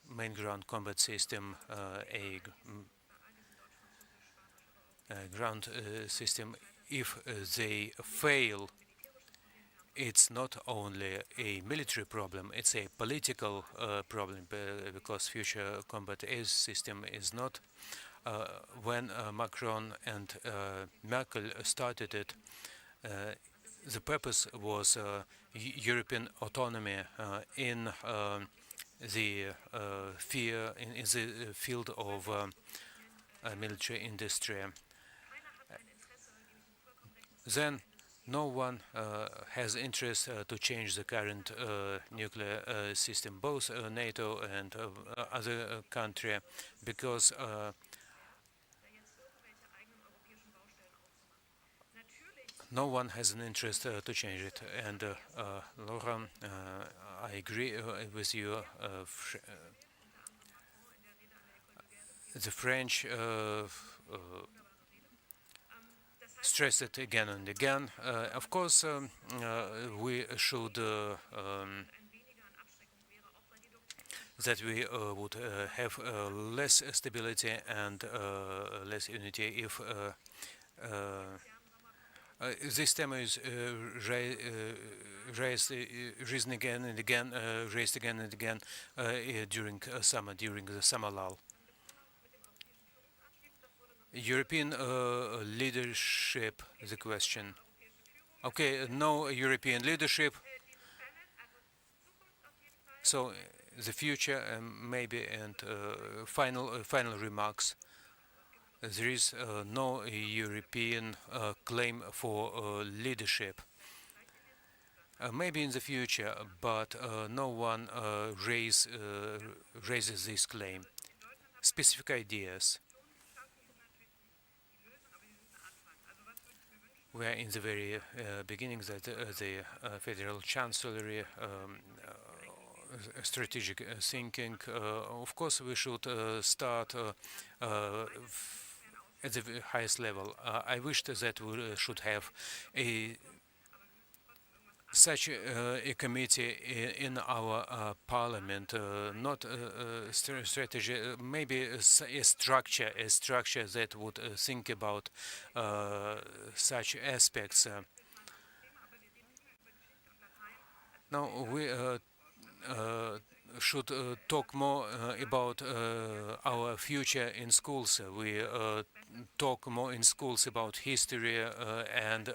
main ground combat system, a ground system, if they fail, it's not only a military problem, it's a political problem, because future combat air system is not. When Macron and Merkel started it, the purpose was European autonomy in the field of military industry. Then no one has interest to change the current nuclear system, both NATO and other country, because no one has an interest to change it. And Laura, I agree with you. The French stress it again and again. Of course, we should that we would have less stability and less unity if this tema is raised again and again during the summer lull. European leadership is a question. Okay, no European leadership. So the future, maybe, and final remarks. There is no European claim for leadership. Maybe in the future, but no one raises this claim. Specific ideas. We are in the very beginning that the Federal Chancellery strategic thinking. Of course, we should start at the highest level. I wished that we should have such a committee in our parliament, not a strategy, maybe a structure that would think about such aspects. Now we should talk more about our future in schools. We talk more in schools about history and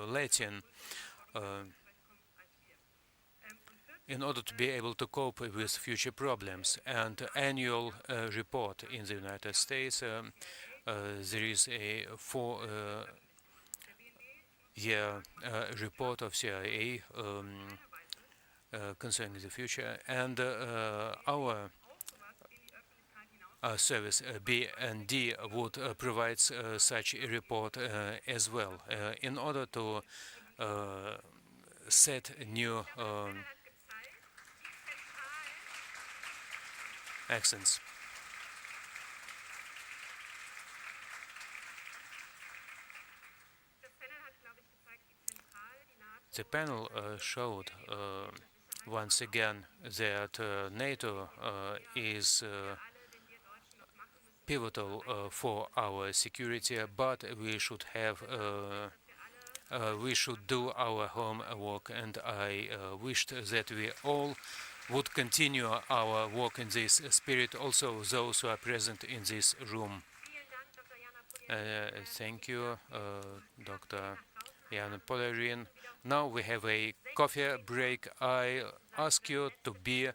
Latin. In order to be able to cope with future problems. And annual report in the United States, there is a 4-year report of CIA concerning the future, and our service B&D would provide such a report as well in order to set new accents. The panel showed once again that NATO is pivotal for our security, but we should do our homework, and I wished that we all would continue our work in this spirit, also those who are present in this room. Thank you, Dr. Jana Polarin. Now we have a coffee break. I ask you to be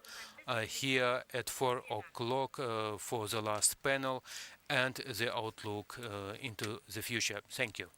here at 4 o'clock for the last panel and the outlook into the future. Thank you.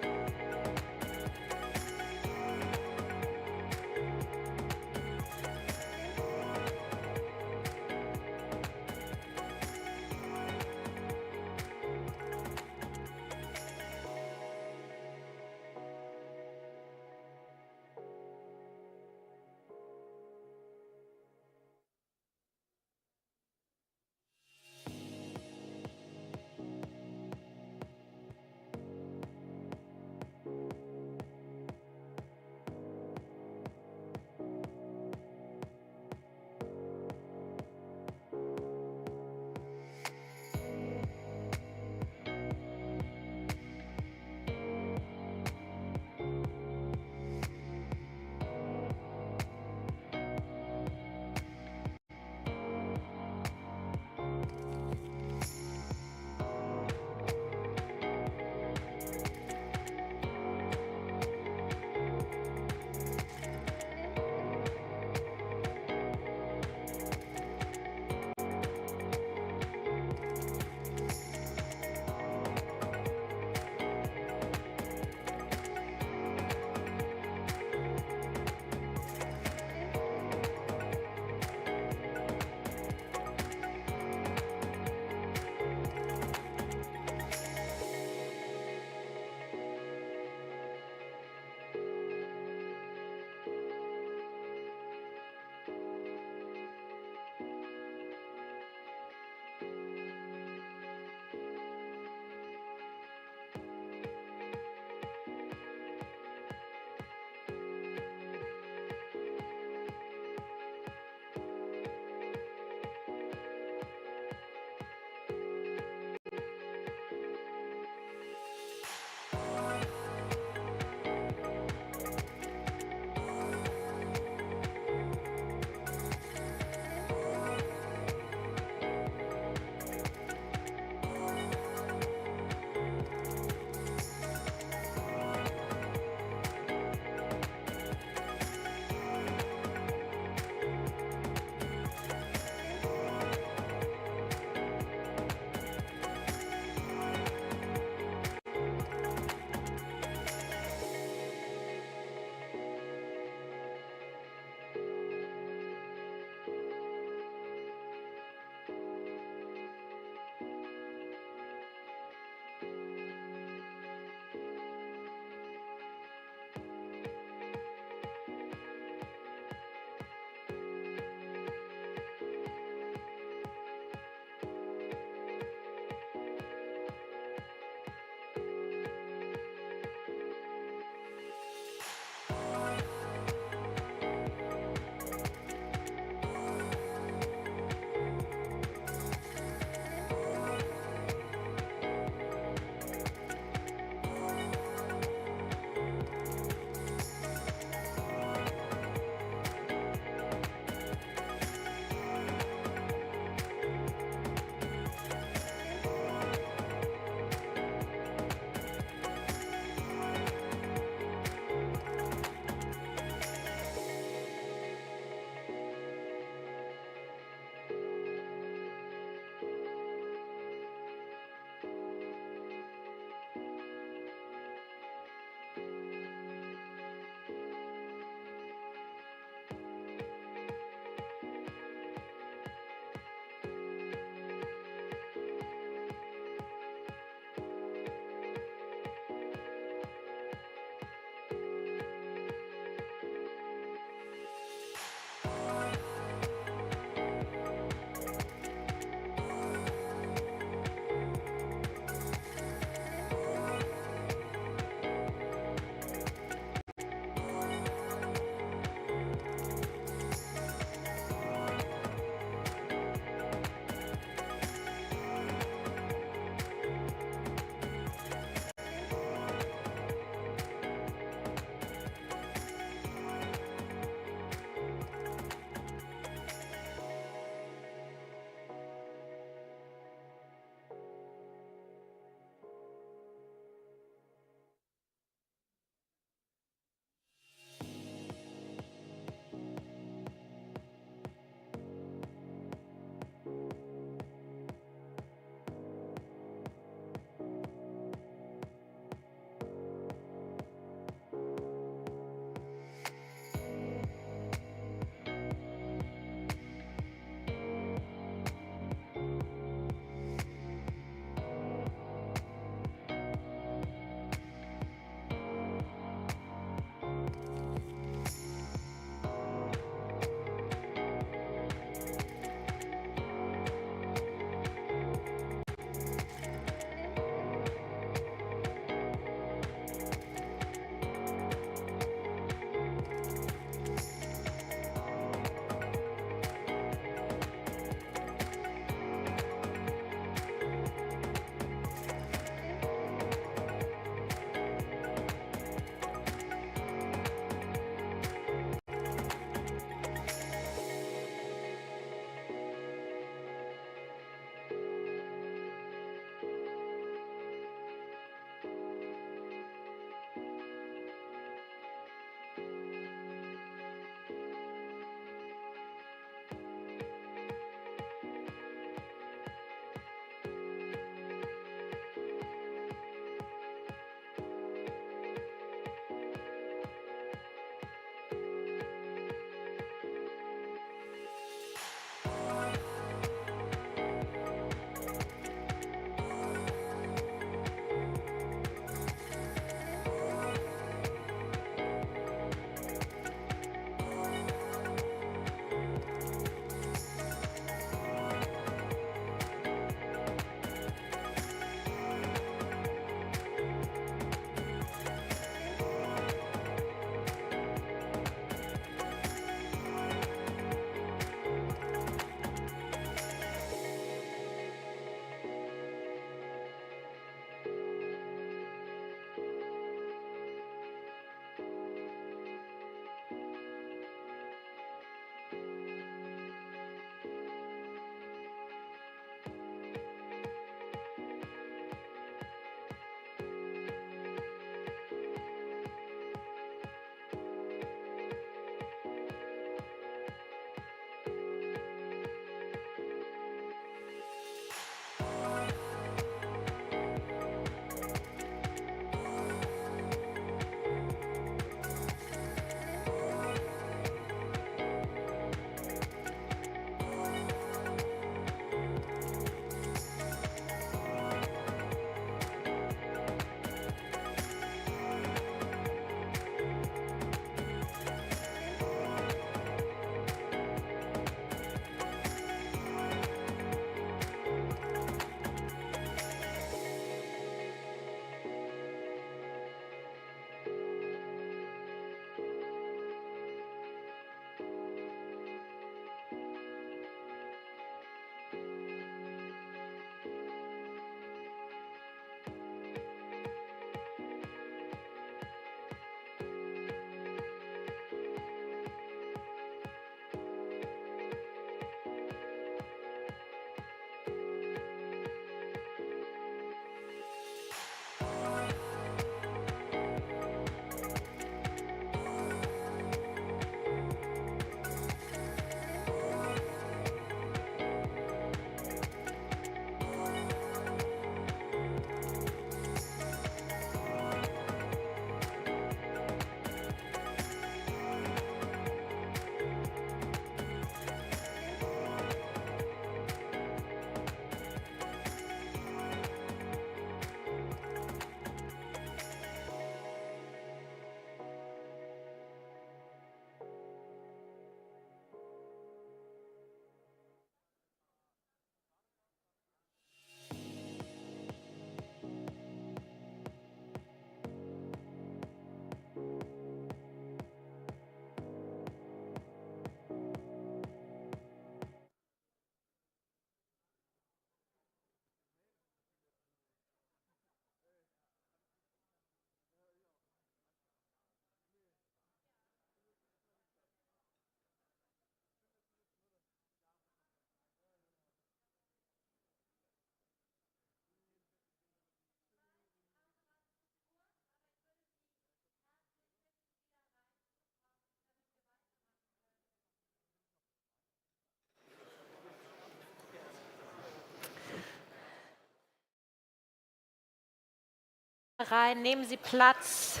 Rein, nehmen Sie Platz.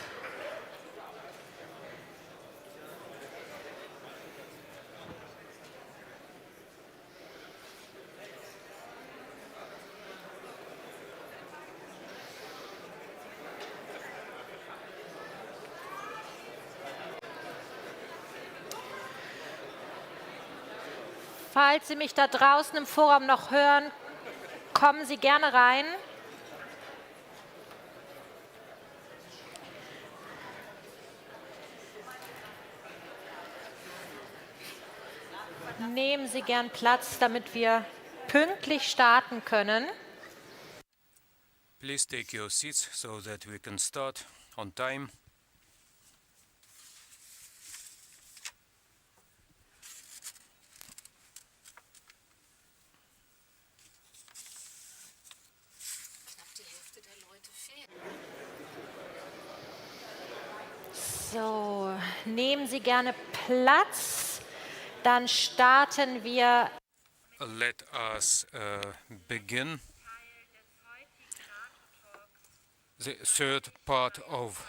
Falls Sie mich da draußen im Forum noch hören, kommen Sie gerne rein. Nehmen Sie gern Platz, damit wir pünktlich starten können. Please take your seats so that we can start on time. So, nehmen Sie gerne Platz, dann starten wir. Let us begin the third part of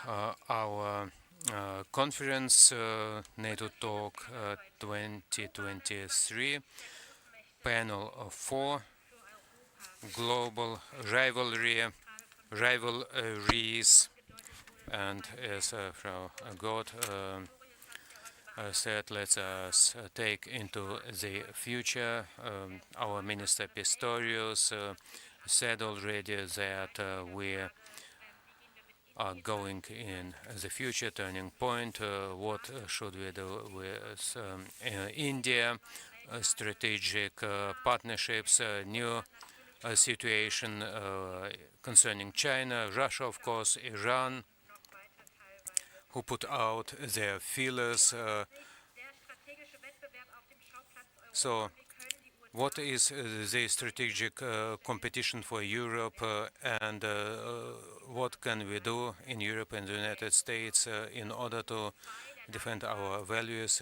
our conference, NATO Talk 2023, panel 4, Global Rivalries, and as Frau Gott said, let us take into the future. Our Minister Pistorius said already that we are going in the future turning point. What should we do with India, strategic partnerships, new situation concerning China, Russia, of course, Iran, who put out their feelers. So, what is the strategic competition for Europe, and what can we do in Europe and the United States in order to defend our values?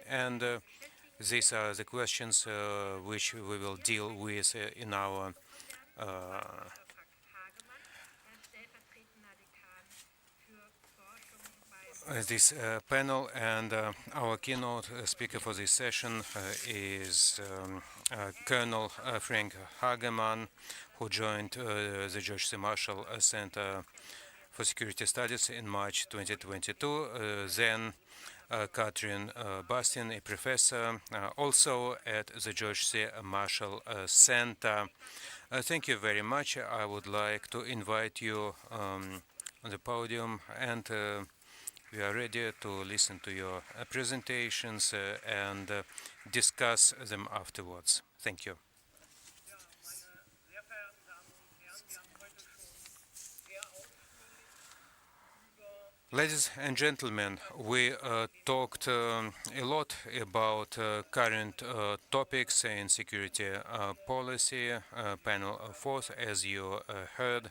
And these are the questions which we will deal with in our this panel, and our keynote speaker for this session is Colonel Frank Hageman, who joined the George C. Marshall Center for Security Studies in March 2022. Then Catherine Bastian, a professor, also at the George C. Marshall Center. Thank you very much. I would like to invite you on the podium, and we are ready to listen to your presentations and discuss them afterwards. Thank you. Ladies and gentlemen, we talked a lot about current topics in security policy. Panel 4, as you heard,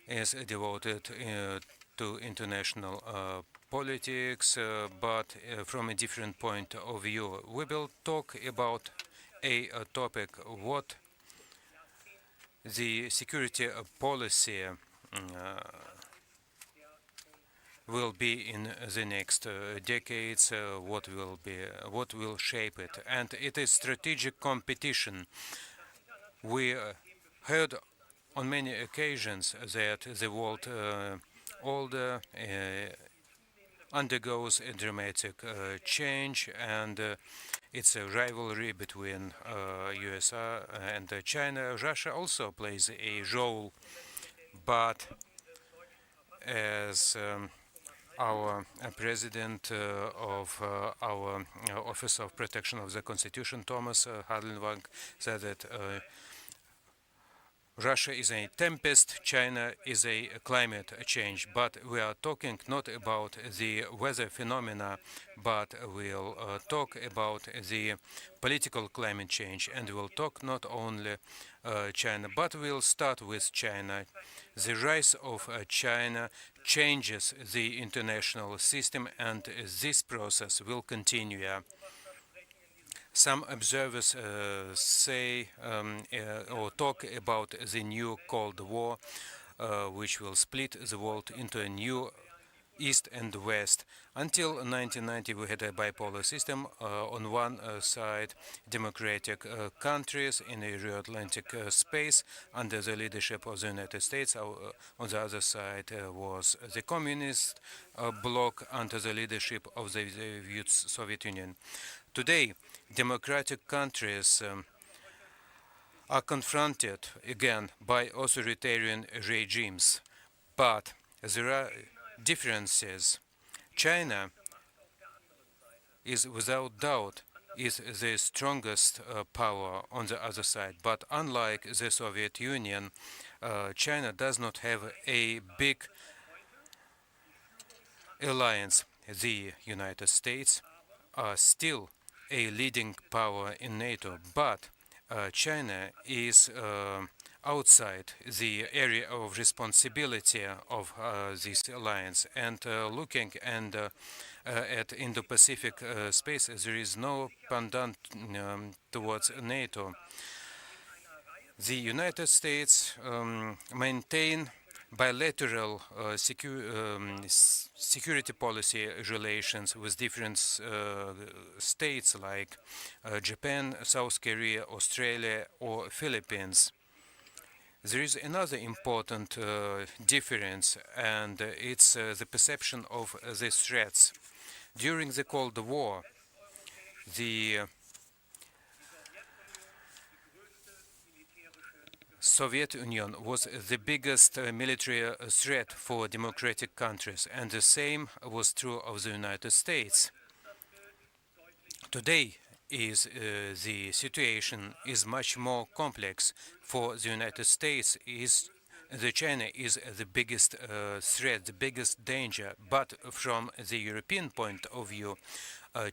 is devoted to international politics, but from a different point of view. We will talk about a topic: what the security policy will be in the next decades, what will shape it, and it is strategic competition. We heard on many occasions that the world order undergoes a dramatic change, and it's a rivalry between USA and China. Russia also plays a role, but as our president of our Office of Protection of the Constitution, Thomas Hadlenwang, said that Russia is a tempest, China is a climate change. But we are talking not about the weather phenomena, but we'll talk about the political climate change. And we'll talk not only China, but we'll start with China. The rise of China changes the international system, and this process will continue. Some observers say or talk about the new Cold War. which will split the world into a new East and West. Until 1990, we had a bipolar system. On one side, democratic countries in the Euro-Atlantic space under the leadership of the United States. On the other side was the communist bloc under the leadership of the Soviet Union. Today, democratic countries are confronted again by authoritarian regimes, but there are differences. China is without doubt is the strongest power on the other side, but unlike the Soviet Union, China does not have a big alliance. The United States are still a leading power in NATO, but China is outside the area of responsibility of this alliance, and looking at Indo-Pacific space, there is no pendant towards NATO. The United States maintain bilateral security policy relations with different states like Japan, South Korea, Australia, or Philippines. There is another important difference, and it's the perception of these threats. During the Cold War, the Soviet Union was the biggest military threat for democratic countries, and the same was true of the United States. Today, the situation is much more complex. For the United States, China is the biggest threat, the biggest danger. But from the European point of view,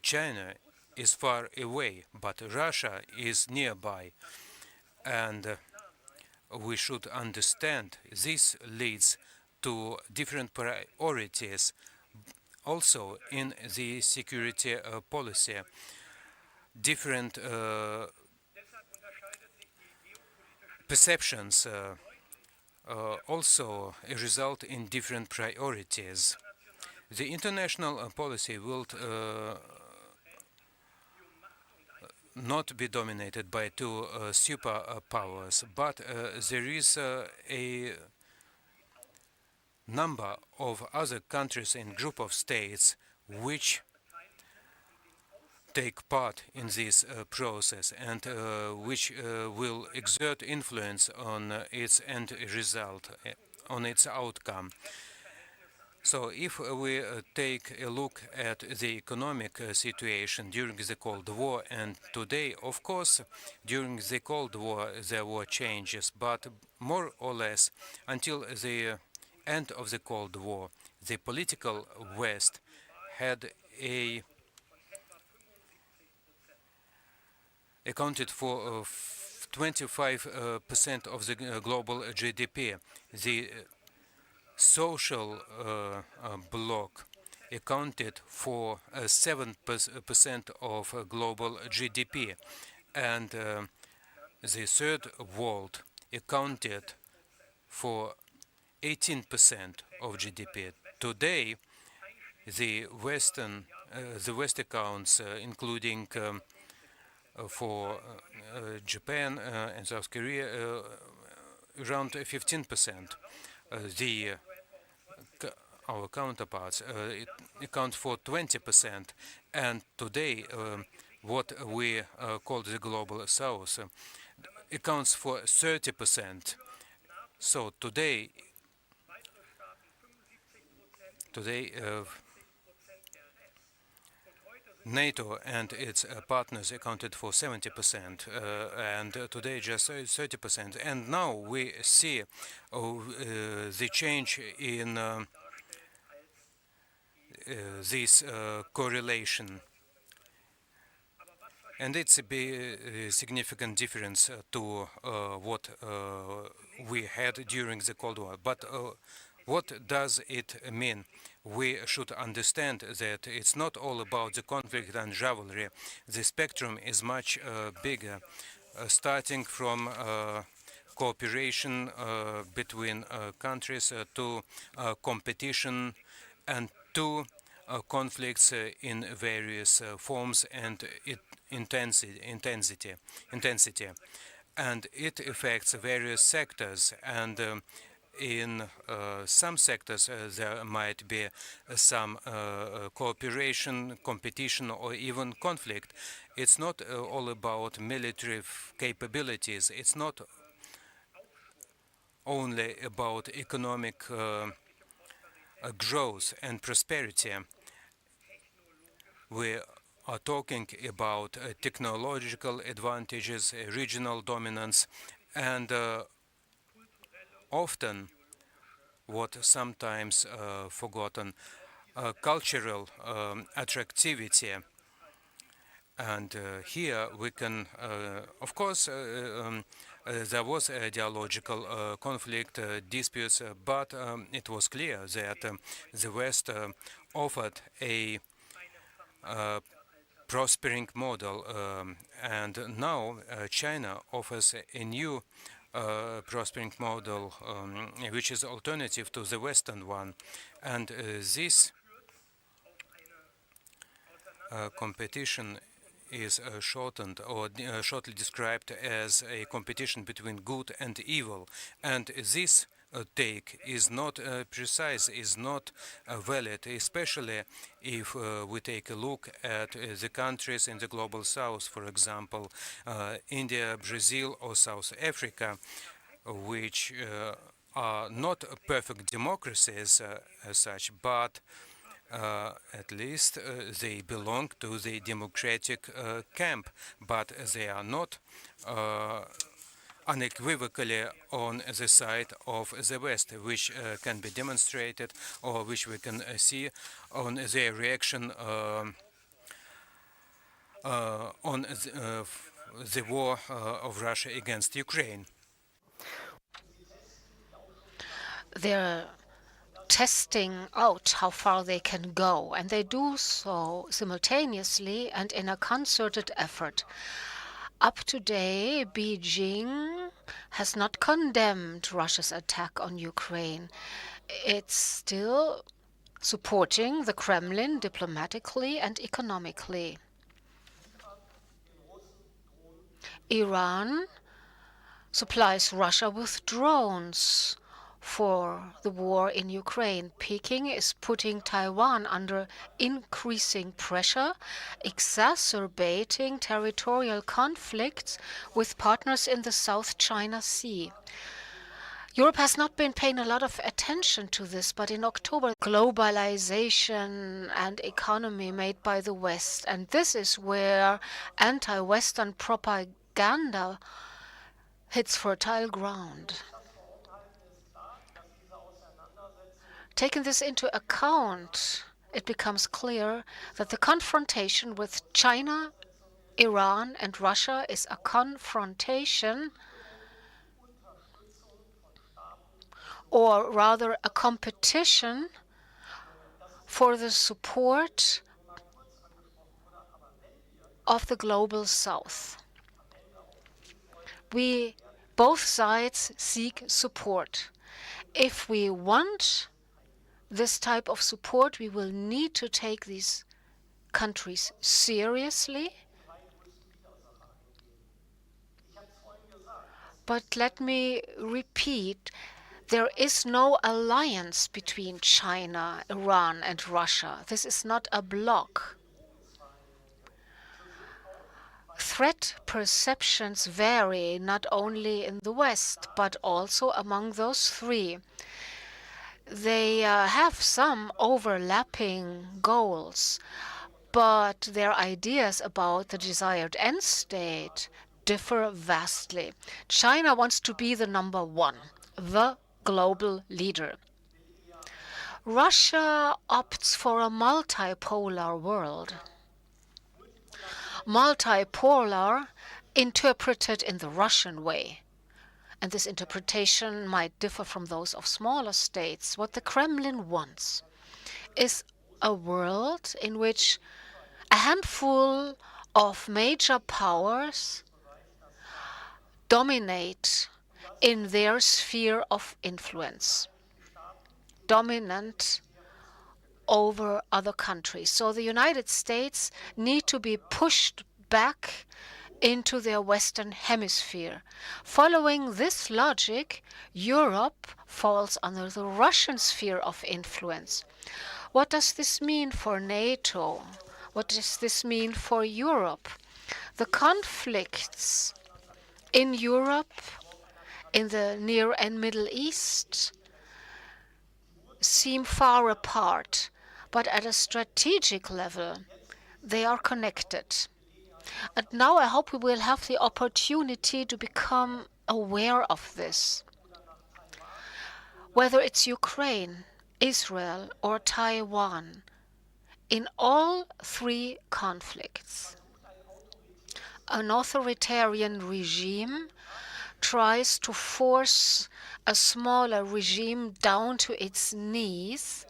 China is far away, but Russia is nearby. And we should understand this leads to different priorities also in the security policy. Different perceptions also result in different priorities. The international policy will not be dominated by two superpowers, but there is a number of other countries and group of states which take part in this process and which will exert influence on its end result, on its outcome. So if we take a look at the economic situation during the Cold War and today, of course, during the Cold War there were changes, but more or less until the end of the Cold War, the political West had accounted for 25% of the global GDP. The social bloc accounted for 7% of global GDP, and the third world accounted for 18% of GDP. Today, the West accounts, including for Japan and South Korea, around 15%. Our counterparts account for 20%, and today what we call the global South accounts for 30%. So today NATO and its partners accounted for 70%, and today just 30%. And now we see the change in this correlation. And it's a significant difference to what we had during the Cold War. But what does it mean? We should understand that it's not all about the conflict and rivalry. The spectrum is much bigger, starting from cooperation between countries, to competition, and to conflicts in various forms and intensity. And it affects various sectors, and in some sectors there might be some cooperation, competition, or even conflict. It's not all about military capabilities. It's not only about economic growth and prosperity. We are talking about technological advantages, regional dominance, and often what sometimes forgotten, cultural attractivity. And here we can, of course, there was a ideological conflict, disputes, but it was clear that the West offered a prospering model, and now China offers a new prospering model, which is alternative to the Western one, and this competition is shortened or shortly described as a competition between good and evil, and this take is not precise, is not valid, especially if we take a look at the countries in the global south, for example, India, Brazil, or South Africa, which are not perfect democracies as such, but at least they belong to the democratic camp, but they are not unequivocally on the side of the West, which can be demonstrated, or which we can see on their reaction on the war of Russia against Ukraine. They're testing out how far they can go, and they do so simultaneously and in a concerted effort. Up to date, Beijing has not condemned Russia's attack on Ukraine. It's still supporting the Kremlin diplomatically and economically. Iran supplies Russia with drones for the war in Ukraine. Peking is putting Taiwan under increasing pressure, exacerbating territorial conflicts with partners in the South China Sea. Europe has not been paying a lot of attention to this, but in October, globalization and economy made by the West, and this is where anti-Western propaganda hits fertile ground. Taking this into account, it becomes clear that the confrontation with China, Iran, and Russia is a confrontation, or rather a competition, for the support of the global South. Both sides seek support. If we want this type of support, we will need to take these countries seriously. But let me repeat, there is no alliance between China, Iran, and Russia. This is not a bloc. Threat perceptions vary not only in the West, but also among those three. They have some overlapping goals, but their ideas about the desired end state differ vastly. China wants to be the number one, the global leader. Russia opts for a multipolar world. Multipolar interpreted in the Russian way. And this interpretation might differ from those of smaller states. What the Kremlin wants is a world in which a handful of major powers dominate in their sphere of influence, dominant over other countries. So the United States need to be pushed back into their Western hemisphere. Following this logic, Europe falls under the Russian sphere of influence. What does this mean for NATO? What does this mean for Europe? The conflicts in Europe, in the Near and Middle East, seem far apart, but at a strategic level, they are connected. And now I hope we will have the opportunity to become aware of this. Whether it's Ukraine, Israel, or Taiwan, in all three conflicts, an authoritarian regime tries to force a smaller regime down to its knees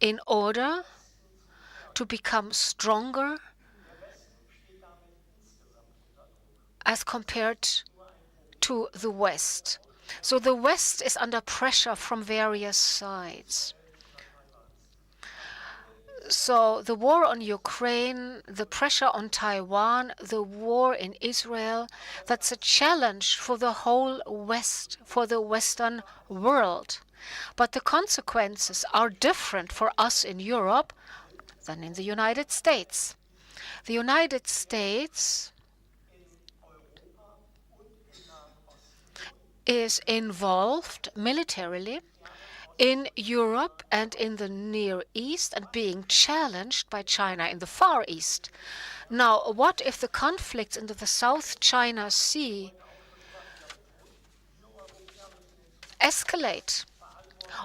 in order to become stronger as compared to the West. So the West is under pressure from various sides. So the war on Ukraine, the pressure on Taiwan, the war in Israel, that's a challenge for the whole West, for the Western world. But the consequences are different for us in Europe than in the United States. The United States is involved militarily in Europe and in the Near East and being challenged by China in the Far East. Now, what if the conflicts in the South China Sea escalate?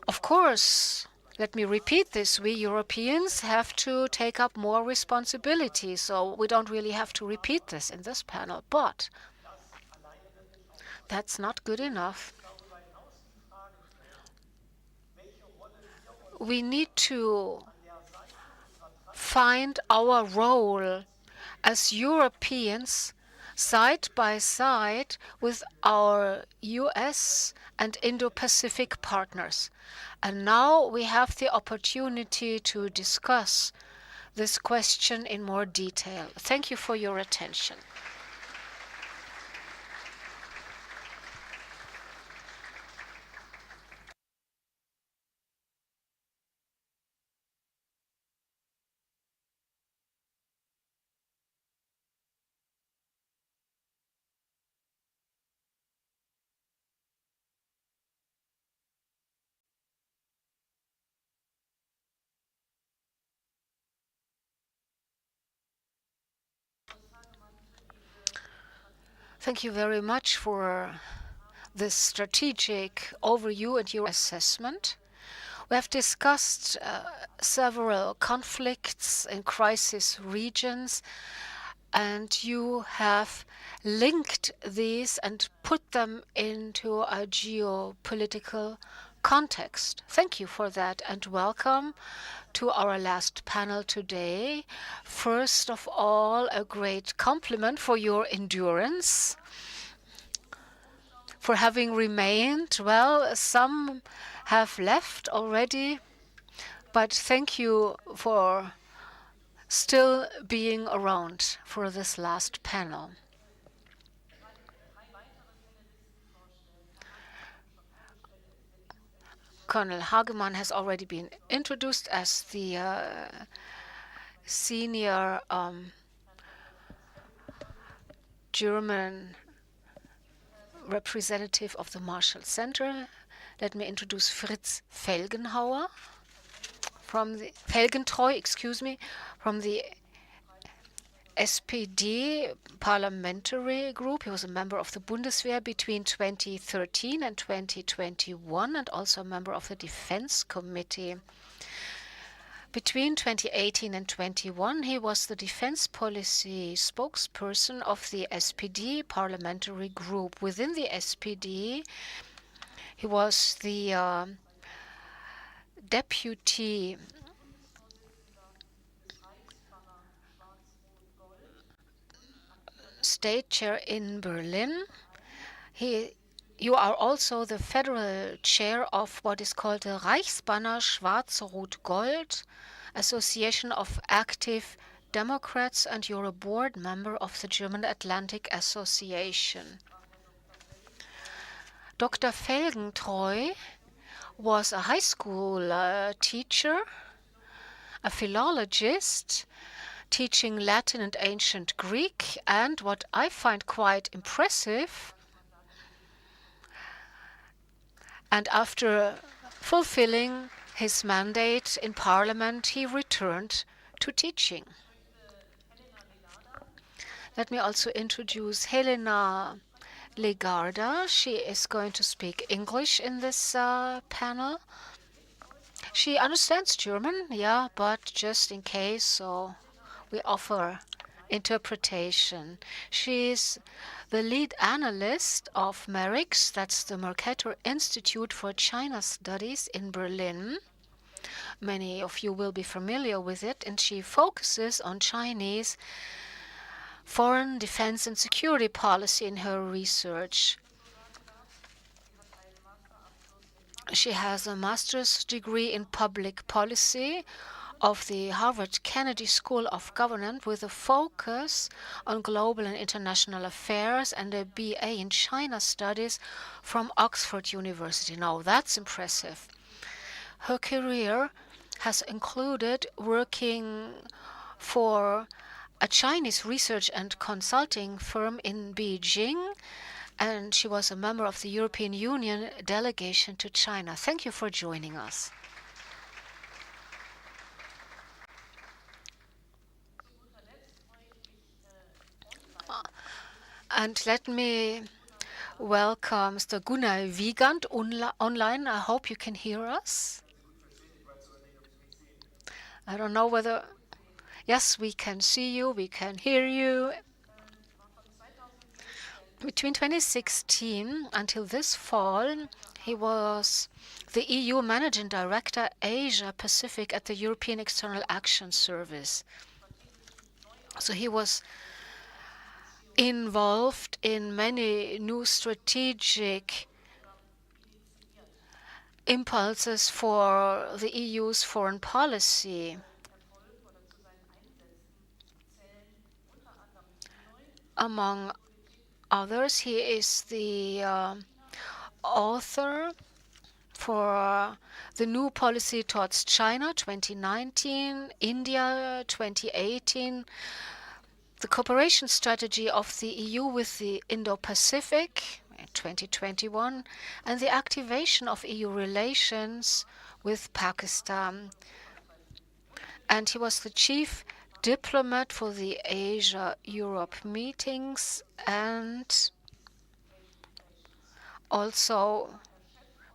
Of course, let me repeat this, we Europeans have to take up more responsibility, so we don't really have to repeat this in this panel, but that's not good enough. We need to find our role as Europeans side by side with our US and Indo-Pacific partners. And now we have the opportunity to discuss this question in more detail. Thank you for your attention. Thank you very much for this strategic overview and your assessment. We have discussed several conflicts in crisis regions, and you have linked these and put them into a geopolitical context. Thank you for that, and welcome to our last panel today. First of all, a great compliment for your endurance, for having remained. Well, some have left already, but thank you for still being around for this last panel. Colonel Hagemann has already been introduced as the senior German representative of the Marshall Center. Let me introduce Fritz Felgentreu, from the SPD parliamentary group. He was a member of the Bundeswehr between 2013 and 2021 and also a member of the Defense Committee. Between 2018 and 21, he was the defense policy spokesperson of the SPD parliamentary group. Within the SPD, he was the deputy state chair in Berlin. He You are also the federal chair of what is called the Reichsbanner Schwarz-Rot-Gold Association of Active Democrats, and you're a board member of the German Atlantic Association. Dr. Felgentreu was a high school teacher, a philologist, teaching Latin and ancient Greek, and what I find quite impressive, and after fulfilling his mandate in parliament, he returned to teaching. Let me also introduce Helena Legarda. She is going to speak English in this panel. She understands German, yeah, but just in case, so we offer interpretation. She's the lead analyst of MERIX, that's the Mercator Institute for China Studies in Berlin. Many of you will be familiar with it, and she focuses on Chinese foreign, defense, and security policy in her research. She has a master's degree in public policy of the Harvard Kennedy School of Government with a focus on global and international affairs, and a BA in China Studies from Oxford University. Now, that's impressive. Her career has included working for a Chinese research and consulting firm in Beijing, and she was a member of the European Union delegation to China. Thank you for joining us. And let me welcome Mr. Gunnar Wiegand online. I hope you can hear us. I don't know whether... Yes, we can see you, we can hear you. Between 2016 until this fall, he was the EU Managing Director Asia Pacific at the European External Action Service. So he was involved in many new strategic impulses for the EU's foreign policy. Among others, he is the author for the new policy towards China 2019, India 2018, the cooperation strategy of the EU with the Indo-Pacific 2021, and the activation of EU relations with Pakistan. And he was the chief diplomat for the Asia-Europe meetings, and also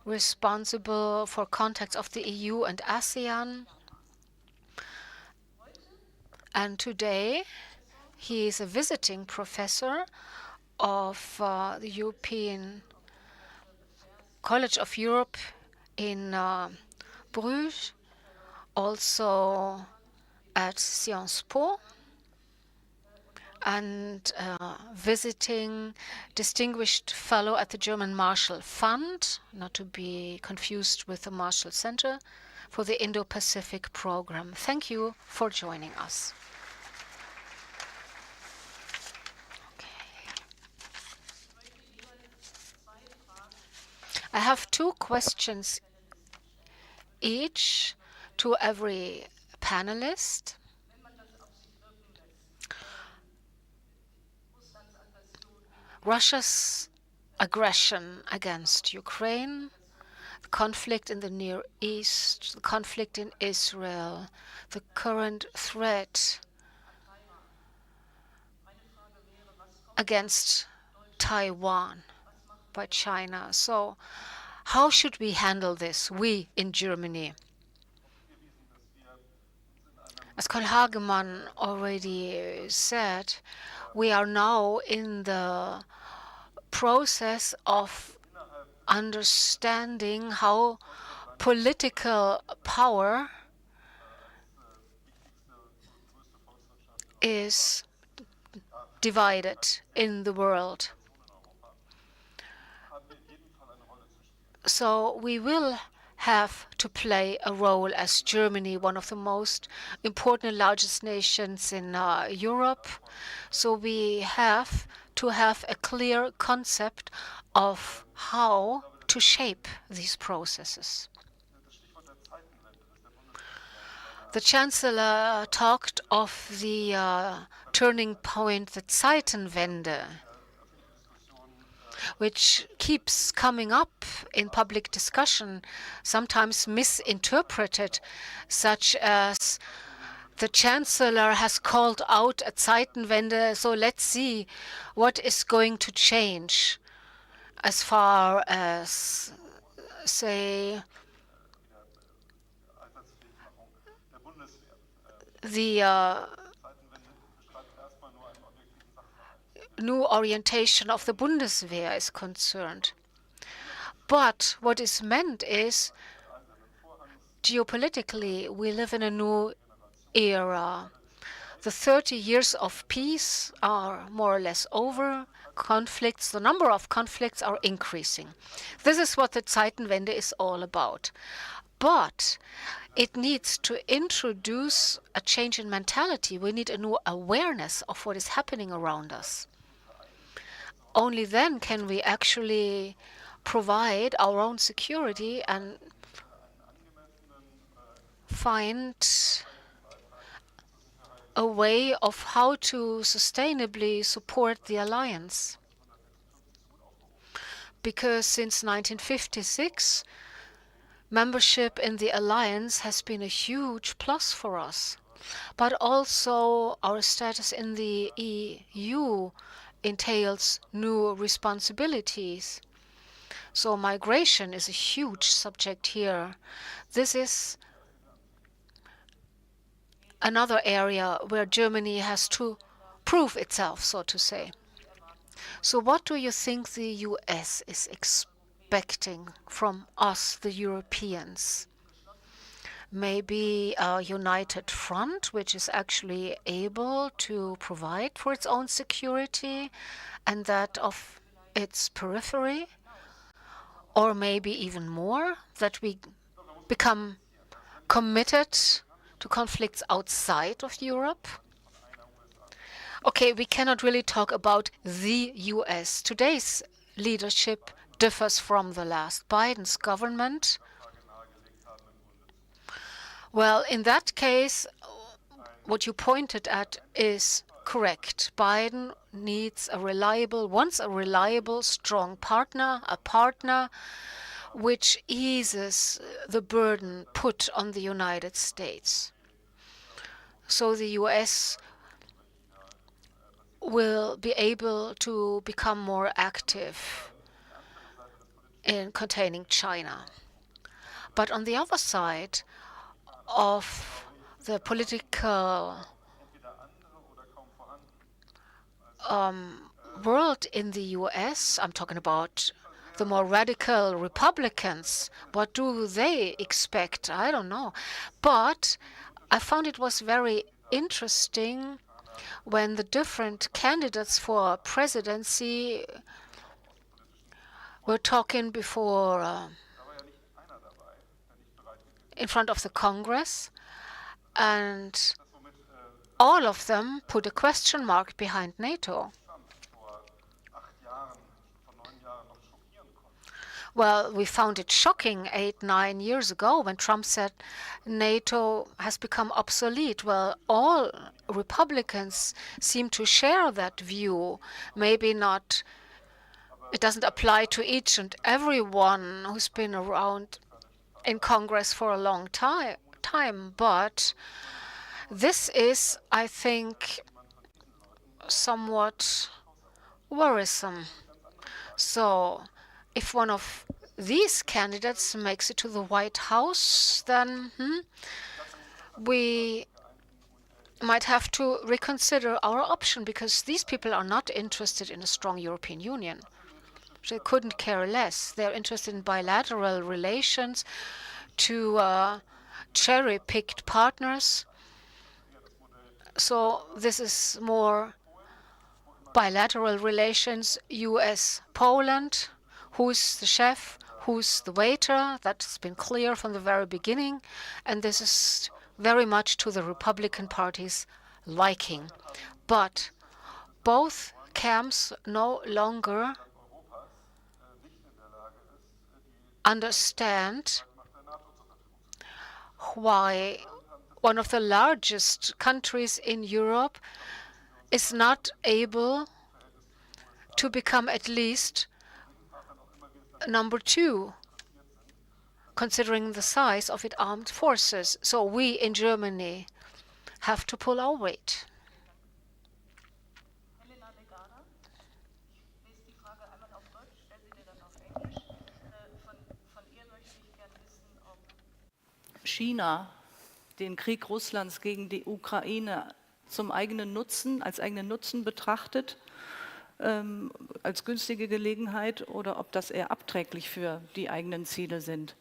responsible for contacts of the EU and ASEAN. And today, he is a visiting professor of the European College of Europe in Bruges, also at Sciences Po, and visiting distinguished fellow at the German Marshall Fund, not to be confused with the Marshall Center, for the Indo-Pacific program. Thank you for joining us. I have two questions each to every panelist. Russia's aggression against Ukraine, the conflict in the Near East, the conflict in Israel, the current threat against Taiwan by China. So how should we handle this, we in Germany? As Karl Hagemann already said, we are now in the process of understanding how political power is divided in the world. So we will have to play a role as Germany, one of the most important and largest nations in Europe. So we have to have a clear concept of how to shape these processes. The Chancellor talked of the turning point, the Zeitenwende, which keeps coming up in public discussion, sometimes misinterpreted, such as the Chancellor has called out a Zeitenwende, so let's see what is going to change as far as, say, the new orientation of the Bundeswehr is concerned. But what is meant is, geopolitically, we live in a new era. The 30 years of peace are more or less over. Conflicts, the number of conflicts are increasing. This is what the Zeitenwende is all about. But it needs to introduce a change in mentality. We need a new awareness of what is happening around us. Only then can we actually provide our own security and find a way of how to sustainably support the alliance. Because since 1956, membership in the alliance has been a huge plus for us. But also our status in the EU entails new responsibilities. So migration is a huge subject here. This is another area where Germany has to prove itself, so to say. So what do you think the US is expecting from us, the Europeans? Maybe a united front, which is actually able to provide for its own security and that of its periphery? Or maybe even more, that we become committed to conflicts outside of Europe? Okay, we cannot really talk about the US. Today's leadership differs from the last. Biden's government, well, in that case, what you pointed at is correct. Biden needs wants a reliable, strong partner, a partner which eases the burden put on the United States. So the US will be able to become more active in containing China. But on the other side of the political world in the US, I'm talking about the more radical Republicans, what do they expect? I don't know. But I found it was very interesting when the different candidates for presidency were talking before in front of the Congress, and all of them put a question mark behind NATO. Well, we found it shocking 8-9 years ago when Trump said NATO has become obsolete. Well, all Republicans seem to share that view. Maybe not, it doesn't apply to each and everyone who's been around in Congress for a long time, but this is, I think, somewhat worrisome. So if one of these candidates makes it to the White House, then we might have to reconsider our option, because these people are not interested in a strong European Union. They couldn't care less. They're interested in bilateral relations to cherry-picked partners. So this is more bilateral relations, US-Poland. Who's the chef? who's the waiter. That's been clear from the very beginning, and this is very much to the Republican Party's liking. But both camps no longer understand why one of the largest countries in Europe is not able to become at least number 2, considering the size of its armed forces. So we in Germany have to pull our weight. China den Krieg Russlands gegen die Ukraine zum eigenen Nutzen, als eigenen Nutzen betrachtet, als günstige Gelegenheit, oder ob das eher abträglich für die eigenen Ziele sind.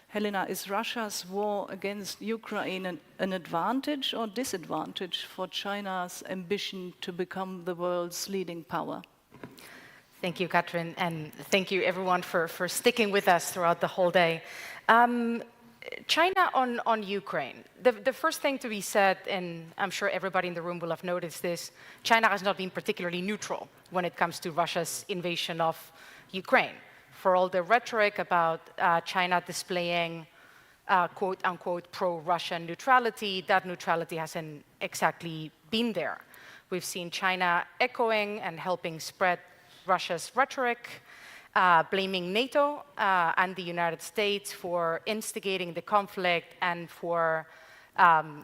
Helena, is Russia's war against Ukraine an advantage or disadvantage for China's ambition to become the world's leading power? Thank you, Katrin, and thank you everyone for sticking with us throughout the whole day. China on Ukraine. The first thing to be said, and I'm sure everybody in the room will have noticed this, China has not been particularly neutral when it comes to Russia's invasion of Ukraine. For all the rhetoric about China displaying quote-unquote pro-Russian neutrality, that neutrality hasn't exactly been there. We've seen China echoing and helping spread Russia's rhetoric, blaming NATO and the United States for instigating the conflict and for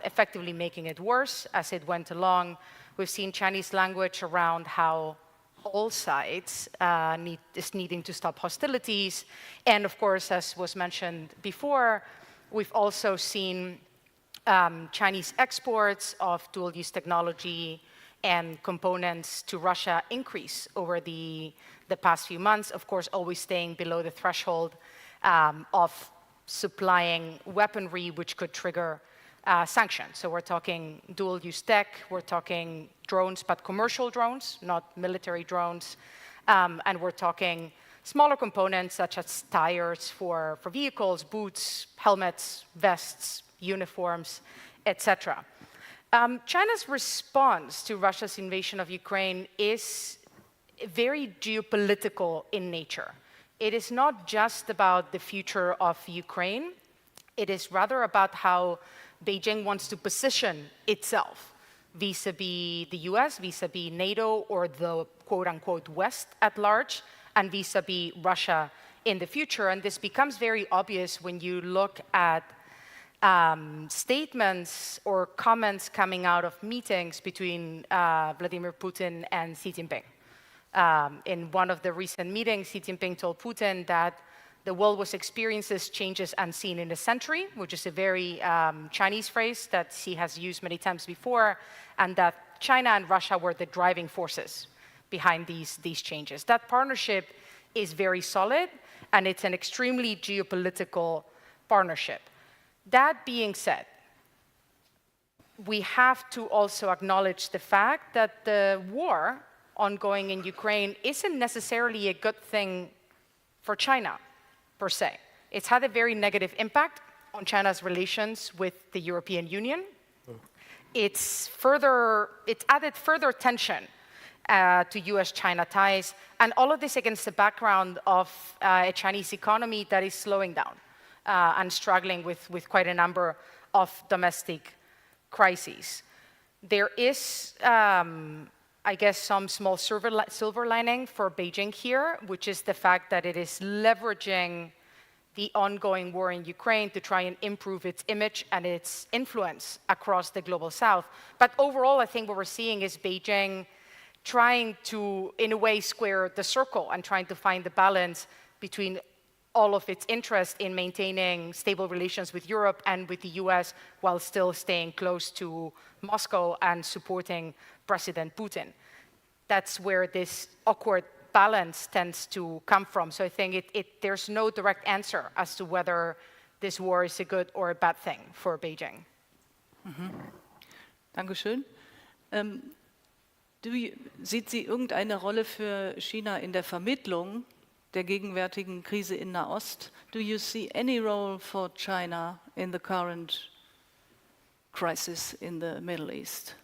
effectively making it worse as it went along. We've seen Chinese language around how all sides needing to stop hostilities. And of course, as was mentioned before, we've also seen Chinese exports of dual-use technology and components to Russia increase over the past few months, of course, always staying below the threshold of supplying weaponry which could trigger sanctions. So we're talking dual-use tech, we're talking drones, but commercial drones, not military drones, and we're talking smaller components such as tires for vehicles, boots, helmets, vests, uniforms, etc. China's response to Russia's invasion of Ukraine is very geopolitical in nature. It is not just about the future of Ukraine. It is rather about how Beijing wants to position itself vis-a-vis the US, vis-a-vis NATO, or the quote-unquote West at large, and vis-a-vis Russia in the future. And this becomes very obvious when you look at statements or comments coming out of meetings between Vladimir Putin and Xi Jinping. In one of the recent meetings, Xi Jinping told Putin that the world was experiencing changes unseen in a century, which is a very Chinese phrase that Xi has used many times before, and that China and Russia were the driving forces behind these changes. That partnership is very solid, and it's an extremely geopolitical partnership. That being said, we have to also acknowledge the fact that the war ongoing in Ukraine isn't necessarily a good thing for China, per se. It's had a very negative impact on China's relations with the European Union. It's added further tension to US-China ties, and all of this against the background of a Chinese economy that is slowing down and struggling with quite a number of domestic crises. There is, I guess, some small silver lining for Beijing here, which is the fact that it is leveraging the ongoing war in Ukraine to try and improve its image and its influence across the global south. But overall, I think what we're seeing is Beijing trying to, in a way, square the circle and trying to find the balance between all of its interest in maintaining stable relations with Europe and with the US while still staying close to Moscow and supporting President Putin. That's where this awkward balance tends to come from. So I think there's no direct answer as to whether this war is a good or a bad thing for Beijing. Dankeschön. Sieht sie irgendeine Rolle für China in der Vermittlung der gegenwärtigen Krise in Nahost. Do you see any role for China in the current crisis in the Middle East?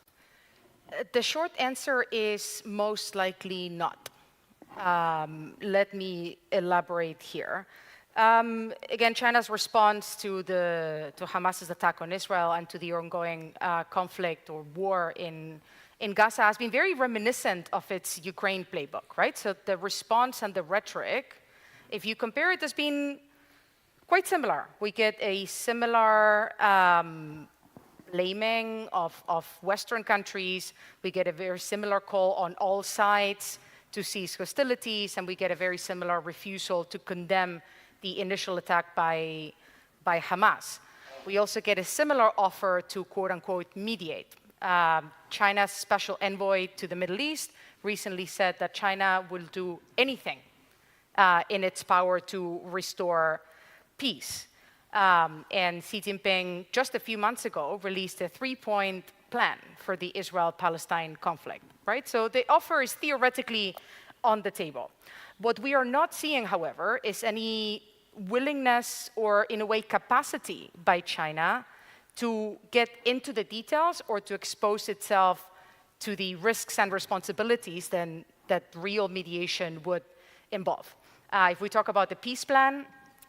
The short answer is most likely not. Let me elaborate here. Again, China's response to Hamas's attack on Israel and to the ongoing conflict or war in Gaza has been very reminiscent of its Ukraine playbook, right? So the response and the rhetoric, if you compare it, has been quite similar. We get a similar blaming of Western countries. We get a very similar call on all sides to cease hostilities, and we get a very similar refusal to condemn the initial attack by Hamas. We also get a similar offer to quote-unquote mediate. China's special envoy to the Middle East recently said that China will do anything in its power to restore peace. And Xi Jinping, just a few months ago, released a 3-point plan for the Israel-Palestine conflict, right? So the offer is theoretically on the table. What we are not seeing, however, is any willingness or, in a way, capacity by China to get into the details or to expose itself to the risks and responsibilities then that real mediation would involve. If we talk about the peace plan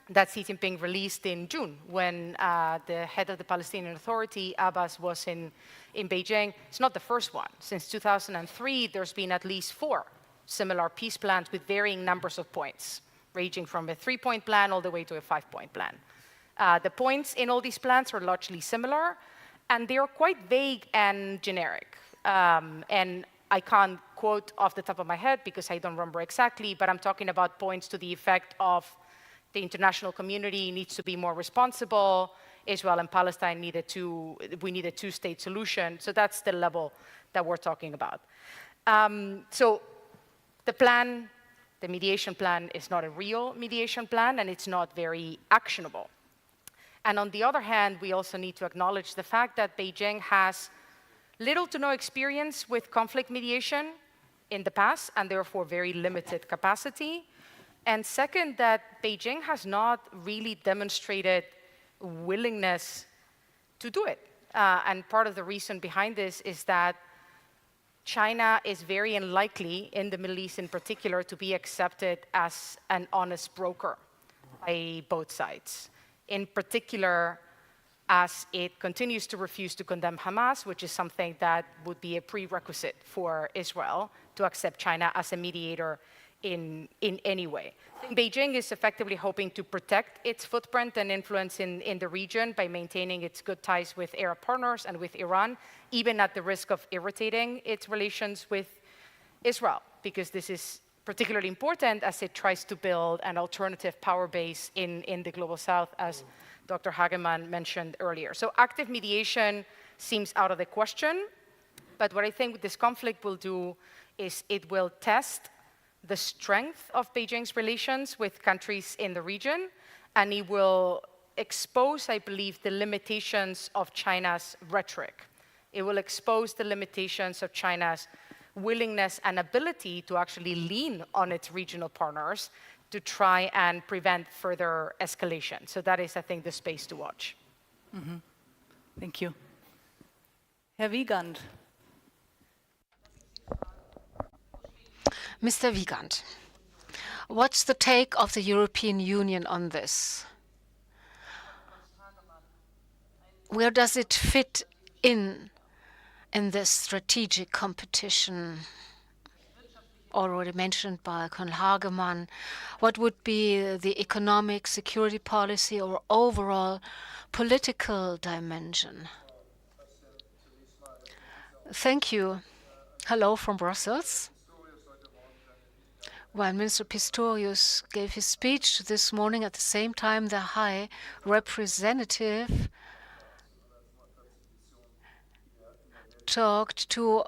that Xi Jinping released in June when the head of the Palestinian Authority, Abbas, was in Beijing, it's not the first one. Since 2003, there's been at least 4 similar peace plans with varying numbers of points, ranging from a 3-point plan all the way to a 5-point plan. The points in all these plans are largely similar, and they are quite vague and generic. And I can't quote off the top of my head because I don't remember exactly, but I'm talking about points to the effect of the international community needs to be more responsible. Israel and Palestine we need a 2-state solution. So that's the level that we're talking about. So the mediation plan is not a real mediation plan, and it's not very actionable. And on the other hand, we also need to acknowledge the fact that Beijing has little to no experience with conflict mediation in the past, and therefore very limited capacity. And second, that Beijing has not really demonstrated willingness to do it. And part of the reason behind this is that China is very unlikely, in the Middle East in particular, to be accepted as an honest broker by both sides. In particular, as it continues to refuse to condemn Hamas, which is something that would be a prerequisite for Israel to accept China as a mediator in any way. I think Beijing is effectively hoping to protect its footprint and influence in the region by maintaining its good ties with Arab partners and with Iran, even at the risk of irritating its relations with Israel, because this is particularly important as it tries to build an alternative power base in the global south, as Dr. Hagemann mentioned earlier. So active mediation seems out of the question, but what I think this conflict will do is it will test the strength of Beijing's relations with countries in the region, and it will expose, I believe, the limitations of China's rhetoric. It will expose the limitations of China's willingness and ability to actually lean on its regional partners to try and prevent further escalation. So that is, I think, the space to watch. Mm-hmm. Thank you. Herr Wiegand. Mr. Wiegand, what's the take of the European Union on this? Where does it fit in this strategic competition already mentioned by Colonel Hagemann? What would be the economic security policy or overall political dimension? Thank you. Hello from Brussels. When Minister Pistorius gave his speech this morning, at the same time the High Representative talked to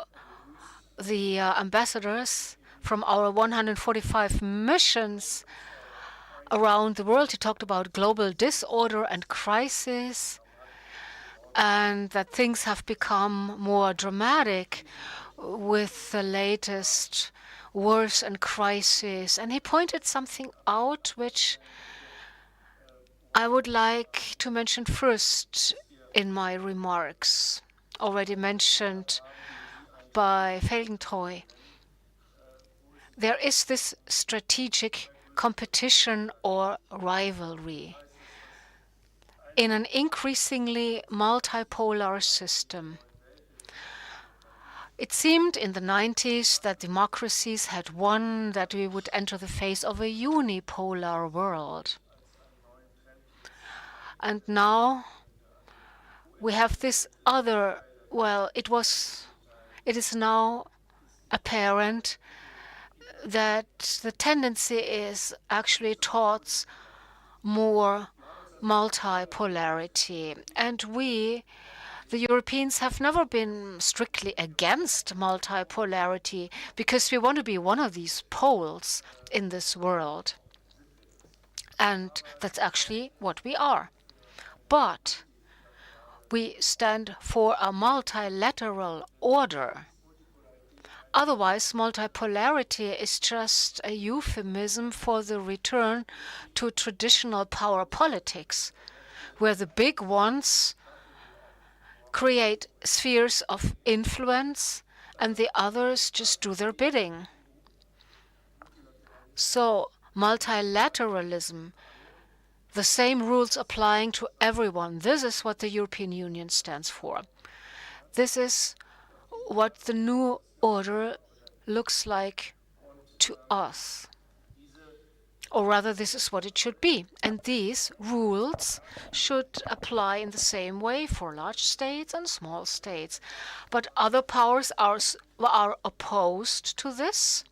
the ambassadors from our 145 missions around the world. He talked about global disorder and crisis, and that things have become more dramatic. with the latest wars and crises. And he pointed something out which I would like to mention first in my remarks, already mentioned by Felgentreu. There is this strategic competition or rivalry in an increasingly multipolar system. It seemed in the 90s that democracies had won, that we would enter the phase of a unipolar world. And now we have this other, well, it is now apparent that the tendency is actually towards more multipolarity. And we, the Europeans, have never been strictly against multipolarity because we want to be one of these poles in this world. And that's actually what we are. But we stand for a multilateral order. Otherwise, multipolarity is just a euphemism for the return to traditional power politics, where the big ones create spheres of influence and the others just do their bidding. So, multilateralism, the same rules applying to everyone, this is what the European Union stands for. This is what the new order looks like to us. Or rather, this is what it should be. And these rules should apply in the same way for large states and small states. But other powers are opposed to this.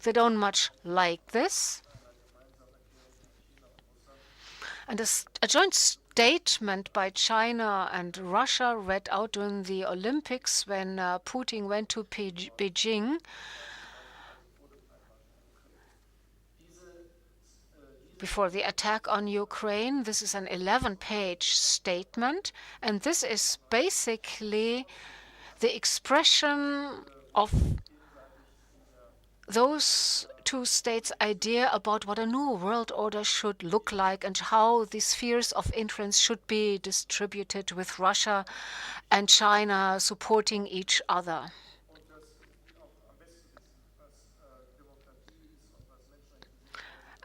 They don't much like this. And a joint statement by China and Russia read out during the Olympics when Putin went to Beijing before the attack on Ukraine. This is an 11-page statement, and this is basically the expression of those two states' idea about what a new world order should look like and how the spheres of influence should be distributed, with Russia and China supporting each other.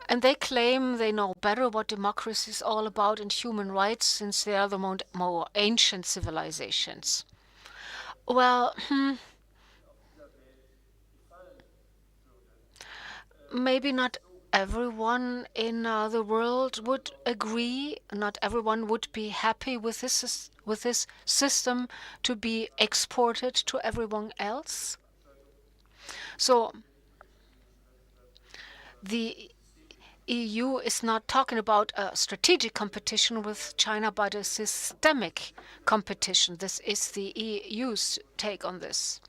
And they claim they know better what democracy is all about and human rights, since they are the more ancient civilizations. Well, maybe not everyone in the world would agree. Not everyone would be happy with this system to be exported to everyone else. So the EU is not talking about a strategic competition with China, but a systemic competition. This is the EU's take on this.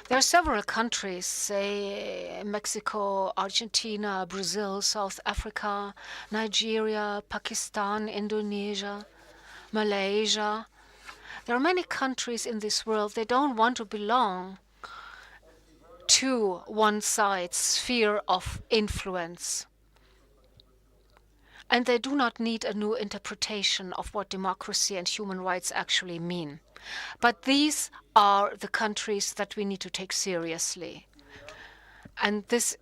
There are several countries, say Mexico, Argentina, Brazil, South Africa, Nigeria, Pakistan, Indonesia, Malaysia. There are many countries in this world, they don't want to belong to one side's sphere of influence. And they do not need a new interpretation of what democracy and human rights actually mean. But these are the countries that we need to take seriously. And this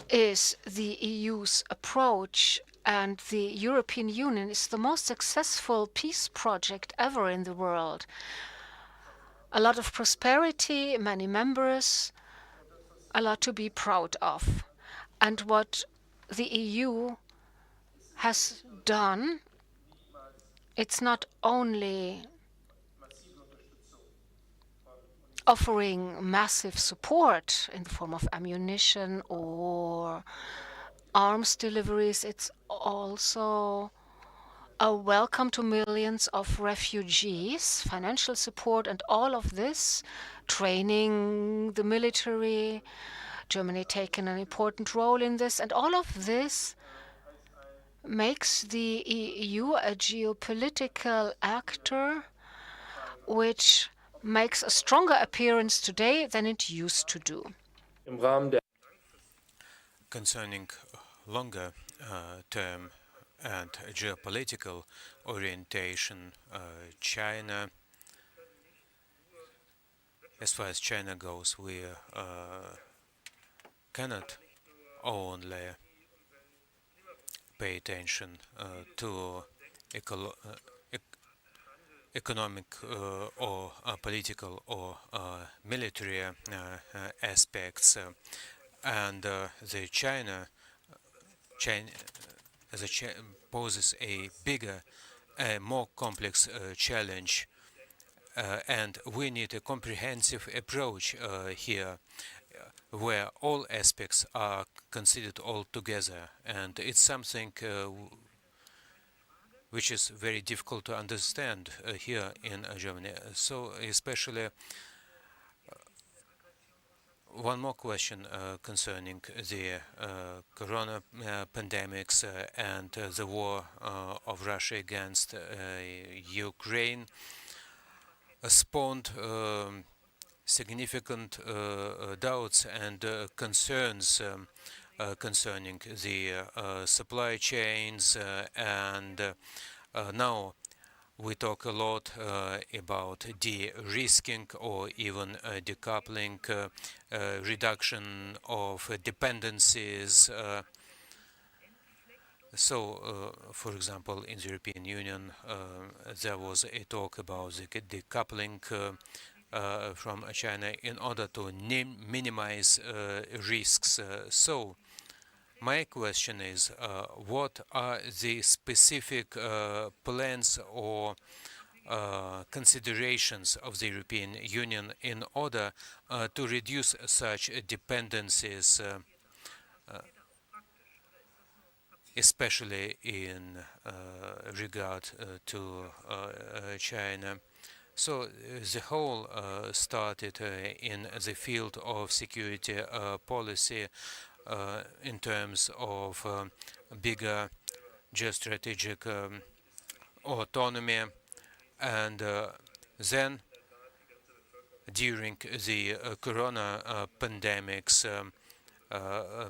is the EU's approach. And the European Union is the most successful peace project ever in the world. A lot of prosperity, many members, a lot to be proud of. And what the EU has done, it's not only offering massive support in the form of ammunition or arms deliveries, it's also a welcome to millions of refugees, financial support, and all of this, training the military, Germany taking an important role in this, and all of this makes the EU a geopolitical actor which makes a stronger appearance today than it used to do. Concerning longer term and geopolitical orientation, China, as far as China goes, we cannot only pay attention to economic or political or military aspects, and the China poses a bigger, more complex challenge, and we need a comprehensive approach here, where all aspects are considered all together, and it's something which is very difficult to understand here in Germany. So especially one more question concerning the corona pandemics and the war of Russia against Ukraine spawned significant doubts and concerns concerning the supply chains, and now we talk a lot about de-risking or even decoupling, reduction of dependencies. So, for example, in the European Union, there was a talk about the decoupling from China in order to minimize risks. So, my question is, what are the specific plans or considerations of the European Union in order to reduce such dependencies, especially in regard to China? So the whole started in the field of security policy in terms of bigger geostrategic autonomy, and then during the corona pandemics,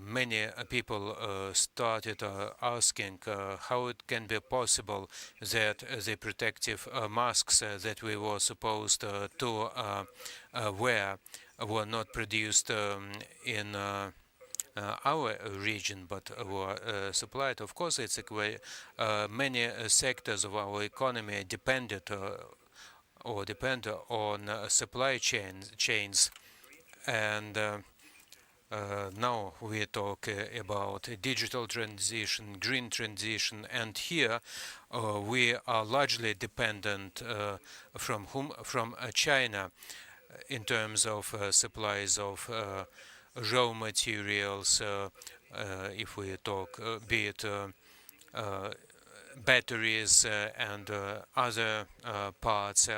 many people started asking how it can be possible that the protective masks that we were supposed to wear were not produced in our region, but were supplied. Of course, it's many sectors of our economy depended or depend on supply chains, and now we talk about digital transition, green transition, and here we are largely dependent from China in terms of supplies of raw materials, if we talk, be it batteries and other parts.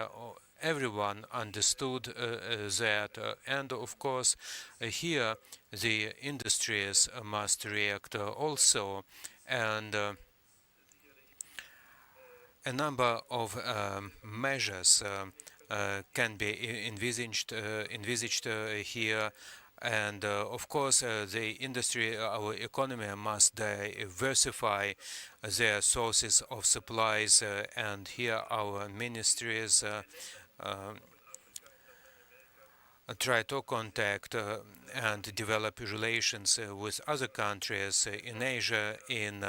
Everyone understood that, and of course here the industries must react also, and a number of measures can be envisaged here. And of course, the industry, our economy must diversify their sources of supplies, and here our ministries try to contact and develop relations with other countries in Asia, in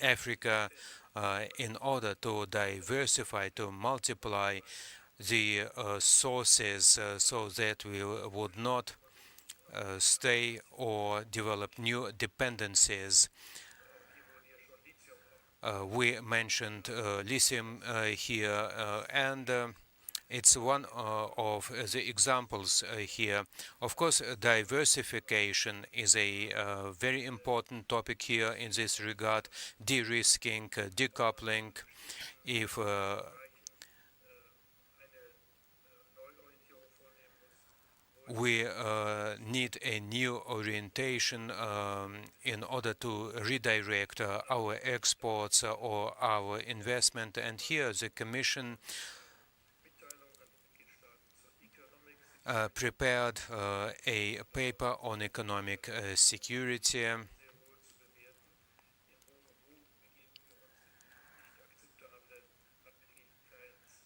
Africa, in order to diversify, to multiply the sources so that we would not stay or develop new dependencies. We mentioned lithium here, and it's one of the examples here. Of course, diversification is a very important topic here in this regard, de-risking, decoupling. If we need a new orientation in order to redirect our exports or our investment, and here the Commission prepared a paper on economic security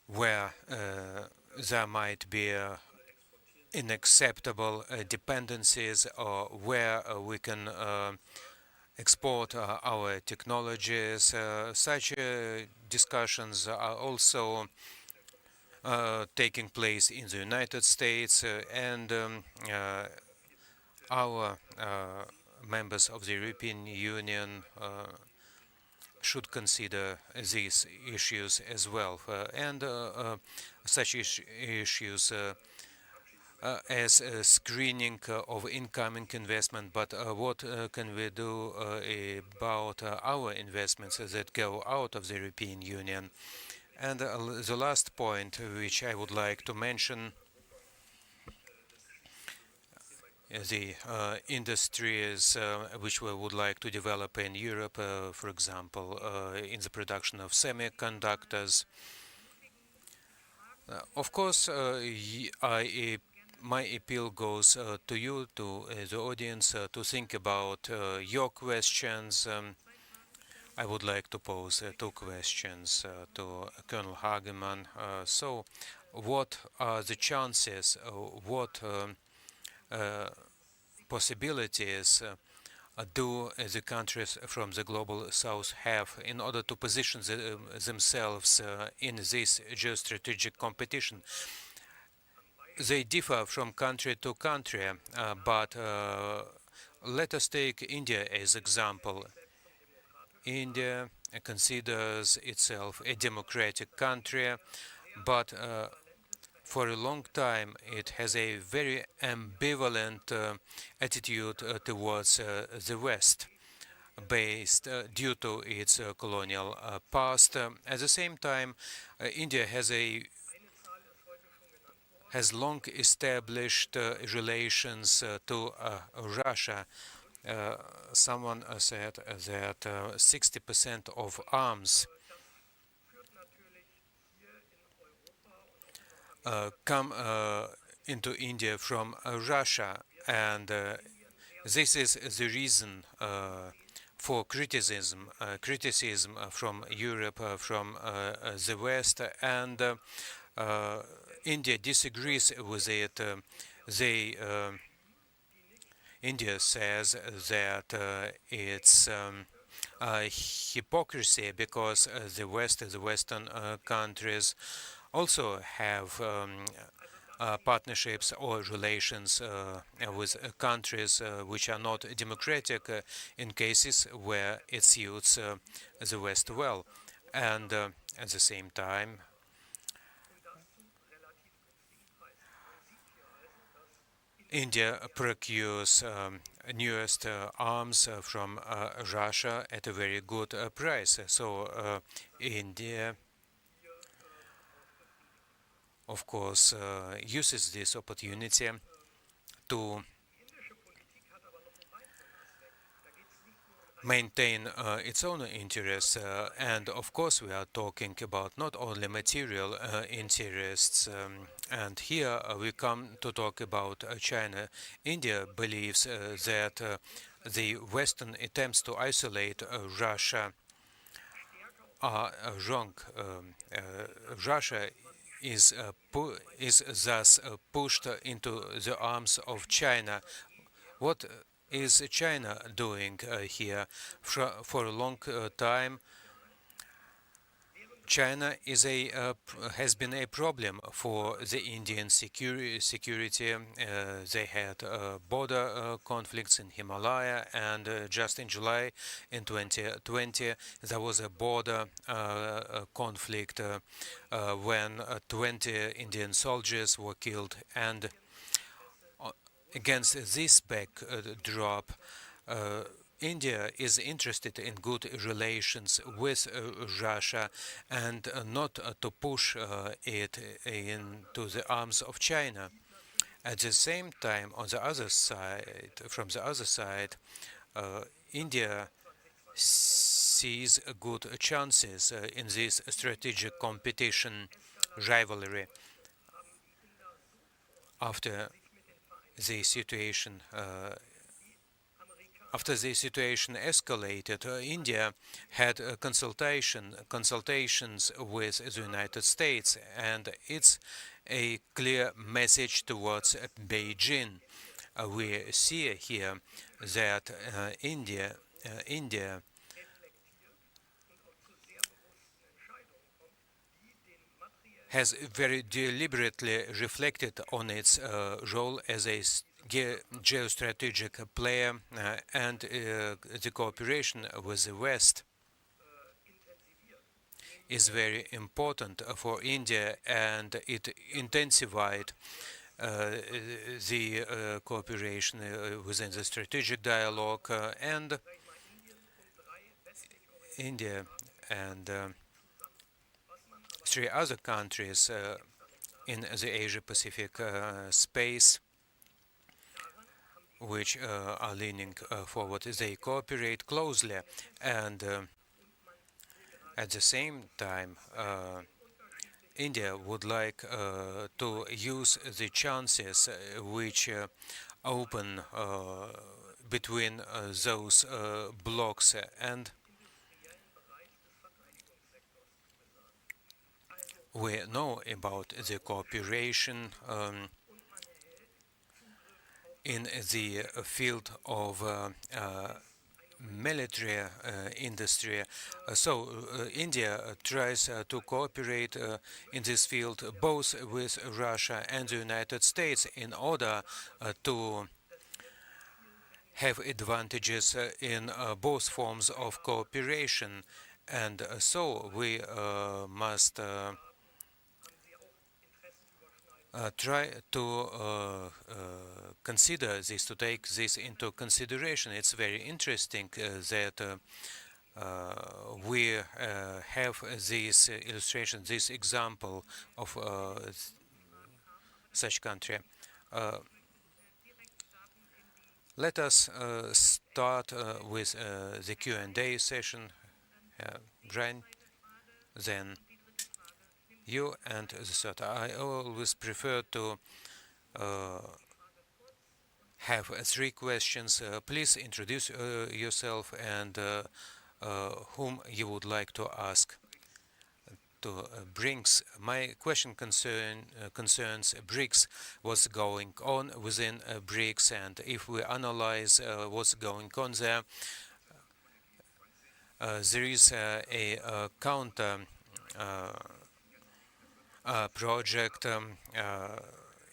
where there might be unacceptable dependencies or where we can export our technologies. Such discussions are also taking place in the United States, and our members of the European Union should consider these issues as well, and such issues as screening of incoming investment, but what can we do about our investments that go out of the European Union? And the last point which I would like to mention, the industries which we would like to develop in Europe, for example, in the production of semiconductors. Of course, my appeal goes to you, to the audience, to think about your questions. I would like to pose two questions to Colonel Hagemann. So, what are the chances, what possibilities do the countries from the global south have in order to position themselves in this geostrategic competition? They differ from country to country, but let us take India as example. India considers itself a democratic country, but for a long time it has a very ambivalent attitude towards the West, based due to its colonial past. At the same time, India has long established relations to Russia. Someone said that 60% of arms come into India from Russia, and this is the reason for criticism from Europe, from the West, and India disagrees with it. India says that it's hypocrisy because the Western countries also have partnerships or relations with countries which are not democratic in cases where it suits the West well. And at the same time, India procures newest arms from Russia at a very good price. So India, of course, uses this opportunity to maintain its own interests, and of course we are talking about not only material interests, and here we come to talk about China. India believes that the Western attempts to isolate Russia are wrong. Russia is thus pushed into the arms of China. What is China doing here? For a long time, China has been a problem for the Indian security. They had border conflicts in Himalaya, and just in July in 2020 there was a border conflict when 20 Indian soldiers were killed. And against this backdrop, India is interested in good relations with Russia and not to push it into the arms of China. At the same time, on the other side, from the other side, India sees good chances in this strategic competition rivalry. after the situation escalated, India had consultations with the United States, and it's a clear message towards Beijing. We see here that India has very deliberately reflected on its role as a geostrategic player and the cooperation with the West is very important for India, and it intensified the cooperation within the strategic dialogue, and India and three other countries in the Asia-Pacific space which are leaning forward. They cooperate closely, and at the same time India would like to use the chances which open between those blocks, and we know about the cooperation in the field of military industry. So India tries to cooperate in this field both with Russia and the United States in order to have advantages in both forms of cooperation. And so we must try to consider this, to take this into consideration. It's very interesting that we have this illustration, this example of such country. Let us start with the Q&A session. Brian, then you, and the third. I always prefer to have 3 questions. Please introduce yourself and whom you would like to ask. To BRICS. My question concerns BRICS, what's going on within BRICS, and if we analyze what's going on there, there is a counter project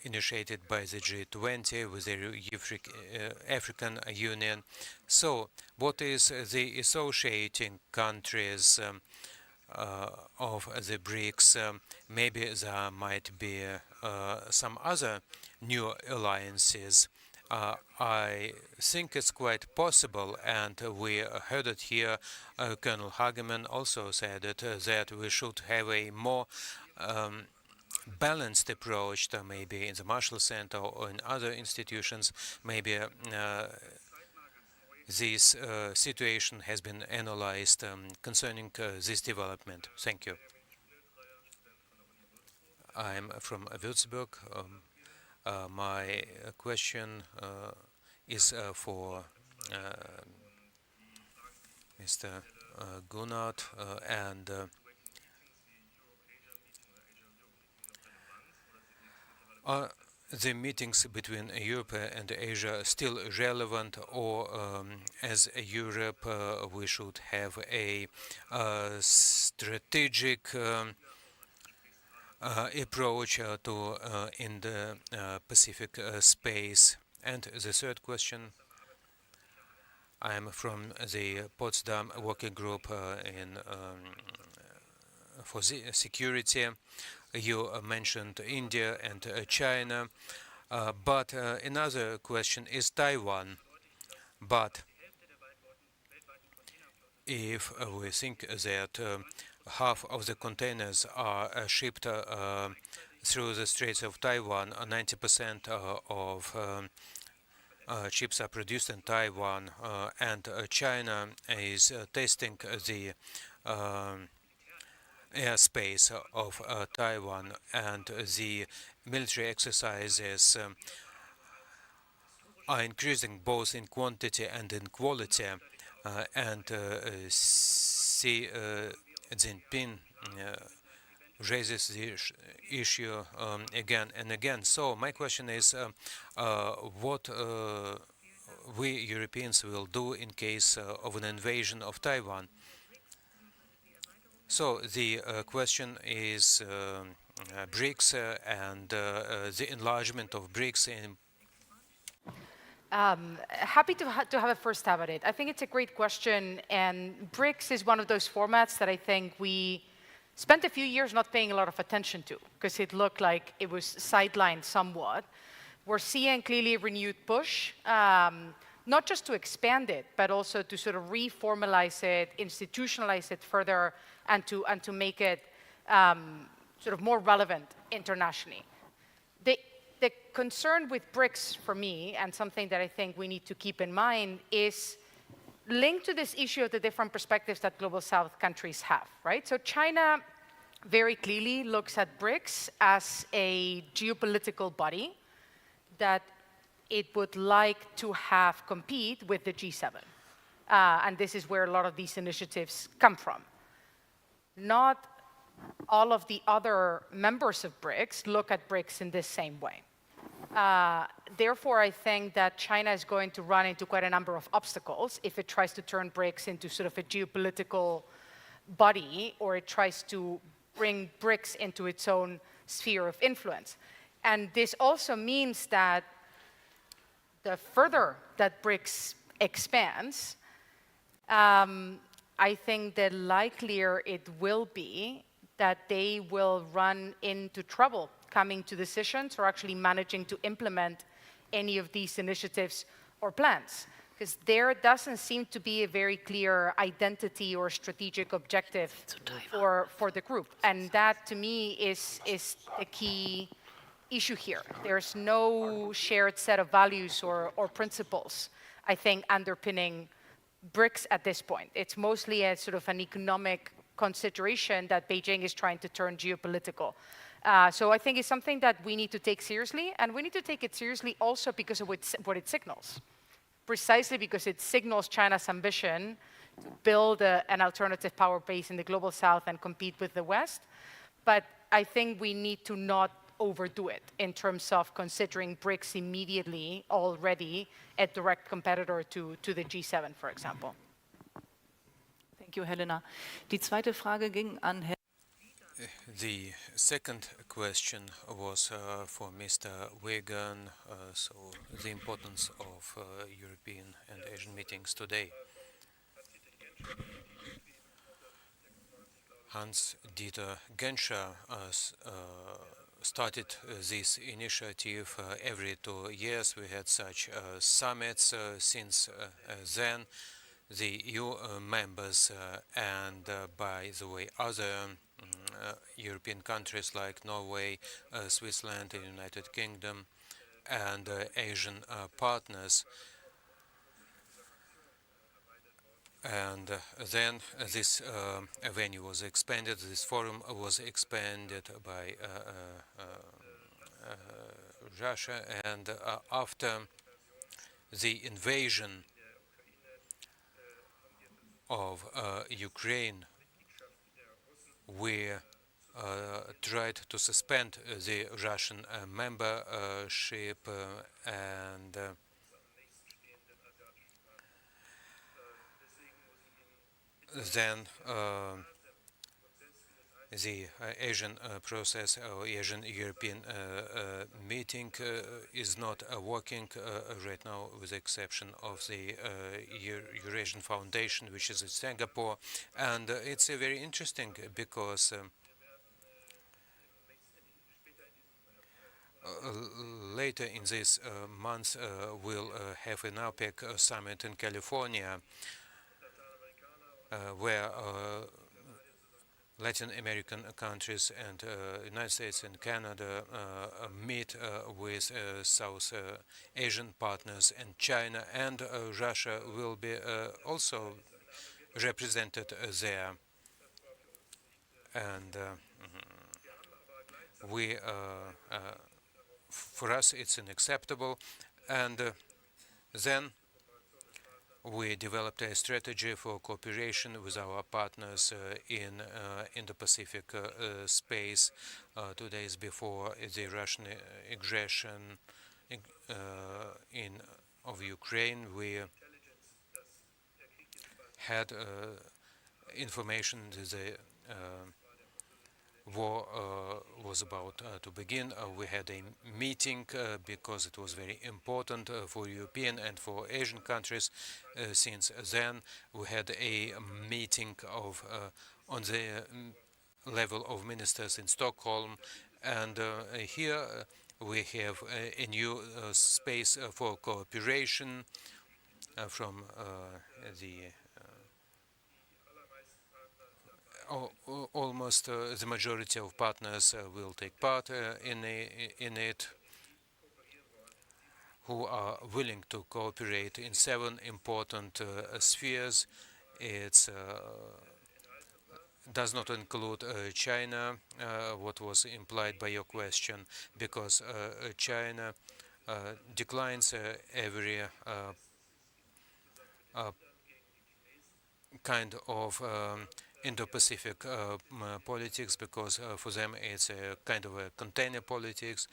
initiated by the G20 with the African Union. So, what is the associating countries of the BRICS? Maybe there might be some other new alliances. I think it's quite possible, and we heard it here. Colonel Hageman also said it, that we should have a more balanced approach, to maybe in the Marshall Center or in other institutions. Maybe this situation has been analyzed concerning this development. Thank you. I'm from Würzburg. My question is for Mr. Gunnar, and are the meetings between Europe and Asia still relevant, or as Europe we should have a strategic approach to in the Pacific space? And the third question, I'm from the Potsdam Working Group for security. You mentioned India and China, but another question is Taiwan. But if we think that half of the containers are shipped through the Straits of Taiwan, 90% of chips are produced in Taiwan, and China is testing the airspace of Taiwan, and the military exercises are increasing both in quantity and in quality, and Xi Jinping raises the issue again and again. So my question is, what we Europeans will do in case of an invasion of Taiwan? So the question is BRICS and the enlargement of BRICS in. Happy to have a first stab at it. I think it's a great question, and BRICS is one of those formats that I think we spent a few years not paying a lot of attention to, because it looked like it was sidelined somewhat. We're seeing clearly a renewed push, not just to expand it, but also to sort of reformalize it, institutionalize it further, and to make it sort of more relevant internationally. The concern with BRICS for me, and something that I think we need to keep in mind, is linked to this issue of the different perspectives that Global South countries have, right? So China very clearly looks at BRICS as a geopolitical body that it would like to have compete with the G7. And this is where a lot of these initiatives come from. Not all of the other members of BRICS look at BRICS in this same way. Therefore, I think that China is going to run into quite a number of obstacles if it tries to turn BRICS into sort of a geopolitical body, or it tries to bring BRICS into its own sphere of influence. And this also means that the further that BRICS expands, I think the likelier it will be that they will run into trouble coming to decisions or actually managing to implement any of these initiatives or plans. Because there doesn't seem to be a very clear identity or strategic objective for the group. And that, to me, is a key issue here. There's no shared set of values or principles, I think, underpinning BRICS at this point. It's mostly a sort of an economic consideration that Beijing is trying to turn geopolitical. So I think it's something that we need to take seriously, and we need to take it seriously also because of what it signals. Precisely because it signals China's ambition to build an alternative power base in the Global South and compete with the West. But I think we need to not overdo it in terms of considering BRICS immediately already a direct competitor to the G7, for example. Thank you, Helena. Die zweite Frage ging an Herrn. The second question was for Mr. Wigan, so the importance of European and Asian meetings today. Hans-Dieter Genscher started this initiative every 2 years. We had such summits since then. The EU members and, by the way, other European countries like Norway, Switzerland, the United Kingdom, and Asian partners. And then this venue was expanded, this forum was expanded by Russia, and after the invasion of Ukraine, we tried to suspend the Russian membership, and then the Asian process, or Asian European meeting is not working right now, with the exception of the Eurasian Foundation, which is in Singapore. And it's very interesting because later in this month we'll have an APEC summit in California, where Latin American countries and United States and Canada meet with South Asian partners, and China and Russia will be also represented there. and for us it's unacceptable. And then we developed a strategy for cooperation with our partners in the Pacific space. 2 days before the Russian aggression of Ukraine, we had information that the war was about to begin. We had a meeting because it was very important for European and for Asian countries. Since then, we had a meeting on the level of ministers in Stockholm, and here we have a new space for cooperation from the almost the majority of partners will take part in it, who are willing to cooperate in 7 important spheres. It does not include China, what was implied by your question, because China declines every kind of Indo-Pacific politics, because for them it's a kind of a container politics.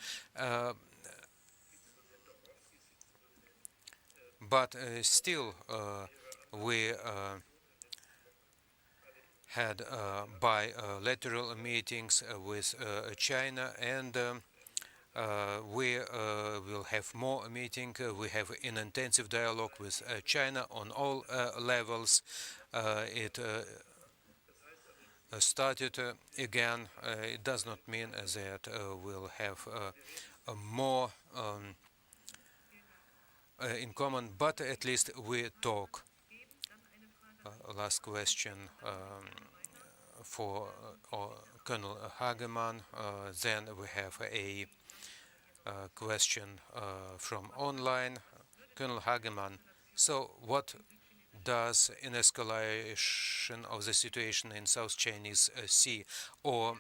But still, we had bilateral meetings with China, and we will have more meetings. We have an intensive dialogue with China on all levels. It started again. It does not mean that we'll have more in common, but at least we talk. Last question for Colonel Hageman. Then we have a question from online. Colonel Hageman, so what does an escalation of the situation in South Chinese Sea, or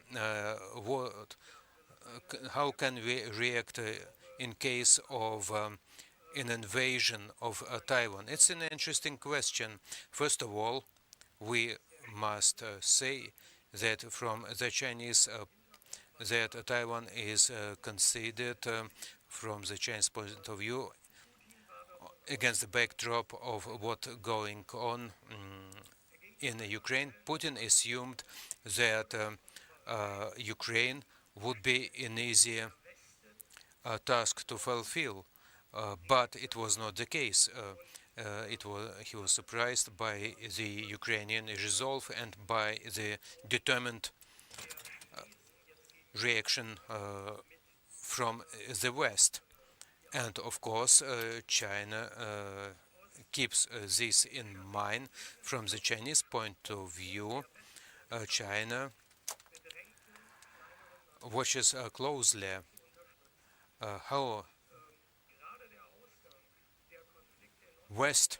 how can we react in case of an invasion of Taiwan? It's an interesting question. First of all, we must say that from the Chinese that Taiwan is considered from the Chinese point of view against the backdrop of what going on in Ukraine. Putin assumed that Ukraine would be an easier task to fulfill, but it was not the case. He was surprised by the Ukrainian resolve and by the determined reaction from the West. And of course, China keeps this in mind. From the Chinese point of view, China watches closely how West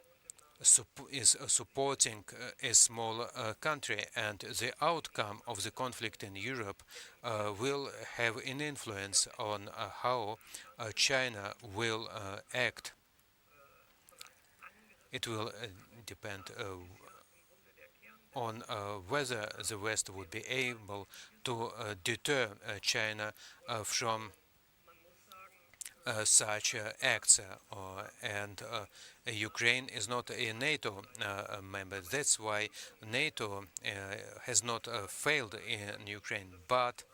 is supporting a small country, and the outcome of the conflict in Europe will have an influence on how China will act. It will depend on whether the West would be able to deter China from such acts, and Ukraine is not a NATO member. That's why NATO has not failed in Ukraine, but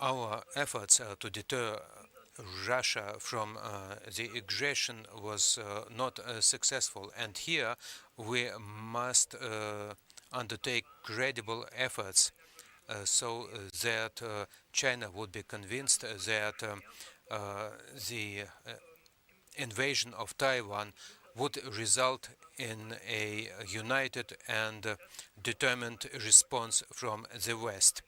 our efforts to deter Russia from the aggression was not successful, and here we must undertake credible efforts so that China would be convinced that the invasion of Taiwan would result in a united and determined response from the West.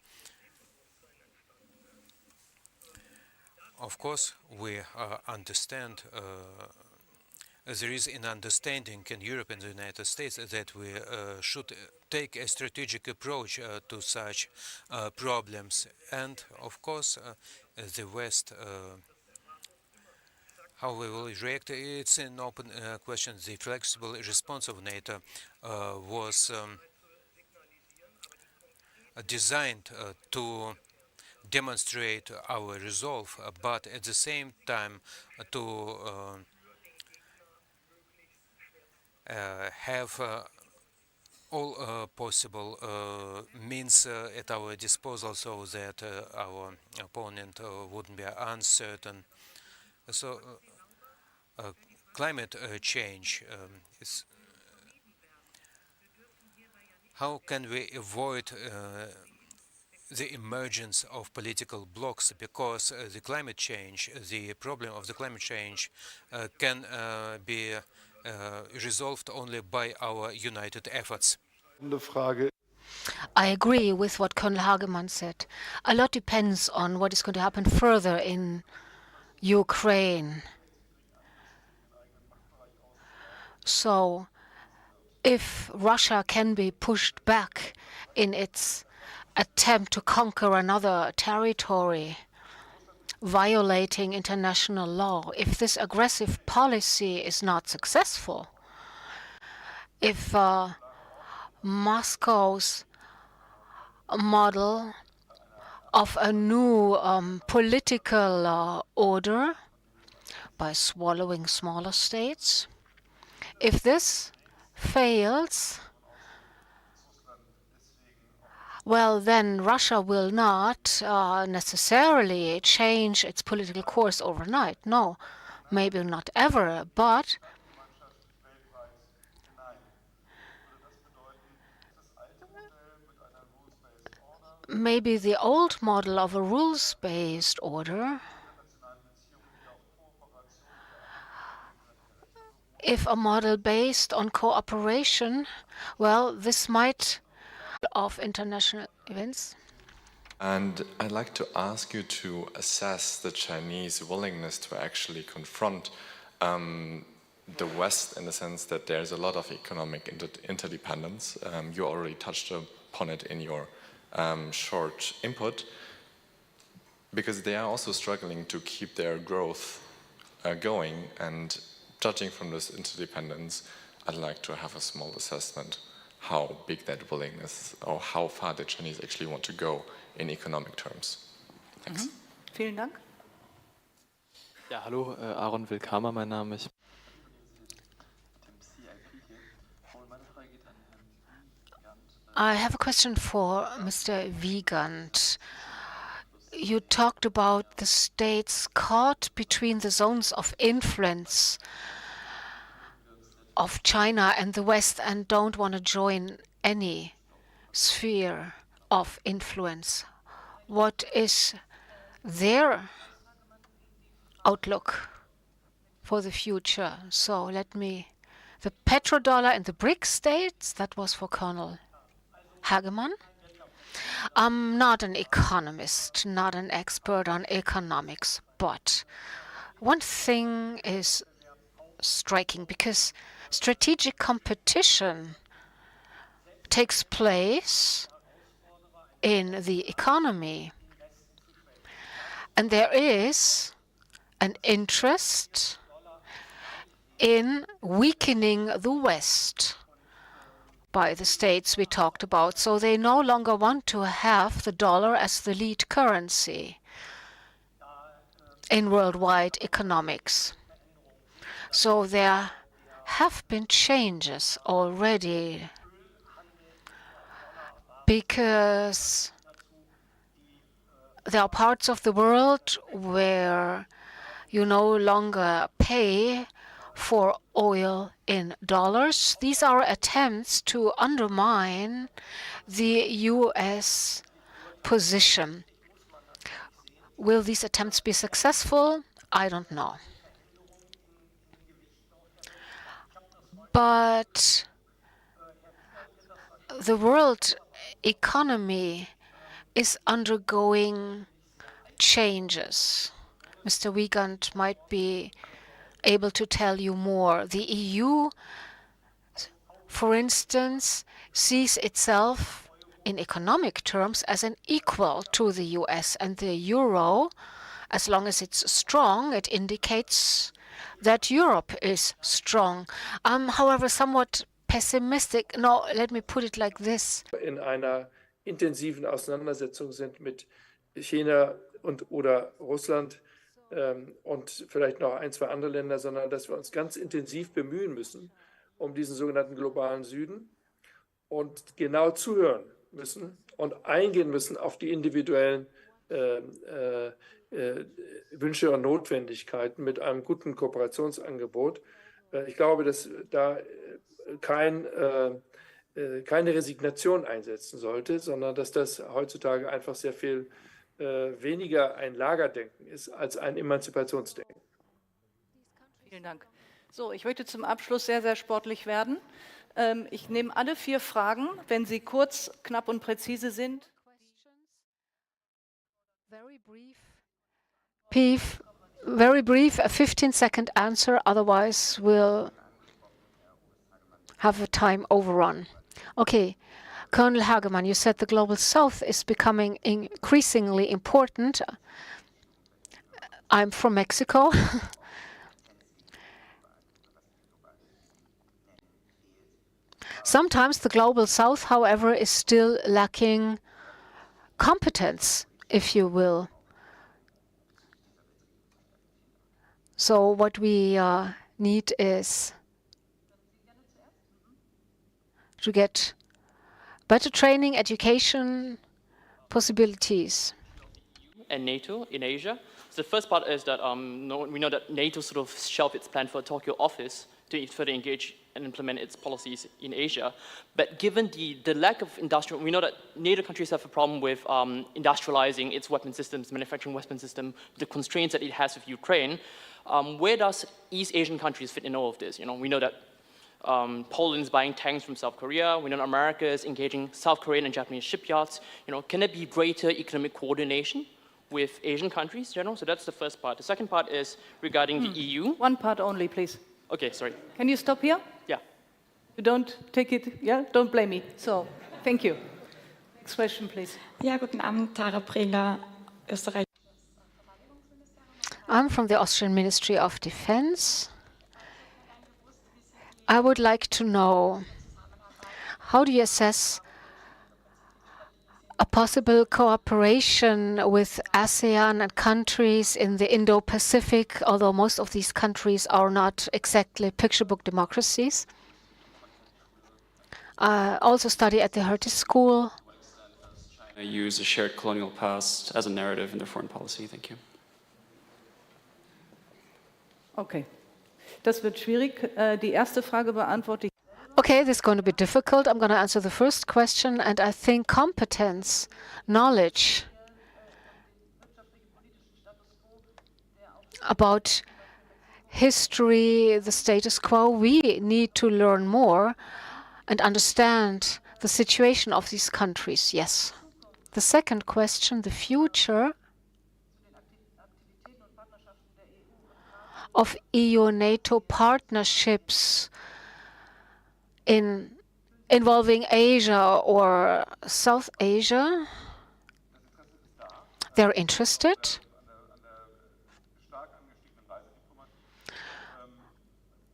Of course, we understand there is an understanding in Europe and the United States that we should take a strategic approach to such problems. And of course, the West, how we will react, it's an open question. The flexible response of NATO was designed to demonstrate our resolve, but at the same time to have all possible means at our disposal so that our opponent wouldn't be uncertain. So climate change is how can we avoid the emergence of political blocs, because the climate change, the problem of the climate change can be resolved only by our united efforts. I agree with what Colonel Hagemann said. A lot depends on what is going to happen further in Ukraine. So, if Russia can be pushed back in its attempt to conquer another territory, violating international law, if this aggressive policy is not successful, if Moscow's model of a new political order by swallowing smaller states, if this fails, well, then Russia will not necessarily change its political course overnight. No, maybe not ever, but maybe the old model of a rules-based order, if a model based on cooperation, well, this might of international events. And I'd like to ask you to assess the Chinese willingness to actually confront the West, in the sense that there's a lot of economic interdependence. You already touched upon it in your short input, because they are also struggling to keep their growth going, and judging from this interdependence, I'd like to have a small assessment how big that willingness, or how far the Chinese actually want to go in economic terms. Thanks. Vielen Dank. Ja, hallo, Aaron Wilkamer, mein Name. I have a question for Mr. Wiegand. You talked about the states caught between the zones of influence of China and the West and don't want to join any sphere of influence. What is their outlook for the future? So the petrodollar and the BRIC states, that was for Colonel Hagemann. I'm not an economist, not an expert on economics, but one thing is striking, because strategic competition takes place in the economy, and there is an interest in weakening the West by the states we talked about. So they no longer want to have the dollar as the lead currency in worldwide economics. So there have been changes already, because there are parts of the world where you no longer pay for oil in dollars. These are attempts to undermine the U.S. position. Will these attempts be successful? I don't know. But the world economy is undergoing changes. Mr. Wiegand might be able to tell you more. The EU, for instance, sees itself in economic terms as an equal to the US, and the euro, as long as it's strong, it indicates that Europe is strong. I'm, however, somewhat pessimistic. No, let me put it like this. In einer intensiven Auseinandersetzung sind mit China oder Russland und vielleicht noch ein, zwei andere Länder, sondern dass wir uns ganz intensiv bemühen müssen um diesen sogenannten globalen Süden und genau zuhören müssen und eingehen müssen auf die individuellen Wünsche und Notwendigkeiten mit einem guten Kooperationsangebot. Ich glaube, dass da keine Resignation einsetzen sollte, sondern dass das heutzutage einfach sehr viel weniger ein Lagerdenken ist als ein Emanzipationsdenken. Vielen Dank. So, ich möchte zum Abschluss sehr, sehr sportlich werden. Ich nehme alle 4 Fragen, wenn sie kurz, knapp und präzise sind. Very brief, a 15-second answer, otherwise we'll have a time overrun. Okay, Colonel Hagemann, you said the Global South is becoming increasingly important. I'm from Mexico. Sometimes the Global South, however, is still lacking competence, if you will. So what we need is to get better training, education, possibilities. And NATO in Asia. So the first part is that we know that NATO sort of shelved its plan for a Tokyo office to further engage and implement its policies in Asia. But given the lack of industrial, we know that NATO countries have a problem with industrializing its weapon systems, manufacturing weapon system, the constraints that it has with Ukraine. Where does East Asian countries fit in all of this? You know, we know that Poland's buying tanks from South Korea. We know America is engaging South Korean and Japanese shipyards. You know, can there be greater economic coordination with Asian countries in general? So that's the first part. The second part is regarding the EU. One part only, please. Okay, sorry. Can you stop here? Yeah. You don't take it, yeah? Don't blame me. So, thank you. Next question, please. Ja, guten Abend, Tara Prehler, Österreich. I'm from the Austrian Ministry of Defense. I would like to know, how do you assess a possible cooperation with ASEAN and countries in the Indo-Pacific, although most of these countries are not exactly picture book democracies? I also study at the Hertie School. Use a shared colonial past as a narrative in their foreign policy. Thank you. Okay. Das wird schwierig. Die erste Frage beantworte ich. Okay, this is going to be difficult. I'm going to answer the first question, and I think competence, knowledge about history, the status quo, we need to learn more and understand the situation of these countries, yes. The second question, the future of EU-NATO partnerships involving Asia or South Asia. They're interested.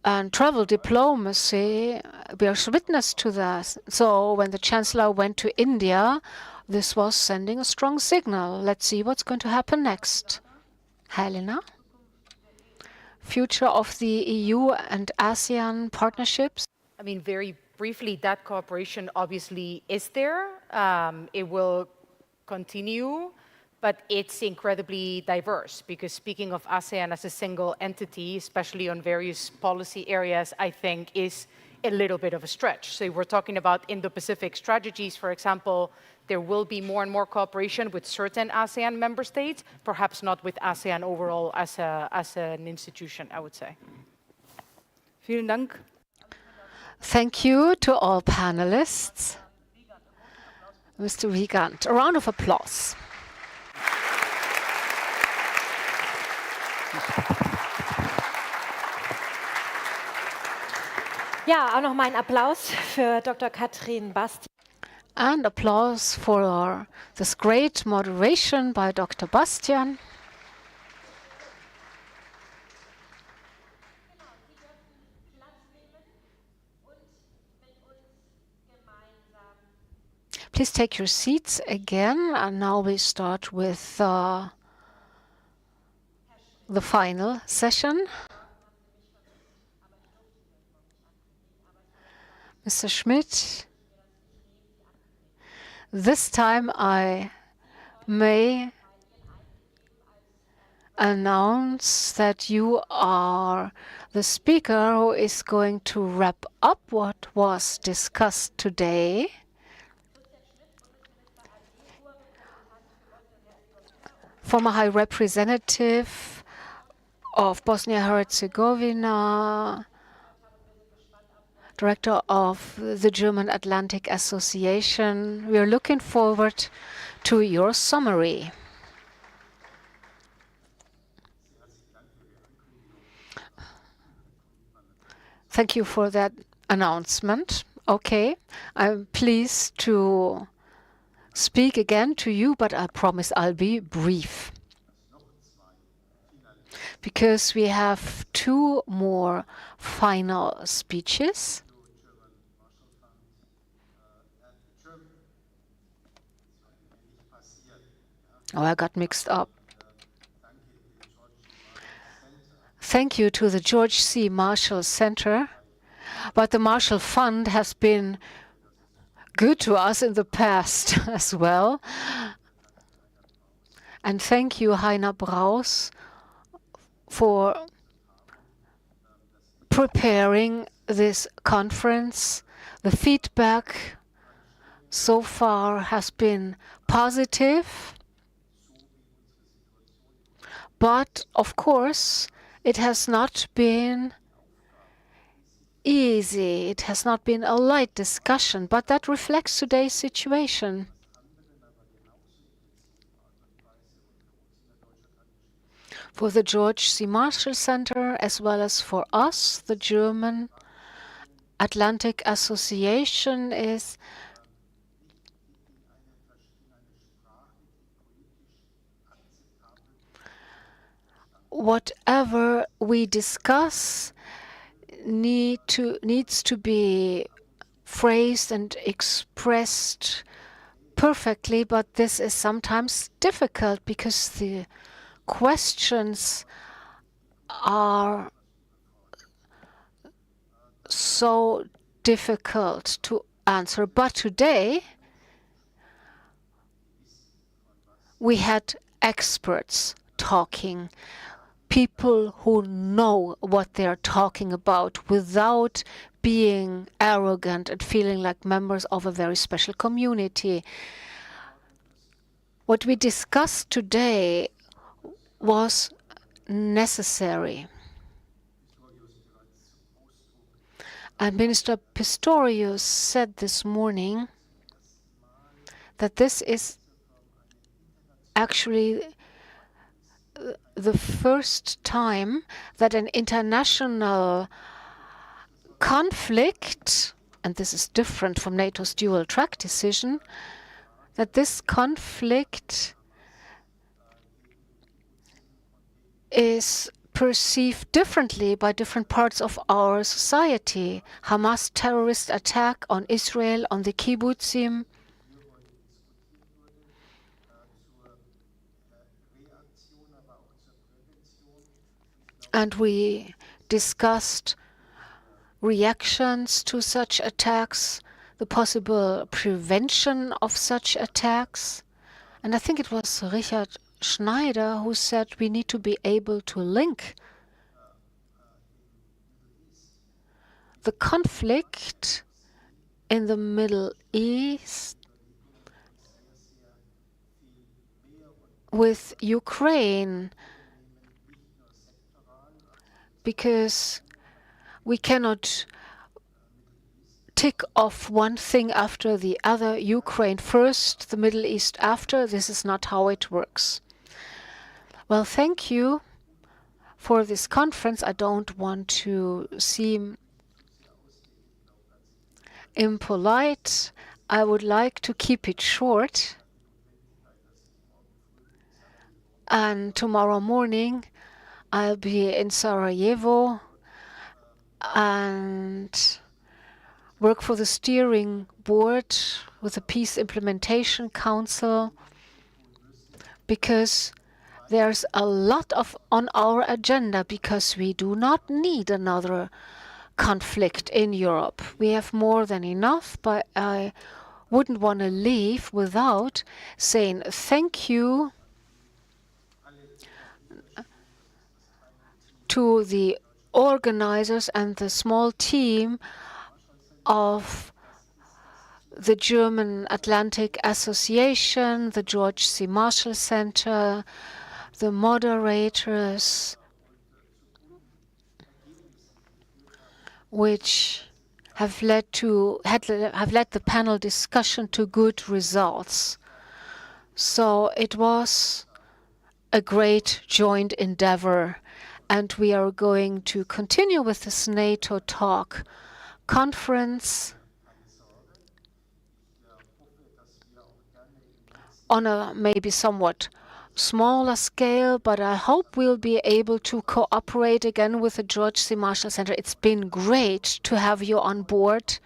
And travel diplomacy bears witness to that. So when the Chancellor went to India, this was sending a strong signal. Let's see what's going to happen next. Helena? Future of the EU and ASEAN partnerships? I mean, very briefly, that cooperation obviously is there. It will continue, but it's incredibly diverse because speaking of ASEAN as a single entity, especially on various policy areas, I think is a little bit of a stretch. So we're talking about Indo-Pacific strategies, for example, there will be more and more cooperation with certain ASEAN member states, perhaps not with ASEAN overall as an institution, I would say. Vielen Dank. Thank you to all panelists. Mr. Wiegand, a round of applause. Ja, auch noch mal einen Applaus für Dr. Katrin Bastian. And applause for this great moderation by Dr. Bastian. Please take your seats again, and now we start with the final session. Mr. Schmidt, this time I may announce that you are the speaker who is going to wrap up what was discussed today. Former High Representative of Bosnia-Herzegovina, Director of the German Atlantic Association. We are looking forward to your summary. Thank you for that announcement. Okay, I'm pleased to speak again to you, but I promise I'll be brief, because we have 2 more final speeches. Oh, I got mixed up. Thank you to the George C. Marshall Center, but the Marshall Fund has been good to us in the past as well. And thank you, Heinrich Brauß, for preparing this conference. The feedback so far has been positive, but of course it has not been easy. It has not been a light discussion, but that reflects today's situation. For the George C. Marshall Center, as well as for us, the German Atlantic Association is whatever we discuss needs to be phrased and expressed perfectly, but this is sometimes difficult because the questions are so difficult to answer. But today we had experts talking, people who know what they're talking about without being arrogant and feeling like members of a very special community. What we discussed today was necessary. And Minister Pistorius said this morning that this is actually the first time that an international conflict, and this is different from NATO's dual track decision, that this conflict is perceived differently by different parts of our society. Hamas terrorist attack on Israel, on the kibbutzim, and we discussed reactions to such attacks, the possible prevention of such attacks. And I think it was Richard Schneider who said we need to be able to link the conflict in the Middle East with Ukraine, because we cannot tick off one thing after the other. Ukraine first, the Middle East after. This is not how it works. Well, thank you for this conference. I don't want to seem impolite. I would like to keep it short. And tomorrow morning, I'll be in Sarajevo and work for the steering board with the Peace Implementation Council, because there's a lot on our agenda, because we do not need another conflict in Europe. We have more than enough, but I wouldn't want to leave without saying thank you to the organizers and the small team of the German Atlantic Association, the George C. Marshall Center, the moderators, which have led the panel discussion to good results. So it was a great joint endeavor, and we are going to continue with this NATO Talk conference on a maybe somewhat smaller scale, but I hope we'll be able to cooperate again with the George C. Marshall Center. It's been great to have you on board.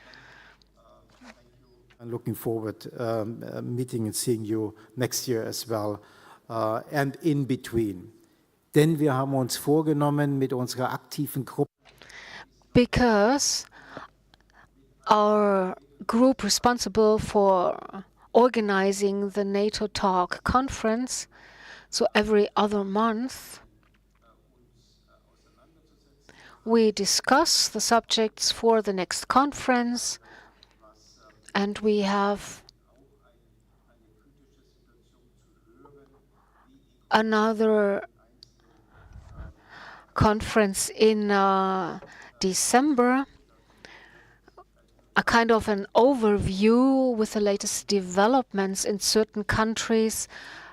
I'm looking forward meeting and seeing you next year as well and in between. Denn wir haben uns vorgenommen mit unserer aktiven Gruppe. Because our group responsible for organizing the NATO Talk conference, so every other month, we discuss the subjects for the next conference, and we have another conference in December, a kind of an overview with the latest developments in certain countries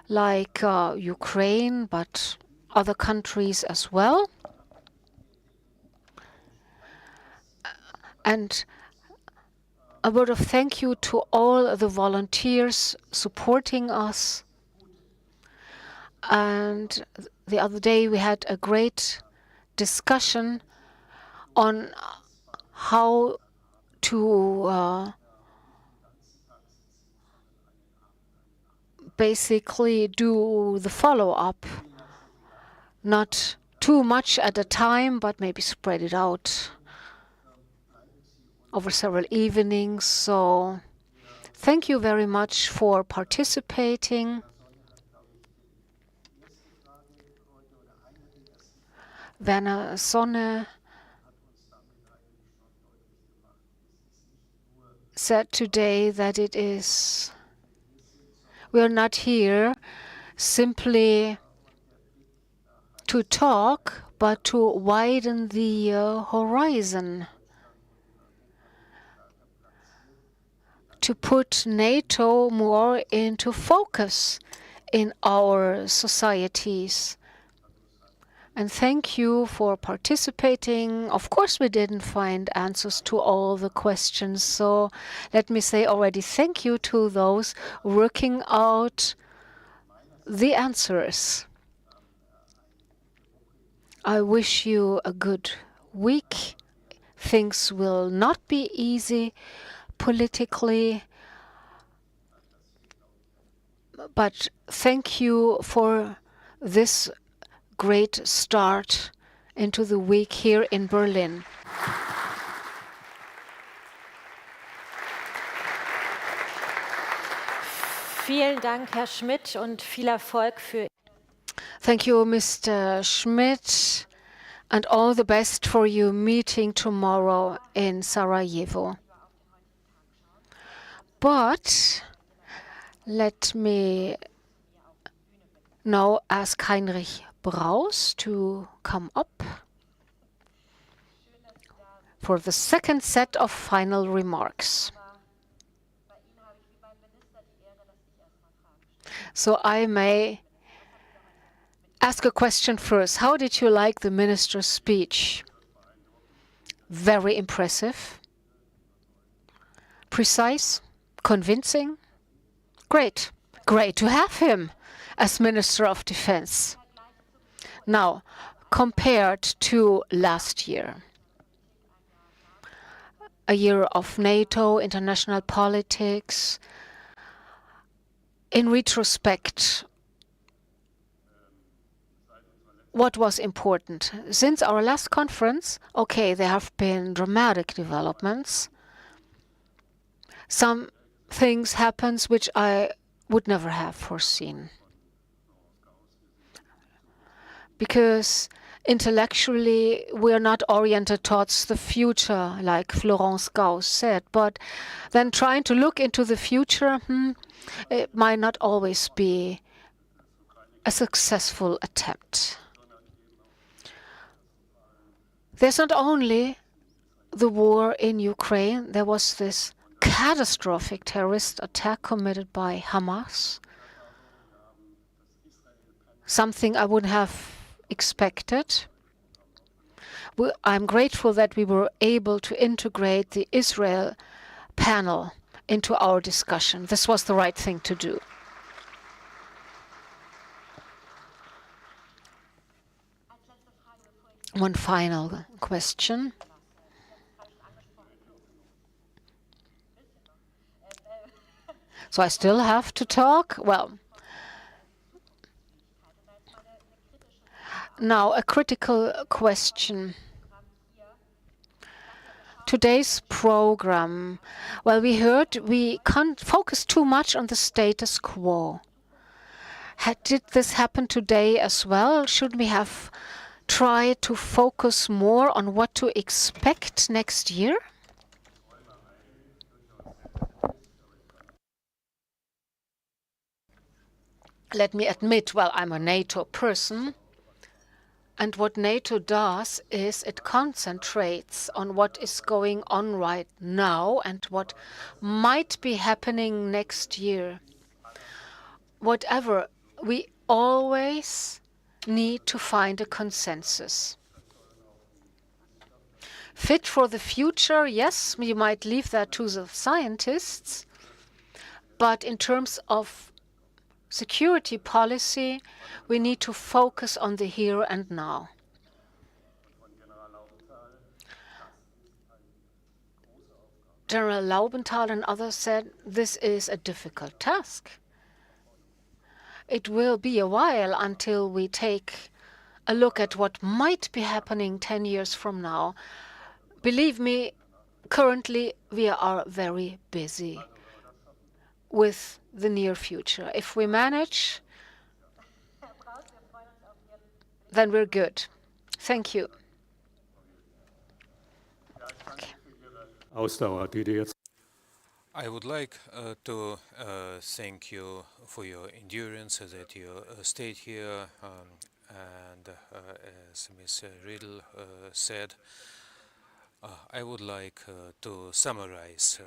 like Ukraine, but other countries as well. And a word of thank you to all the volunteers supporting us. And the other day we had a great discussion on how to basically do the follow-up, not too much at a time, but maybe spread it out over several evenings. So thank you very much for participating. Werner Sonne said today that we are not here simply to talk, but to widen the horizon, to put NATO more into focus in our societies. And thank you for participating. Of course, we didn't find answers to all the questions, so let me say already thank you to those working out the answers. I wish you a good week. Things will not be easy politically, but thank you for this great start into the week here in Berlin. Vielen Dank, Herr Schmidt, und viel Erfolg für. Thank you, Mr. Schmidt, and all the best for your meeting tomorrow in Sarajevo. But let me now ask Heinrich Brauß to come up for the second set of final remarks. So I may ask a question first. How did you like the minister's speech? Very impressive. precise, convincing. Great. Great to have him as Minister of Defense. Now, compared to last year, a year of NATO, international politics, in retrospect, what was important? Since our last conference, okay, there have been dramatic developments. Some things happened which I would never have foreseen. Because intellectually, we are not oriented towards the future, like Florence Gauss said, but then trying to look into the future, it might not always be a successful attempt. There's not only the war in Ukraine, there was this catastrophic terrorist attack committed by Hamas, something I wouldn't have expected. I'm grateful that we were able to integrate the Israel panel into our discussion. This was the right thing to do. One final question. So I still have to talk? Well, now a critical question. Today's program, well, we heard we can't focus too much on the status quo. Did this happen today as well? Should we have tried to focus more on what to expect next year? Let me admit, well, I'm a NATO person. And what NATO does is it concentrates on what is going on right now and what might be happening next year. Whatever, we always need to find a consensus. Fit for the future, yes, you might leave that to the scientists. But in terms of security policy, we need to focus on the here and now. General Laubenthal and others said this is a difficult task. It will be a while until we take a look at what might be happening 10 years from now. Believe me, currently we are very busy with the near future. If we manage, then we're good. Thank you. I would like to thank you for your endurance that you stayed here, and as Ms. Riddle said, I would like to summarize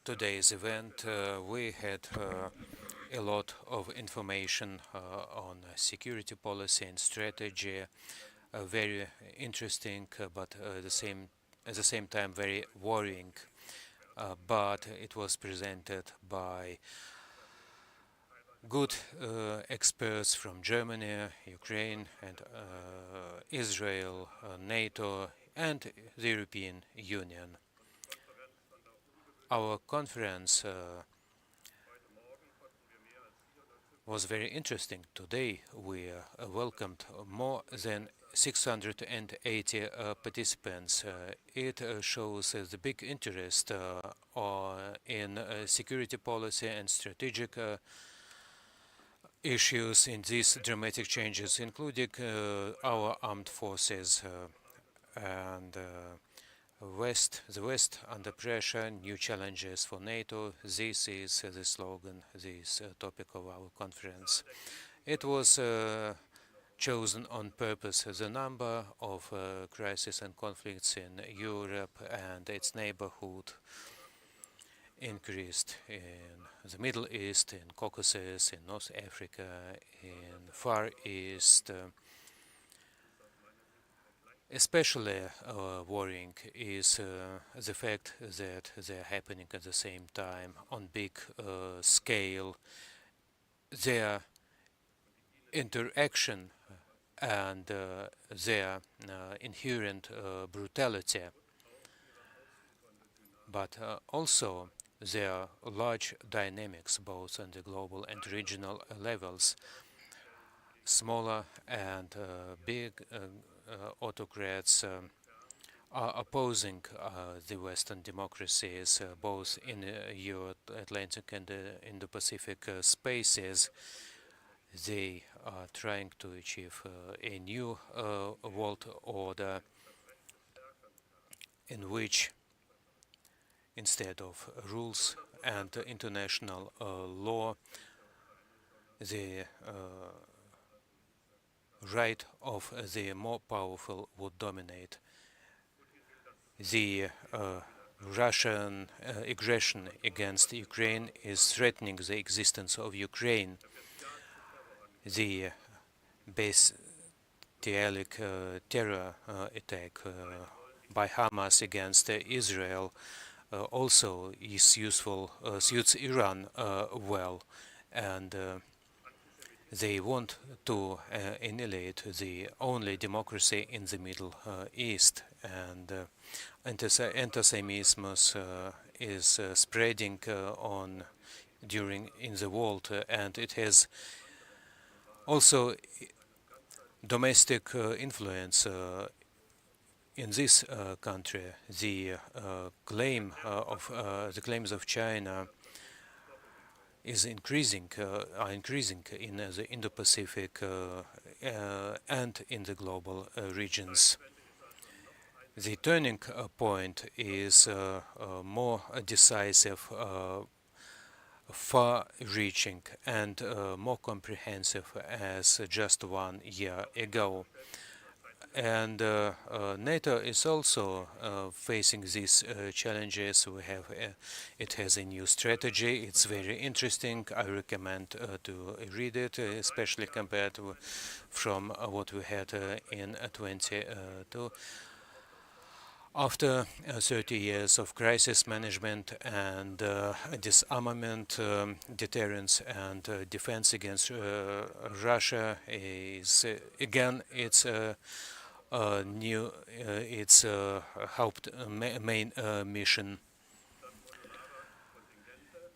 today's event. We had a lot of information on security policy and strategy, very interesting, but at the same time very worrying. But it was presented by good experts from Germany, Ukraine, and Israel, NATO, and the European Union. Our conference was very interesting. Today we welcomed more than 680 participants. It shows the big interest in security policy and strategic issues in these dramatic changes, including our armed forces and the West under pressure, new challenges for NATO. This is the slogan, this topic of our conference. It was chosen on purpose. The number of crises and conflicts in Europe and its neighborhood increased in the Middle East, in Caucasus, in North Africa, in Far East. Especially worrying is the fact that they are happening at the same time on big scale. Their interaction and their inherent brutality, but also their large dynamics both on the global and regional levels. Smaller and big autocrats are opposing the Western democracies, both in Euro-Atlantic and Indo-Pacific spaces. They are trying to achieve a new world order in which, instead of rules and international law, the right of the more powerful would dominate. The Russian aggression against Ukraine is threatening the existence of Ukraine. The bestialic terror attack by Hamas against Israel also is useful, suits Iran well, and they want to annihilate the only democracy in the Middle East, and anti-Semitism is spreading in the world, and it has also domestic influence in this country. The claims of China are increasing in the Indo-Pacific and in the global regions. The turning point is more decisive, far-reaching, and more comprehensive as just 1 year ago. And NATO is also facing these challenges. It has a new strategy. It's very interesting. I recommend to read it, especially compared to from what we had in 22. After 30 years of crisis management and disarmament, deterrence and defense against Russia is again its main mission.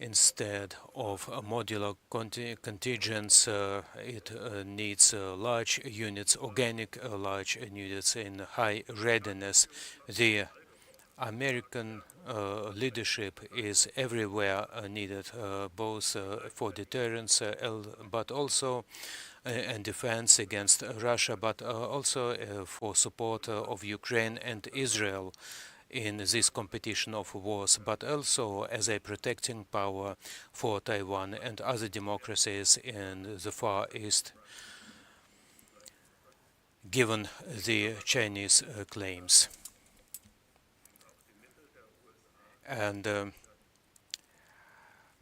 Instead of modular contingents, it needs large units, organic large units in high readiness. The American leadership is everywhere needed, both for deterrence, but also and defense against Russia, but also for support of Ukraine and Israel in this competition of wars, but also as a protecting power for Taiwan and other democracies in the Far East, given the Chinese claims. And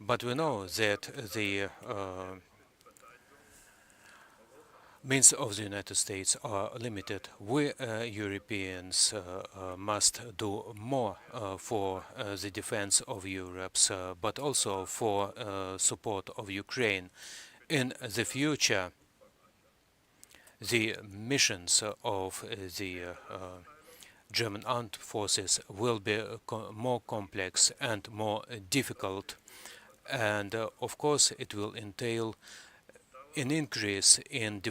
but we know that the means of the United States are limited. We Europeans must do more for the defense of Europe, but also for support of Ukraine. In the future, the missions of the German armed forces will be more complex and more difficult, and of course it will entail an increase in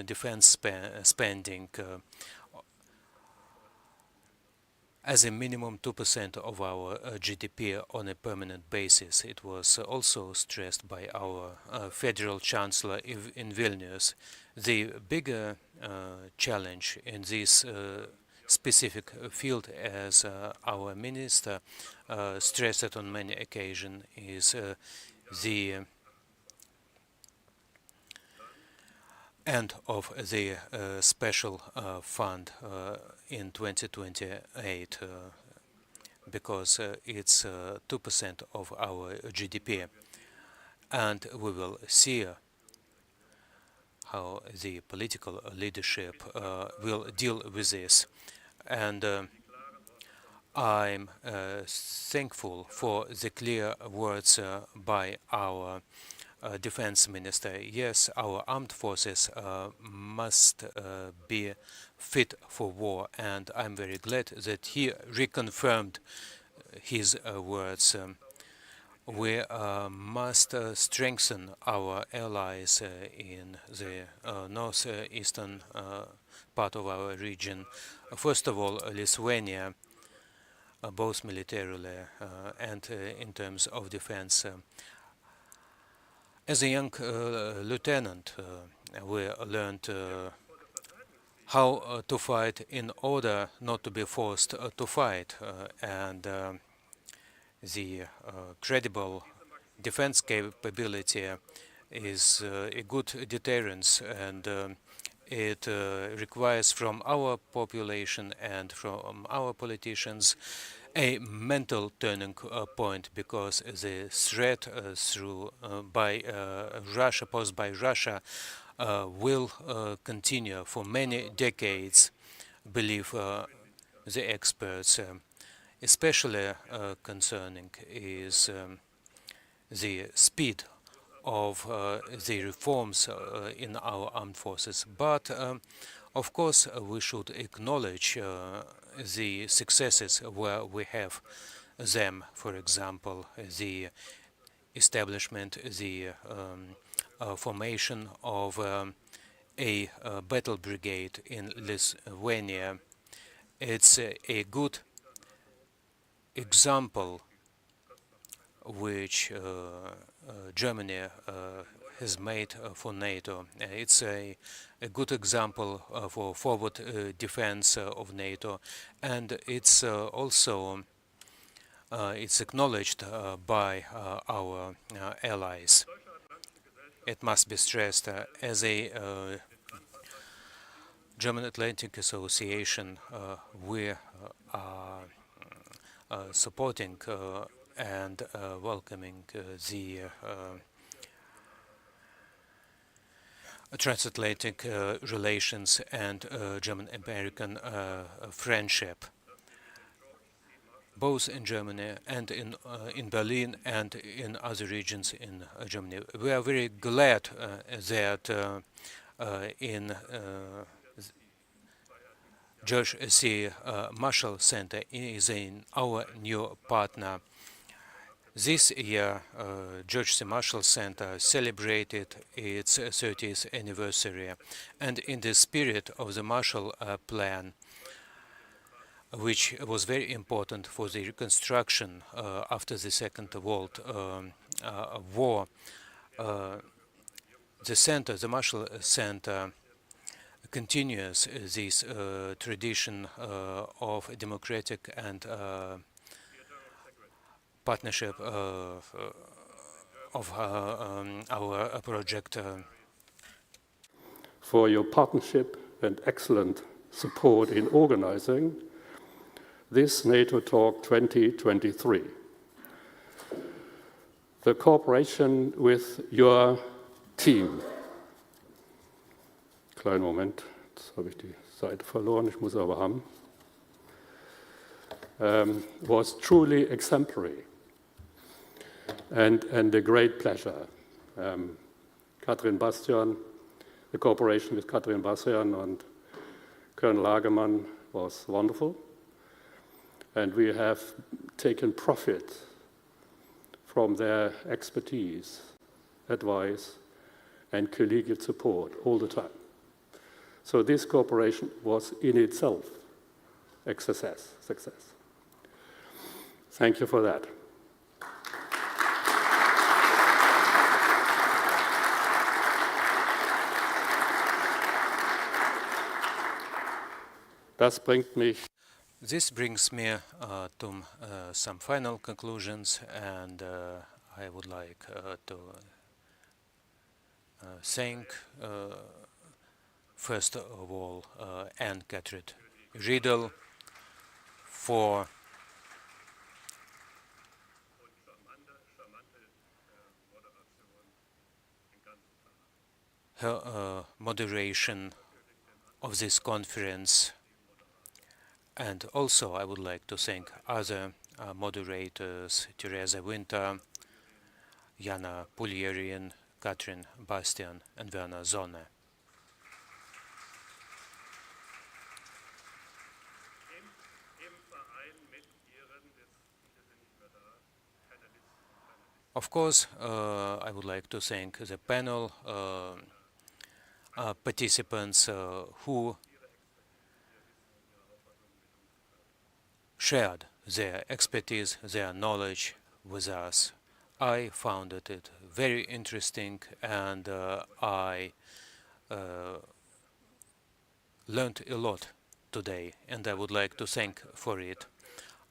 defense spending as a minimum 2% of our GDP on a permanent basis. It was also stressed by our Federal Chancellor in Vilnius. The bigger challenge in this specific field, as our minister stressed on many occasions, is the end of the special fund in 2028, because it's 2% of our GDP, and we will see how the political leadership will deal with this. And I'm thankful for the clear words by our defense minister. Yes, our armed forces must be fit for war, and I'm very glad that he reconfirmed his words. We must strengthen our allies in the northeastern part of our region. First of all, Lithuania, both militarily and in terms of defense. As a young lieutenant, we learned how to fight in order not to be forced to fight, and the credible defense capability is a good deterrence, and it requires from our population and from our politicians a mental turning point, because the threat by Russia, posed by Russia, will continue for many decades, believe the experts. Especially concerning is the speed of the reforms in our armed forces. But of course, we should acknowledge the successes where we have them. For example, the establishment, the formation of a battle brigade in Lithuania. It's a good example which Germany has made for NATO. It's a good example for forward defense of NATO, and it's also it's acknowledged by our allies. It must be stressed as a German Atlantic Association, we are supporting and welcoming the transatlantic relations and German-American friendship, both in Germany and in Berlin and in other regions in Germany. We are very glad that in George C. Marshall Center is our new partner. This year, George C. Marshall Center celebrated its 30th anniversary, and in the spirit of the Marshall Plan, which was very important for the reconstruction after the Second World War, the Marshall Center, continues this tradition of democratic and partnership of our project. For your partnership and excellent support in organizing this NATO Talk 2023. The cooperation with your team. Kleinen Moment, jetzt habe ich die Seite verloren, ich muss aber haben. Was truly exemplary and a great pleasure. Katrin Bastian, the cooperation with Katrin Bastian and Colonel Hagemann was wonderful, and we have taken profit from their expertise, advice, and collegiate support all the time. So this cooperation was in itself a success. Thank you for that. This brings me to some final conclusions, and I would like to thank first of all Anne-Catherine Riedel for her moderation of this conference. And also I would like to thank other moderators, Teresa Winter, Jana Pulierin, Katrin Bastian, and Werner Sonne. Of course, I would like to thank the panel participants who shared their expertise, their knowledge with us. I found it very interesting, and I learned a lot today, and I would like to thank for it.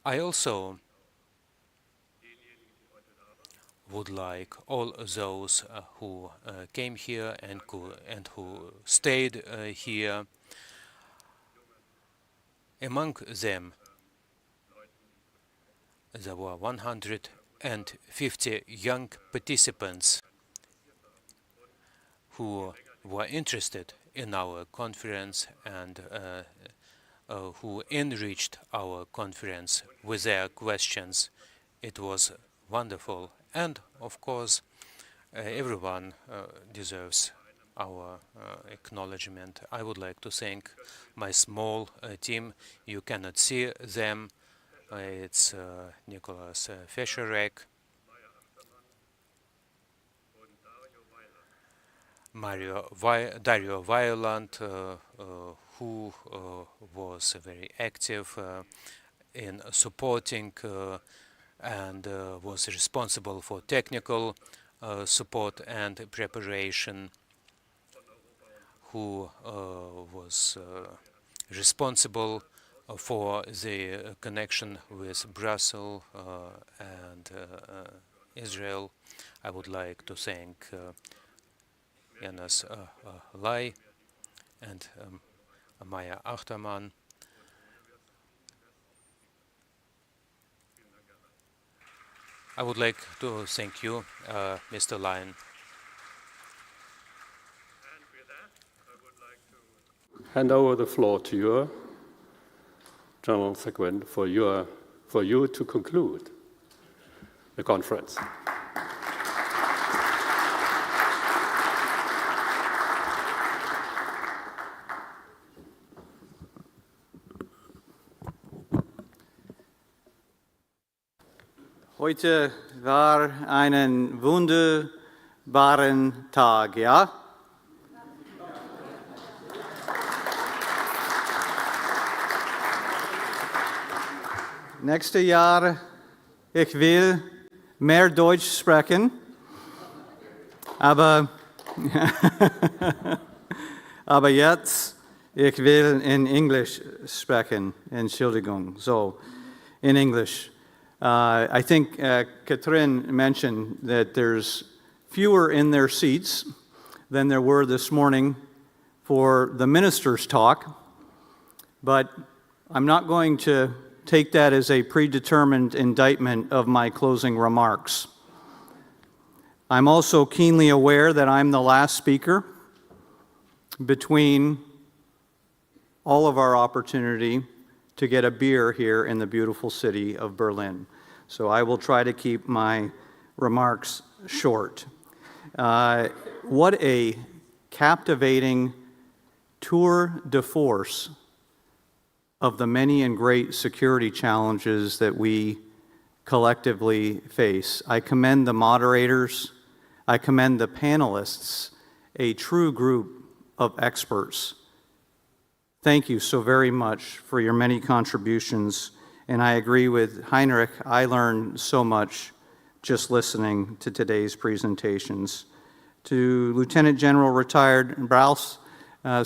I also would like all those who came here and who stayed here. Among them, there were 150 young participants who were interested in our conference and who enriched our conference with their questions. It was wonderful. And, of course, everyone deserves our acknowledgement. I would like to thank my small team. You cannot see them. It's Nicholas Fescherek, Dario Violant, who was very active in supporting and was responsible for technical support and preparation, who was responsible for the connection with Brussels and Israel. I would like to thank Janis Lai and Maya Achtermann. I would like to thank you, Mr. Lyon. Hand over the floor to you, General Seguin, for you to conclude the conference. Heute war ein wunderbaren Tag, ja? Nächstes Jahr, ich will mehr Deutsch sprechen, aber jetzt, ich will in English sprechen, Entschuldigung, so, in English. I think Katrin mentioned that there's fewer in their seats than there were this morning for the minister's talk, but I'm not going to take that as a predetermined indictment of my closing remarks. I'm also keenly aware that I'm the last speaker between all of our opportunity to get a beer here in the beautiful city of Berlin. So I will try to keep my remarks short. What a captivating tour de force of the many and great security challenges that we collectively face. I commend the moderators, I commend the panelists, a true group of experts. Thank you so very much for your many contributions, and I agree with Heinrich, I learned so much just listening to today's presentations. To Lieutenant General Retired Brauß,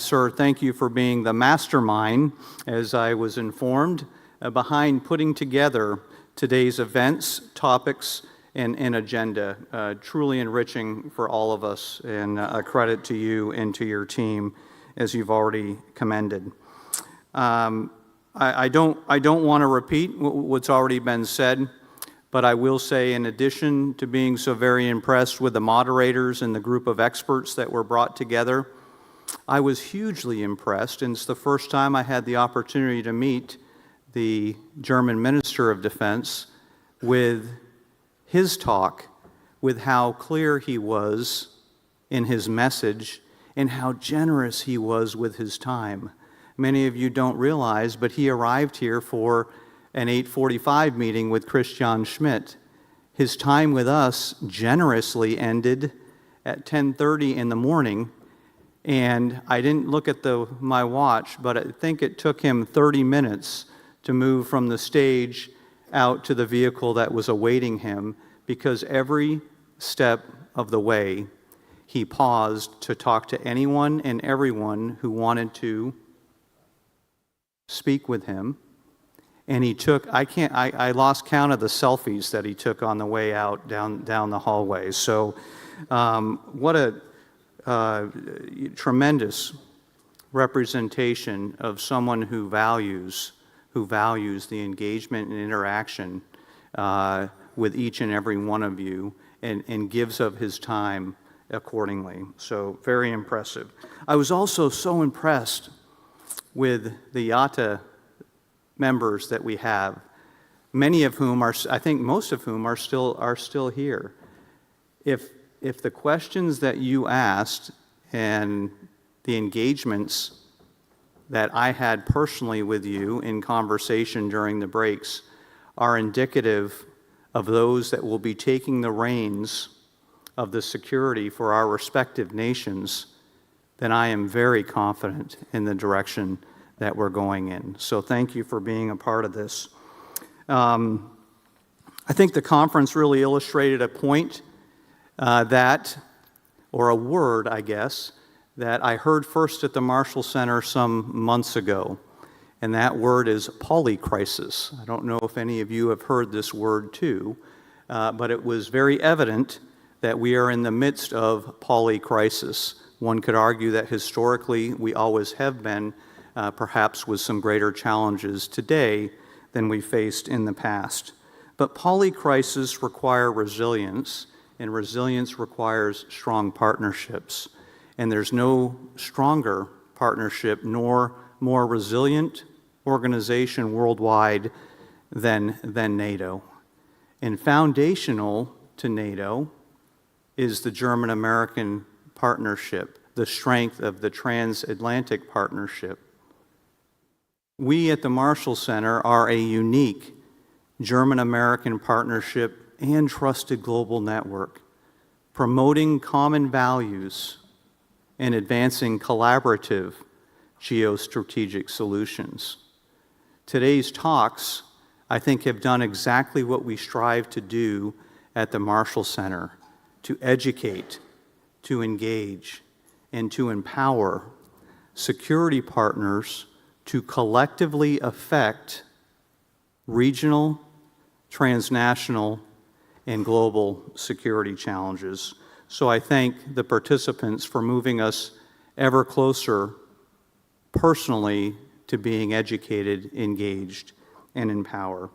sir, thank you for being the mastermind, as I was informed, behind putting together today's events, topics, and agenda. Truly enriching for all of us, and a credit to you and to your team, as you've already commended. I don't want to repeat what's already been said, But I will say, in addition to being so very impressed with the moderators and the group of experts that were brought together, I was hugely impressed, and it's the first time I had the opportunity to meet the German Minister of Defense, with his talk, with how clear he was in his message and how generous he was with his time. Many of you don't realize, but he arrived here for an 8:45 meeting with Christian Schmidt. His time with us generously ended at 10:30 in the morning, and I didn't look at my watch, but I think it took him 30 minutes to move from the stage out to the vehicle that was awaiting him, because every step of the way he paused to talk to anyone and everyone who wanted to speak with him. And he took, I lost count of the selfies that he took on the way out down the hallway. So what a tremendous representation of someone who values the engagement and interaction with each and every one of you, and gives of his time accordingly. So very impressive. I was also so impressed with the IATA members that we have, many of whom are, I think most of whom are still here. If the questions that you asked and the engagements that I had personally with you in conversation during the breaks are indicative of those that will be taking the reins of the security for our respective nations, then I am very confident in the direction that we're going in. So thank you for being a part of this. I think the conference really illustrated a point or a word, I guess, that I heard first at the Marshall Center some months ago, and that word is polycrisis. I don't know if any of you have heard this word too, but it was very evident that we are in the midst of polycrisis. One could argue that historically we always have been, perhaps with some greater challenges today than we faced in the past. But polycrisis require resilience, and resilience requires strong partnerships. And there's no stronger partnership nor more resilient organization worldwide than NATO. And foundational to NATO is the German-American partnership, the strength of the transatlantic partnership. We at the Marshall Center are a unique German-American partnership and trusted global network, promoting common values and advancing collaborative geostrategic solutions. Today's talks, I think, have done exactly what we strive to do at the Marshall Center, to educate, to engage, and to empower security partners to collectively affect regional, transnational, and global security challenges. So I thank the participants for moving us ever closer personally to being educated, engaged, and in power.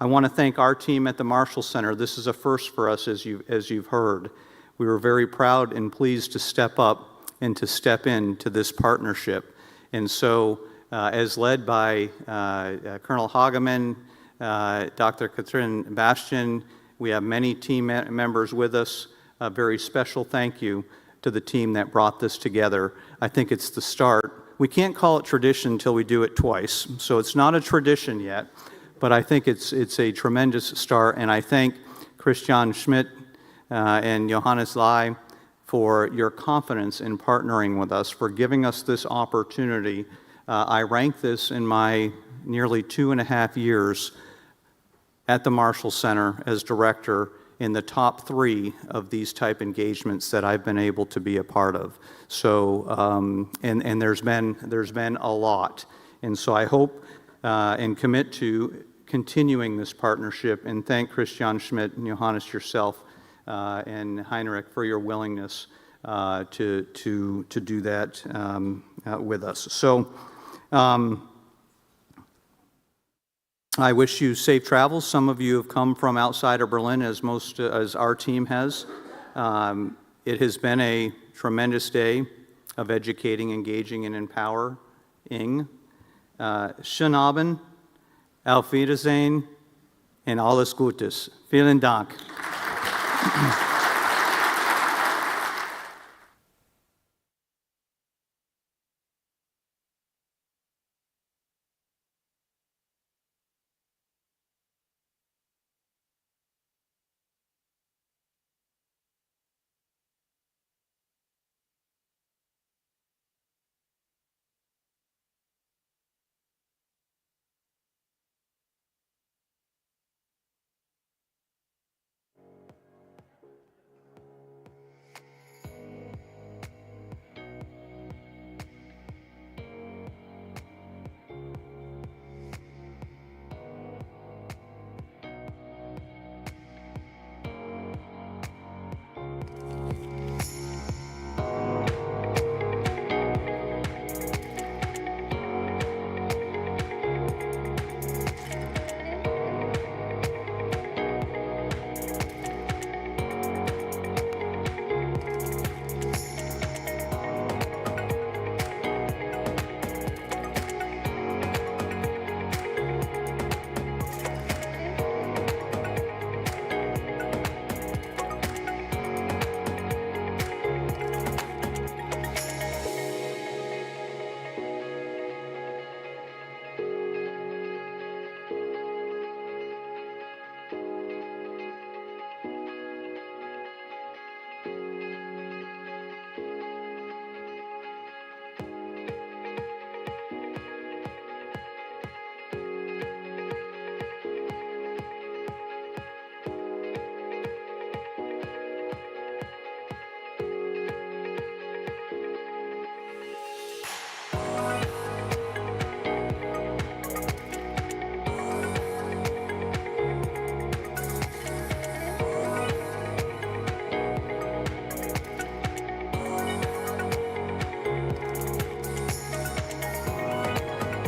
I want to thank our team at the Marshall Center. This is a first for us, as you've heard. We were very proud and pleased to step up and to step into this partnership. And so, as led by Colonel Hageman, Dr. Katrin Bastian, we have many team members with us. A very special thank you to the team that brought this together. I think it's the start. We can't call it tradition until we do it twice, so it's not a tradition yet, but I think it's a tremendous start, and I thank Christian Schmidt and Johannes Lai for your confidence in partnering with us, for giving us this opportunity. I rank this in my nearly 2.5 years at the Marshall Center as director in the top 3 of these type engagements that I've been able to be a part of. So, and there's been a lot. And so I hope and commit to continuing this partnership, and thank Christian Schmidt and Johannes yourself and Heinrich for your willingness to do that with us. So, I wish you safe travels. Some of you have come from outside of Berlin, as our team has. It has been a tremendous day of educating, engaging, and empowering. Schönen Abend, auf Wiedersehen, and alles Gutes. Vielen Dank.